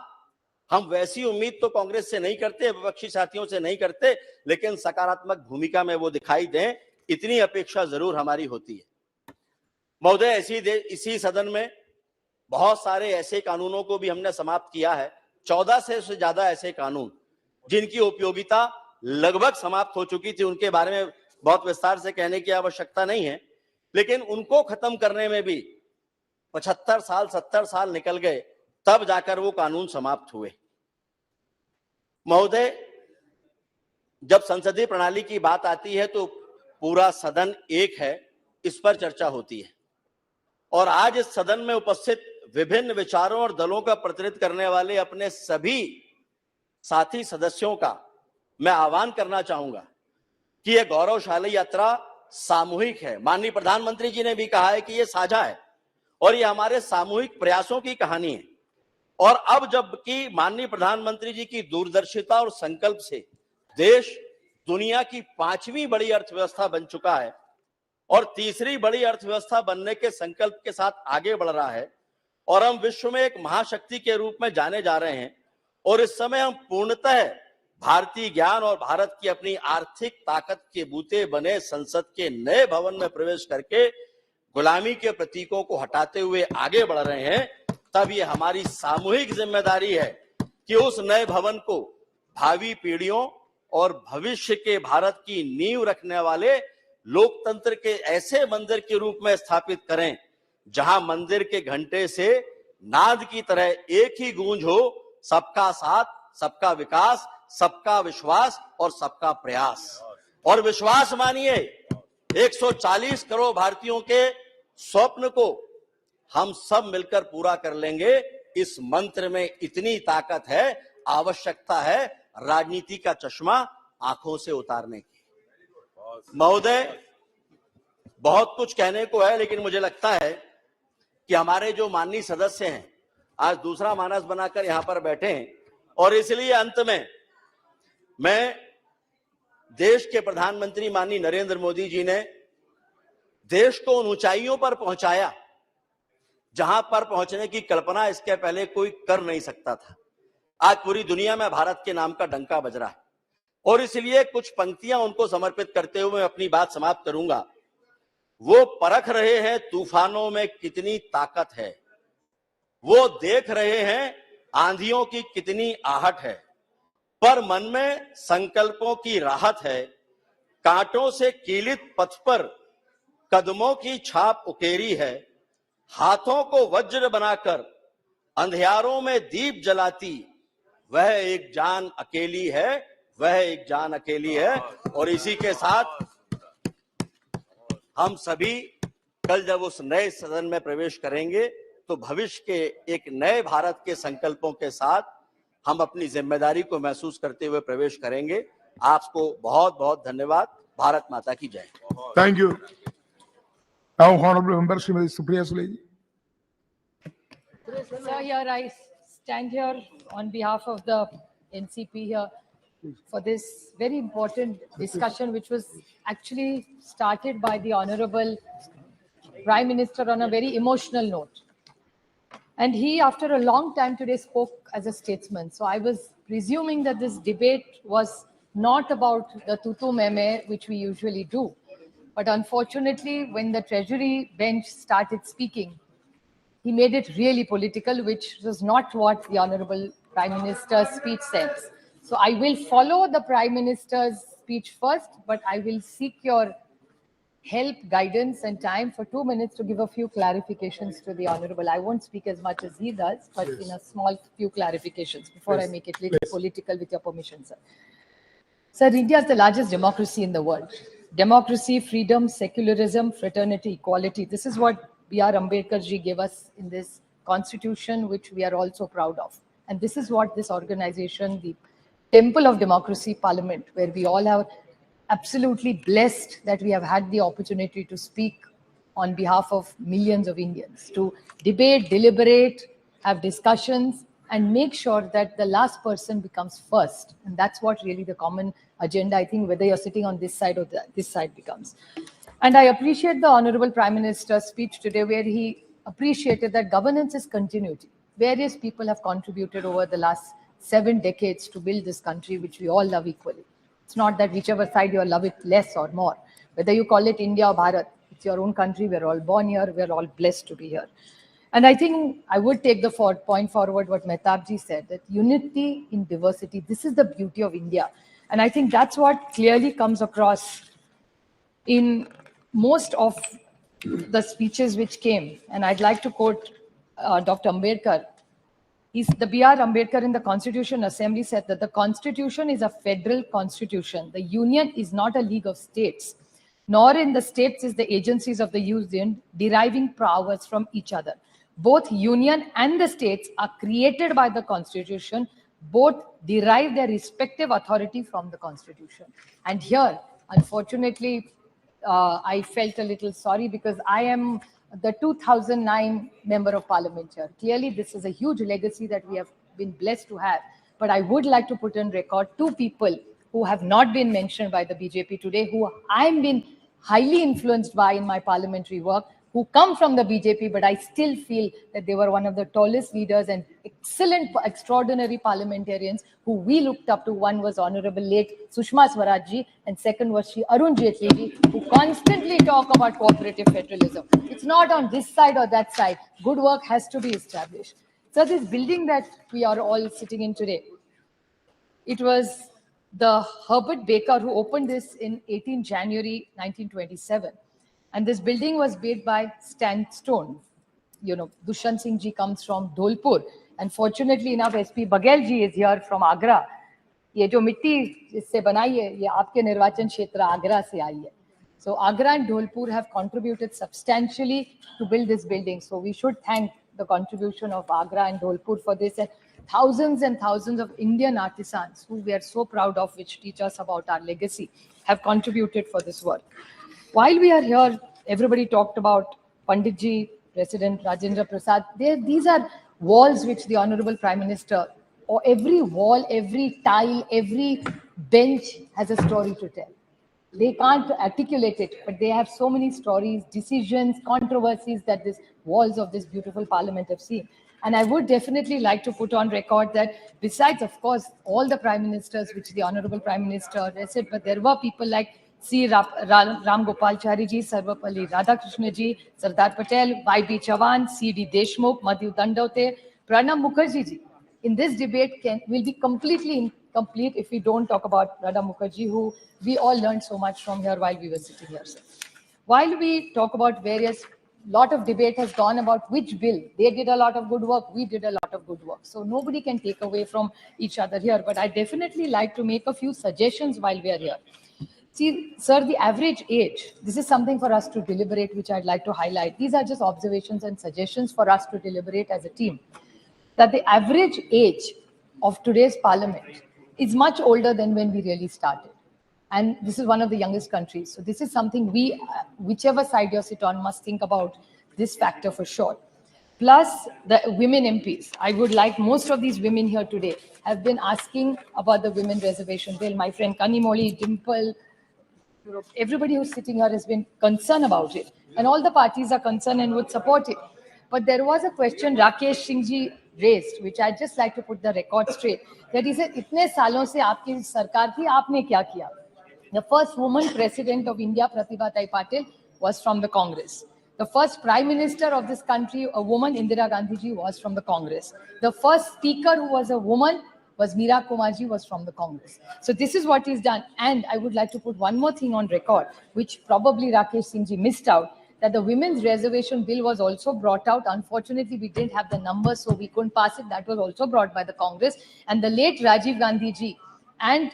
Speaker 15: हम वैसी उम्मीद तो कांग्रेस से नहीं करते, विपक्षी साथियों से नहीं करते, लेकिन सकारात्मक भूमिका में वो दिखाई दें, इतनी अपेक्षा जरूर हमारी होती है। महोदय, इसी सदन में बहुत सारे ऐसे कानूनों को भी हमने समाप्त किया है। 14 से ज्यादा ऐसे कानून जिनकी उपयोगिता लगभग समाप्त हो चुकी थी, उनके बारे में बहुत विस्तार से कहने की आवश्यकता नहीं है, लेकिन उनको खत्म करने में भी 75 साल 70 साल निकल गए, तब जाकर वो कानून समाप्त हुए। महोदय, जब संसदीय प्रणाली की बात आती है तो पूरा सदन एक है, इस पर चर्चा होती है। और आज इस सदन में उपस्थित विभिन्न विचारों और दलों का प्रतिनिधित्व करने वाले अपने सभी साथी सदस्यों का मैं आह्वान करना चाहूंगा कि यह गौरवशाली यात्रा सामूहिक है। माननीय प्रधानमंत्री जी ने भी कहा है कि यह साझा है, और ये हमारे सामूहिक प्रयासों की कहानी है। और अब जबकि माननीय प्रधानमंत्री जी की दूरदर्शिता और संकल्प से देश दुनिया की 5वीं बड़ी अर्थव्यवस्था बन चुका है और तीसरी बड़ी अर्थव्यवस्था बनने के संकल्प के साथ आगे बढ़ रहा है और हम विश्व में एक महाशक्ति के रूप में जाने जा रहे हैं, और इस समय हम पूर्णतः भारतीय ज्ञान और भारत की अपनी आर्थिक ताकत के बूते बने संसद के नए भवन में प्रवेश करके गुलामी के प्रतीकों को हटाते हुए आगे बढ़ रहे हैं, तब ये हमारी सामूहिक जिम्मेदारी है कि उस नए भवन को भावी पीढ़ियों और भविष्य के भारत की नींव रखने वाले लोकतंत्र के ऐसे मंदिर के रूप में स्थापित करें जहां मंदिर के घंटे से नाद की तरह एक ही गूंज हो, सबका साथ, सबका विकास, सबका विश्वास और सबका प्रयास। और विश्वास मानिए 140 करोड़ भारतीयों के स्वप्न को हम सब मिलकर पूरा कर लेंगे। इस मंत्र में इतनी ताकत है, आवश्यकता है राजनीति का चश्मा आंखों से उतारने की। महोदय, बहुत कुछ कहने को है, लेकिन मुझे लगता है कि हमारे जो माननीय सदस्य हैं आज दूसरा मानस बनाकर यहां पर बैठे हैं, और इसलिए अंत में मैं देश के प्रधानमंत्री माननीय नरेंद्र मोदी जी ने देश को उन ऊंचाइयों पर पहुंचाया जहां पर पहुंचने की कल्पना इसके पहले कोई कर नहीं सकता था। आज पूरी दुनिया में भारत के नाम का डंका बज रहा है, और इसलिए कुछ पंक्तियां उनको समर्पित करते हुए मैं अपनी बात समाप्त करूंगा। वो परख रहे हैं तूफानों में कितनी ताकत है, वो देख रहे हैं आंधियों की कितनी आहट है, पर मन में संकल्पों की राहत है। कांटों से कीलित पथ पर कदमों की छाप उकेरी है, हाथों को वज्र बनाकर अंधियारों में दीप जलाती वह एक जान अकेली है, वह एक जान अकेली है। और इसी के साथ हम सभी कल जब उस नए सदन में प्रवेश करेंगे तो भविष्य के एक नए भारत के संकल्पों के साथ हम अपनी जिम्मेदारी को महसूस करते हुए प्रवेश करेंगे। आपको बहुत बहुत धन्यवाद। भारत माता की जय।
Speaker 8: Thank you. Now, Honorable Member Srimati Supriya Sule ji.
Speaker 5: Sir, here I stand here on behalf of the NCP here for this very important discussion, which was actually started by the Honorable Prime Minister on a very emotional note. And he, after a long time today, spoke as a statesman. So I was presuming that this debate was not about the tutu meme, which we usually do. But unfortunately, when the Treasury bench started speaking, he made it really political, which was not what the Honorable Prime Minister's speech says. So I will follow the Prime Minister's speech first, but I will seek your help, guidance and time for 2 minutes to give a few clarifications to the Honorable. I won't speak as much as he does, but in a small few clarifications before I make it little political, with your permission, sir. Sir, India is the largest democracy in the world. Democracy, freedom, secularism, fraternity, equality. This is what B.R. Ambedkar ji gave us in this constitution, which we are also proud of. And this is what this organization, the Temple of Democracy Parliament, where we all are absolutely blessed that we have had the opportunity to speak on behalf of millions of Indians, to debate, deliberate, have discussions, and make sure that the last person becomes first. And that's what really the common agenda, I think, whether you're sitting on this side or this side becomes. And I appreciate the Honorable Prime Minister's speech today, where he appreciated that governance is continuity. Various people have contributed over the last 7 decades to build this country, which we all love equally. It's not that whichever side you love it less or more. Whether you call it India or Bharat, it's your own country. We're all born here. We're all blessed to be here. And I think I would take the point forward what Mehtab ji said, that unity in diversity, this is the beauty of India. And I think that's what clearly comes across in most of the speeches which came. And I'd like to quote Dr. Ambedkar. The B.R. Ambedkar in the Constitution Assembly said that the Constitution is a federal constitution. The Union is not a league of states, nor in the states is the agencies of the Union deriving powers from each other. Both Union and the states are created by the Constitution. Both derive their respective authority from the Constitution. And here, unfortunately, I felt a little sorry because I am the 2009 Member of Parliament here. Clearly, this is a huge legacy that we have been blessed to have. But I would like to put on record two people who have not been mentioned by the BJP today, who I've been highly influenced by in my parliamentary work, who come from the BJP, but I still feel that they were one of the tallest leaders and excellent, extraordinary parliamentarians who we looked up to. One was Honorable late Sushma Swaraj ji, and second was Shri Arun Jaitley ji, who constantly talk about cooperative federalism. It's not on this side or that side. Good work has to be established. So this building that we are all sitting in today, it was the Herbert Baker who opened this in 18 January 1927. And this building was built by sandstone. You know, Dushyant Singh ji comes from Dholpur. And fortunately enough, SP Baghel ji is here from Agra. ये जो मिट्टी इससे बनाई है, ये आपके निर्वाचन क्षेत्र आगरा से आई है. So Agra and Dholpur have contributed substantially to build this building. So we should thank the contribution of Agra and Dholpur for this. And thousands of Indian artisans who we are so proud of, which teach us about our legacy, have contributed for this work. While we are here, everybody talked about Panditji, President Rajendra Prasad. These are walls which the Honorable Prime Minister, or every wall, every tile, every bench has a story to tell. They can't articulate it, but they have so many stories, decisions, controversies that these walls of this beautiful parliament have seen. And I would definitely like to put on record that besides, of course, all the prime ministers, which the Honorable Prime Minister said, but there were people like C. Ram Gopal Chari ji, Sarvapalli Radhakrishna ji, Sardar Patel, Y.B. Chavan, C.D. Deshmukh, Madhu Dandote, Pranab Mukherjee ji. In this debate will be completely incomplete if we don't talk about Pranab Mukherjee, who we all learned so much from here while we were sitting here. Sir. While we talk about various, lot of debate has gone about which bill. They did a lot of good work, we did a lot of good work. So nobody can take away from each other here. But I definitely like to make a few suggestions while we are here. See, sir, the average age, this is something for us to deliberate, which I'd like to highlight. These are just observations and suggestions for us to deliberate as a team. That the average age of today's parliament is much older than when we really started. And this is one of the youngest countries. So this is something we, whichever side you sit on, must think about this factor for sure. Plus the women MPs. I would like most of these women here today have been asking about the women reservation bill. My friend Kanimoli, Dimple, everybody who's sitting here has been concerned about it. And all the parties are concerned and would support it. But there was a question Rakesh Singh ji raised, which I'd just like to put the record straight. That he said, "Itne salon se aapki sarkar thi, aapne kya kiya?" The first woman president of India, Pratibha Tai Patil, was from the Congress. The first prime minister of this country, a woman, Indira Gandhi ji, was from the Congress. The first speaker who was a woman was Meera Kumarji, was from the Congress. So this is what he's done. And I would like to put one more thing on record, which probably Rakesh Singh ji missed out, that the women's reservation bill was also brought out. Unfortunately, we didn't have the numbers, so we couldn't pass it. That was also brought by the Congress. And the late Rajiv Gandhi ji and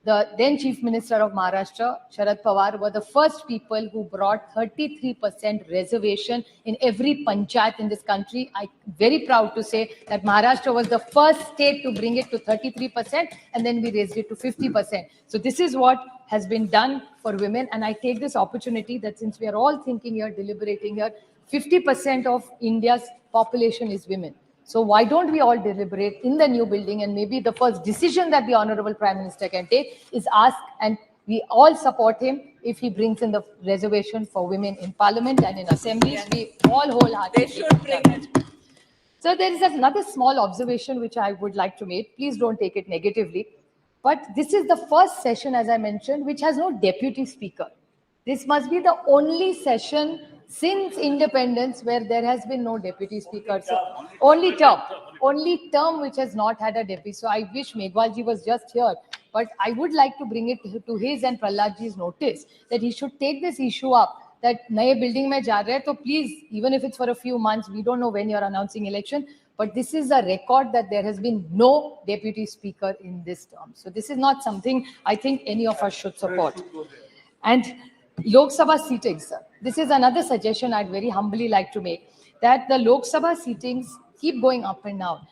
Speaker 5: the then Chief Minister of Maharashtra, Sharad Pawar, were the first people who brought 33% reservation in every panchayat in this country. I'm very proud to say that Maharashtra was the first state to bring it to 33%, and then we raised it to 50%. So this is what has been done for women. And I take this opportunity that since we are all thinking here, deliberating here, 50% of India's population is women. So why don't we all deliberate in the new building, and maybe the first decision that the Honorable Prime Minister can take is ask, and we all support him if he brings in the reservation for women in Parliament and in assemblies. We all wholeheartedly. They should bring it. So there is another small observation which I would like to make. Please don't take it negatively. But this is the first session, as I mentioned, which has no deputy speaker. This must be the only session since independence where there has been no deputy speaker. So only term which has not had a deputy. So I wish Meghwalji was just here, but I would like to bring it to his and Prahladji's notice that he should take this issue up, that naye building mein ja rahe, so please, even if it's for a few months, we don't know when you're announcing election, but this is a record that there has been no deputy speaker in this term. So this is not something I think any of us should support. And Lok Sabha seatings, sir. This is another suggestion I'd very humbly like to make, that the Lok Sabha seatings keep going up and down.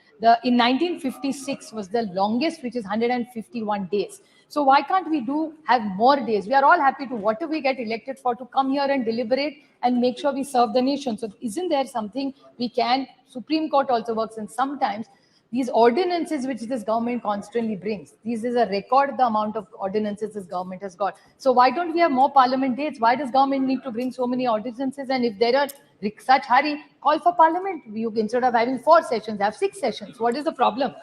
Speaker 5: in 1956 was the longest, which is 151 days. So why can't we have more days? We are all happy to, whatever we get elected for, to come here and deliberate and make sure we serve the nation. So isn't there something we can, Supreme Court also works, and sometimes these ordinances which this government constantly brings, this is a record, the amount of ordinances this government has got. So why don't we have more parliament dates? Why does government need to bring so many ordinances? And if there are such hurry, call for parliament. You, instead of having 4 sessions, have 6 sessions. What is the problem?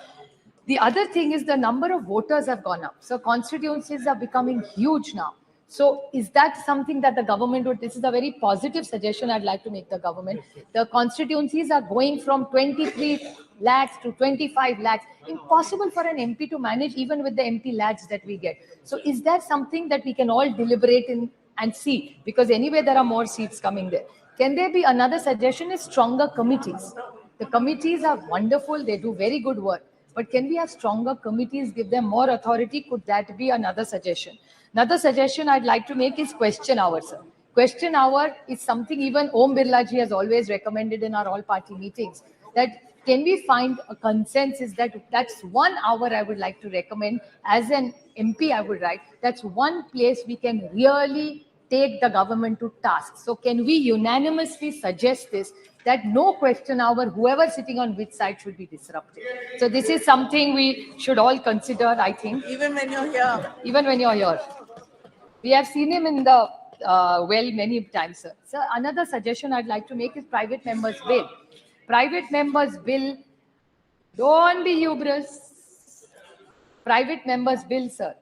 Speaker 5: The other thing is the number of voters have gone up. So constituencies are becoming huge now. So is that something that the government would, this is a very positive suggestion I'd like to make the government. The constituencies are going from 23 lakhs to 25 lakhs. Impossible for an MP to manage even with the MP lakhs that we get. So is that something that we can all deliberate in and see? Because anyway, there are more seats coming there. Can there be another suggestion is stronger committees? The committees are wonderful. They do very good work. But can we have stronger committees, give them more authority? Could that be another suggestion? Another suggestion I'd like to make is question hour, sir. Question hour is something even Om Birla ji has always recommended in our all-party meetings. That can we find a consensus that that's 1 hour I would like to recommend as an MP I would write. That's one place we can really take the government to task. So can we unanimously suggest this, that no question hour, whoever sitting on which side should be disrupted. So this is something we should all consider, I think.
Speaker 17: Even when you're here.
Speaker 5: Even when you're here. We have seen him in the well many times, sir. So another suggestion I'd like to make is private members bill. Private members bill, don't be hubris. Private members bill, sir.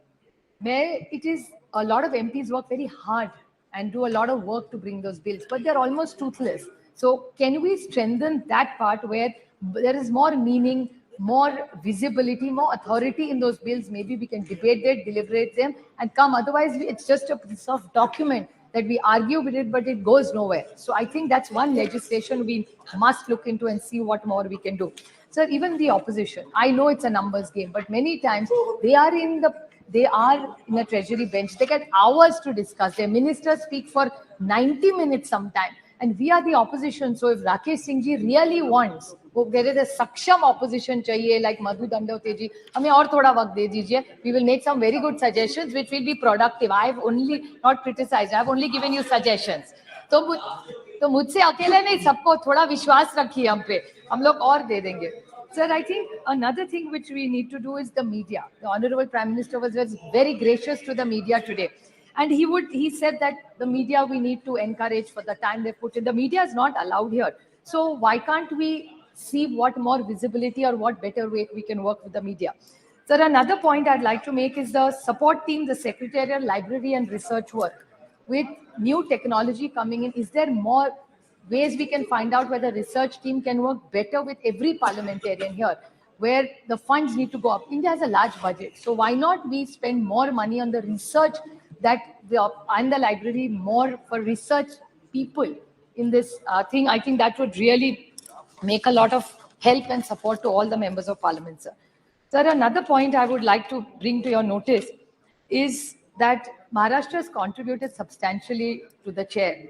Speaker 5: It is a lot of MPs work very hard and do a lot of work to bring those bills, but they're almost toothless. So can we strengthen that part where there is more meaning, more visibility, more authority in those bills? Maybe we can debate it, deliberate them and come. Otherwise, it's just a piece of document that we argue with it, but it goes nowhere. So I think that's one legislation we must look into and see what more we can do. Sir, even the opposition, I know it's a numbers game, but many times they are in a treasury bench. They get hours to discuss. Their ministers speak for 90 minutes sometimes. And we are the opposition. So if Rakesh Singh ji really wants, there is a saksham opposition chahiye, like Madhu Dandaote ji, hame aur thoda waqt de dijiye. We will make some very good suggestions which will be productive. I have only not criticized. I have only given you suggestions. तो मुझसे अकेले नहीं, सबको थोड़ा विश्वास रखिए हम पे, हम लोग और दे देंगे. Sir, I think another thing which we need to do is the media. The Honorable Prime Minister was very gracious to the media today. And he said that the media we need to encourage for the time they put in. The media is not allowed here. So why can't we see what more visibility or what better way we can work with the media? Sir, another point I'd like to make is the support team, the secretarial, library and research work. With new technology coming in, is there more ways we can find out whether the research team can work better with every parliamentarian here, where the funds need to go up? India has a large budget. So why not we spend more money on the research and the library, more for research people in this thing? I think that would really make a lot of help and support to all the members of parliament, sir. Sir, another point I would like to bring to your notice is that Maharashtra has contributed substantially to the chair.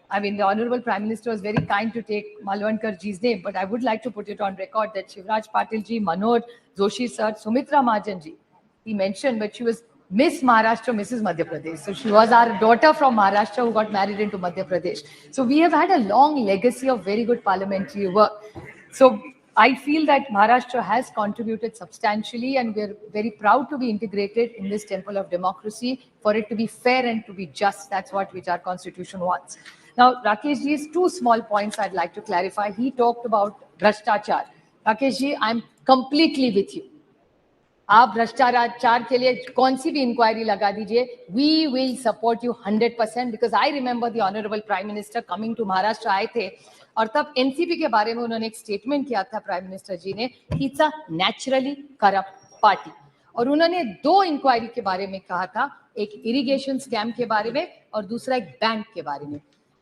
Speaker 5: I mean, the Honorable Prime Minister was very kind to take Malvankar ji's name, but I would like to put it on record that Shivraj Patil ji, Manoj Joshi sir, Sumitra Mahajan ji, he mentioned, but she was Miss Maharashtra, Mrs. Madhya Pradesh. So she was our daughter from Maharashtra who got married into Madhya Pradesh. So we have had a long legacy of very good parliamentary work. So I feel that Maharashtra has contributed substantially and we're very proud to be integrated in this temple of democracy, for it to be fair and to be just. That's what which our constitution wants. Now, Rakesh ji's 2 small points I'd like to clarify. He talked about Bhashtachar. Rakesh ji, I'm completely with you. आप भ्रष्टाचार के लिए कौन सी भी इंक्वायरी लगा दीजिए, we will support you 100% because I remember the Honorable Prime Minister coming to Maharashtra आए थे और तब एनसीपी के बारे में उन्होंने एक स्टेटमेंट किया था प्राइम मिनिस्टर जी ने, it's a naturally corrupt party, और उन्होंने 2 इंक्वायरी के बारे में कहा था, एक इरिगेशन स्कैम के बारे में और दूसरा एक बैंक के बारे में.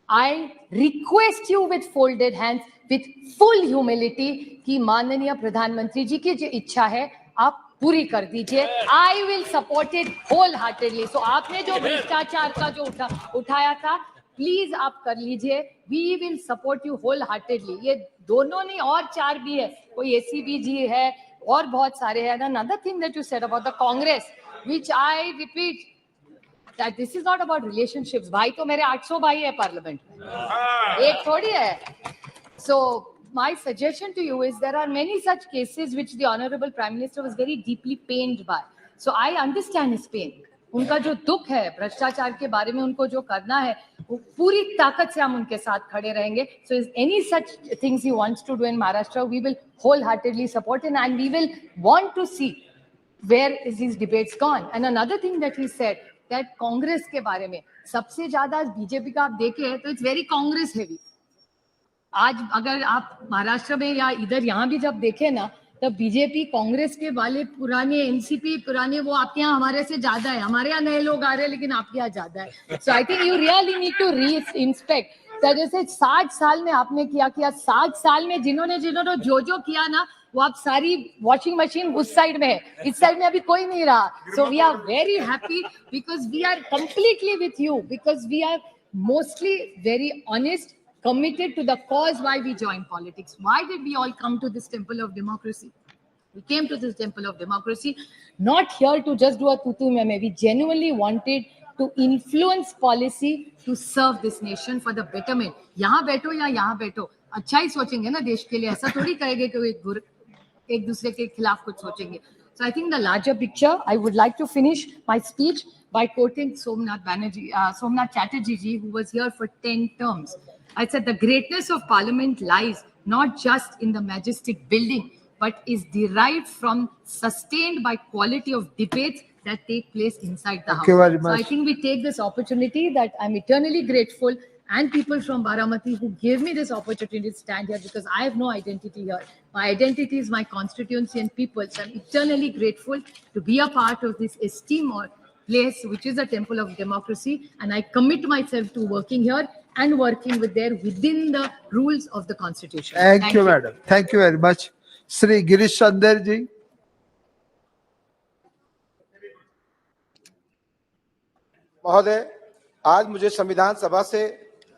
Speaker 5: I request you with folded hands, with full humility कि माननीय प्रधानमंत्री जी की जो इच्छा है आप पूरी कर दीजिए. I will support it wholeheartedly. So आपने जो भ्रष्टाचार का जो उठाया था, प्लीज आप कर लीजिए, we will support you whole heartedly. ये दोनों नहीं और 4 भी है, कोई ACB जी है और बहुत सारे हैं। Another thing that you said about the Congress, which I repeat, that this is not about relationships. भाई तो मेरे 800 भाई है पार्लियामेंट में, एक थोड़ी है। So my suggestion to you is there are many such cases which the Honorable Prime Minister was very deeply pained by. So I understand his pain. उनका जो दुख है भ्रष्टाचार के बारे में, उनको जो करना है, वो पूरी ताकत से हम उनके साथ खड़े रहेंगे. So is any such things he wants to do in Maharashtra, we will wholeheartedly support him, and we will want to see where is these debates gone. And another thing that he said, that Congress के बारे में सबसे ज्यादा बीजेपी का आप देखें तो इट्स वेरी कांग्रेस हेवी. आज अगर आप महाराष्ट्र में या इधर यहाँ भी जब देखें ना, तब बीजेपी कांग्रेस के वाले पुराने एनसीपी पुराने, वो आपके यहाँ हमारे से ज्यादा है. हमारे यहाँ नए लोग आ रहे हैं लेकिन आपके यहाँ ज्यादा है. So I think you really need to reinspect. जैसे 60 साल में आपने किया 60 साल में जिन्होंने जो किया ना, वो आप सारी वॉशिंग मशीन उस साइड में है, इस साइड में अभी कोई नहीं रहा. So we are very happy because we are completely with you, because we are mostly very honest, committed to the cause why we joined politics. Why did we all come to this temple of democracy? We came to this temple of democracy not here to just do a tutu meme. We genuinely wanted to influence policy to serve this nation for the betterment. यहाँ बैठो या यहाँ बैठो, अच्छा ही सोचेंगे ना देश के लिए, ऐसा थोड़ी करेंगे कि एक दूसरे के खिलाफ कुछ सोचेंगे. So I think the larger picture, I would like to finish my speech by quoting Somnath Chatterjee ji, who was here for 10 terms. I said the greatness of Parliament lies not just in the majestic building, but is derived from sustained by quality of debates that take place inside the house. So I think we take this opportunity that I'm eternally grateful, and people from Baramati who gave me this opportunity to stand here, because I have no identity here. My identity is my constituency and people. So I'm eternally grateful to be a part of this esteemed place, which is a temple of democracy, and I commit myself to working here and working within the rules of the constitution.
Speaker 17: Thank you, madam. Thank you very much. Shri Girish Chandar ji.
Speaker 18: महोदय, आज मुझे संविधान सभा से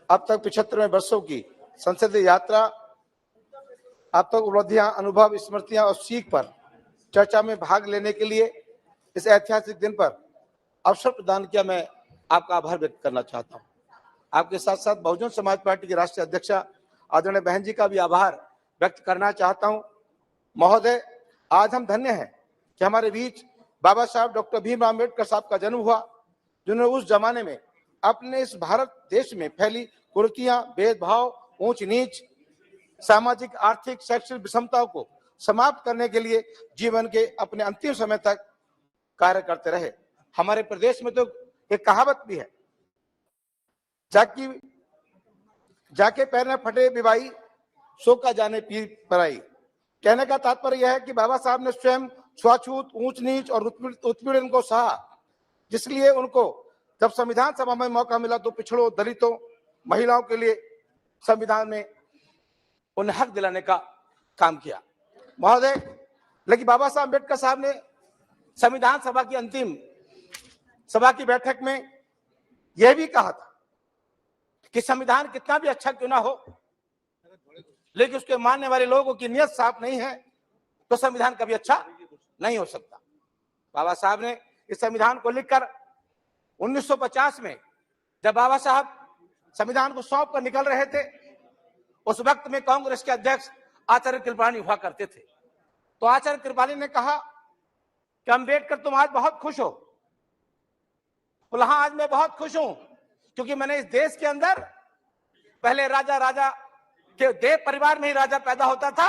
Speaker 18: अब तक 75वें वर्षों की संसदीय यात्रा, अब तक उपलब्धियां, अनुभव, स्मृतियां और सीख पर चर्चा में भाग लेने के लिए इस ऐतिहासिक दिन पर अवसर प्रदान किया. मैं आपका आभार व्यक्त करना चाहता हूं. आपके साथ साथ बहुजन समाज पार्टी के राष्ट्रीय अध्यक्षा आदरणीय बहन जी का भी आभार व्यक्त करना चाहता हूं. महोदय, आज हम धन्य हैं कि हमारे बीच बाबा साहब डॉक्टर भीमराव अम्बेडकर साहब का जन्म हुआ, जिन्होंने उस जमाने में अपने इस भारत देश में फैली कुरीतियां, भेदभाव, ऊंच नीच, सामाजिक, आर्थिक, शैक्षणिक विषमताओं को समाप्त करने के लिए जीवन के अपने अंतिम समय तक कार्य करते रहे. हमारे प्रदेश में तो एक कहावत भी है, जाके पैर न फटे बिबाई, सो का जाने पीर पराई. कहने का तात्पर्य यह है कि बाबा साहब ने स्वयं छुआछूत, ऊंच नीच और उत्पीड़न को सहा, जिसलिए उनको जब संविधान सभा में मौका मिला तो पिछड़ों, दलितों, महिलाओं के लिए संविधान में उन्हें हक दिलाने का काम किया. महोदय, लेकिन बाबा साहब अम्बेडकर साहब ने संविधान सभा की अंतिम सभा की बैठक में यह भी कहा था कि संविधान कितना भी अच्छा क्यों ना हो, लेकिन उसके मानने वाले लोगों की नियत साफ नहीं है तो संविधान कभी अच्छा नहीं हो सकता. बाबा साहब ने इस संविधान को लिखकर 1950 में जब बाबा साहब संविधान को सौंप कर निकल रहे थे, उस वक्त में कांग्रेस के अध्यक्ष आचार्य कृपलानी हुआ करते थे. तो आचार्य कृपलानी ने कहा कि अम्बेडकर तुम आज बहुत खुश हो. बोला हाँ, आज मैं बहुत खुश हूं क्योंकि मैंने इस देश के अंदर पहले राजा के देव परिवार में ही राजा पैदा होता था,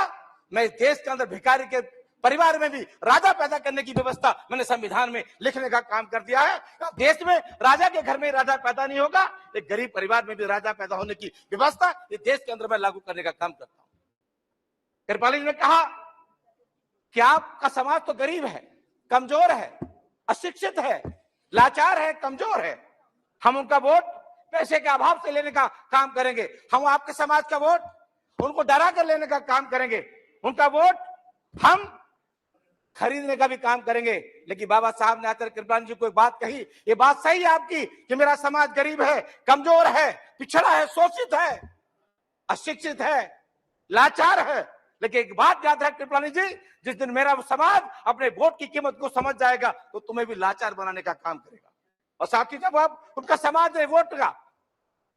Speaker 18: मैं इस देश के अंदर भिखारी के परिवार में भी राजा पैदा करने की व्यवस्था मैंने संविधान में लिखने का काम कर दिया है. देश में राजा के घर में राजा पैदा नहीं होगा, एक गरीब परिवार में भी राजा पैदा होने की व्यवस्था इस देश के अंदर मैं लागू करने का काम करता हूं. कृपाली ने कहा कि आपका समाज तो गरीब है, कमजोर है, अशिक्षित है, लाचार है, कमजोर है. हम उनका वोट पैसे के अभाव से लेने का काम करेंगे. हम आपके समाज का वोट उनको डरा कर लेने का काम करेंगे. उनका वोट हम खरीदने का भी काम करेंगे। लेकिन बाबा साहब ने आचार्य कृपलानी जी को एक बात कही, ये बात सही है आपकी कि मेरा समाज गरीब है, कमजोर है, पिछड़ा है, शोषित है, अशिक्षित है, लाचार है। लेकिन एक बात याद है कृपलानी जी, जिस दिन मेरा समाज अपने वोट की कीमत को समझ जाएगा तो तुम्हें भी लाचार बनाने का काम करेगा। और साथ ही जब आप उनका समाज ने वोट का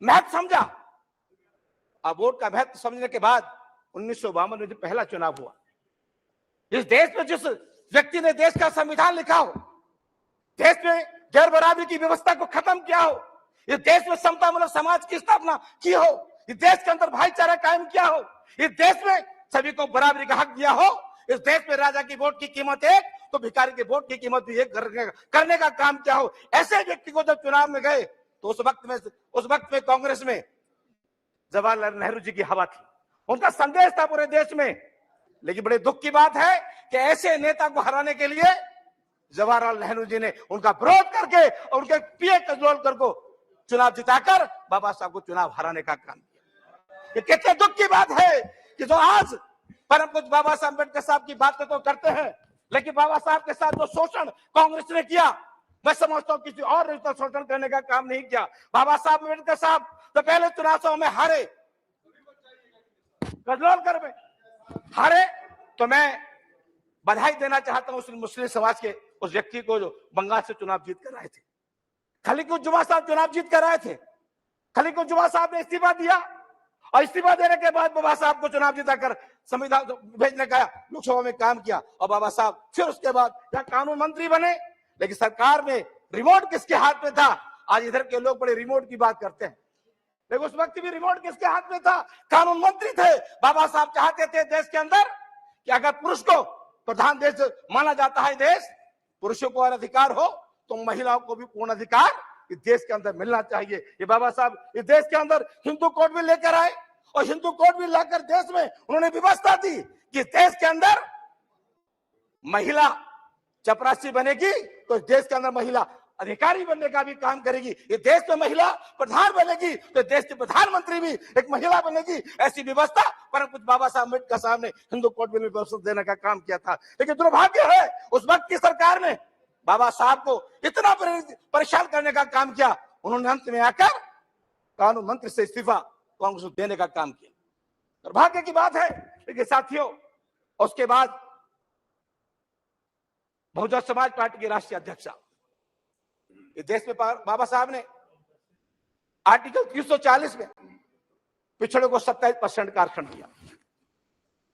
Speaker 18: महत्व समझा, अब वोट का महत्व समझने के बाद 1952 में जो पहला चुनाव हुआ, इस देश में जिस व्यक्ति ने देश का संविधान लिखा हो, देश में गैर बराबरी की व्यवस्था को खत्म किया हो, इस देश में समतामूलक समाज की स्थापना की हो, इस देश के अंदर भाईचारा कायम किया हो, इस देश में सभी को बराबरी का हक दिया हो, इस देश में राजा की वोट की कीमत एक तो भिखारी की वोट की कीमत भी एक करने का काम किया हो, ऐसे व्यक्ति को जब चुनाव में गए तो उस वक्त में कांग्रेस में जवाहरलाल नेहरू जी की हवा थी, उनका संदेश था पूरे देश में। लेकिन बड़े दुख की बात है कि ऐसे नेता को हराने के लिए जवाहरलाल नेहरू जी ने उनका विरोध करके और उनके पीए कजरोलकर को चुनाव जिताकर बाबा साहब को चुनाव हराने का काम किया। ये कितने दुख की बात है कि जो आज परम पूज्य बाबा साहब अम्बेडकर साहब की बात तो करते हैं, लेकिन बाबा साहब के साथ जो शोषण कांग्रेस ने किया, मैं समझता हूं किसी और ने शोषण करने का काम नहीं किया। बाबा साहब अम्बेडकर साहब तो पहले चुनाव में हारे, कजरोलकर में हारे, तो मैं बधाई देना चाहता हूं उस मुस्लिम समाज के उस व्यक्ति को जो बंगाल से चुनाव जीत कर आए थे। खलीकुज्जुमा साहब चुनाव जीत कर आए थे, खलीकुज्जुमा साहब ने इस्तीफा दिया और इस्तीफा देने के बाद बाबा साहब को चुनाव जिताकर संविधान भेजने का लोकसभा में काम किया और बाबा साहब फिर उसके बाद यहाँ कानून मंत्री बने। लेकिन सरकार में रिमोट किसके हाथ में था? आज इधर के लोग बड़े रिमोट की बात करते हैं, लेकिन उस वक्त भी रिमोट किसके हाथ में था? कानून मंत्री थे। बाबा साहब चाहते थे देश के अंदर कि अगर पुरुष को प्रधान देश माना जाता है, देश पुरुषों को अधिकार हो तो महिलाओं को भी पूर्ण अधिकार इस देश के अंदर मिलना चाहिए। ये बाबा साहब इस देश के अंदर हिंदू कोड भी लेकर आए और हिंदू कोड भी लाकर देश में उन्होंने व्यवस्था दी कि देश के अंदर महिला चपरासी बनेगी तो इस देश के अंदर महिला अधिकारी बनने का भी काम करेगी। ये देश में महिला प्रधान बनेगी तो देश के प्रधानमंत्री भी एक महिला बनेगी। ऐसी व्यवस्था परम पूज्य बाबा साहब अम्बेडकर साहब ने हिंदू कोड में व्यवस्था देने का काम किया था। लेकिन दुर्भाग्य है उस वक्त की सरकार ने बाबा साहब को इतना परेशान करने का काम किया, उन्होंने अंत में आकर कानून मंत्री से इस्तीफा कांग्रेस को देने का काम किया। दुर्भाग्य की बात है। लेकिन साथियों, उसके बाद बहुजन समाज पार्टी के राष्ट्रीय अध्यक्ष इस देश में बाबा साहब ने आर्टिकल 340 में पिछड़े को 27% का आरक्षण दिया,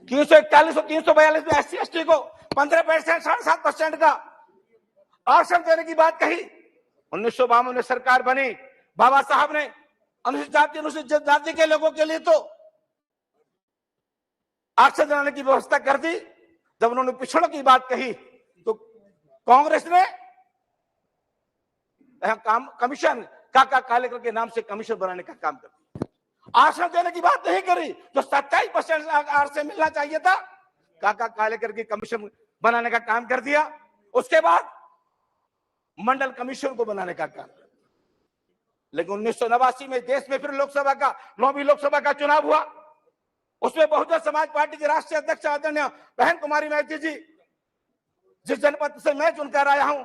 Speaker 18: 341 और 342 में SC ST को 15%, 7.5% का आरक्षण देने की बात कही। 1952 में सरकार बनी, बाबा साहब ने अनुसूचित जाति अनुसूचित जाति के लोगों के लिए तो आरक्षण देने की व्यवस्था कर दी। जब उन्होंने पिछड़ों की बात कही तो कांग्रेस ने कमीशन काका कालेकर के नाम से कमीशन बनाने का काम कर दिया। आरक्षण देने की बात नहीं करी, जो 27% आरक्षण मिलना चाहिए था काका कालेकर की कमीशन बनाने का काम कर दिया। उसके बाद मंडल कमीशन को बनाने का काम। लेकिन 1989 में देश में फिर लोकसभा का 9वीं लोकसभा का चुनाव हुआ। उसमें बहुजन समाज पार्टी के राष्ट्रीय अध्यक्ष आदरणीय बहन कुमारी महती जी, जिस जनपद से मैं चुनकर आया हूं,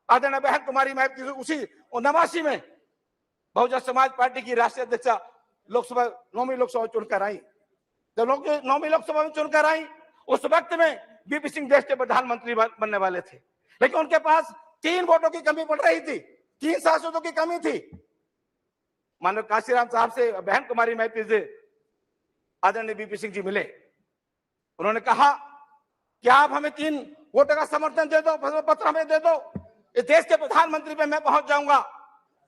Speaker 18: आदरणीय बहन कुमारी महती जी उसी 89 में बहुजन समाज पार्टी की राष्ट्रीय अध्यक्ष लोकसभा 9वीं लोकसभा चुनकर आई। जब 9वीं लोकसभा में चुनकर आई उस वक्त में बीपी सिंह देश के प्रधानमंत्री बनने वाले थे, लेकिन उनके पास 3 वोटों की कमी पड़ रही थी, 3 सांसदों की कमी थी। मानव काशीराम साहब से बहन कुमारी महती से आदरणीय बीपी सिंह जी मिले, उन्होंने कहा कि आप हमें 3 वोटों का समर्थन दे दो, पत्र हमें दे दो, इस देश के प्रधानमंत्री पे मैं पहुंच जाऊंगा।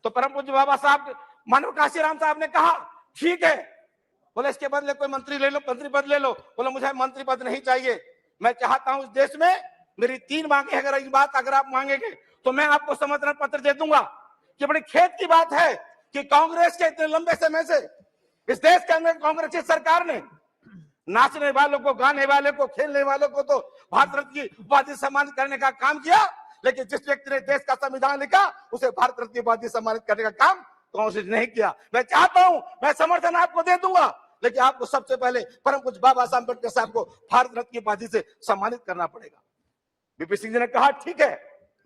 Speaker 18: तो परम पूज्य बाबा साहब मानव काशीराम साहब ने कहा ठीक है। बोले इसके बदले कोई मंत्री ले लो, मंत्री पद ले लो। बोले मुझे मंत्री पद नहीं चाहिए, मैं चाहता हूं इस देश में मेरी 3 मांगे, अगर आप मांगेंगे तो मैं आपको समर्थन पत्र दे दूंगा। कि बड़ी खेद की बात है कि कांग्रेस के इतने लंबे समय से इस देश के अंदर कांग्रेस की सरकार ने नाचने वालों को, गाने वाले को, खेलने वालों को तो भारत रत्न की उपाधि सम्मानित करने का काम किया, लेकिन जिस व्यक्ति ने देश का संविधान लिखा उसे भारत रत्न की उपाधि सम्मानित करने का काम कांग्रेस ने नहीं किया। मैं चाहता हूं, मैं समर्थन आपको दे दूंगा, लेकिन आपको सबसे पहले परम पूज्य बाबा साहब अम्बेडकर साहब को भारत रत्न की उपाधि से सम्मानित करना पड़ेगा। बीपी सिंह जी ने कहा ठीक है,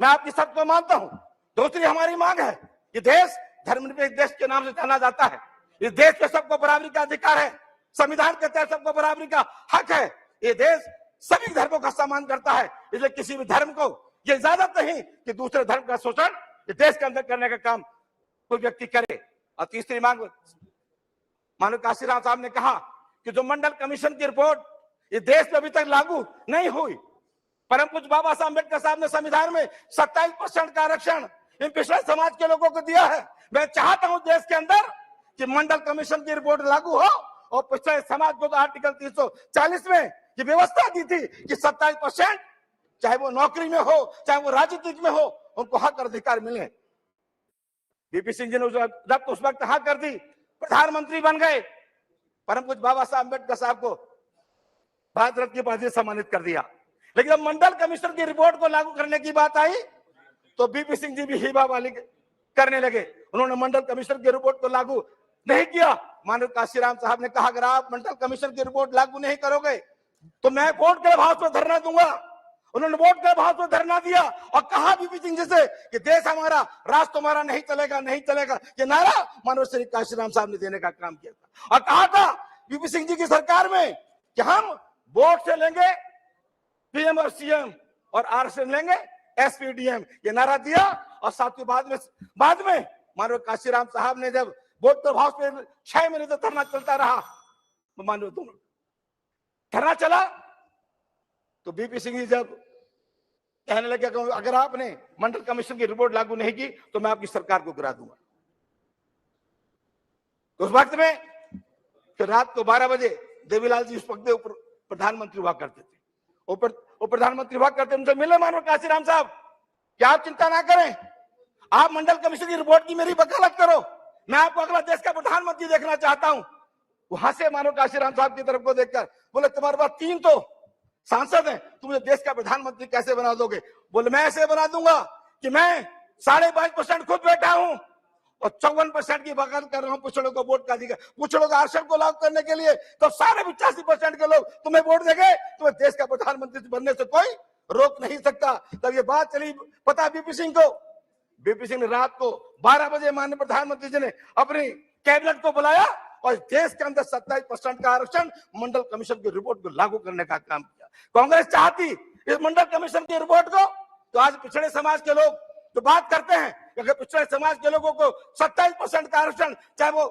Speaker 18: मैं आपकी शर्त को मानता हूं। दूसरी हमारी मांग है, ये देश धर्मनिरपेक्ष देश के नाम से जाना जाता है। इस देश पे सबको बराबरी का अधिकार है, संविधान के तहत सबको बराबरी का हक है। ये देश सभी धर्मों का सम्मान करता है, इसलिए किसी भी धर्म को ये इजाजत नहीं कि दूसरे धर्म का शोषण इस देश के अंदर करने का काम कोई व्यक्ति करे। और तीसरी मांग, माननीय काशीराम साहब ने कहा कि जो मंडल कमीशन की रिपोर्ट इस देश में अभी तक लागू नहीं हुई, परम पूज्य बाबा साहब अम्बेडकर साहब ने संविधान में 27% का आरक्षण इन पिछड़े समाज के लोगों को दिया है। मैं चाहता हूं देश के अंदर कि मंडल कमीशन की रिपोर्ट लागू हो और पिछड़े समाज को तो आर्टिकल 340 में ये व्यवस्था दी थी कि 27%, चाहे वो नौकरी में हो चाहे वो राजनीतिक में हो, उनको हक और अधिकार मिले। बीपी सिंह जी ने जब उस वक्त हाँ कर दी, प्रधानमंत्री बन गए, परम पूज्य बाबा साहब अम्बेडकर साहब को भारत रत्न की उपाधि से सम्मानित कर दिया। लेकिन जब मंडल कमीशन की रिपोर्ट को लागू करने की बात आई तो बीपी सिंह जी भी हिबा वाली करने लगे। उन्होंने मंडल कमीशन की रिपोर्ट को लागू नहीं किया। माननीय काशीराम साहब ने कहा अगर आप मंडल कमीशन की रिपोर्ट लागू नहीं करोगे तो मैं वोट के अभाव पर धरना दूंगा। उन्होंने वोट के अभाव पर धरना दिया और कहा बीपी सिंह जी से कि देश हमारा, राष्ट्र हमारा नहीं चलेगा, नहीं चलेगा। ये नारा माननीय श्री काशीराम साहब ने देने का काम किया था और कहा था बीपी सिंह जी की सरकार में कि हम वोट से लेंगे पीएम और सीएम और आरक्षण लेंगे एसपीडीएम, ये नारा दिया। और साथियों बाद में माननीय काशीराम साहब ने जब वोट प्रभाव पे 6 महीने तक धरना चलता रहा, माननीय धरना चला तो बीपी सिंह जी जब कहने लगे अगर आपने मंडल कमीशन की रिपोर्ट लागू नहीं की तो मैं आपकी सरकार को गिरा दूंगा। तो उस वक्त में फिर रात को 12 बजे देवीलाल जी उस वक्त प्रधानमंत्री हुआ करते थे, वो प्रधानमंत्री हुआ करते, उनसे मिले माननीय काशीराम साहब कि आप चिंता ना करें, आप मंडल कमीशन की रिपोर्ट की मेरी वकालत करो, मैं आपको अगला देश का प्रधानमंत्री देखना चाहता हूं। वहां से माननीय काशीराम साहब की तरफ को देखकर बोले तुम्हारे पास 3 तो सांसद हैं, तुम मुझे देश का प्रधानमंत्री कैसे बना दोगे? बोले मैं ऐसे बना दूंगा कि मैं 22.5% खुद बैठा हूं और 54% की वकालत कर रहा हूं पिछड़ों को वोट का अधिकार, पिछड़ों का आरक्षण को लागू करने के लिए। तो सारे 85% के लोग तुम्हें वोट देंगे, तुम्हें देश का प्रधानमंत्री बनने से कोई रोक नहीं सकता। तब ये बात चली पता बीपी सिंह को। बीपी सिंह ने रात को 12 बजे माननीय प्रधानमंत्री जी ने अपनी कैबिनेट को बुलाया और देश के अंदर 27% का आरक्षण मंडल कमीशन की रिपोर्ट को लागू करने का काम किया। कांग्रेस चाहती इस मंडल कमीशन की रिपोर्ट को, तो आज पिछड़े समाज के लोग जो बात करते हैं कि अगर पिछड़े समाज के लोगों को 27% का आरक्षण, चाहे वो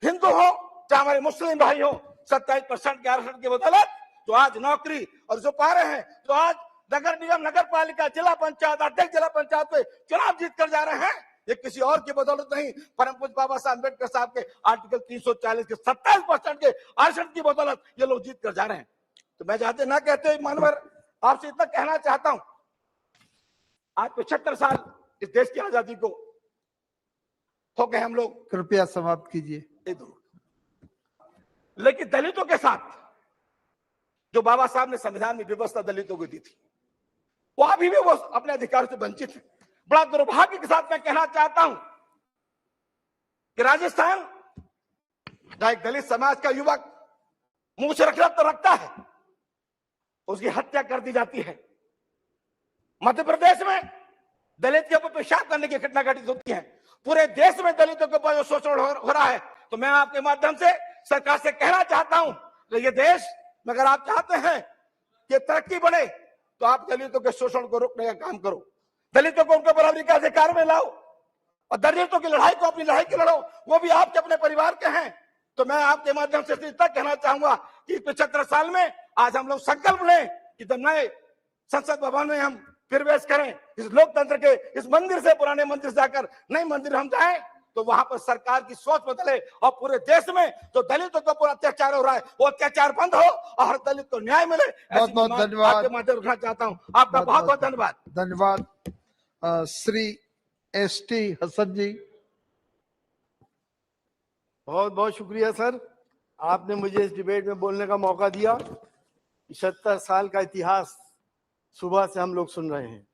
Speaker 18: हिंदू हो चाहे हमारे मुस्लिम भाई हो, 27% के आरक्षण की बदौलत तो आज नौकरी और जो पा रहे हैं, तो आज नगर निगम, नगर पालिका, जिला पंचायत अध्यक्ष, जिला पंचायत पे चुनाव जीत कर जा रहे हैं, ये किसी और की बदौलत नहीं, परम पूज्य बाबा साहब अम्बेडकर साहब के आर्टिकल 340 के 27% के आरक्षण की बदौलत ये लोग जीत कर जा रहे हैं। तो मैं चाहते ना कहते मानवर आपसे इतना कहना चाहता हूं, आज 75 साल इस देश की आजादी को हो गए हम लोग।
Speaker 17: कृपया समाप्त कीजिए।
Speaker 18: लेकिन दलितों के साथ जो बाबा साहब ने संविधान में व्यवस्था दलितों को दी थी, वो अभी भी वो अपने अधिकार से वंचित है। बड़ा दुर्भाग्य के साथ मैं कहना चाहता हूं कि राजस्थान जहां एक दलित समाज का युवक मूछ रखना तो रखता है, उसकी हत्या कर दी जाती है। मध्य प्रदेश में दलित के ऊपर पेशाब करने की घटना घटित होती है। पूरे देश में दलितों के ऊपर शोषण हो रहा है। तो मैं आपके माध्यम से सरकार से कहना चाहता हूं कि ये देश में अगर आप चाहते हैं कि तरक्की बढ़े तो आप दलितों के शोषण को रोकने का काम करो, दलितों को उनके बराबरी के अधिकार में लाओ और दलितों की लड़ाई को अपनी लड़ाई की लड़ो, वो भी आपके अपने परिवार के हैं। तो मैं आपके माध्यम से इतना कहना चाहूंगा कि 75 साल में आज हम लोग संकल्प लें कि जब नए संसद भवन में हम प्रवेश करें, इस लोकतंत्र के इस मंदिर से, पुराने मंदिर से जाकर नए मंदिर हम जाएं, तो वहां पर सरकार की सोच बदले और पूरे देश में जो दलितों को पूरा अत्याचार हो रहा है वो अत्याचार बंद हो और हर दलित को न्याय मिले।
Speaker 17: बहुत बहुत धन्यवाद।
Speaker 18: आपके माध्यम रखना चाहता हूं। आपका बहुत बहुत धन्यवाद।
Speaker 17: धन्यवाद। श्री एसटी हसन जी।
Speaker 19: बहुत बहुत शुक्रिया सर, आपने मुझे इस डिबेट में बोलने का मौका दिया। 76 साल का इतिहास सुबह से हम लोग सुन रहे हैं।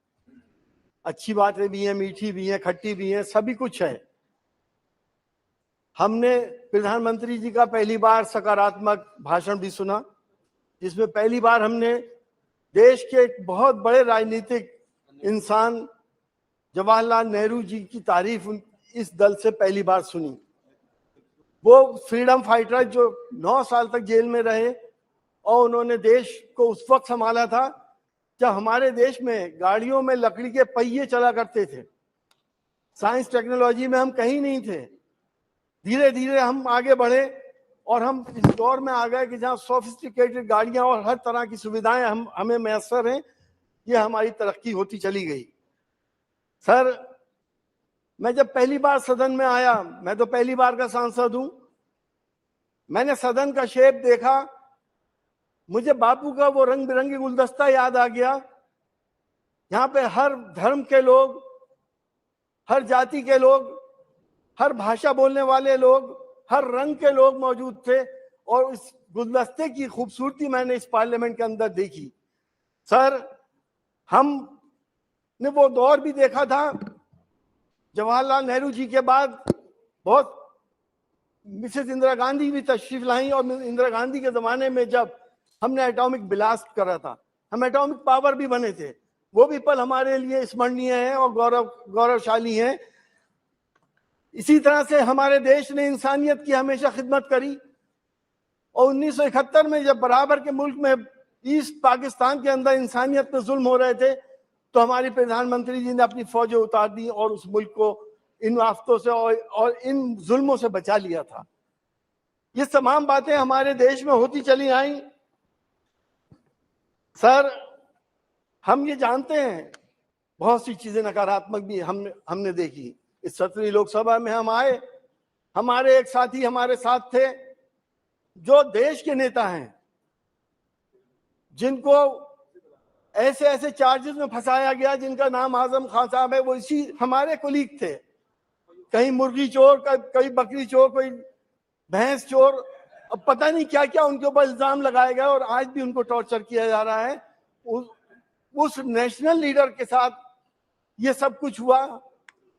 Speaker 19: अच्छी बातें भी हैं, मीठी भी हैं, खट्टी भी हैं, सभी कुछ है। हमने प्रधानमंत्री जी का पहली बार सकारात्मक भाषण भी सुना, जिसमें पहली बार हमने देश के एक बहुत बड़े राजनीतिक इंसान जवाहरलाल नेहरू जी की तारीफ इस दल से पहली बार सुनी। वो फ्रीडम फाइटर जो 9 साल तक जेल में रहे और उन्होंने देश को उस वक्त संभाला था जब हमारे देश में गाड़ियों में लकड़ी के पहिए चला करते थे। साइंस टेक्नोलॉजी में हम कहीं नहीं थे। धीरे धीरे हम आगे बढ़े और हम इस दौर में आ गए कि जहाँ सोफिस्टिकेटेड गाड़ियां और हर तरह की सुविधाएं हमें मैसर हैं। ये हमारी तरक्की होती चली गई। सर, मैं जब पहली बार सदन में आया, मैं तो पहली बार का सांसद हूं, मैंने सदन का शेप देखा, मुझे बापू का वो रंग बिरंगी गुलदस्ता याद आ गया। यहाँ पे हर धर्म के लोग, हर जाति के लोग, हर भाषा बोलने वाले लोग, हर रंग के लोग मौजूद थे और इस गुलदस्ते की खूबसूरती मैंने इस पार्लियामेंट के अंदर देखी। सर, हमने वो दौर भी देखा था जवाहरलाल नेहरू जी के बाद बहुत मिसेस इंदिरा गांधी भी तशरीफ लाई और इंदिरा गांधी के जमाने में जब हमने एटॉमिक ब्लास्ट करा था, हम एटॉमिक पावर भी बने थे, वो भी पल हमारे लिए स्मरणीय है और गौरवशाली है। इसी तरह से हमारे देश ने इंसानियत की हमेशा खिदमत करी और 1971 में जब बराबर के मुल्क में ईस्ट पाकिस्तान के अंदर इंसानियत पे जुल्म हो रहे थे तो हमारी प्रधानमंत्री जी ने अपनी फौजें उतार दी और उस मुल्क को इन आफतों से और इन जुल्मों से बचा लिया था। ये तमाम बातें हमारे देश में होती चली आई। सर, हम ये जानते हैं बहुत सी चीजें नकारात्मक भी हमने देखी। इस 17वीं लोकसभा में हम आए, हमारे एक साथी हमारे साथ थे जो देश के नेता हैं, जिनको ऐसे ऐसे चार्जेस में फंसाया गया जिनका नाम आजम खान साहब है। वो इसी हमारे कुलीग थे, कहीं मुर्गी चोर, कहीं बकरी चोर, कोई भैंस चोर, अब पता नहीं क्या क्या उनके ऊपर इल्जाम लगाया गया और आज भी उनको टॉर्चर किया जा रहा है। उस नेशनल लीडर के साथ ये सब कुछ हुआ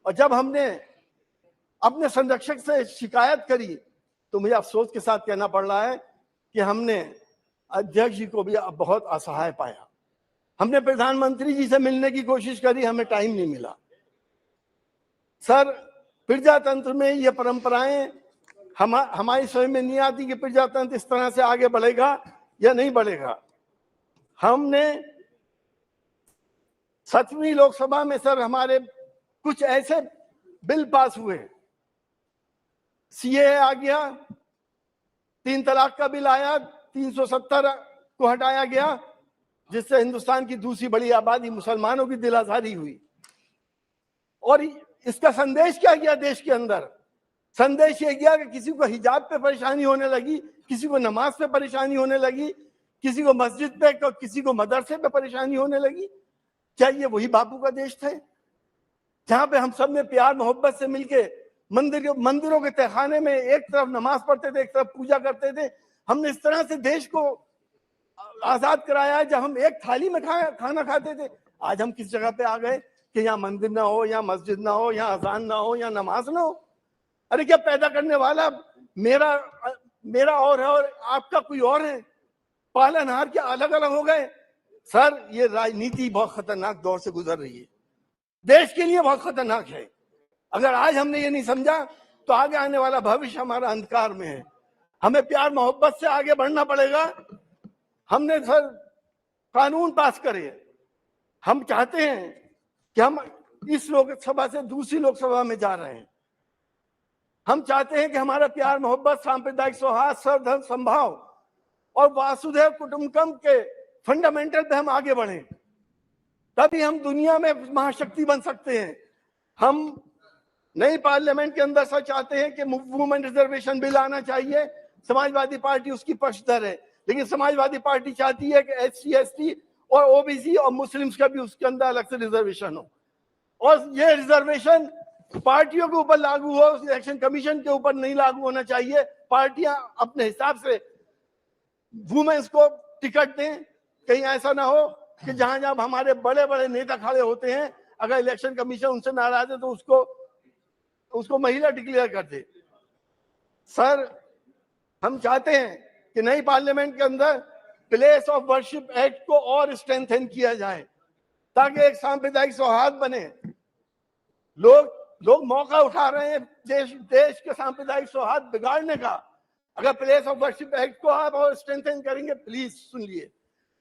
Speaker 19: और जब हमने अपने संरक्षक से शिकायत करी तो मुझे अफसोस के साथ कहना पड़ रहा है कि हमने अध्यक्ष जी को भी बहुत असहाय पाया। हमने प्रधानमंत्री जी से मिलने की कोशिश करी, हमें टाइम नहीं मिला। सर, प्रजातंत्र में ये परंपराएं हमारी समझ में नहीं आती कि प्रजातंत्र इस तरह से आगे बढ़ेगा या नहीं बढ़ेगा। हमने 7वीं लोकसभा में सर हमारे कुछ ऐसे बिल पास हुए, सीए आ गया, 3 तलाक का बिल आया, 370 को हटाया गया, जिससे हिंदुस्तान की दूसरी बड़ी आबादी मुसलमानों की दिल आजारी हुई। और इसका संदेश क्या गया देश के अंदर? संदेश ये गया कि किसी को हिजाब पे परेशानी होने लगी, किसी को नमाज पे परेशानी होने लगी, किसी को मस्जिद पे, किसी को मदरसे पे परेशानी होने लगी। क्या ये वही बापू का देश था जहां पे हम सब ने प्यार मोहब्बत से मिलके मंदिरों के तहखाने में एक तरफ नमाज पढ़ते थे, एक तरफ पूजा करते थे? हमने इस तरह से देश को आजाद कराया जब हम एक थाली में खाना खाते थे। आज हम किस जगह पे आ गए कि यहाँ मंदिर ना हो, यहाँ मस्जिद ना हो, यहाँ अजान ना हो, यहाँ नमाज ना हो। अरे क्या पैदा करने वाला मेरा और है और आपका कोई और है? पालनहार क्या अलग अलग हो गए? सर, ये राजनीति बहुत खतरनाक दौर से गुजर रही है, देश के लिए बहुत खतरनाक है। अगर आज हमने ये नहीं समझा तो आगे आने वाला भविष्य हमारा अंधकार में है। हमें प्यार मोहब्बत से आगे बढ़ना पड़ेगा। हमने सर कानून पास करे। हम चाहते हैं कि हम इस लोकसभा से दूसरी लोकसभा में जा रहे हैं। हम चाहते हैं कि हमारा प्यार मोहब्बत, सांप्रदायिक सौहार्द, सर्वधर्म संभाव और वासुदेव कुटुंबकम के फंडामेंटल पे हम आगे बढ़ें, तभी हम दुनिया में महाशक्ति बन सकते हैं। हम नई पार्लियामेंट के अंदर सर चाहते हैं कि वुमेन रिजर्वेशन बिल आना चाहिए। समाजवादी पार्टी उसकी पक्षधर है, लेकिन समाजवादी पार्टी चाहती है कि SC ST और OBC और मुस्लिम्स का भी उसके अंदर अलग से रिजर्वेशन हो और ये रिजर्वेशन पार्टियों के ऊपर लागू हो, इलेक्शन कमीशन के ऊपर नहीं लागू होना चाहिए। पार्टियां अपने हिसाब से वुमेन्स को टिकट दें। कहीं ऐसा ना हो कि जहां जहां हमारे बड़े बड़े नेता खड़े होते हैं, अगर इलेक्शन कमीशन उनसे नाराज है तो उसको महिला डिक्लेयर कर दे। सर, हम चाहते हैं कि नई पार्लियामेंट के अंदर प्लेस ऑफ वर्शिप एक्ट को और स्ट्रेंथन किया जाए ताकि एक सांप्रदायिक सौहार्द बने। लोग मौका उठा रहे हैं देश के सांप्रदायिक सौहार्द बिगाड़ने का। अगर प्लेस ऑफ वर्शिप एक्ट को आप और स्ट्रेंथन करेंगे, प्लीज सुन लिए,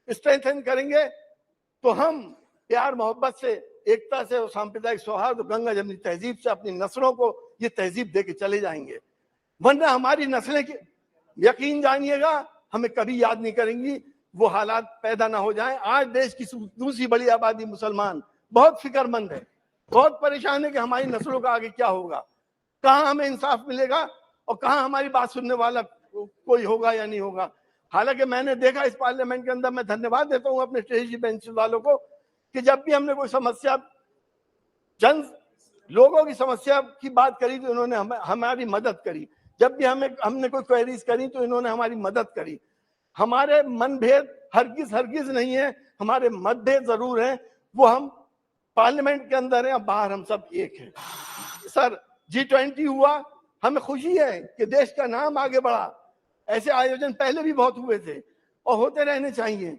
Speaker 19: स्ट्रेंथन करेंगे तो हम प्यार मोहब्बत से, एकता से और सांप्रदायिक सौहार्द, गंगा जमनी तहजीब से अपनी नस्लों को ये तहजीब दे के चले जाएंगे। वरना हमारी नस्लें यकीन जानिएगा हमें कभी याद नहीं करेंगी, वो हालात पैदा ना हो जाएं। आज देश की दूसरी बड़ी आबादी मुसलमान बहुत फिक्रमंद है, बहुत परेशान है कि हमारी नस्लों का आगे क्या होगा, कहाँ हमें इंसाफ मिलेगा और कहाँ हमारी बात सुनने वाला कोई होगा या नहीं होगा। हालांकि मैंने देखा इस पार्लियामेंट के अंदर, मैं धन्यवाद देता हूं अपने स्टेजी बेंच वालों को कि जब भी हमने कोई समस्या, लोगों की समस्या की बात करी तो इन्होंने हमारी मदद करी। जब भी हमने कोई क्वेरीज करी तो इन्होंने हमारी मदद करी। हमारे मनभेद हरगिज नहीं है, हमारे मतभेद जरूर हैं, वो हम पार्लियामेंट के अंदर हैं, बाहर हम सब एक हैं। सर G20 हुआ, हमें खुशी है कि देश का नाम आगे बढ़ा। ऐसे आयोजन पहले भी बहुत हुए थे और होते रहने चाहिए।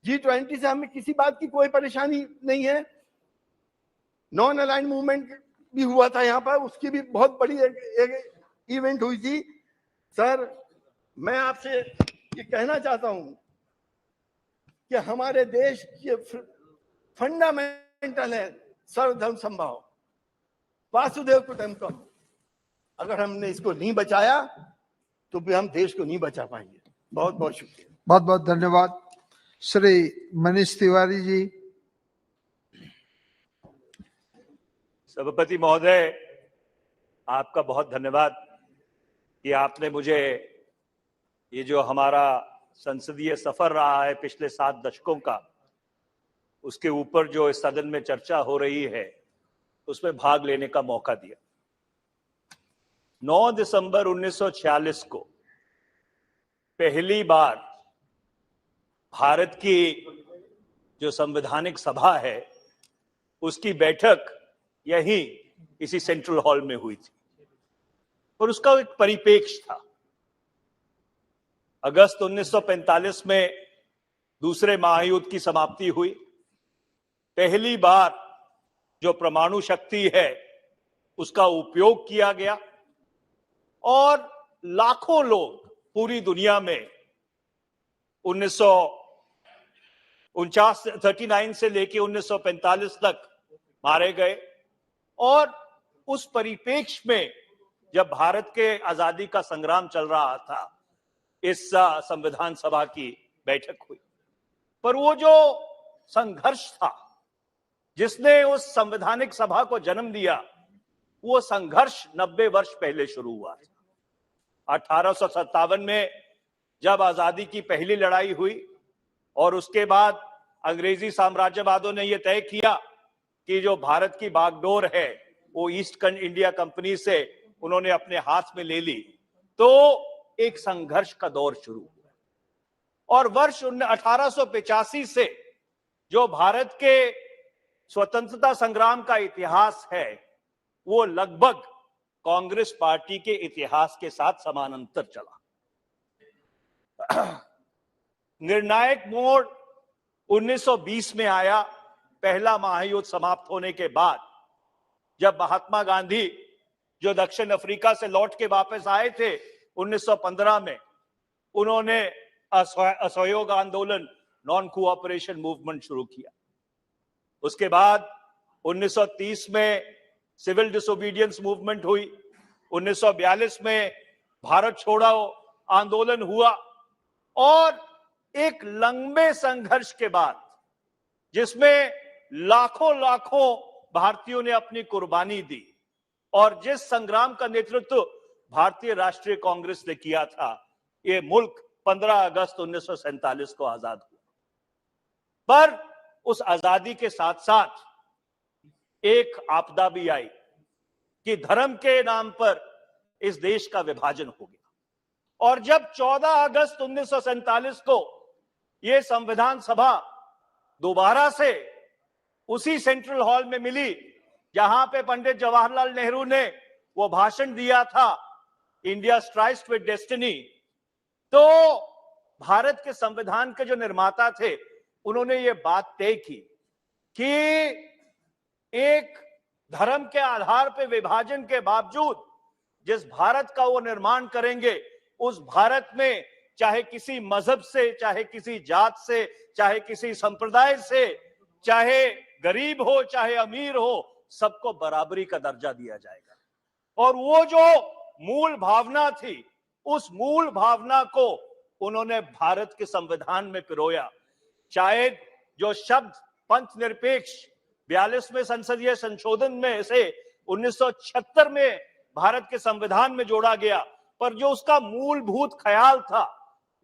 Speaker 19: G20 से हमें किसी बात की कोई परेशानी नहीं है। नॉन अलाइंड मूवमेंट भी हुआ था यहाँ पर, उसकी भी बहुत बड़ी एक इवेंट हुई थी। सर मैं आपसे ये कहना चाहता हूं कि हमारे देश के फंडामेंटल है सर्वधर्म समभाव, वासुदेव कुटुंबकम। अगर हमने इसको नहीं बचाया तो भी हम देश को नहीं बचा पाएंगे। बहुत बहुत शुक्रिया।
Speaker 17: बहुत बहुत धन्यवाद। श्री मनीष तिवारी जी।
Speaker 20: सभापति महोदय, आपका बहुत धन्यवाद कि आपने मुझे ये जो हमारा संसदीय सफर रहा है पिछले 7 दशकों का, उसके ऊपर जो इस सदन में चर्चा हो रही है उसमें भाग लेने का मौका दिया। 9 दिसंबर 1946 को पहली बार भारत की जो संवैधानिक सभा है उसकी बैठक यहीं इसी सेंट्रल हॉल में हुई थी और उसका एक परिपेक्ष था। अगस्त 1945 में दूसरे महायुद्ध की समाप्ति हुई। पहली बार जो परमाणु शक्ति है उसका उपयोग किया गया और लाखों लोग पूरी दुनिया में 1939 से लेकर 1945 तक मारे गए। और उस परिपेक्ष में जब भारत के आजादी का संग्राम चल रहा था, इस संविधान सभा की बैठक हुई। पर वो जो संघर्ष था जिसने उस संवैधानिक सभा को जन्म दिया, वो संघर्ष 90 वर्ष पहले शुरू हुआ था। 1857 में जब आजादी की पहली लड़ाई हुई और उसके बाद अंग्रेजी साम्राज्यवादियों ने यह तय किया कि जो भारत की बागडोर है वो ईस्ट इंडिया कंपनी से उन्होंने अपने हाथ में ले ली, तो एक संघर्ष का दौर शुरू हुआ। और वर्ष 1885 से जो भारत के स्वतंत्रता संग्राम का इतिहास है वो लगभग कांग्रेस पार्टी के इतिहास के साथ समानांतर चला। निर्णायक मोड़ 1920 में आया, पहला महायुद्ध समाप्त होने के बाद, जब महात्मा गांधी जो दक्षिण अफ्रीका से लौट के वापस आए थे 1915 में, उन्होंने असहयोग आंदोलन, नॉन कोऑपरेशन मूवमेंट शुरू किया। उसके बाद 1930 में सिविल डिसोबीडियंस मूवमेंट हुई। 1942 में भारत छोड़ो आंदोलन हुआ और एक लंबे संघर्ष के बाद, जिसमें लाखों भारतीयों ने अपनी कुर्बानी दी और जिस संग्राम का नेतृत्व भारतीय राष्ट्रीय कांग्रेस ने किया था, ये मुल्क 15 अगस्त 1947 को आजाद हुआ। पर उस आजादी के साथ साथ एक आपदा भी आई कि धर्म के नाम पर इस देश का विभाजन हो गया। और जब 14 अगस्त 1947 को यह संविधान सभा दोबारा से उसी सेंट्रल हॉल में मिली जहां पे पंडित जवाहरलाल नेहरू ने वो भाषण दिया था, इंडिया स्ट्राइव्स विद डेस्टिनी, तो भारत के संविधान के जो निर्माता थे उन्होंने ये बात तय की कि एक धर्म के आधार पर विभाजन के बावजूद जिस भारत का वो निर्माण करेंगे, उस भारत में चाहे किसी मजहब से, चाहे किसी जात से, चाहे किसी संप्रदाय से, चाहे गरीब हो चाहे अमीर हो, सबको बराबरी का दर्जा दिया जाएगा। और वो जो मूल भावना थी, उस मूल भावना को उन्होंने भारत के संविधान में पिरोया। चाहे जो शब्द पंथ निरपेक्ष 42वें संसदीय संशोधन में से 1976 में भारत के संविधान में जोड़ा गया, पर जो उसका मूलभूत ख्याल था,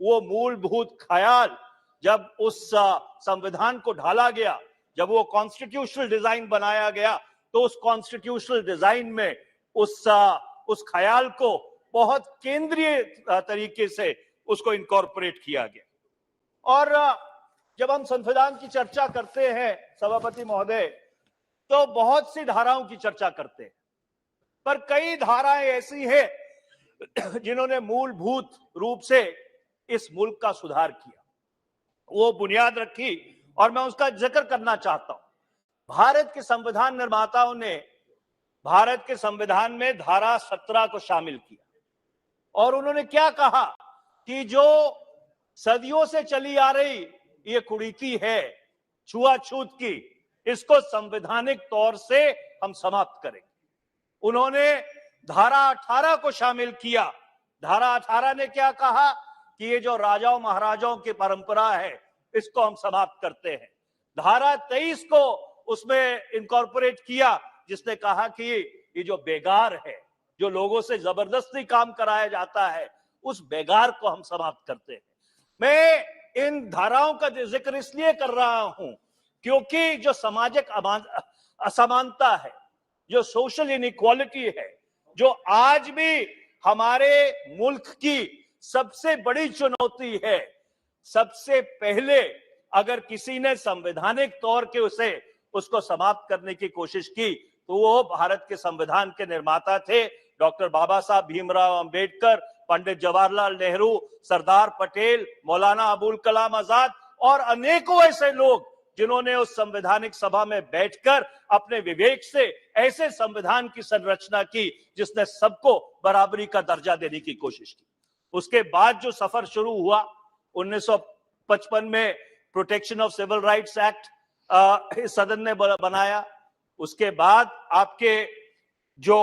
Speaker 20: वो मूलभूत ख्याल जब उस संविधान को ढाला गया, जब वो कॉन्स्टिट्यूशनल डिजाइन बनाया गया, तो उस कॉन्स्टिट्यूशनल डिजाइन में उस ख्याल को बहुत केंद्रीय तरीके से उसको इनकॉर्पोरेट किया गया। और जब हम संविधान की चर्चा करते हैं सभापति महोदय, तो बहुत सी धाराओं की चर्चा करते हैं, पर कई धाराएं ऐसी हैं जिन्होंने मूलभूत रूप से इस मुल्क का सुधार किया, वो बुनियाद रखी, और मैं उसका जिक्र करना चाहता हूं। भारत के संविधान निर्माताओं ने भारत के संविधान में धारा 17 को शामिल किया, और उन्होंने क्या कहा कि जो सदियों से चली आ रही ये कुरीति है छुआछूत की, इसको संवैधानिक तौर से हम समाप्त करेंगे। उन्होंने धारा 18 को शामिल किया। धारा 18 ने क्या कहा कि ये जो राजाओं महाराजाओं की परंपरा है, इसको हम समाप्त करते हैं। धारा 23 को उसमें इनकॉर्पोरेट किया, जिसने कहा कि ये जो बेगार है, जो लोगों से जबरदस्ती काम कराया जाता है, उस बेगार को हम समाप्त करते हैं। मैं इन धाराओं का जिक्र इसलिए कर रहा हूं क्योंकि जो सामाजिक असमानता है, जो सोशल इनइक्वालिटी है, जो आज भी हमारे मुल्क की सबसे बड़ी चुनौती है, सबसे पहले अगर किसी ने संवैधानिक तौर के उसको समाप्त करने की कोशिश की, तो वो भारत के संविधान के निर्माता थे डॉक्टर बाबा साहब भीमराव अंबेडकर, पंडित जवाहरलाल नेहरू, सरदार पटेल, मौलाना अबुल कलाम आजाद और अनेकों ऐसे लोग जिन्होंने उस संवैधानिक सभा में बैठकर अपने विवेक से ऐसे संविधान की संरचना की जिसने सबको बराबरी का दर्जा देने की कोशिश की। उसके बाद जो सफर शुरू हुआ 1955 में protection of civil rights act इस सदन ने बनाया। उसके बाद आपके जो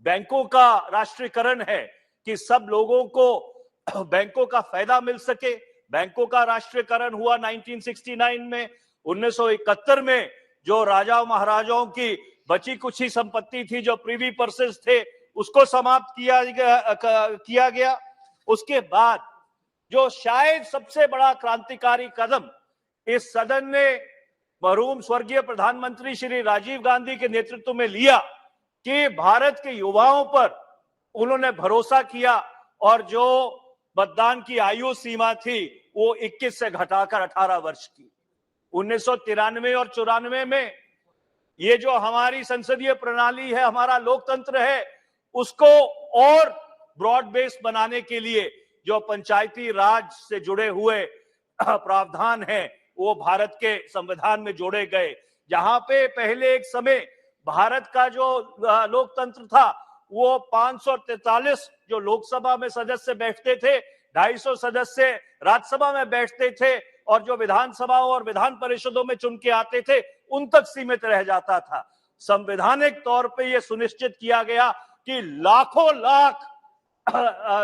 Speaker 20: बैंकों का राष्ट्रीयकरण है कि सब लोगों को बैंकों का फायदा मिल सके, बैंकों का राष्ट्रीयकरण हुआ 1969 में। 1971 में जो राजाओं महाराजाओं की बची कुछ ही संपत्ति थी, जो प्रिवी पर्सेस थे, उसको समाप्त किया गया। उसके बाद जो शायद सबसे बड़ा क्रांतिकारी कदम इस सदन ने मरहूम स्वर्गीय प्रधानमंत्री श्री राजीव गांधी के नेतृत्व में लिया कि भारत के युवाओं पर उन्होंने भरोसा किया और जो मतदान की आयु सीमा थी वो 21 से घटाकर 18 वर्ष की। 1993 और 94 में ये जो हमारी संसदीय प्रणाली है, हमारा लोकतंत्र है, उसको और ब्रॉड बेस बनाने के लिए जो पंचायती राज से जुड़े हुए प्रावधान हैं वो भारत के संविधान में जोड़े गए। जहां पे पहले एक समय भारत का जो लोकतंत्र था वो 543 जो लोकसभा में सदस्य बैठते थे, 250 सदस्य राज्यसभा में बैठते थे और जो विधानसभाओं और विधान परिषदों में चुन के आते थे उन तक सीमित रह जाता था। संवैधानिक तौर पे ये सुनिश्चित किया गया कि लाखों लाख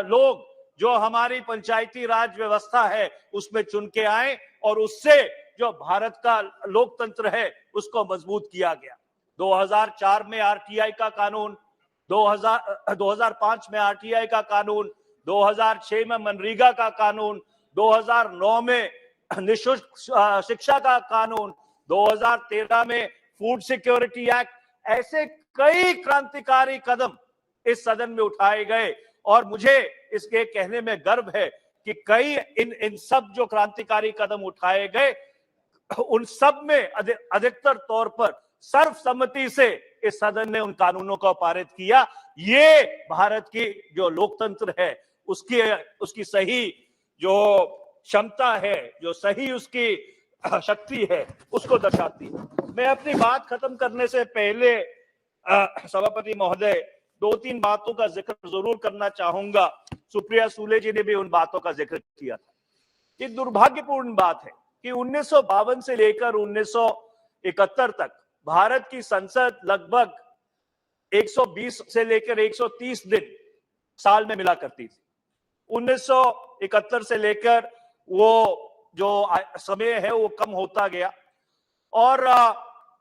Speaker 20: लोग जो हमारी पंचायती राज व्यवस्था है उसमें चुन के आए और उससे जो भारत का लोकतंत्र है उसको मजबूत किया गया। 2004 में आरटीआई का कानून, 2005 में आरटीआई का कानून, 2006 में मनरेगा का कानून, 2009 में निःशुल्क शिक्षा का कानून, 2013 में फूड सिक्योरिटी एक्ट, ऐसे कई क्रांतिकारी कदम इस सदन में उठाए गए और मुझे इसके कहने में गर्व है कि कई इन सब जो क्रांतिकारी कदम उठाए गए उन सब में अधिकतर तौर पर सर्वसम्मति से इस सदन ने उन कानूनों को पारित किया। ये भारत की जो लोकतंत्र है उसकी सही जो क्षमता है, जो सही उसकी शक्ति है, उसको दर्शाती है। मैं अपनी बात खत्म करने से पहले सभापति महोदय 2-3 बातों का जिक्र जरूर करना चाहूंगा। सुप्रिया सूले जी ने भी उन बातों का जिक्र किया था। ये दुर्भाग्यपूर्ण बात है कि 1952 से लेकर 1971 तक भारत की संसद लगभग 120 से लेकर 130 दिन साल में मिला करती थी। 1971 से लेकर वो जो समय है वो कम होता गया और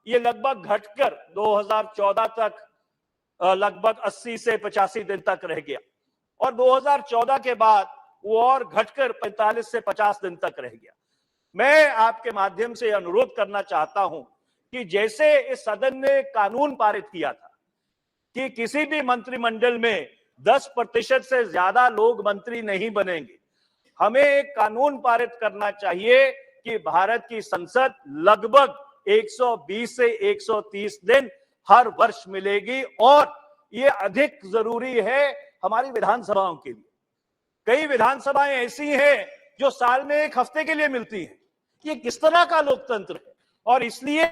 Speaker 20: ये लगभग घटकर 2014 तक लगभग 80 से 85 दिन तक रह गया और 2014 के बाद वो और घटकर 45 से 50 दिन तक रह गया। मैं आपके माध्यम से अनुरोध करना चाहता हूं कि जैसे इस सदन ने कानून पारित किया था कि किसी भी मंत्रिमंडल में 10% से ज्यादा लोग मंत्री नहीं बनेंगे, हमें एक कानून पारित करना चाहिए कि भारत की संसद लगभग 120 से 130 दिन हर वर्ष मिलेगी और ये अधिक जरूरी है हमारी विधानसभाओं के लिए। कई विधानसभाएं ऐसी हैं जो साल में एक हफ्ते के लिए मिलती हैं। ये किस तरह का लोकतंत्र है? और इसलिए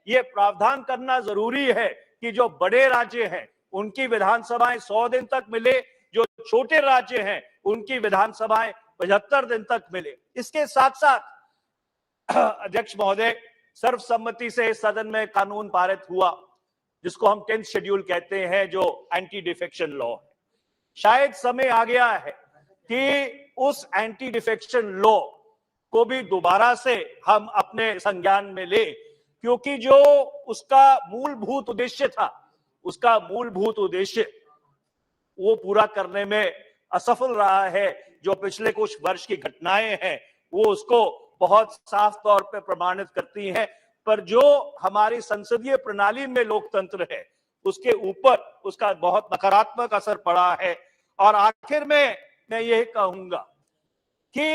Speaker 20: ये प्रावधान करना जरूरी है कि जो बड़े राज्य हैं उनकी विधानसभाएं 100 दिन तक मिले, जो छोटे राज्य हैं उनकी विधानसभाएं 75 दिन तक मिले। इसके साथ साथ अध्यक्ष महोदय, सर्वसम्मति से सदन में कानून पारित हुआ जिसको हम 10th शेड्यूल कहते हैं, जो एंटी डिफेक्शन लॉ है। शायद समय आ गया है कि उस एंटी डिफेक्शन लॉ को भी दोबारा से हम अपने संज्ञान में ले, क्योंकि जो उसका मूलभूत उद्देश्य था, उसका मूलभूत उद्देश्य वो पूरा करने में असफल रहा है। जो पिछले कुछ वर्ष की घटनाएं हैं वो उसको बहुत साफ तौर पे प्रमाणित करती हैं, पर जो हमारी संसदीय प्रणाली में लोकतंत्र है उसके ऊपर उसका बहुत नकारात्मक असर पड़ा है। और आखिर में मैं ये कहूंगा कि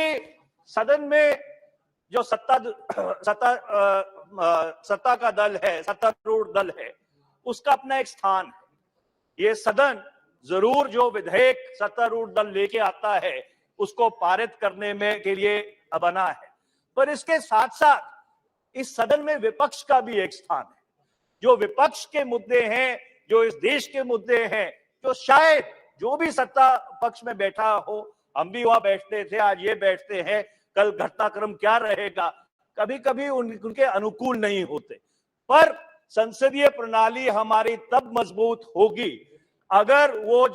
Speaker 20: सदन में जो सत्ता का दल है, सत्तारूढ़ दल है, उसका अपना एक स्थान है। ये सदन जरूर जो विधेयक सत्तारूढ़ दल लेके आता है उसको पारित करने में के लिए बना है, पर इसके साथ साथ इस सदन में विपक्ष का भी एक स्थान है। जो विपक्ष के मुद्दे हैं, जो इस देश के मुद्दे हैं, जो शायद जो भी सत्ता पक्ष में बैठा हो, हम भी वहां बैठते थे, आज ये बैठते हैं, कल घटनाक्रम क्या रहेगा, कभी कभी उनके अनुकूल नहीं होते। पर संसदीय प्रणाली हमारी तब मजबूत होगी अगर वो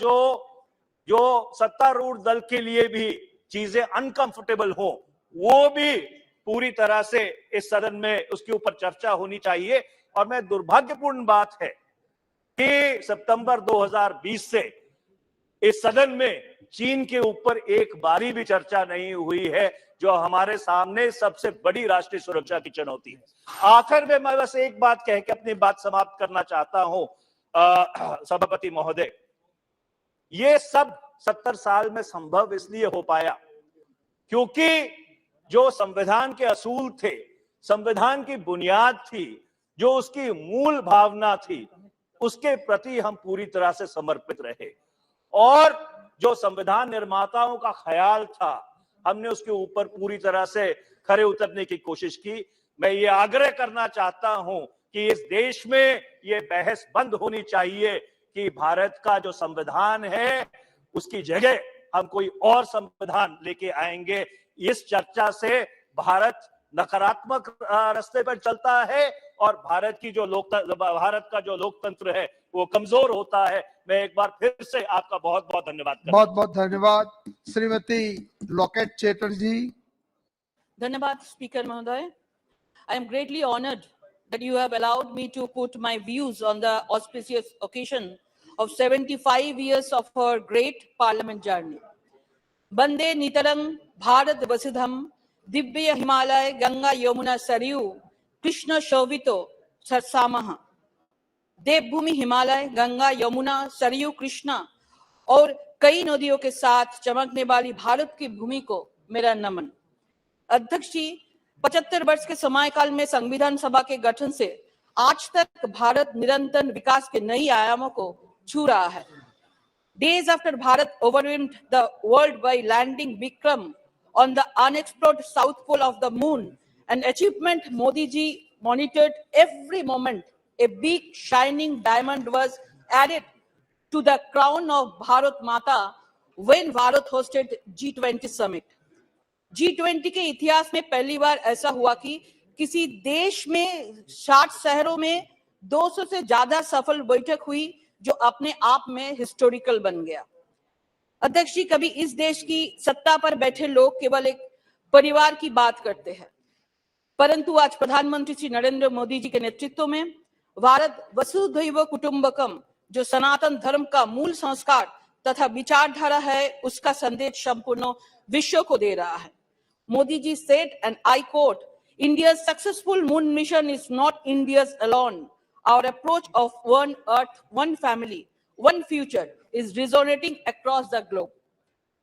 Speaker 20: जो सत्तारूढ़ दल के लिए भी चीजें अनकंफर्टेबल हो, वो भी पूरी तरह से इस सदन में उसके ऊपर चर्चा होनी चाहिए। और मैं दुर्भाग्यपूर्ण बात है कि सितंबर 2020 से इस सदन में चीन के ऊपर एक बारी भी चर्चा नहीं हुई है, जो हमारे सामने सबसे बड़ी राष्ट्रीय सुरक्षा की चुनौती है। आखिर में मैं बस एक बात कह के अपनी बात समाप्त करना चाहता हूं सभापति महोदय, ये सब 70 साल में संभव इसलिए हो पाया क्योंकि जो संविधान के असूल थे, संविधान की बुनियाद थी, जो उसकी मूल भावना थी, उसके प्रति हम पूरी तरह से समर्पित रहे और जो संविधान निर्माताओं का ख्याल था हमने उसके ऊपर पूरी तरह से खरे उतरने की कोशिश की। मैं ये आग्रह करना चाहता हूं कि इस देश में ये बहस बंद होनी चाहिए कि भारत का जो संविधान है उसकी जगह हम कोई और संविधान लेके आएंगे। इस चर्चा से भारत नकारात्मक रास्ते पर चलता है और भारत का जो लोकतंत्र है वो कमजोर होता है। मैं एक बार फिर से आपका बहुत बहुत धन्यवाद करता हूं।
Speaker 17: बहुत बहुत धन्यवाद। श्रीमती लॉकेट चैटर्जी।
Speaker 21: धन्यवाद स्पीकर महोदय। I am greatly honored that you have allowed me to put my views on the auspicious occasion of 75 years of our great parliament journey. Bande Nitarang Bharat Vasudham Divya Himalaya Ganga Yamuna Saryu Krishna Shovito Sarsamaha देवभूमि हिमालय, गंगा, यमुना, सरयू, कृष्णा और कई नदियों के साथ चमकने वाली भारत की भूमि को मेरा नमन। अध्यक्ष जी, 75 वर्ष के समयकाल में संविधान सभा के गठन से आज तक भारत निरंतर विकास के नई आयामों को छू रहा है। Days after Bharat overwhelmed the world by landing Vikram on the unexplored south pole of the moon, an achievement Modi ji monitored every moment. A big shining diamond was added to the crown of Bharat Mata when Bharat hosted G20 summit. G20 के इतिहास में पहली बार ऐसा हुआ कि किसी देश में 60 शहरों में 200 से ज्यादा सफल बैठक हुई, जो अपने आप में हिस्टोरिकल बन गया। अध्यक्ष जी, कभी इस देश की सत्ता पर बैठे लोग केवल एक परिवार की बात करते हैं, परंतु आज प्रधानमंत्री श्री नरेंद्र मोदी जी के नेतृत्व में भारत वसुधैव कुटुंबकम, जो सनातन धर्म का मूल संस्कार तथा विचारधारा है, उसका संदेश संपूर्ण विश्व को दे रहा है। Modi ji said, and I quote, India's successful moon mission is not India's alone. Our approach of one earth, one family, one future is resonating across the globe.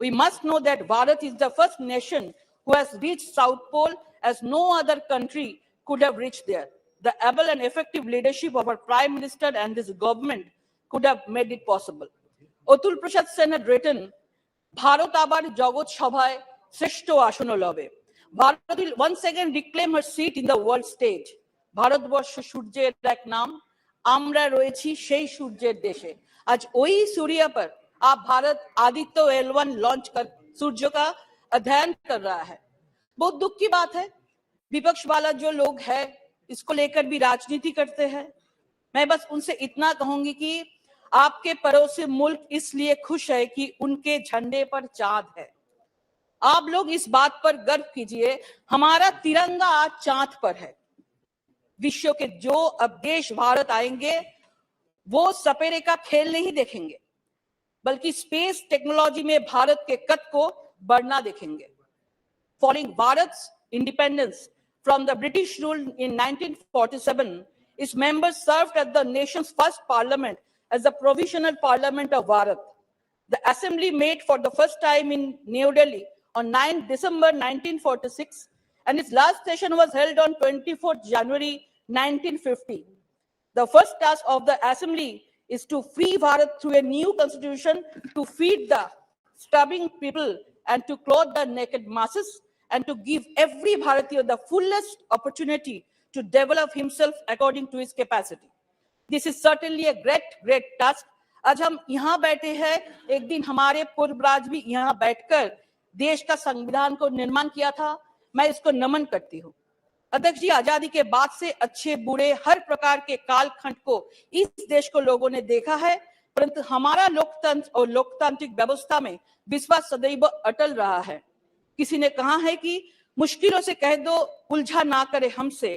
Speaker 21: We must know that Bharat is the first nation who has reached South Pole as no other country could have reached there. The able and effective leadership of our Prime Minister and this government could have made it possible. Atul Prasad Sen had written, Bharat abar jagot sabhay শ্রেষ্ঠ আসন লবে। Bharat will once again reclaim her seat in the world stage. Bharatvarsha সূর্যের এক নাম, আমরা রয়েছি সেই সূর্যের দেশে। आज वही सूर्य पर आप भारत आदित्य L1 लॉन्च कर सूर्य का अध्ययन कर रहा है। बहुत दुख की बात है, विपक्ष वाला जो लोग है इसको लेकर भी राजनीति करते हैं। मैं बस उनसे इतना कहूंगी कि आपके पड़ोसी मुल्क इसलिए खुश है कि उनके झंडे पर चांद है। आप लोग इस बात पर गर्व कीजिए, हमारा तिरंगा आज चांद पर है। विश्व के जो अब देश भारत आएंगे वो सपेरे का खेल नहीं देखेंगे, बल्कि स्पेस टेक्नोलॉजी में भारत के कद को बढ़ना देखेंगे। Following Bharat's independence from the British rule in 1947, its members served as the nation's first parliament as the provisional parliament of Bharat. The assembly met for the first time in New Delhi on 9 December 1946, and its last session was held on 24 January 1950. The first task of the assembly is to free Bharat through a new constitution, to feed the starving people and to clothe the naked masses, and to give every Bharatiya the fullest opportunity to develop himself according to his capacity. This is certainly a great task. आज हम यहाँ बैठे हैं, एक दिन हमारे पूर्वज भी यहाँ बैठकर देश का संविधान को निर्माण किया था। मैं इसको नमन करती हूँ। अध्यक्ष जी, आजादी के बाद से अच्छे बुरे हर प्रकार के कालखंड को इस देश को लोगों ने देखा है, परंतु हमारा लोकतंत्र और लोकतांत्रिक व्यवस्था में विश्वास सदैव अटल रहा है। किसी ने कहा है कि मुश्किलों से कह दो उलझा ना करे हमसे,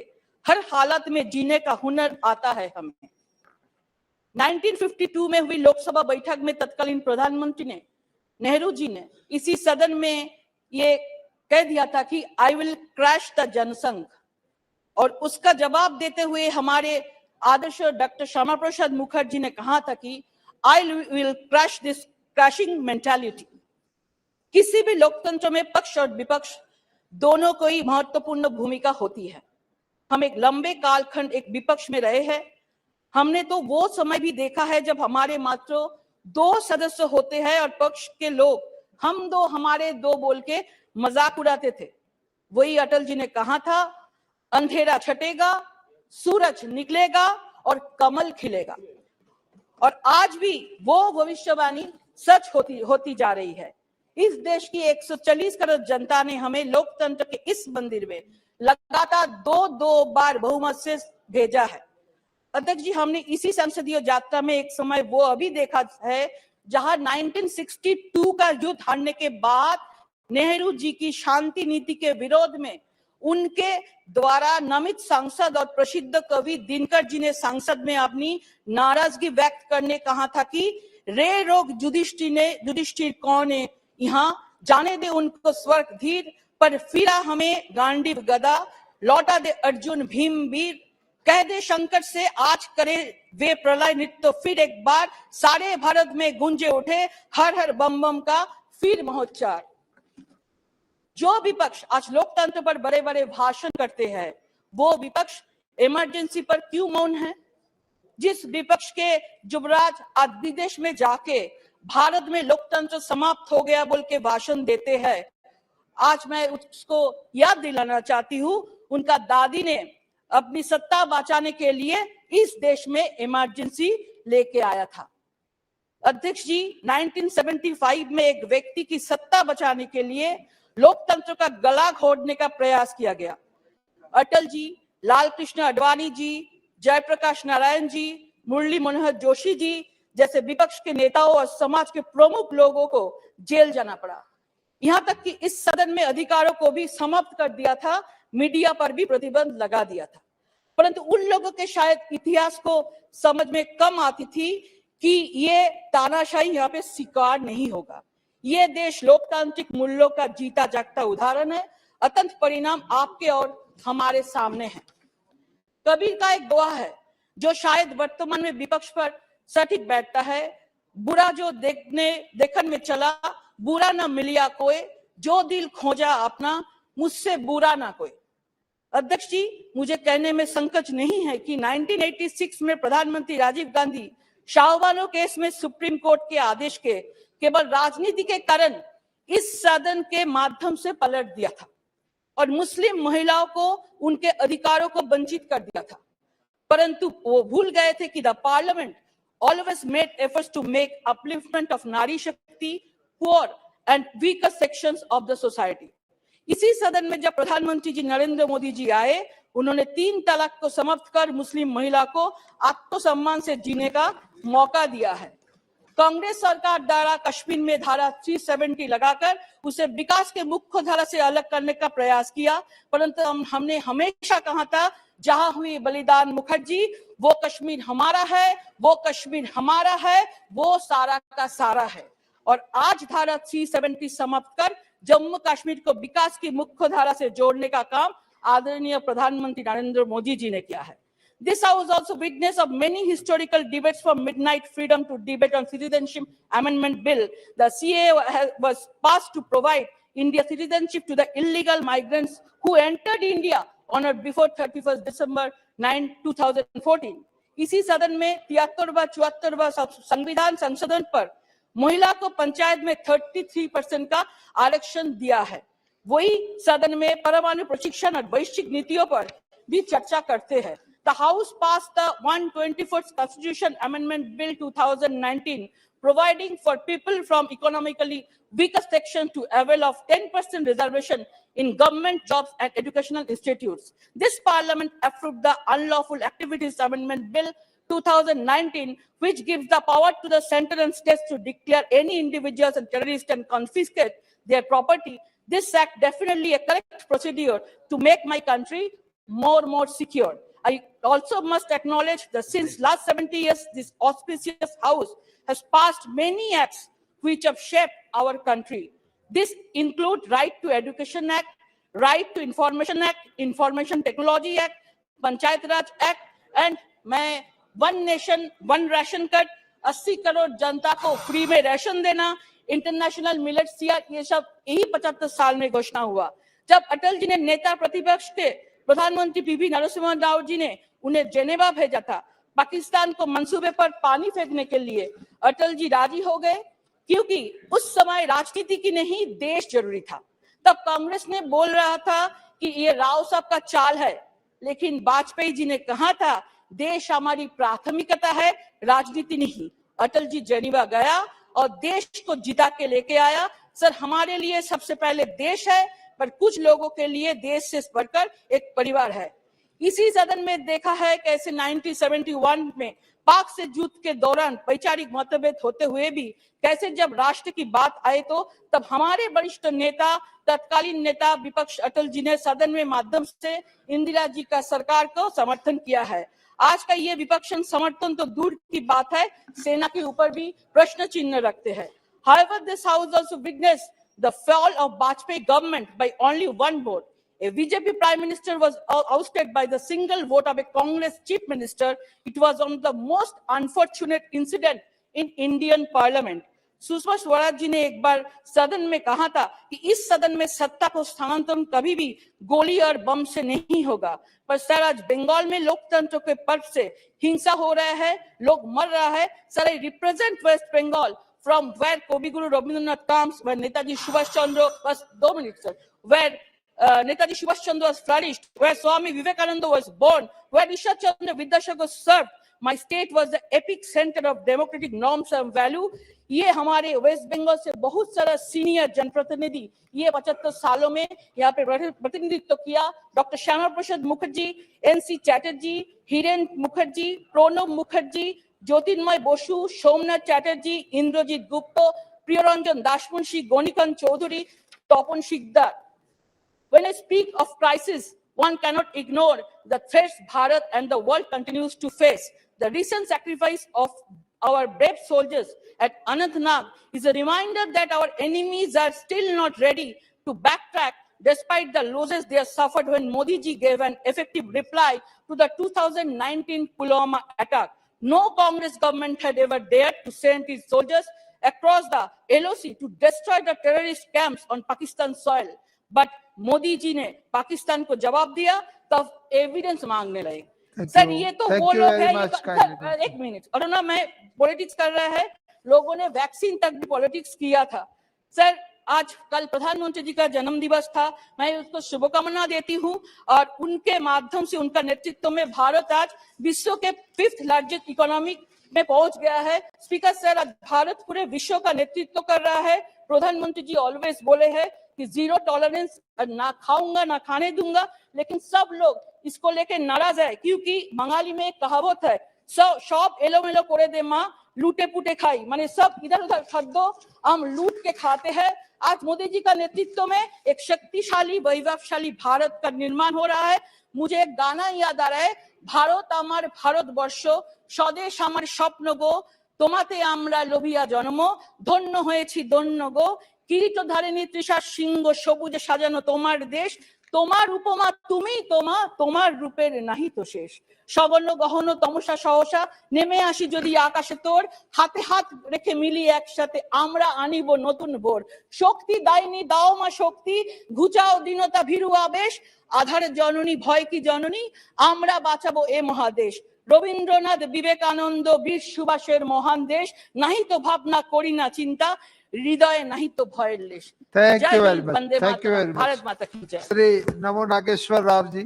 Speaker 21: हर हालत में जीने का हुनर आता है हमें। 1952 में हुई लोकसभा बैठक में तत्कालीन प्रधानमंत्री ने, नेहरू जी ने इसी सदन में ये कह दिया था कि I will crash the Jansangh, और उसका जवाब देते हुए हमारे आदर्श डॉक्टर श्यामा प्रसाद मुखर्जी ने कहा था कि I will crash this crashing mentality. किसी भी लोकतंत्र में पक्ष और विपक्ष दोनों को ही महत्वपूर्ण भूमिका होती है। हम एक लंबे कालखंड एक विपक्ष में रहे हैं। हमने तो वो समय भी देखा है जब हमारे मात्र 2 सदस्य होते हैं और पक्ष के लोग हम दो हमारे दो बोल के मजाक उड़ाते थे। वही अटल जी ने कहा था, अंधेरा छटेगा, सूरज निकलेगा और कमल खिलेगा। और आज भी वो भविष्यवाणी सच होती जा रही है। इस देश की 140 करोड़ जनता ने हमें लोकतंत्र के इस मंदिर में लगातार दो बार बहुमत से भेजा है। अध्यक्ष जी, हमने इसी संसदीय यात्रा में एक समय वो अभी देखा है जहां 1962 का युद्ध हारने के बाद नेहरू जी की शांति नीति के विरोध में उनके द्वारा नामित सांसद और प्रसिद्ध कवि दिनकर जी ने संसद में अपनी नाराजगी व्यक्त करने कहा था कि रे रोग युधिष्ठिर कौन है यहाँ, जाने दे उनको स्वर्ग धीर, पर फिरा हमें गांडीव गदा, लौटा दे अर्जुन भीम वीर, कह दे शंकर से आज करे वे प्रलय नृत्य, फिर एक बार सारे भारत में गूंजे उठे हर हर बम बम का फिर महोच्चार। जो विपक्ष आज लोकतंत्र पर बड़े बड़े भाषण करते हैं, वो विपक्ष इमरजेंसी पर क्यों मौन है? जिस विपक्ष के युवराज आज विदेश में जाके भारत में लोकतंत्र समाप्त हो गया बोल के भाषण देते हैं, आज मैं उसको याद दिलाना चाहती हूँ, उनका दादी ने अपनी सत्ता बचाने के लिए इस देश में इमरजेंसी लेके आया था। अध्यक्ष जी, 1975 में एक व्यक्ति की सत्ता बचाने के लिए लोकतंत्र का गला घोटने का प्रयास किया गया। अटल जी, लाल कृष्ण आडवाणी जी, जयप्रकाश नारायण जी, मुरली मनोहर जोशी जी जैसे विपक्ष के नेताओं और समाज के प्रमुख लोगों को जेल जाना पड़ा। यहां तक कि इस सदन में अधिकारों को भी समाप्त कर दिया था, मीडिया पर भी प्रतिबंध लगा दिया था। परंतु उन लोगों के शायद इतिहास को समझ में कम आती थी कि ये तानाशाही यहाँ पे स्वीकार नहीं होगा। ये देश लोकतांत्रिक मूल्यों का जीता जागता उदाहरण है। अत्यंत परिणाम आपके और हमारे सामने है। कबीर का एक दोहा है जो शायद वर्तमान में विपक्ष पर सटीक बैठता है, बुरा जो देखन में चला, बुरा न मिलिया कोई, जो दिल खोजा अपना, मुझसे बुरा ना कोई। अध्यक्ष जी, मुझे कहने में संकोच नहीं है कि 1986 में प्रधानमंत्री राजीव गांधी शाहबानो केस में सुप्रीम कोर्ट के आदेश के केवल राजनीति के कारण इस सदन के माध्यम से पलट दिया था और मुस्लिम महिलाओं को उनके अधिकारों को वंचित कर दिया था। परंतु वो भूल गए थे कि the parliament always made efforts to make upliftment of Nari Shakti, poor and weaker sections of the society. इसी सदन में जब प्रधानमंत्री जी नरेंद्र मोदी जी आए, उन्होंने 3 तलाक को समाप्त कर मुस्लिम महिला को आत्मसम्मान से जीने का मौका दिया है। कांग्रेस सरकार द्वारा कश्मीर में धारा 370 लगाकर उसे विकास के मुख्य धारा से अलग करने का प्रयास किया, परंतु हमने हमेशा कहा था, जहां हुई बलिदान मुखर्जी, वो कश्मीर हमारा है, वो कश्मीर हमारा है, वो सारा का सारा है। और आज धारा 370 समाप्त कर जम्मू कश्मीर को विकास की मुख्य धारा से जोड़ने का काम आदरणीय प्रधानमंत्री नरेंद्र मोदी जी ने किया है। This house also witness of many historical debates, from midnight freedom to debate on citizenship amendment bill. The CAA was passed to provide India citizenship to the illegal migrants who entered India on or before 31st December 2014. इसी सदन में 73वां 74वां संविधान संशोधन पर महिला को पंचायत में 33% का आरक्षण दिया है। वही सदन में परमाणु प्रशिक्षण और वैश्विक नीतियों पर भी चर्चा करते हैं। The House passed the 124th Constitution Amendment Bill 2019, providing for people from economically weaker sections to avail of 10% reservation in government jobs and educational institutes. This Parliament approved the Unlawful Activities Amendment Bill 2019, which gives the power to the center and states to declare any individuals as terrorists and confiscate their property. This act definitely a correct procedure to make my country more secure. I also must acknowledge that since last 70 years, this auspicious house has passed many acts which have shaped our country. This include Right to Education Act, Right to Information Act, Information Technology Act, Panchayat Raj Act, and मैं one nation one ration card, 80 crore जनता को फ्री में राशन देना, इंटरनेशनल मिलेट्स ईयर, ये सब यही 75 साल में घोषणा हुआ। जब अटल जी ने नेता प्रतिपक्ष थे, प्रधानमंत्री पीवी नरसिम्हा राव जी ने उन्हें जेनेवा भेजा था पाकिस्तान को मंसूबे पर पानी फेंकने के लिए। अटल जी राजी हो गए क्योंकि उस समय राजनीति की नहीं, देश जरूरी था। तब कांग्रेस ने बोल रहा था कि ये राव साहब का चाल है, लेकिन वाजपेयी जी ने कहा था देश हमारी प्राथमिकता है, राजनीति नहीं। अटल जी जेनेवा गया और देश को जिता के लेके आया। सर, हमारे लिए सबसे पहले देश है, पर कुछ लोगों के लिए देश से बढ़कर एक परिवार है। इसी सदन में देखा है कैसे 1971 में पाक से युद्ध के दौरान वैचारिक मतभेद होते हुए भी कैसे जब राष्ट्र की बात आए तो तब हमारे वरिष्ठ नेता, तत्कालीन नेता विपक्ष अटल जी ने सदन में माध्यम से इंदिरा जी का सरकार को समर्थन किया है। आज का ये विपक्ष समर्थन तो दूर की बात है, सेना के ऊपर भी प्रश्न चिन्ह रखते हैं। However, this house also witnessed the fall of Vajpayee government by only one vote. A BJP prime minister was ousted by the single vote of a Congress chief minister. It was one of the most unfortunate incident in Indian parliament. Sushma Swaraj ji ने एक बार सदन में कहा था कि इस सदन में सत्ता को स्थानांतरण कभी भी गोली और बम से नहीं होगा। पर सर, आज बंगाल में लोकतंत्र के पर्व से हिंसा हो रहा है, लोग मर रहा है। Sir, I represent West Bengal from where Kobi Guru Rabindranath comes, where Netaji Subhash Chandra was, 2 minutes, sir, where Netaji Subhash Chandra was flourished, where Swami Vivekananda was born, where Isha Chandra Vidyasagar served. My state was the epic center of democratic norms and value. ये हमारे वेस्ट बंगाल से बहुत सारा सीनियर जनप्रतिनिधि ये 75 सालों में यहाँ पे प्रतिनिधित्व किया। डॉक्टर श्यामा प्रसाद मुखर्जी, एनसी चैटर्जी, हिरेन मुखर्जी, प्रणब मुखर्जी, ज्योतिर्मय बसु, सोमनाथ चैटर्जी, इंद्रजीत गुप्त, प्रियरंजन दासमुंशी, गणिकांत चौधरी, तपन shikdar. When I speak of crisis, one cannot ignore the threats Bharat and the world continues to face. The recent sacrifice of our brave soldiers at Anantnag is a reminder that our enemies are still not ready to backtrack despite the losses they have suffered when Modi ji gave an effective reply to the 2019 Pulwama attack. No Congress government had ever dared to send its soldiers across the LOC to destroy the terrorist camps on Pakistan soil. But Modi ji ने पाकिस्तान को जवाब दिया, तब एविडेंस मांगने लगे। सर ये तो वो लोग हैं, एक मिनट, और ना मैं पॉलिटिक्स कर रहा है, लोगों ने वैक्सीन तक भी पॉलिटिक्स किया था। सर आज कल प्रधानमंत्री जी का जन्म दिवस था, मैं उसको शुभकामना देती हूँ और उनके माध्यम से उनका नेतृत्व में भारत आज विश्व के 5th लार्जेस्ट इकोनॉमी में पहुंच गया है। स्पीकर सर, आज भारत पूरे विश्व का नेतृत्व कर रहा है। प्रधानमंत्री जी ऑलवेज बोले हैं कि 0 टॉलरेंस, ना खाऊंगा ना खाने दूंगा, लेकिन सब लोग इसको लेके नाराज है क्योंकि बंगाली में एक कहावत है, सब एलोमेलो करे दे माँ लूटे पुटे खाई, माने सब इधर उधर खाद्दो हम लूट के खाते हैं। आज मोदी जी का नेतृत्व में एक शक्तिशाली वैभवशाली भारत का निर्माण हो रहा है। मुझे एक गाना याद आ रहा है, भारत आमार भारतवर्ष स्वदेश आमार स्वप्न गो, তোমাতে আমরা লোভিয়া জন্ম, ধন্য হয়েছি ধন্য গো, কিরীট ধারিণী তৃষার সিংহ সবুজে সাজানো তোমার দেশ, তোমার উপমা তুমি তোমার রূপের নাহি তো শেষ। সবর্ণ গহন তমসা সহসা নেমে আসি যদি আকাশে তোর, হাতে হাত রেখে মিলি একসাথে আমরা আনিব নতুন ভোর। শক্তি দায়নি দাও মা শক্তি, ঘুচাও দীনতা ভীরু আবেশ, আধার জননী ভয় কি জননী, আমরা বাঁচাবো এ মহাদেশ। রবীন্দ্রনাথ বিবেকানন্দ বীর সুভাষের মহান দেশ, নাহি তো ভাবনা করি না চিন্তা, হৃদয়ে নাহি তো ভয়ের লেশ।
Speaker 17: Thank
Speaker 21: জয়
Speaker 17: you
Speaker 21: হিন্দ,
Speaker 17: very much.
Speaker 21: বন্দে
Speaker 17: Thank you
Speaker 21: মাতরম,
Speaker 17: very much.
Speaker 21: भारत माता की जय।
Speaker 17: श्री नमो Nageshwar Rao ji.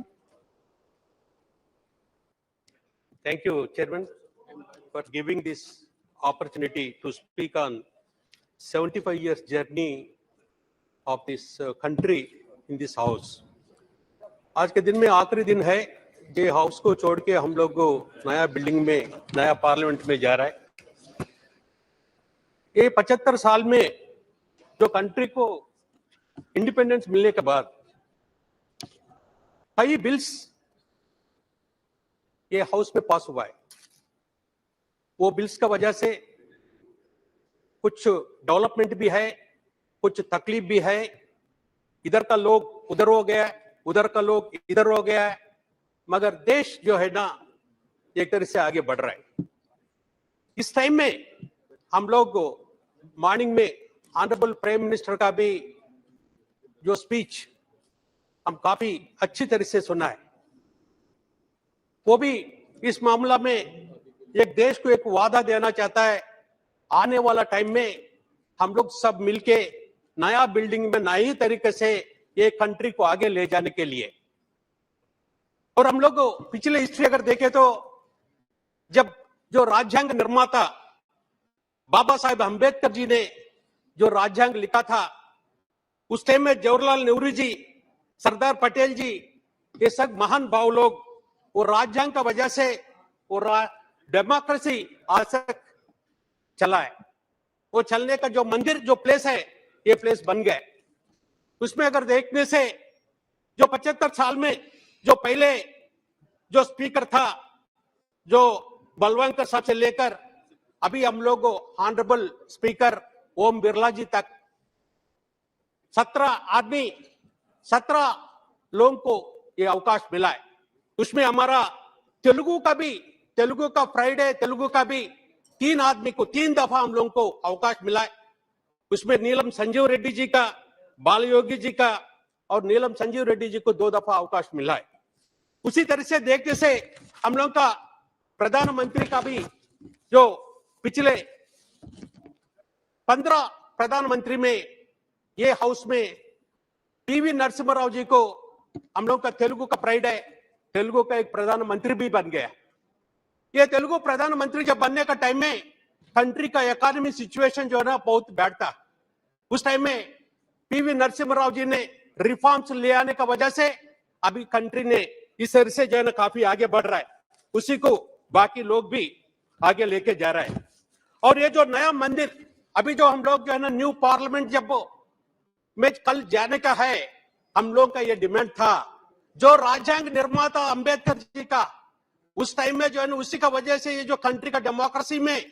Speaker 2: Thank you, Chairman, for giving this opportunity to speak on 75 years journey of this country in this house. आज के दिन में आखिरी दिन है, ये हाउस को छोड़ के हम लोग नया बिल्डिंग में, नया पार्लियामेंट में जा रहा है। ये 75 साल में जो कंट्री को इंडिपेंडेंस मिलने के बाद 5 बिल्स ये हाउस में पास हुआ है। वो बिल्स का वजह से कुछ डेवलपमेंट भी है, कुछ तकलीफ भी है। इधर का लोग उधर हो गया है, उधर का लोग इधर हो गया है, मगर देश जो है ना एक तरह से आगे बढ़ रहा है। इस टाइम में हम लोग मॉर्निंग में ऑनरेबल प्राइम मिनिस्टर का भी जो स्पीच हम काफी अच्छी तरह से सुना है। वो भी इस मामला में एक देश को एक वादा देना चाहता है, आने वाला टाइम में हम लोग सब मिलके नया बिल्डिंग में नई तरीके से ये कंट्री को आगे ले जाने के लिए। और हम लोग पिछले हिस्ट्री अगर देखें तो जब जो राज्यांग निर्माता बाबा साहेब अम्बेडकर जी ने जो राज्यांग लिखा था, उस टाइम में जवाहरलाल नेहरू जी, सरदार पटेल जी, ये सब महान भाव लोग वो राज्यांग का वजह से वो डेमोक्रेसी आज तक चला है। वो चलने का जो मंदिर जो प्लेस है, ये प्लेस बन गया। उसमें अगर देखने से जो 75 साल में जो पहले जो स्पीकर था, जो बलवंत साहब से लेकर अभी हम लोग ऑनरेबल स्पीकर ओम बिरला जी तक 17 लोगों को ये अवकाश मिला है। उसमें हमारा तेलुगु का फ्राइडे तेलुगु का भी 3 आदमी को 3 दफा हम लोगों को अवकाश मिला है। उसमें नीलम संजीव रेड्डी जी का, बाल योगी जी का और नीलम संजीव रेड्डी जी को 2 दफा अवकाश मिला है। उसी तरह से देखने से हम लोग का प्रधानमंत्री का भी जो पिछले 15 प्रधानमंत्री में ये हाउस में पीवी नरसिम्हा राव जी को हम लोग का तेलुगु का प्राइड है, तेलुगु का एक प्रधानमंत्री भी बन गया। ये तेलुगु प्रधानमंत्री जब बनने का टाइम में कंट्री का इकोनॉमी सिचुएशन जो है ना बहुत बैड था। उस टाइम में पीवी नरसिम्हा राव जी ने रिफॉर्म्स ले आने का वजह से अभी कंट्री ने इस तरह से जो है ना काफी आगे बढ़ रहा है, उसी को बाकी लोग भी आगे लेके जा रहा है। और ये जो नया मंदिर अभी जो हम लोग जो है ना न्यू पार्लियामेंट जब में कल जाने का है, हम लोग का ये डिमांड था जो राज्यांग निर्माता अंबेडकर जी का उस टाइम में जो है ना उसी का वजह से ये जो कंट्री का डेमोक्रेसी में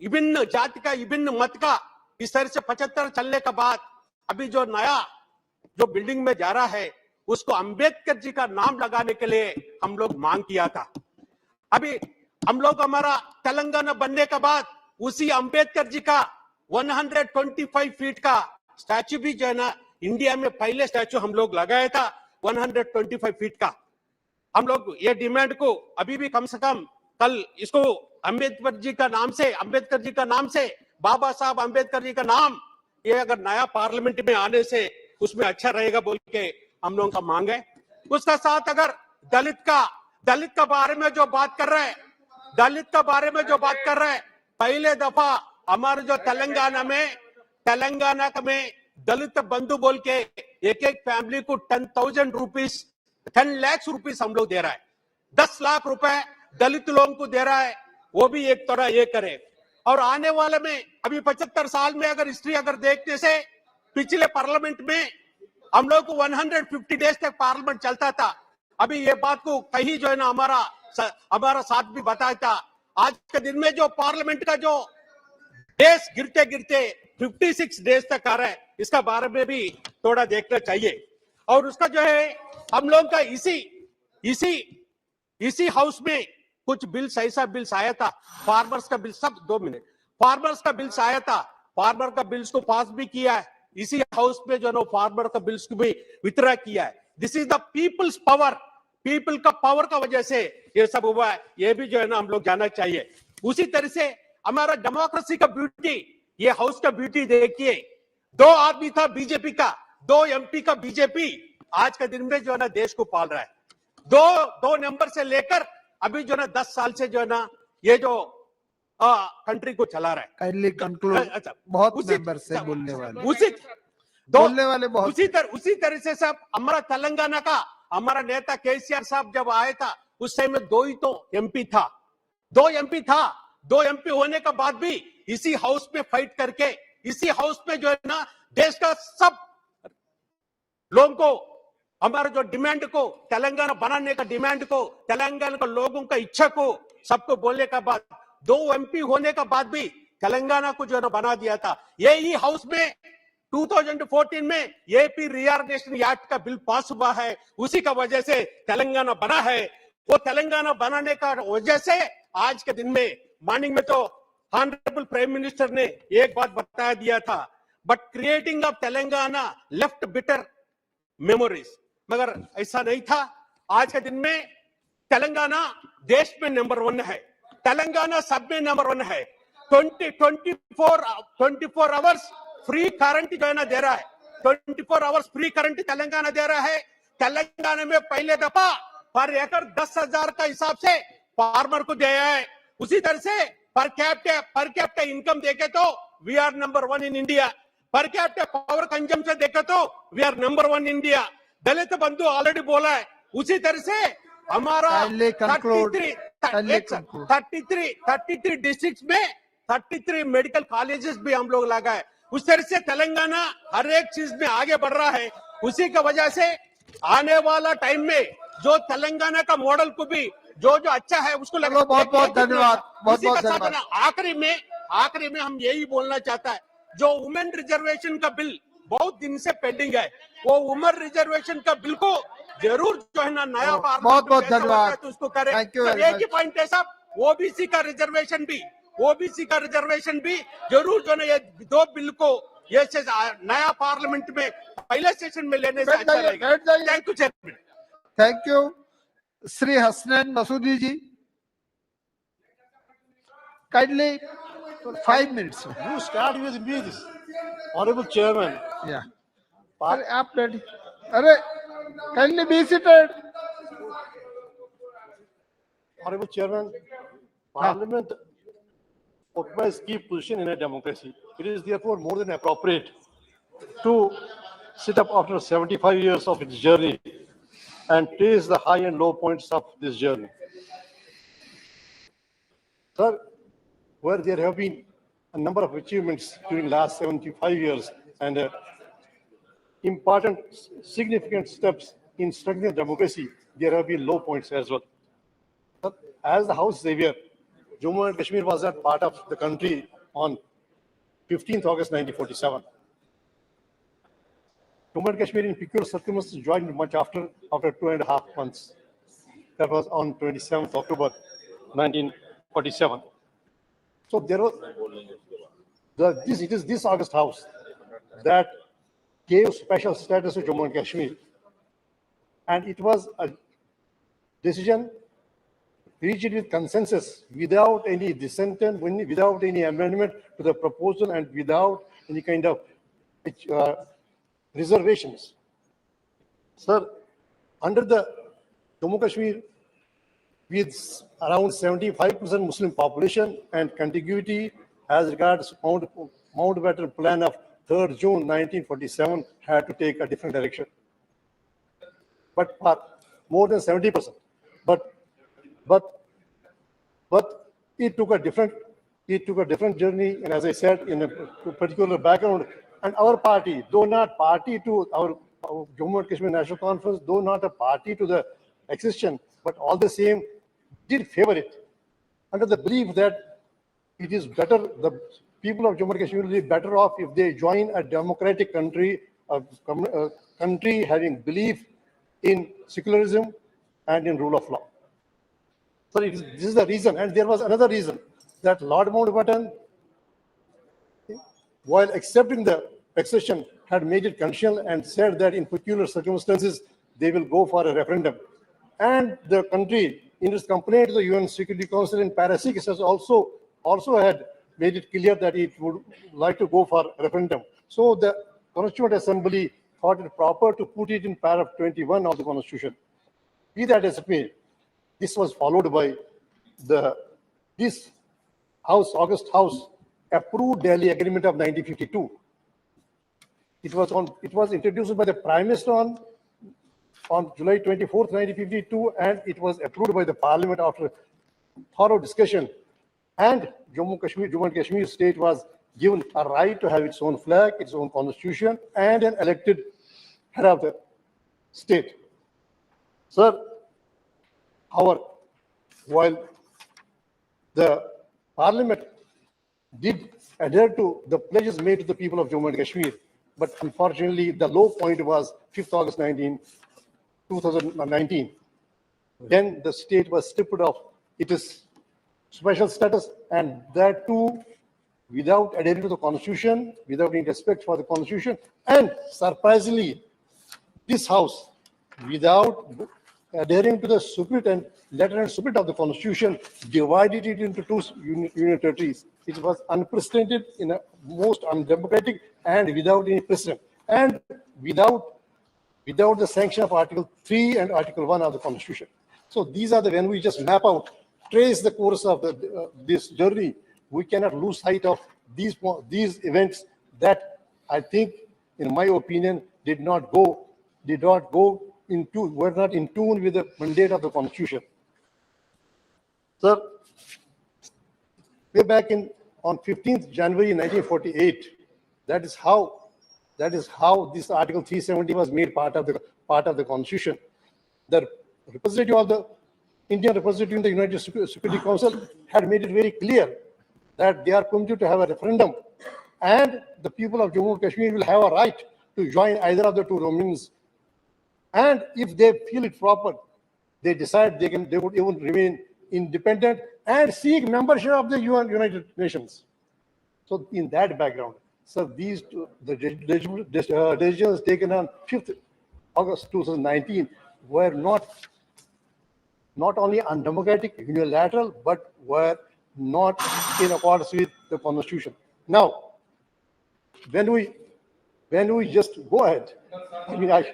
Speaker 2: विभिन्न जाति का विभिन्न मत का इस तरह से 75 चलने के बाद अभी जो नया जो बिल्डिंग में जा रहा है उसको अंबेडकर जी का नाम लगाने के लिए हम लोग मांग किया था। अभी हम लोग हमारा तेलंगाना बनने के बाद उसी अंबेडकर जी का 125 फीट का स्टैचू भी जो है ना इंडिया में पहले स्टैचू हम लोग लगाया था 125 फीट का। हम लोग ये डिमांड को अभी भी कम से कम कल इसको अंबेडकर जी का नाम से बाबा साहब अंबेडकर जी का नाम ये अगर नया पार्लियामेंट में आने से उसमें अच्छा रहेगा बोल के हम लोगों का मांग है। उसका साथ अगर दलित का बारे में जो बात कर रहे हैं, पहले दफा हमारे जो तेलंगाना में दलित बंधु बोल के एक फैमिली को 10 लाख रुपीस हम लोग दे रहा है, 10 लाख रुपए दलित लोगों को दे रहा है। वो भी एक तरह ये करे। और आने वाले में अभी 75 साल में अगर हिस्ट्री अगर देखने से पिछले पार्लियामेंट में हम लोग को 150 डेज तक पार्लियामेंट चलता था। अभी ये बात को कहीं जो है ना हमारा साथ भी बताया था। आज के दिन में जो पार्लियामेंट का जो डेज गिरते 56 डेज तक आ रहा है, इसका बारे में भी थोड़ा देखना चाहिए। और उसका जो है हम लोग का इसी हाउस में कुछ बिल्स ऐसा बिल्स आया था, फार्मर्स का बिल, सब 2 मिनट, फार्मर्स का बिल्स आया था, फार्मर का बिल्स को पास भी किया है इसी हाउस में जो है ना फार्मर का बिल्स को भी विथड्रॉ किया है। This is the peoples power, people का पावर का वजह से ये सब हुआ है, ये भी जो है ना हम लोग जानना चाहिए। उसी तरह से हमारा डेमोक्रेसी का ब्यूटी, ये हाउस का ब्यूटी देखिए, 2 आदमी था बीजेपी का, 2 एमपी का बीजेपी आज के दिन में जो है ना देश को पाल रहा है। 2 नंबर से लेकर अभी जो है ना 10 साल से जो है ना ये जो कंट्री को चला रहा है।
Speaker 17: Kindly conclude.
Speaker 2: अच्छा,
Speaker 17: बहुत मेंबर से बोलने वाले बहुत।
Speaker 2: उसी तरह से सब हमारा तेलंगाना का हमारा नेता केसीआर साहब जब आए था उस टाइम में 2 ही तो एमपी था, 2 एमपी होने के बाद भी इसी हाउस में फाइट करके इसी हाउस में जो है ना देश का सब लोगों को हमारे जो डिमांड को तेलंगाना बनाने का डिमांड को तेलंगाना के लोगों का इच्छा को सबको बोलने के बाद 2 एमपी होने के बाद भी तेलंगाना को जो है ना बना दिया था। यही हाउस में 2014 में एपी रीऑर्गेनाइजेशन एक्ट का बिल पास हुआ है, उसी का वजह से तेलंगाना बना है। वो तेलंगाना बनाने का वजह से आज के दिन में मॉर्निंग में तो ऑनरेबल प्राइम मिनिस्टर ने एक बात बता दिया था, but creating of Telangana left bitter memories, मगर ऐसा नहीं था। आज के दिन में तेलंगाना देश में नंबर 1 है, तेलंगाना सब में नंबर 1 है। 24 आवर्स फ्री करंट जो है ना दे रहा है, 24 आवर्स फ्री करंट तेलंगाना दे रहा है। तेलंगाना में पहले दफा पर एकड़ 10,000 का हिसाब से फार्मर को दिया है। उसी तरह से पर कैपिटा इनकम देखे तो we are number 1 in India, पर कैपिटा पावर कंजम्पशन देखे तो we are number 1 India. Dalit Bandhu already बोला है। उसी तरह से हमारा 33 डिस्ट्रिक्ट में 33 मेडिकल कॉलेजेस भी हम लोग लगाए। उस तरह से तेलंगाना हर एक चीज में आगे बढ़ रहा है। उसी की वजह से आने वाला टाइम में जो तेलंगाना का मॉडल को भी जो अच्छा है उसको लगा।
Speaker 17: बहुत धन्यवाद।
Speaker 2: आखिरी में हम यही बोलना चाहता है, जो वुमेन रिजर्वेशन का बिल बहुत दिन से पेंडिंग है, वो वुमेन रिजर्वेशन का बिल को जरूर जो है ना नया
Speaker 17: बहुत धन्यवाद
Speaker 2: तो उसको करें।
Speaker 17: Thank you.
Speaker 2: एक ही पॉइंट है साहब, ओबीसी का रिजर्वेशन भी जरूर जो है ये 2 बिल को ये नया पार्लियामेंट में पहले सेशन में लेने से अच्छा रहेगा। Thank you chairman.
Speaker 17: Thank you. Shri Hasnain Masoodi ji, kindly 5 minutes.
Speaker 19: You start with me, this honorable chairman.
Speaker 17: Yeah. अरे आप बैठिए. अरे kindly be seated.
Speaker 19: Honorable chairman, Parliament occupies key position in a democracy. It is therefore more than appropriate to sit up after 75 years of its journey and trace the high and low points of this journey. Sir, where there have been a number of achievements during last 75 years and important, significant steps in strengthening democracy, there have been low points as well. But as the House Savior, Jammu and Kashmir was not part of the country on 15th August 1947. Jammu and Kashmir in peculiar circumstances joined much after 2.5 months. That was on 27th October 1947. So there was it is this August House that gave special status to Jammu and Kashmir, and it was a decision reached with consensus, without any dissension, without any amendment to the proposal, and without any kind of reservations. Sir, under the Jammu Kashmir, with around 75% Muslim population and contiguity as regards Mountbatten Plan of 3rd June 1947 had to take a different direction. But for more than 70%. But it took a different journey, and as I said, in a particular background. And our party, though not party to our Jammu and Kashmir National Conference, though not a party to the accession, but all the same did favor it, under the belief that it is better, the people of Jammu and Kashmir will be better off if they join a democratic country, a country having belief in secularism and in rule of law. So this is the reason, and there was another reason, that Lord Mountbatten, while accepting the accession, had made it conditional and said that in peculiar circumstances they will go for a referendum. And the country, in its complaint to the UN Security Council in Para 6, has also had made it clear that it would like to go for a referendum. So the Constituent Assembly thought it proper to put it in paragraph 21 of the Constitution. Be that as it may, this was followed by this House, August House, approved Delhi Agreement of 1952. It was introduced by the Prime Minister on July 24th, 1952, and it was approved by the Parliament after thorough discussion. And Jammu and Kashmir state was given a right to have its own flag, its own constitution, and an elected head of the state. Sir, however, while the Parliament did adhere to the pledges made to the people of Jammu and Kashmir, but unfortunately the low point was 5th August 2019. Then the state was stripped of its special status, and that too without adhering to the constitution, without any respect for the constitution, and surprisingly, this House, without adhering to the spirit and letter and spirit of the constitution, divided it into two union territories. It was unprecedented, in a most undemocratic, and without any precedent, and without the sanction of Article 3 and Article 1 of the Constitution. So these are when we just map out, trace the course of this journey, we cannot lose sight of these events that I think, in my opinion, were not in tune with the mandate of the Constitution. Sir, way back on 15th January 1948, that is how this Article 370 was made part of the Constitution. The representative of the Indian representative in the United Security Council had made it very clear that they are permitted to have a referendum, and the people of Jammu and Kashmir will have a right to join either of the two dominions. And if they feel it proper, they decide they would even remain independent and seek membership of the United Nations. So in that background, so the decisions taken on 5th August 2019 were not only undemocratic, unilateral, but were
Speaker 6: not in accordance with the constitution. Now, when we just go ahead, I mean,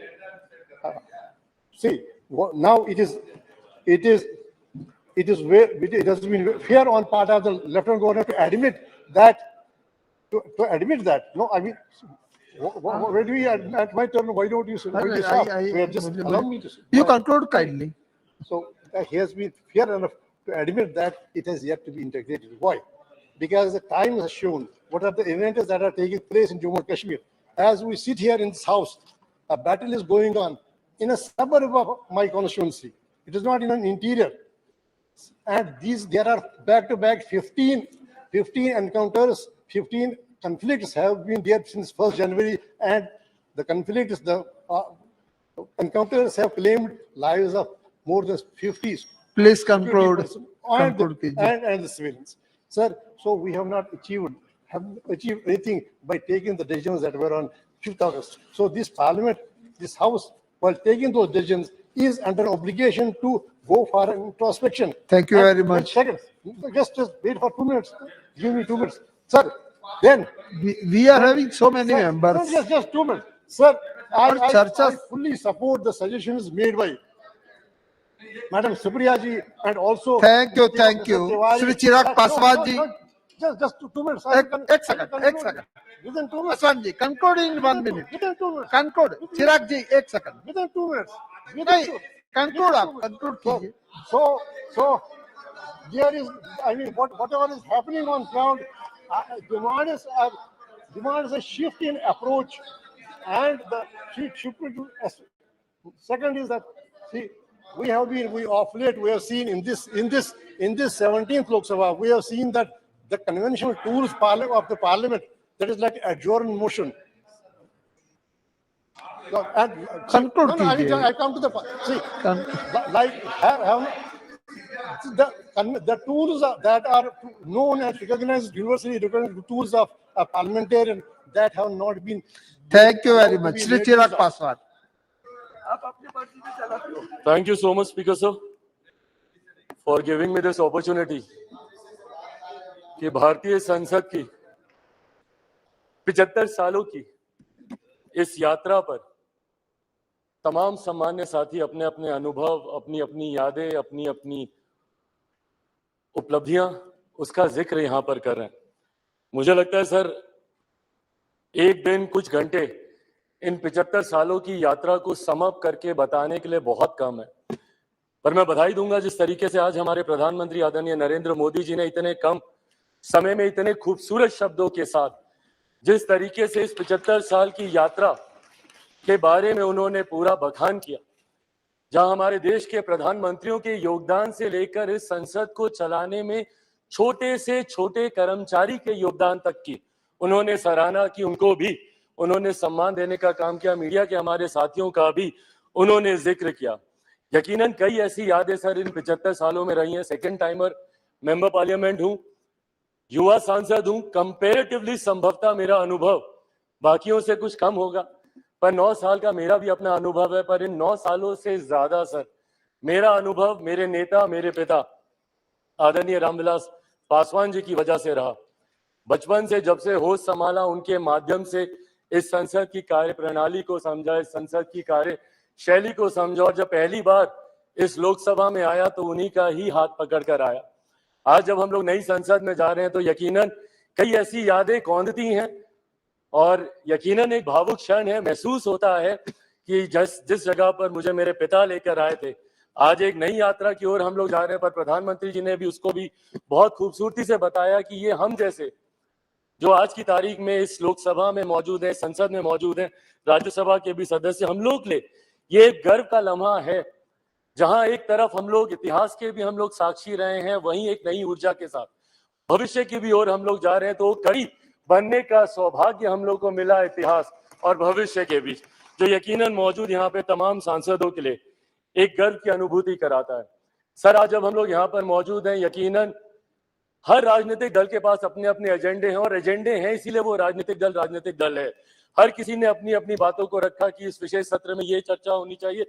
Speaker 6: see, now it has been fair on part of the Lieutenant Governor to admit that. No, I mean, where do we at my turn? Why don't you say? Allow me to say.
Speaker 17: You conclude kindly.
Speaker 6: So he has been fair enough to admit that it has yet to be integrated. Why? Because the time has shown what are the events that are taking place in Jammu and Kashmir. As we sit here in this house, a battle is going on in a suburb of my constituency. It is not in an interior. And there are back-to-back 15 encounters, 15 conflicts have been there since 1st January, and the conflicts, the encounters have claimed lives of more than 50.
Speaker 17: Please conclude.
Speaker 6: And the civilians. Sir, so we have not achieved anything by taking the decisions that were on 5th August. So this parliament, this house, while taking those decisions, is under obligation to go for an introspection.
Speaker 17: Thank you very much.
Speaker 6: Seconds. Just wait for 2 minutes. Give me 2 minutes. Sir, then.
Speaker 17: We are having so many members.
Speaker 6: Just 2 minutes. Sir, I
Speaker 17: churches.
Speaker 6: fully support the suggestions made by Madam Supriya ji and also.
Speaker 17: Thank you. Shri Chirag Paswan ji.
Speaker 6: Just 2 minutes.
Speaker 17: Ek second.
Speaker 6: Within 2 minutes.
Speaker 17: Paswan ji, conclude in 1 minute.
Speaker 6: Within 2 minutes.
Speaker 17: Conclude. Chirag ji, ek second.
Speaker 6: Within 2 minutes.
Speaker 17: Conclude.
Speaker 6: So there is, I mean, whatever is happening on ground, demands a shift in approach, and the shift. Second is that, see, we of late we have seen in this 17th Lok Sabha, we have seen that the conventional tools of the parliament, that is like adjourn motion.
Speaker 17: Conclude.
Speaker 6: I come to the see, like the tools that are known as recognized, universally recognized tools of a parliamentarian that have not been.
Speaker 17: Thank you very much. Shri Chirag Paswan.
Speaker 22: Thank you so much, Speaker sir, for giving me this opportunity. कि भारतीय संसद की 75 सालों की इस यात्रा पर तमाम सम्मान्य साथी अपने अपने अनुभव, अपनी अपनी यादें, अपनी अपनी उपलब्धियां, उसका जिक्र यहां पर कर रहे हैं. मुझे लगता है सर, एक दिन कुछ घंटे इन 75 सालों की यात्रा को समअप करके बताने के लिए बहुत कम है. पर मैं बधाई दूंगा जिस तरीके से आज हमारे प्रधानमंत्री आदरणीय नरेंद्र मोदी जी ने इतने कम समय में इतने खूबसूरत शब्दों के साथ जिस तरीके से इस 75 साल की यात्रा के बारे में उन्होंने पूरा बखान किया, जहां हमारे देश के प्रधानमंत्रियों के योगदान से लेकर इस संसद को चलाने में छोटे से छोटे कर्मचारी के योगदान तक की उन्होंने सराहना की, उनको भी उन्होंने सम्मान देने का काम किया. मीडिया के हमारे साथियों का भी उन्होंने जिक्र किया. यकीनन कई ऐसी यादें सर इन 75 सालों में रही हैं. सेकंड टाइमर मेंबर पार्लियामेंट हूं, युवा सांसद हूं. कंपैरेटिवली संभवतः मेरा अनुभव बाकियों से कुछ कम होगा, पर 9 साल का मेरा भी अपना अनुभव है. पर इन 9 सालों से ज्यादा सर मेरा अनुभव मेरे नेता, मेरे पिता आदरणीय रामविलास पासवान जी की वजह से रहा. बचपन से जब से होश संभाला, उनके माध्यम से इस संसद की कार्य प्रणाली को समझा, इस संसद की कार्य शैली को समझा, और जब पहली बार इस लोकसभा में आया तो उन्हीं का ही हाथ पकड़ कर आया. आज जब हम लोग नई संसद में जा रहे हैं तो यकीनन कई ऐसी यादें कौंधती हैं और यकीनन एक भावुक क्षण है. महसूस होता है कि जिस जगह पर मुझे मेरे पिता लेकर आए थे, आज एक नई यात्रा की ओर हम लोग जा रहे हैं. पर प्रधानमंत्री जी ने भी उसको भी बहुत खूबसूरती से बताया कि ये हम जैसे जो आज की तारीख में इस लोकसभा में मौजूद है, संसद में मौजूद है, राज्यसभा के भी सदस्य, हम लोग ले ये एक गर्व का लम्हा है, जहां एक तरफ हम लोग इतिहास के भी हम लोग साक्षी रहे हैं, वहीं एक नई ऊर्जा के साथ भविष्य की भी ओर हम लोग जा रहे हैं. तो कड़ी बनने का सौभाग्य हम लोग को मिला इतिहास और भविष्य के बीच, जो यकीनन मौजूद यहाँ पे तमाम सांसदों के लिए एक गर्व की अनुभूति कराता है. सर, आज जब हम लोग यहाँ पर मौजूद हैं, यकीनन हर राजनीतिक दल के पास अपने अपने एजेंडे हैं, और एजेंडे हैं इसीलिए वो राजनीतिक दल है. हर किसी ने अपनी अपनी बातों को रखा कि इस विशेष सत्र में ये चर्चा होनी चाहिए,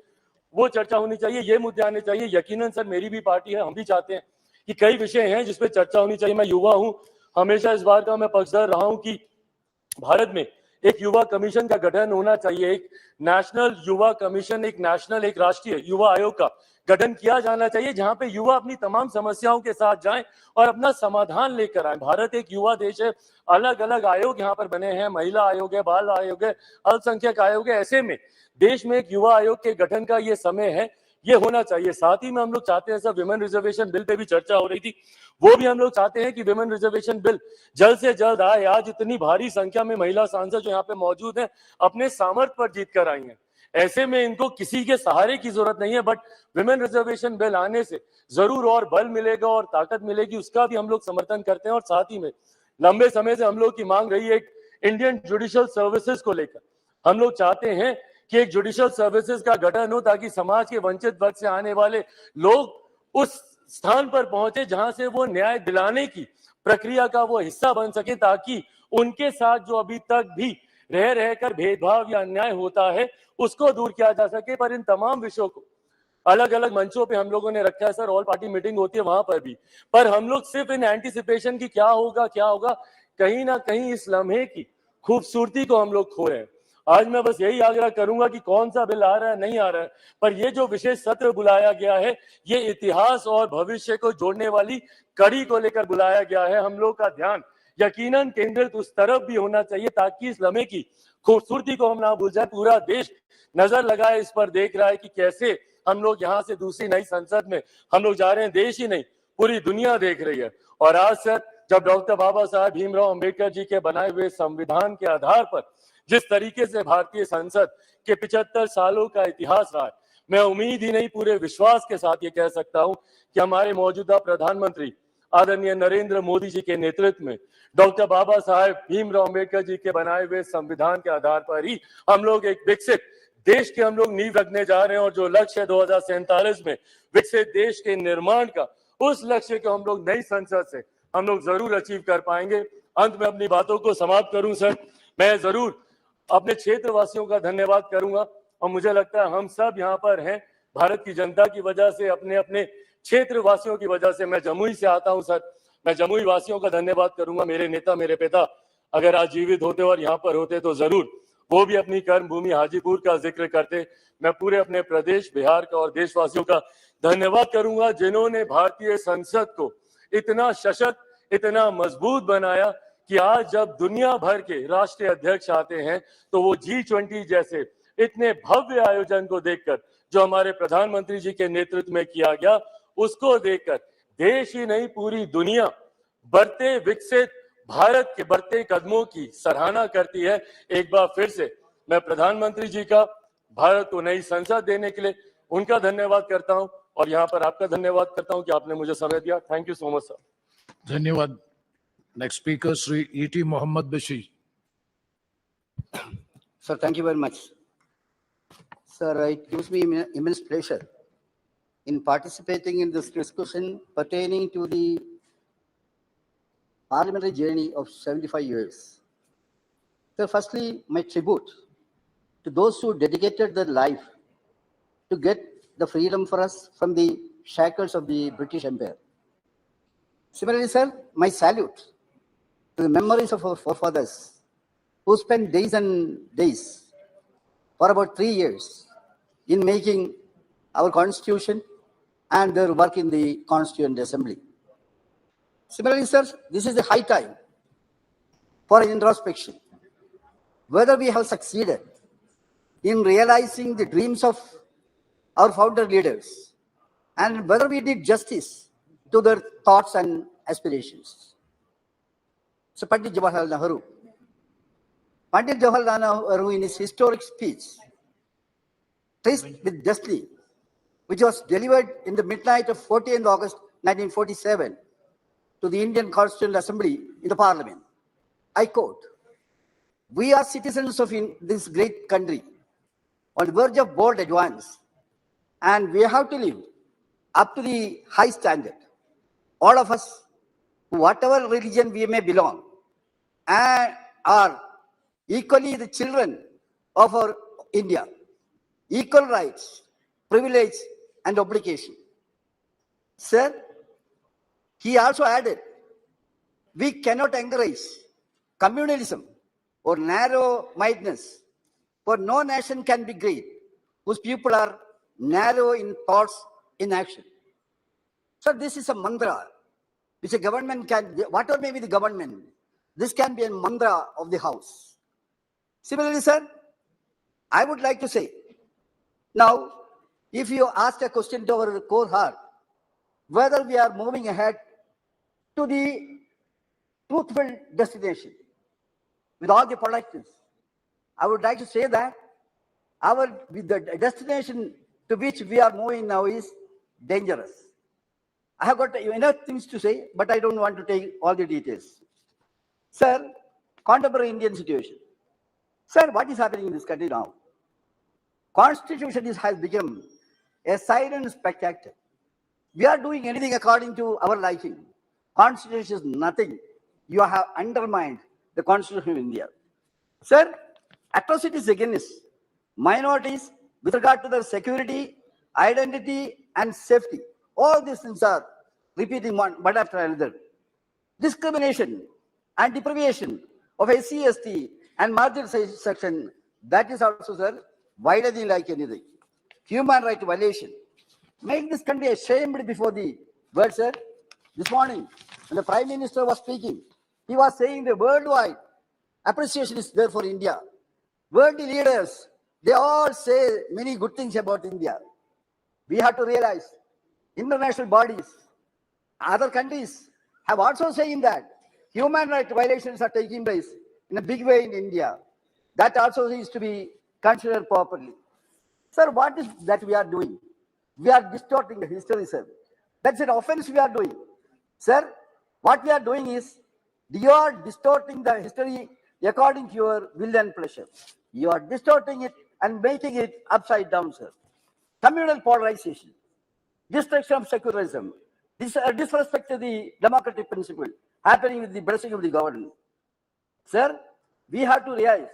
Speaker 22: वो चर्चा होनी चाहिए, ये मुद्दे आने चाहिए. यकीनन सर मेरी भी पार्टी है, हम भी चाहते हैं कि कई विषय हैं जिस पे चर्चा होनी चाहिए। मैं युवा हूं, हमेशा इस बात का मैं पक्षधर रहा हूं कि भारत में एक युवा कमीशन का गठन होना चाहिए, एक नेशनल युवा कमीशन, एक नेशनल, एक राष्ट्रीय युवा आयोग का गठन किया जाना चाहिए, जहां पे युवा अपनी तमाम समस्याओं के साथ जाएं और अपना समाधान लेकर आए। भारत एक युवा देश है, अलग अलग आयोग यहाँ पर बने हैं, महिला आयोग है, बाल आयोग है, अल्पसंख्यक आयोग है। ऐसे में देश में एक युवा आयोग के गठन का ये समय है, ये होना चाहिए। साथ ही में हम लोग चाहते हैं, सब विमेन रिजर्वेशन बिल पे भी चर्चा हो रही थी, वो भी हम लोग चाहते हैं कि विमेन रिजर्वेशन बिल जल्द से जल्द आए। आज इतनी भारी संख्या में महिला सांसद जो यहाँ पे मौजूद हैं, अपने सामर्थ्य पर जीत कर आई हैं। ऐसे में इनको किसी के सहारे की जरूरत नहीं है, बट विमेन रिजर्वेशन बिल आने से जरूर और बल मिलेगा और ताकत मिलेगी, उसका भी हम लोग समर्थन करते हैं। और साथ ही में लंबे समय से हम लोग की मांग रही है एक इंडियन जुडिशियल सर्विसेज को लेकर। हम लोग चाहते हैं कि एक जुडिशियल सर्विसेज का गठन हो, ताकि समाज के वंचित वर्ग से आने वाले लोग उस स्थान पर पहुंचे जहां से वो न्याय दिलाने की प्रक्रिया का वो हिस्सा बन सके, ताकि उनके साथ जो अभी तक भी रह रहकर भेदभाव या अन्याय होता है उसको दूर किया जा सके। पर इन तमाम विषयों को अलग अलग मंचों पे हम लोगों ने रखा है सर, ऑल पार्टी मीटिंग होती है वहां पर भी, पर हम लोग सिर्फ इन एंटीसिपेशन की क्या होगा क्या होगा, कहीं ना कहीं इस लम्हे की खूबसूरती को हम लोग खो रहे हैं। आज मैं बस यही आग्रह करूंगा कि कौन सा बिल आ रहा है नहीं आ रहा है, पर ये जो विशेष सत्र बुलाया गया है, ये इतिहास और भविष्य को जोड़ने वाली कड़ी को लेकर बुलाया गया है। हम लोग का ध्यान यकीनन केंद्रित उस तरफ भी होना चाहिए, ताकि इस लम्हे की खूबसूरती को हम ना भूल जाए। पूरा देश नजर लगाए इस पर, देख रहा है कि कैसे हम लोग यहाँ से दूसरी नई संसद में हम लोग जा रहे हैं। देश ही नहीं, पूरी दुनिया देख रही है। और आज सर, जब डॉक्टर बाबा साहब भीमराव अंबेडकर जी के बनाए हुए संविधान के आधार पर जिस तरीके से भारतीय संसद के 75 सालों का इतिहास रहा है, मैं उम्मीद ही नहीं पूरे विश्वास के साथ ये कह सकता हूं कि हमारे मौजूदा प्रधानमंत्री आदरणीय नरेंद्र मोदी जी के नेतृत्व में डॉक्टर बाबा साहेब भीमराव अंबेडकर जी के बनाए हुए संविधान के आधार पर ही हम लोग एक विकसित देश के हम लोग नींव रखने जा रहे हैं। और जो लक्ष्य है 2047 में विकसित देश के निर्माण का, उस लक्ष्य को हम लोग नई संसद से हम लोग जरूर अचीव कर पाएंगे। अंत में अपनी बातों को समाप्त करूं सर, मैं जरूर अपने क्षेत्रवासियों का धन्यवाद करूंगा। और मुझे लगता है हम सब यहाँ पर हैं भारत की जनता की वजह से, अपने अपने क्षेत्रवासियों की वजह से। मैं जमुई से आता हूं सर, मैं जमुई वासियों का धन्यवाद करूंगा। मेरे नेता, मेरे पिता अगर आज जीवित होते और यहाँ पर होते तो जरूर वो भी अपनी कर्म भूमि हाजीपुर का जिक्र करते। मैं पूरे अपने प्रदेश बिहार का और देशवासियों का धन्यवाद करूंगा, जिन्होंने भारतीय संसद को इतना सशक्त, इतना मजबूत बनाया कि आज जब दुनिया भर के राष्ट्रीय अध्यक्ष आते हैं तो वो G20 जैसे इतने भव्य आयोजन को देखकर, जो हमारे प्रधानमंत्री जी के नेतृत्व में किया गया, उसको देखकर देश ही नहीं पूरी दुनिया बढ़ते विकसित भारत के बढ़ते कदमों की सराहना करती है। एक बार फिर से मैं प्रधानमंत्री जी का भारत को नई संसद देने के लिए उनका धन्यवाद करता हूं, और यहाँ पर आपका धन्यवाद करता हूं कि आपने मुझे समय दिया। Thank you so much sir.
Speaker 7: धन्यवाद। Next speaker Shri E.T. Mohammed Basheer.
Speaker 9: Sir, thank you very much. Sir, it gives me immense pleasure in participating in this discussion pertaining to the parliamentary journey of 75 years. So firstly, my tribute to those who dedicated their life to get the freedom for us from the shackles of the British Empire. Similarly, sir, my salute to the memories of our forefathers who spent days and days for about 3 years in making our constitution and their work in the Constituent Assembly. Similarly, sir, this is the high time for introspection, whether we have succeeded in realizing the dreams of our founder leaders and whether we did justice to their thoughts and aspirations. So Pandit Jawaharlal Nehru in his historic speech, Tryst with Destiny, which was delivered in the midnight of 14th August 1947 to the Indian Constituent Assembly in the Parliament. I quote, "We are citizens of this great country on the verge of bold advance, and we have to live up to the high standard. All of us, whatever religion we may belong, and are equally the children of our India, equal rights, privilege, and obligation." Sir, He also added, we cannot encourage communalism or narrow-mindedness, for no nation can be great whose people are narrow in thoughts, in action. So this is a mantra which a government can, whatever may be the government, this can be a mantra of the house. Similarly, sir, I would like to say, now, if you ask a question to our core heart, whether we are moving ahead to the truthful destination with all the politeness, I would like to say that the destination to which we are moving now is dangerous. I have got enough things to say, but I don't want to take all the details. Sir, contemporary Indian situation. Sir, what is happening in this country now? Constitution has become a silent spectator. We are doing anything according to our liking. Constitution is nothing. You have undermined the Constitution of India. Sir, atrocities against minorities with regard to their security, identity, and safety. All these things are repeating one after another. Discrimination and deprivation of SC, ST and marginalized section, that is also, sir, widening like anything. Human right violation. Make this country ashamed before the world, sir. This morning, when the Prime Minister was speaking, he was saying the worldwide appreciation is there for India. World leaders, they all say many good things about India. We have to realize international bodies, other countries have also saying that human rights violations are taking place in a big way in India. That also is to be considered properly. Sir, what is that we are doing? We are distorting the history, sir. That's an offense we are doing. Sir, what we are doing is, you are distorting the history according to your will and pleasure. You are distorting it and making it upside down, sir. Communal polarization, destruction of secularism, disrespect to the democratic principle happening with the blessing of the government. Sir, we have to realize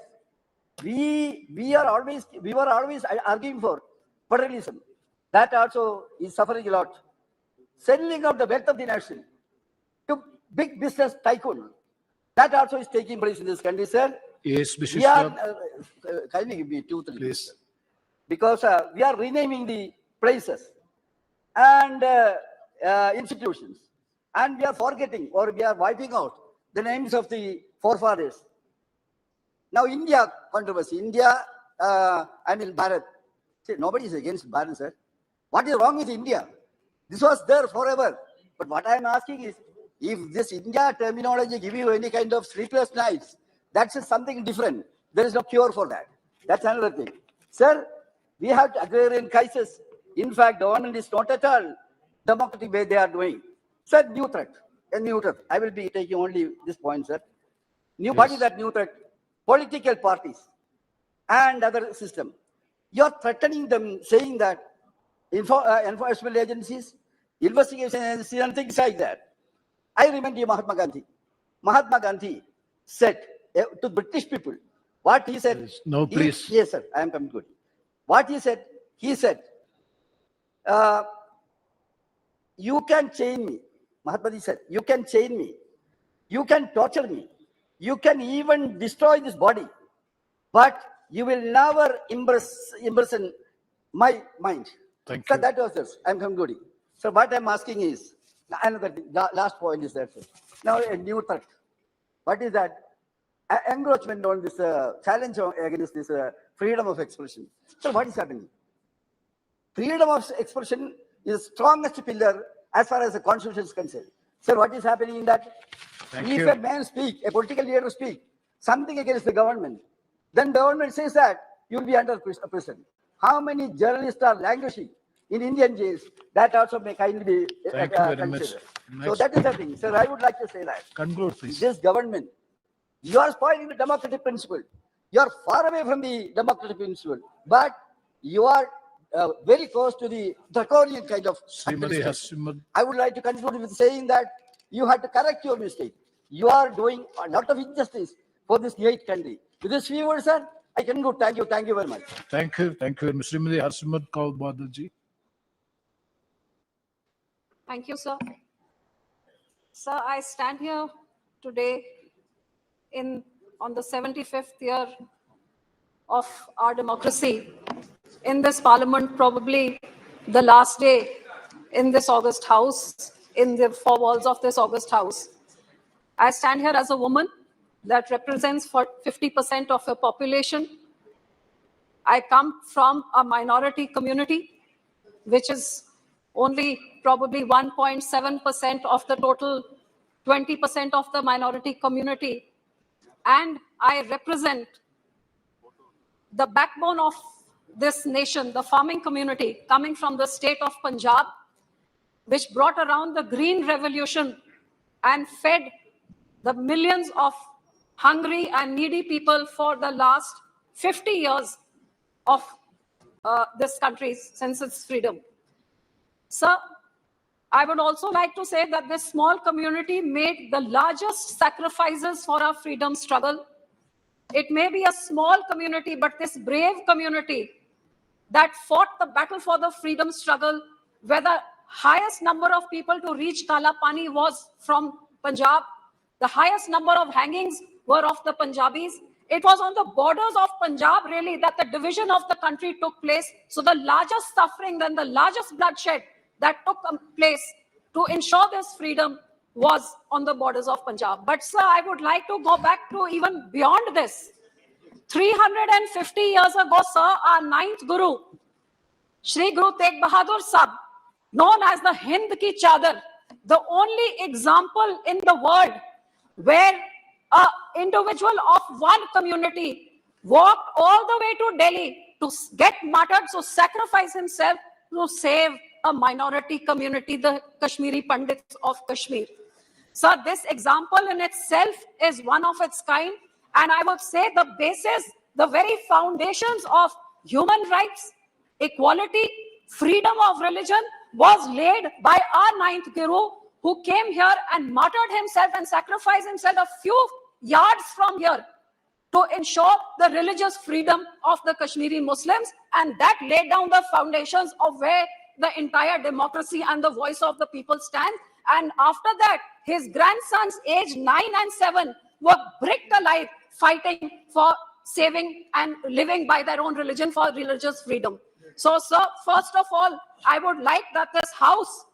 Speaker 9: we were always arguing for federalism. That also is suffering a lot. Selling of the wealth of the nation to big business tycoon. That also is taking place in this country, sir.
Speaker 7: Yes, Mr.
Speaker 9: We are, kindly give me 2-3 minutes. Because we are renaming the places and institutions. And we are forgetting, or we are wiping out the names of the forefathers. Now, India controversy. India, Bharat. See, nobody is against Bharat, sir. What is wrong with India? This was there forever. But what I am asking is, if this India terminology give you any kind of sleepless nights, that's something different. There is no cure for that. That's another thing. Sir, we have agrarian crisis. In fact, government is not at all democratic way they are doing. Sir, new threat. A new threat. I will be taking only this point, sir. What is that new threat? Political parties and other system. You are threatening them, saying that enforcement agencies, investigation agencies, and things like that. I remember Mahatma Gandhi. Mahatma Gandhi said to British people, what he said.
Speaker 7: No, please.
Speaker 9: Yes, sir, I am coming good. What he said, you can chain me. Mahatma Gandhi said, you can chain me. You can torture me. You can even destroy this body. But you will never imprison my mind.
Speaker 7: Thank
Speaker 9: So
Speaker 7: you.
Speaker 9: that was this. I'm coming good. So what I'm asking is, another last point is that, sir. Now a new threat. What is that? Encroachment on this challenge against this freedom of expression. So what is happening? Freedom of expression is the strongest pillar as far as the constitution is concerned. Sir, what is happening in that? If a man speak, a political leader speak something against the government, then government says that you will be under prison. How many journalists are languishing in Indian jails? That also may kindly be
Speaker 7: Thank you very much.
Speaker 9: considered. So
Speaker 7: Next.
Speaker 9: that is the thing. Sir, I would like to say that.
Speaker 7: Conclude, please.
Speaker 9: This government, you are spoiling the democratic principle. You are far away from the democratic principle, but you are very close to the draconian kind of
Speaker 7: Srimati
Speaker 9: administration.
Speaker 7: Hasimad.
Speaker 9: I would like to conclude with saying that you have to correct your mistake. You are doing a lot of injustice for this great country. With this viewer, sir, I can go. Thank you very much.
Speaker 7: Thank you. Thank you. Srimati Hasimad Kaur Badarji.
Speaker 10: Thank you, sir. Sir, I stand here today on the 75th year of our democracy in this parliament, probably the last day in this August House, in the four walls of this August House. I stand here as a woman that represents 50% of the population. I come from a minority community, which is only probably 1.7% of the total 20% of the minority community. And I represent the backbone of this nation, the farming community, coming from the state of Punjab, which brought around the Green Revolution and fed the millions of hungry and needy people for the last 50 years of this country since its freedom. Sir, I would also like to say that this small community made the largest sacrifices for our freedom struggle. It may be a small community, but this brave community that fought the battle for the freedom struggle, where the highest number of people to reach Kala Pani was from Punjab, the highest number of hangings were of the Punjabis. It was on the borders of Punjab, really, that the division of the country took place. So the largest suffering, then the largest bloodshed that took place to ensure this freedom was on the borders of Punjab. But sir, I would like to go back to even beyond this. 350 years ago, sir, our ninth Guru, Shri Guru Tegh Bahadur Sahib, known as the Hind Ki Chadar, the only example in the world where an individual of one community walked all the way to Delhi to get martyred, to sacrifice himself to save a minority community, the Kashmiri Pandits of Kashmir. So this example in itself is one of its kind. And I would say the basis, the very foundations of human rights, equality, freedom of religion was laid by our ninth Guru, who came here and martyred himself and sacrificed himself a few yards from here to ensure the religious freedom of the Kashmiri Muslims. And that laid down the foundations of where the entire democracy and the voice of the people stand. And after that, his grandsons, aged 9 and 7, were bricked alive, fighting for saving and living by their own religion for religious freedom. So, sir, first of all, I would like that this House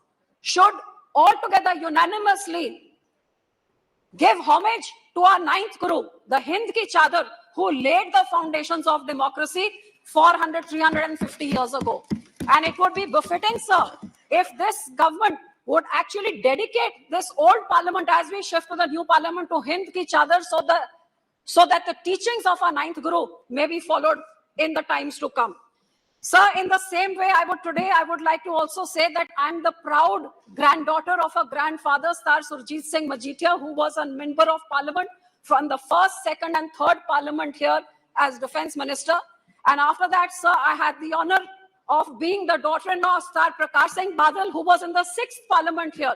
Speaker 10: should altogether unanimously give homage to our ninth Guru, the Hind Ki Chadar, who laid the foundations of democracy 400, 350 years ago. And it would be befitting, sir, if this government would actually dedicate this old parliament as we shift to the new parliament to Hind Ki Chadar, so that the teachings of our ninth Guru may be followed in the times to come. Sir, in the same way, I would like to also say that I'm the proud granddaughter of a grandfather, Sir Surjit Singh Majithia, who was a member of parliament from the first, second and third parliament here as defense minister. And after that, sir, I had the honor of being the daughter-in-law of Sir Prakash Singh Badal, who was in the 6th parliament here,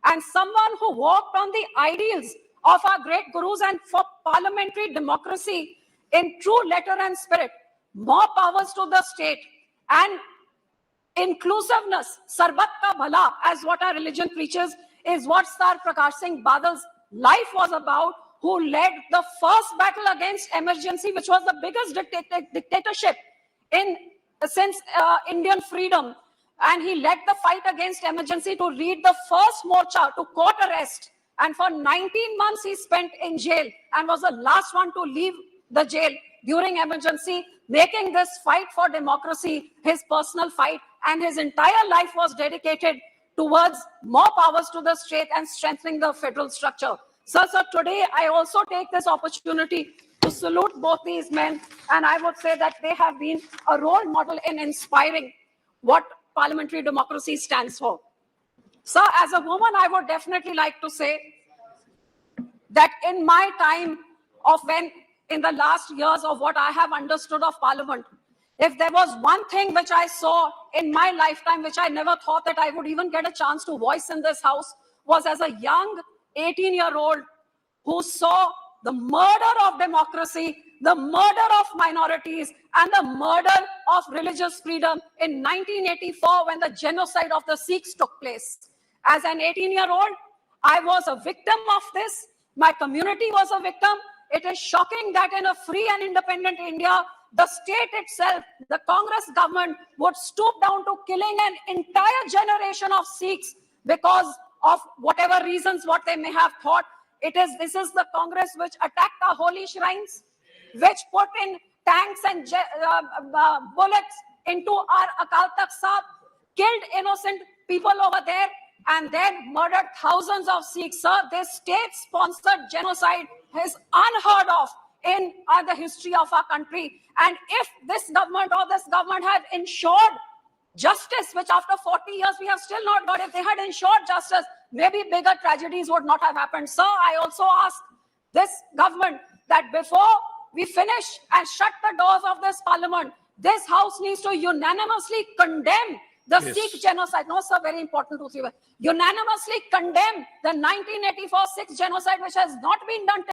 Speaker 10: and someone who walked on the ideals of our great gurus and for parliamentary democracy in true letter and spirit. More powers to the state and inclusiveness, sarbat ka bhala, as what our religion preaches, is what Sir Prakash Singh Badal's life was about, who led the first battle against emergency, which was the biggest dictatorship since Indian freedom. And he led the fight against emergency to lead the first morcha to court arrest. And for 19 months, he spent in jail and was the last one to leave the jail during emergency, making this fight for democracy his personal fight. And his entire life was dedicated towards more powers to the state and strengthening the federal structure. So today, I also take this opportunity to salute both these men. And I would say that they have been a role model in inspiring what parliamentary democracy stands for. So as a woman, I would definitely like to say that in my time of when, in the last years of what I have understood of parliament, if there was one thing which I saw in my lifetime, which I never thought that I would even get a chance to voice in this house, was as a young 18-year-old who saw the murder of democracy, the murder of minorities, and the murder of religious freedom in 1984 when the genocide of the Sikhs took place. As an 18-year-old, I was a victim of this. My community was a victim. It is shocking that in a free and independent India, the state itself, the Congress government would stoop down to killing an entire generation of Sikhs because of whatever reasons, what they may have thought. This is the Congress which attacked our holy shrines, which put in tanks and bullets into our Akal Takht Sahib, killed innocent people over there, and then murdered thousands of Sikhs. Sir, this state-sponsored genocide is unheard of in the history of our country. And if this government had ensured justice, which after 40 years we have still not got, if they had ensured justice, maybe bigger tragedies would not have happened. Sir, I also ask this government that before we finish and shut the doors of this parliament, this house needs to unanimously condemn the Sikh genocide. No, sir, very important to see. Unanimously condemn the 1984 Sikh genocide, which has not been done